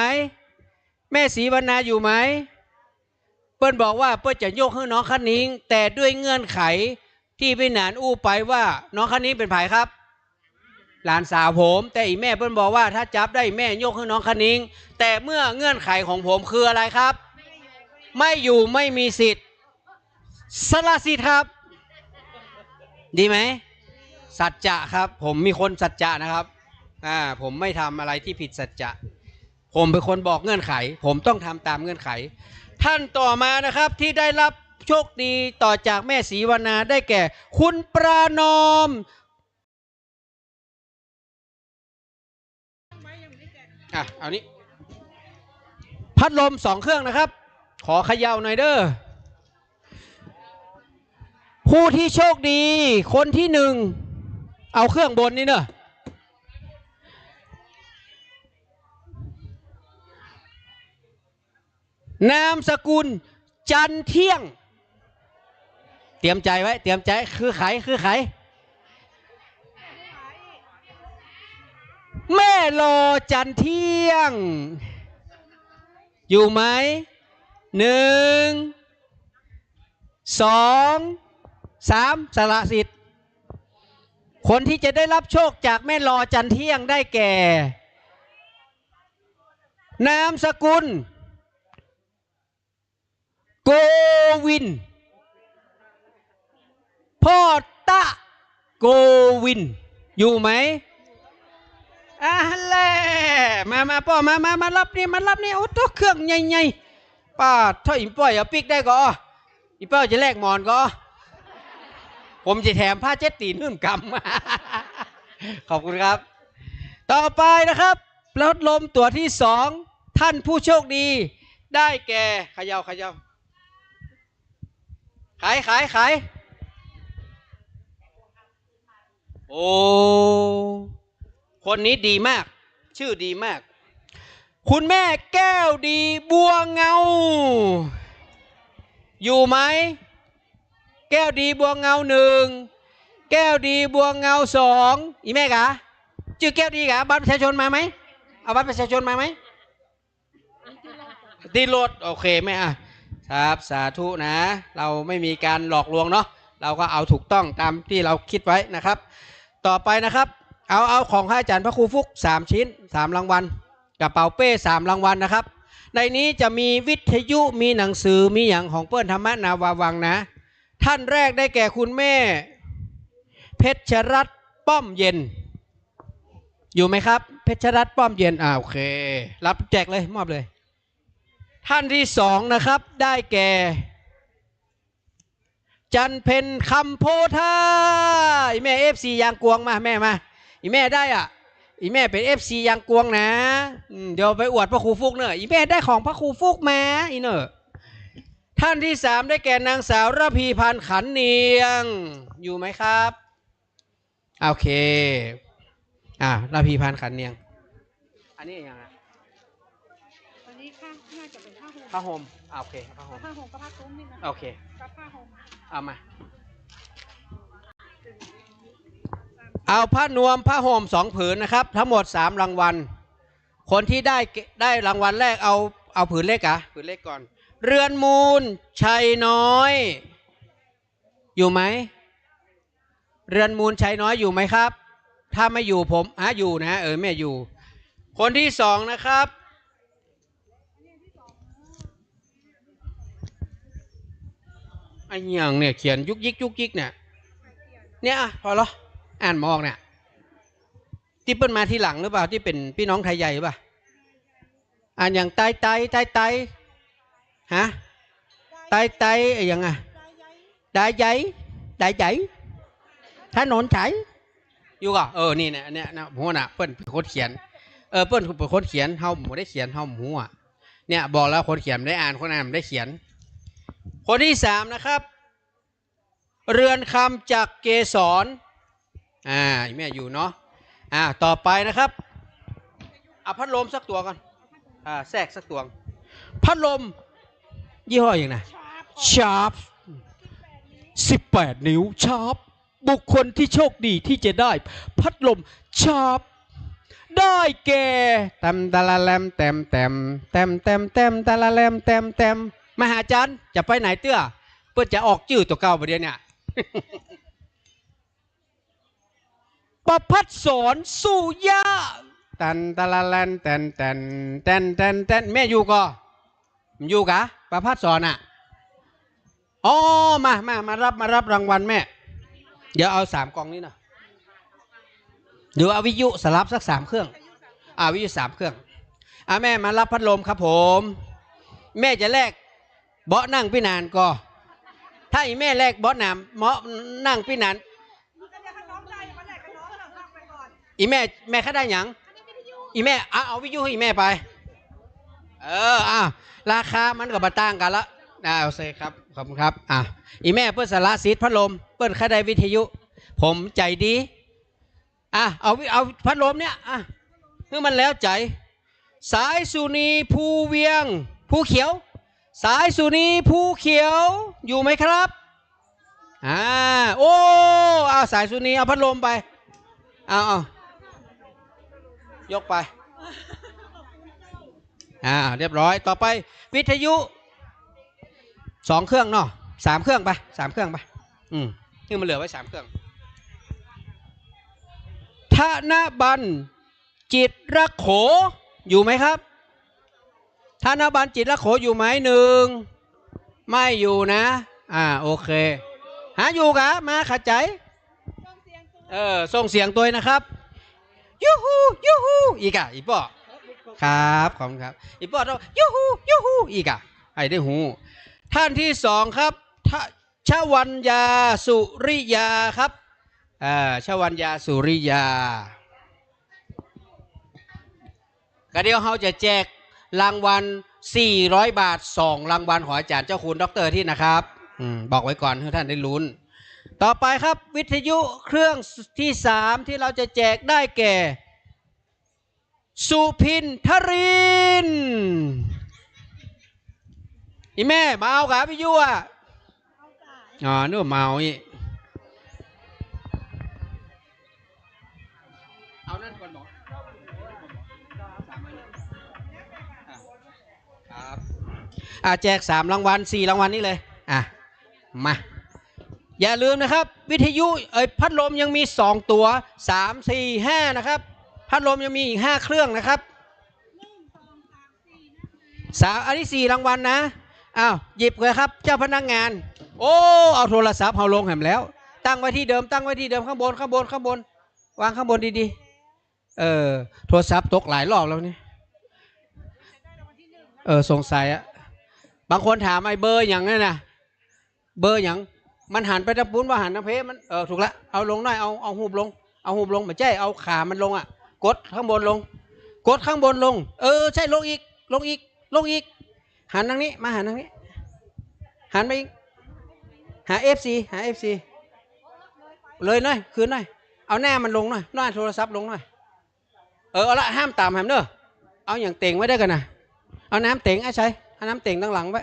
แม่ศรีวรรณาอยู่ไหมเปิ้ลบอกว่าเปิ้ลจะยกให้น้องคณิงแต่ด้วยเงื่อนไขที่พี่หนานอู้ไปว่าน้องคณิงเป็นไผ่ครับหลานสาวผมแต่อีแม่เปิ้ลบอกว่าถ้าจับได้แม่ยกให้น้องคณิงแต่เมื่อเงื่อนไขของผมคืออะไรครับไม่อยู่ไม่มีสิทธิ์สละสิทธิ์ครับดีไหมสัจจะครับผมมีคนสัจจะนะครับผมไม่ทำอะไรที่ผิดสัจจะผมเป็นคนบอกเงื่อนไขผมต้องทำตามเงื่อนไขท่านต่อมานะครับที่ได้รับโชคดีต่อจากแม่ศรีวรรณาได้แก่คุณปรานอมเอานี้พัดลม2 เครื่องนะครับขอเขย่าหน่อยเด้อผู้ที่โชคดีคนที่1เอาเครื่องบนนี่เนอะนามสกุลจันเที่ยงเตรียมใจไว้เตรียมใจคือไขแม่รอจันเที่ยงอยู่ไหม1 2 3สละสิทธิ์คนที่จะได้รับโชคจากแม่รอจันเที่ยงได้แก่นามสกุลโกวินพ่อตะโกวินอยู่ไหมแล่มาพ่อมารับนี่โอ้ตัวเครื่องใหญ่ๆป้าถ้าอิ่มป้อยเอาปิกได้ก็อีป้อยจะแลกหมอนก็ผมจะแถมผ้าเช็ดตีนหื่มกำขอบคุณครับ ต่อไปนะครับพัดลมตัวที่สองท่านผู้โชคดีได้แก่เขย่าขายโอ้คนนี้ดีมากชื่อดีมากคุณแม่แก้วดีบัวเงาอยู่ไหมแก้วดีบัวเงาหนึ่งแก้วดีบัวเงาสองอีแม่กะชื่อแก้วดีกะบัตรประชาชนมาไหมเอาบัตรประชาชนมาไหมดีโหลดโอเคแม่อ่ะครับสาธุนะเราไม่มีการหลอกลวงเนาะเราก็เอาถูกต้องตามที่เราคิดไว้นะครับต่อไปนะครับเอาของพระอาจารย์พระครูฟุก3ชิ้น3รางวัลกระเป๋าเป้3รางวัลนะครับในนี้จะมีวิทยุมีหนังสือมีอย่างของเปิ้ลธรรมนาวาวังนะท่านแรกได้แก่คุณแม่เพชรรัตน์ป้อมเย็นอยู่ไหมครับเพชรรัตน์ป้อมเย็นโอเครับแจกเลยมอบเลยท่านที่สองนะครับได้แก่จันเพ็ญคำโพธาอีแม่FCยางกวงมาแม่มาอีแม่ได้อ่ะอีแม่เป็นFCยางกวงนะเดี๋ยวไปอวดพระครูฟุกเนอะอีแม่ได้ของพระครูฟุกมาอีเนอะท่านที่สามได้แก่นางสาวระพีพันธ์ขันเนียงอยู่ไหมครับโอเคระพีพันธ์ขันเนียงอันนี้ยังไงอันนี้ค่ะน่าจะเป็นผ้าห่ม ผ้าห่มโอเคผ้าห่ม ผ้าห่มกับผ้าตุ้มนี่นะ โอเค กับผ้าห่ม เอามาเอาผ้านวมผ้าห่ม2 ผืนนะครับทั้งหมด3รางวัลคนที่ได้รางวัลแรกเอาผืนเล็กผืนเล็กก่อนเรือนมูลชัยน้อยอยู่ไหมเรือนมูลชัยน้อยอยู่ไหมครับถ้าไม่อยู่ผมอยู่นะแม่อยู่คนที่สองนะครับไอ้ยังเนี่ยเขียนยุกยิกเนี่ยพอเหรออ่านมองเนี่ยที่เปิ้ลมาทีหลังหรือเปล่าที่เป็นพี่น้องไทยใหญ่หรือเปล่าอ่านอย่างไตฮะไตยังไงได้ใหญ่ถนนไฉอยู่ก่ะนี่เนี่ยนะหัวหน้าเปิ้ลเป็นคนเขียนเปิ้ลเป็นคนเขียนเฮาหมูได้เขียนเฮาหมูเนี่ยบอกแล้วคนเขียนได้อ่านคนอ่านได้เขียนคนที่สามนะครับเรือนคำจากเกสรแม่อยู่เนาะต่อไปนะครับเอาพัดลมสักตัวก่อนแทรกสักตัวพัดลมยี่ห้ออย่างไรชาร์ป18 นิ้วชาร์ปบุคคลที่โชคดีที่จะได้พัดลมชาร์ปได้แก่เต็มตะละแลมเต็มตะละแลมเต็มมหาจันจะไปไหนเตื้อเพื่อจะออกชื่อตัวเก่าประเดี๋ยวเนี่ยประพัดสอนสุยาตันตะละแลนแตนแม่อยู่ก็อยู่กะประพัดสอนมารับรางวัลแม่เดี๋ยวเอา3 กล่องนี้นะเดี๋ยวเอาวิทยุสลับสัก3 เครื่องวิทยุ3 เครื่องแม่มารับพัดลมครับผมแม่จะแลกเบาะนั่งพี่นานก็ถ้าอีแม่แลกเบาะนั่งพี่นานอีแม่ข้าได้หยังอีแม่เอาวิทยุให้อีแม่ไปราคามันกับบัตต่างกันละโอเคครับขอบคุณครับอีแม่เพื่อสาระซีดพัดลมเปิ้ลข้าได้วิทยุผมใจดีเอาพัดลมเนี่ยคือมันแล้วใจสายสุนีภูเวียงภูเขียวสายสุนีภูเขียวอยู่ไหมครับเอาสายสุนีเอาพัดลมไปเอายกไปเรียบร้อยต่อไปวิทยุ2 เครื่องเนาะ3 เครื่องไป3 เครื่องไปนี่มันเหลือไว้3 เครื่องธนบัลจิตระโขอยู่ไหมครับธนบัลจิตระโขอยู่ไหม1ไม่อยู่นะโอเคอยู่กะมาขัดใจส่งเสียงตัวนะครับยูฮูอีกอีป้อครับขอบคุณครับอีป้อต้องยูฮูอีกให้ได้หูท่านที่2ครับชวัญญาสุริยาครับชวัญญาสุริยา ก็เดี๋ยวเขาจะแจกรางวัล400 บาท2รางวัลของอาจารย์เจ้าคุณดร.ที่นะครับบอกไว้ก่อนให้ท่านได้ลุ้นต่อไปครับวิทยุเครื่องที่3ที่เราจะแจกได้แก่สุพินทรินอีแม่มาเอากับวิทยุอ่ะอ๋อนึกว่าเมาอีกเอานั่นก่อนหมอครับแจก3รางวัล4รางวัลนี่เลยมาอย่าลืมนะครับวิทยุพัดลมยังมี2ตัว3 4 5นะครับพัดลมยังมีอีก5เครื่องนะครับอันนี้4รางวัลนะอ้าวหยิบเลยครับเจ้าพนักงานโอ้เอาโทรศัพท์เอาลงแหมแล้วตั้งไว้ที่เดิมข้างบนวางข้างบนดีๆโทรศัพท์ตกหลายรอบแล้วนี่สงสัยอะบางคนถามไอ้เบอร์อย่างนั้นนะเบอร์อย่างมันหันไปทางปุ้นว่าหันทางเพมันถูกละเอาลงหน่อยเอาหูบลงไม่ใช่เอาขามันลงอ่ะกดข้างบนลงกดข้างบนลงใช่ลงอีกหันทางนี้มาหันทางนี้หันไปอีกหา FC เลยหน่อยคืนหน่อยเอาหน้ามันลงหน่อยหน้าโทรศัพท์ลงหน่อยเอาละห้ามตามห้ามเนอะเอาอย่างเต่งไว้ได้กันนะเอาน้ำเต่งใช้เอาน้ำเต่งตั้งหลังไว้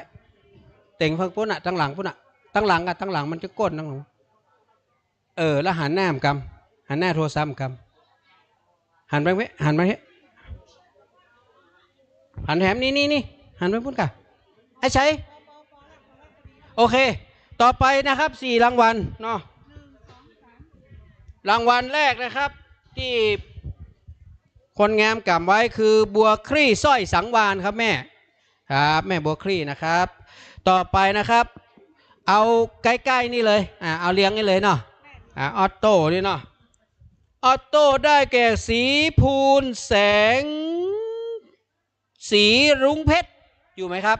เต่งพังปุ้นตั้งหลังปุ้นตั้งหลังกันตั้งหลังมันจะก้นตั้งหลังแล้วหันหน้ากำหันหน้าโทรศัพท์กำหันไปไหมหันไปหันแถมนี่หันไปพุ่นกะให้ใช้โอเคต่อไปนะครับ4รางวัลเนาะรางวัลแรกนะครับที่คนงามกำไว้คือบัวคลี่สร้อยสังวานครับแม่ครับแม่บัวคลี่นะครับต่อไปนะครับเอาใกล้ๆนี่เลยเอาเลี้ยงนี่เลยเนาะออโต้นี่เนาะออโต้ได้แก่สีภูลแสงสีรุ้งเพชรอยู่ไหมครับ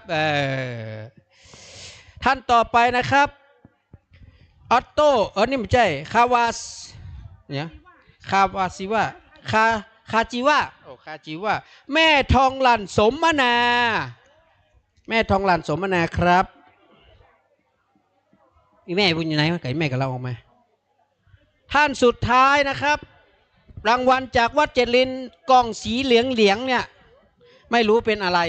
ท่านต่อไปนะครับออโต้นี่ไม่ใช่คาวาสเนี่ยคาวาซิวะคาจิวะแม่ทองหลั่นสมมนาครับแม่บุญอยู่ไหนไก่แม่กับเราออกมาท่านสุดท้ายนะครับรางวัลจากวัดเจริญกล่องสีเหลืองเนี่ยไม่รู้เป็นอะไร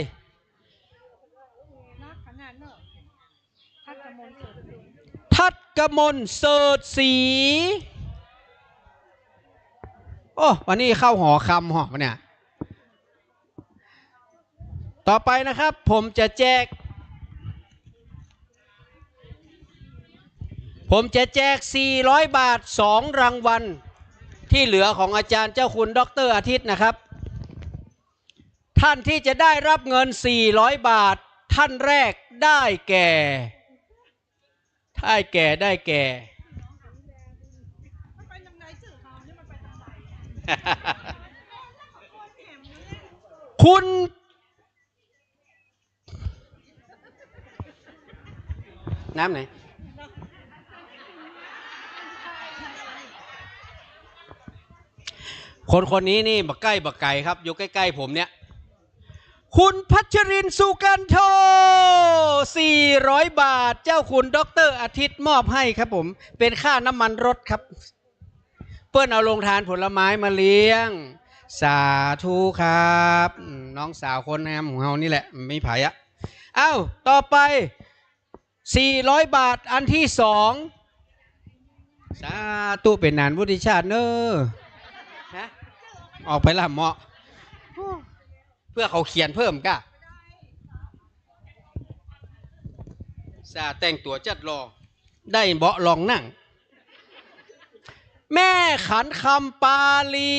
ทัดกมลเสิร์ชสีโอ้วันนี้เข้าหอคำหอเนี่ยต่อไปนะครับผมจะแจก400 บาท2รางวัลที่เหลือของอาจารย์เจ้าคุณดร.อาทิตย์นะครับท่านที่จะได้รับเงิน400 บาทท่านแรกได้แก่คุณน้ำไหนคนนี้นี่บักใกล้ครับอยู่ใกล้ๆผมเนี่ยคุณพัชรินทร์สุกันโท400 บาทเจ้าคุณดร.อาทิตย์มอบให้ครับผมเป็นค่าน้ำมันรถครับเปิ้ลเอาลงทานผลไม้มาเลี้ยงสาธุครับน้องสาวคนงามของเรานี่แหละไม่ไผ่อะต่อไป400 บาทอันที่2สาธุเป็นนานวุฒิชาติเนอะออกไปละเหมาะเพื่อเขาเขียนเพิ่มก้าสาแต่งตัวจัดรอได้เบาะลองนั่งแม่ขันคำปาลี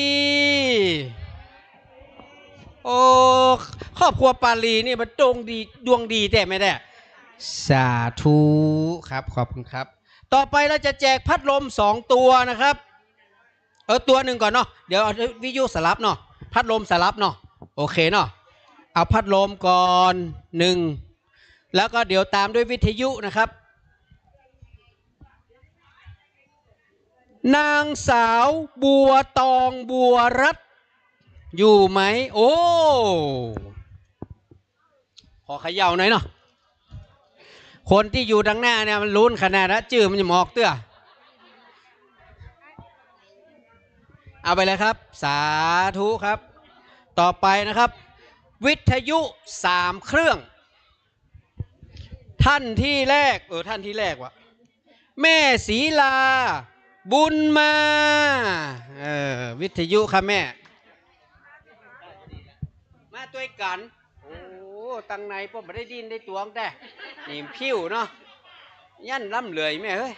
โอ้ครอบครัวปาลีนี่มันดวงดีแต่ไม่ได้สาธุครับขอบคุณครับต่อไปเราจะแจกพัดลม2ตัวนะครับตัวหนึ่งก่อนเนาะเดี๋ยวเอาวิทยุสลับเนาะพัดลมสลับเนาะโอเคเนาะเอาพัดลมก่อน1แล้วก็เดี๋ยวตามด้วยวิทยุนะครับนางสาวบัวตองบัวรัตน์ อยู่ไหมโอ้พอเขย่าหน่อยเนาะคนที่อยู่ดังหน้าเนี่ยมันลุ้นขนาดนั้นจื่อมันจะหมอกเตื้อเอาไปเลยครับ สาธุครับ ต่อไปนะครับ วิทยุ3 เครื่องท่านที่แรกท่านที่แรกวะแม่ศรีลาบุญมาวิทยุค่ะแม่มาตัวกันโอ้ตังในพ่อไม่ได้ดินได้ตวงแต่นี่ผิวเนาะยันล่ำเลยแม่เฮ้ย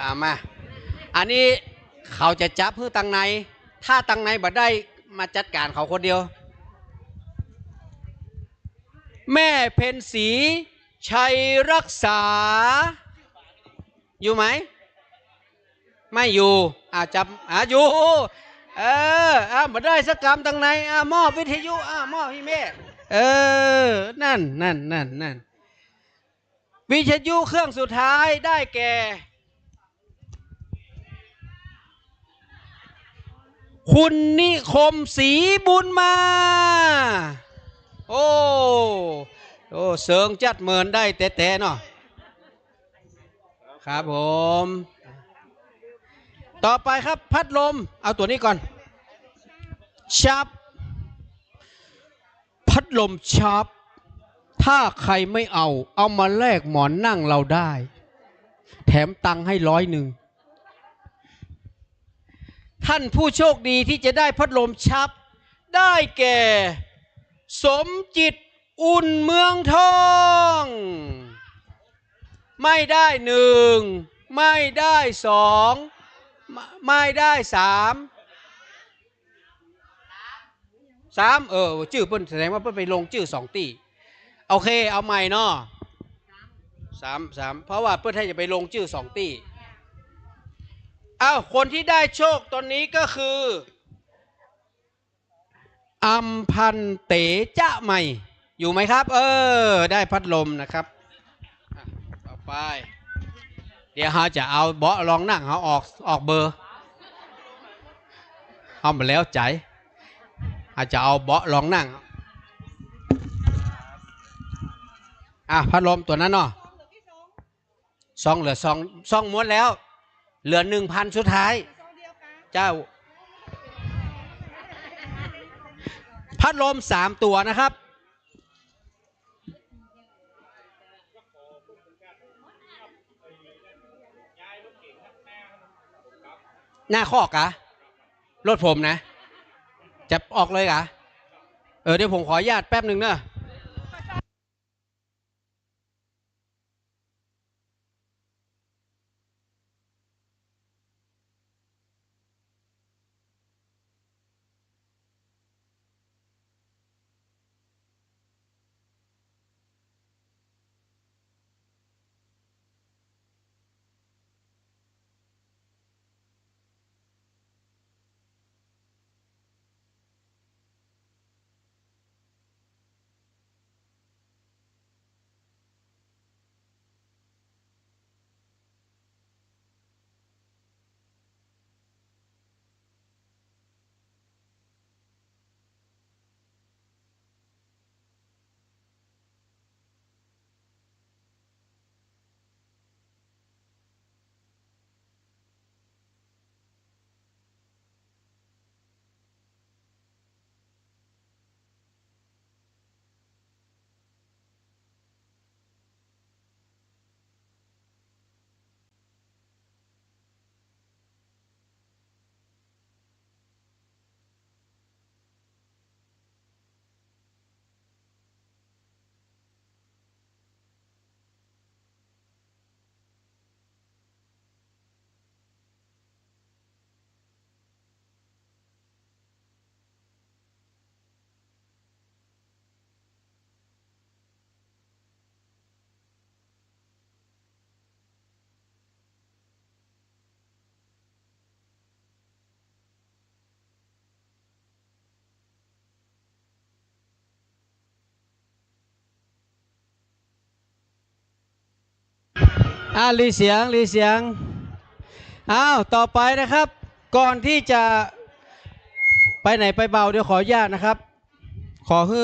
เอามาอันนี้เขาจะจับเพื่อตังในถ้าตังในบัดได้มาจัดการเขาคนเดียวแม่เพ็ญศรีชัยรักษาอยู่ไหมไม่อยู่จับอยู่บัดได้สักกรรมตังในมอบวิทยุมอบพี่แม่นั่นวิทยุเครื่องสุดท้ายได้แก่คุณนิคมศรีบุญมาโอ้เสริงจัดเหมือนได้แต่เนาะครับผมต่อไปครับพัดลมเอาตัวนี้ก่อนชับพัดลมชับถ้าใครไม่เอามาแลกหมอนนั่งเราได้แถมตังค์ให้100ท่านผู้โชคดีที่จะได้พัดลมชับได้แก่สมจิตอุ่นเมืองทองไม่ได้1ไม่ได้2ไม่ได้3ชื่อเพิ่นแสดงว่าเพิ่นไปลงชื่อ2 ตีโอเคเอาใหม่เนาะ3เพราะว่าเพื่อให้จะไปลงชื่อ2 ตีคนที่ได้โชคตอนนี้ก็คืออัมพันเตจ้าใหม่อยู่ไหมครับได้พัดลมนะครับต่อไปเดี๋ยวเราจะเอาเบาะรองนั่งเขาออกเบอร์เอามาแล้วใจอาจจะเอาเบาะรองนั่งพัดลมตัวนั้นเนาะเหลือ2ม้วนแล้วเหลือ 1,000 สุดท้ายเจ้าพัดลม3 ตัวนะครับหน้าคอกะรถผมนะจะออกเลยกะเดี๋ยวผมขออนุญาตแป๊บหนึ่งเนอะ รีเสียงอ้าวต่อไปนะครับ ก่อนที่จะไปไหนไปเบาเดี๋ยวขออนุญาตนะครับ ขอให้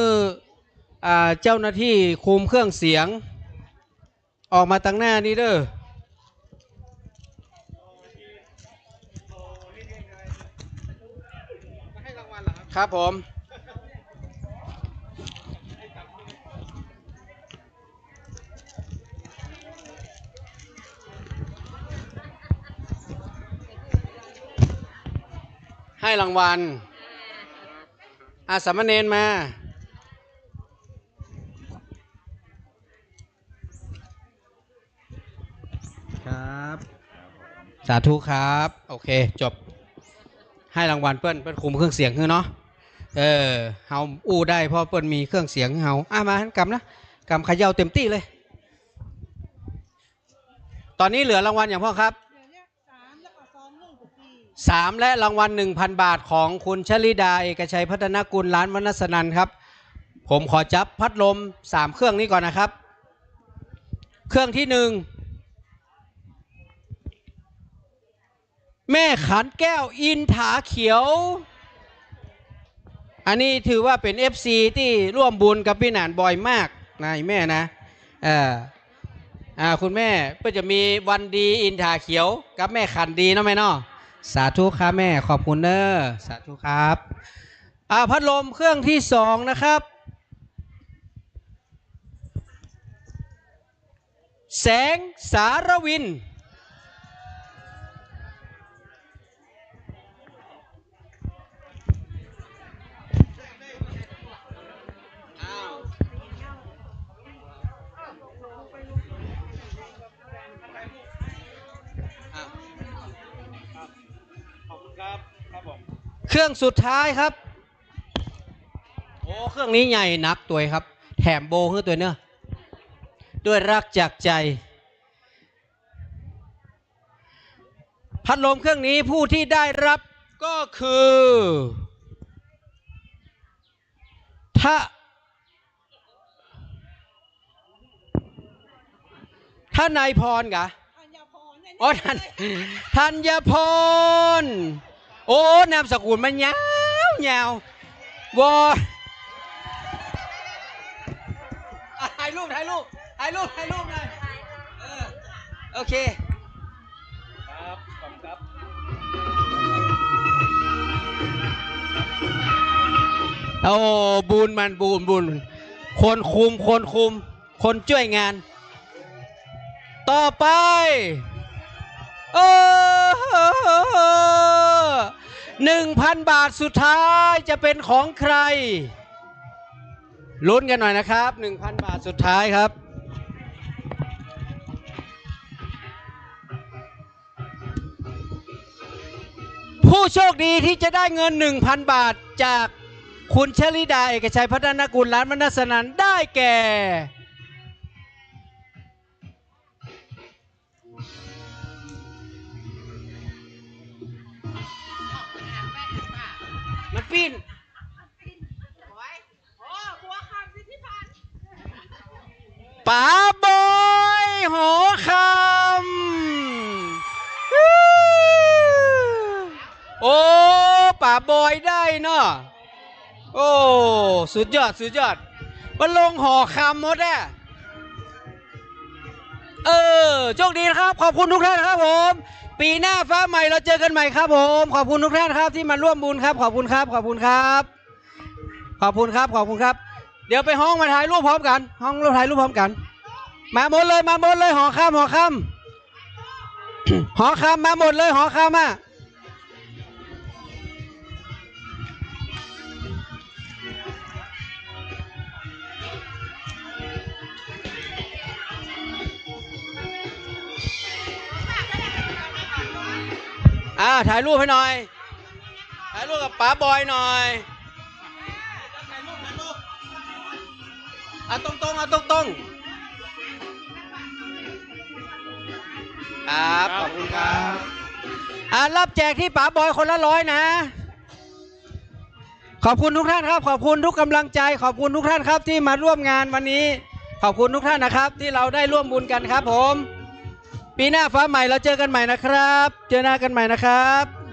เจ้าหน้าที่คุมเครื่องเสียงออกมาตั้งหน้านี้เด้อครับผมให้รางวัลสามเณรมาครับสาธุครับโอเคจบให้รางวัลเปิ้นคุมเครื่องเสียงคือเนาะเฮาอู้ได้เพราะเปิ้นมีเครื่องเสียงเฮามาหันกำนะกำขย่าเต็มที่เลยตอนนี้เหลือรางวัลอย่างพ่อครับ3และรางวัล 1,000 บาทของคุณชลิดาเอกชัยพัฒนกุลร้านวนัสนันครับผมขอจับพัดลม3เครื่องนี้ก่อนนะครับเครื่องที่1แม่ขันแก้วอินถาเขียวอันนี้ถือว่าเป็น FC ที่ร่วมบุญกับพี่หนานบ่อยมากนะแม่นะคุณแม่ก็จะมีวันดีอินถาเขียวกับแม่ขันดีเนาะแม่เนาะสาธุครับแม่ขอบคุณเนอะสาธุครับพัดลมเครื่องที่2นะครับแสงสารวินเครื่องสุดท้ายครับโอ้เครื่องนี้ใหญ่นักตัวครับแถมโบคือตัวเนื้อด้วยรักจากใจพัดลมเครื่องนี้ผู้ที่ได้รับก็คือถ้านายพรกะอ๋อธัญพรโอ้นามสกุลมันยาววอถ่ายรูปหน่อยโอเคครับขอบคุณครับโอ้บุญคนคุมคนช่วยงานต่อไป1,000 บาทสุดท้ายจะเป็นของใครลุ้นกันหน่อยนะครับ 1,000 บาทสุดท้ายครับผู้โชคดีที่จะได้เงิน 1,000 บาทจากคุณชลิดาเอกชัยพัฒนกุลร้านวนัสนันได้แก่มันปีนป๋าบอยหอคำโอ้ป๋าบอยได้เนาะโอ้สุดยอดมาลงหอคำหมดอะโชคดีนะครับขอบคุณทุกท่านครับผมปีหน้าฟ้าใหม่เราเจอกันใหม่ครับผมขอบคุณทุกท่านครับที่มาร่วมบุญครับขอบคุณครับเดี๋ยวไปห้องมาถ่ายรูปพร้อมกันมาหมดเลยหอคำมาหมดเลยหอคำถ่ายรูปให้หน่อยถ่ายรูปกับป๋าบอยหน่อยตรงครับขอบคุณครับรับแจกที่ป๋าบอยคนละ100นะขอบคุณทุกท่านครับขอบคุณทุกกำลังใจขอบคุณทุกท่านครับที่มาร่วมงานวันนี้ขอบคุณทุกท่านนะครับที่เราได้ร่วมบุญกันครับผม ปีหน้าฟ้าใหม่เราเจอกันใหม่นะครับ เจอหน้ากันใหม่นะครับ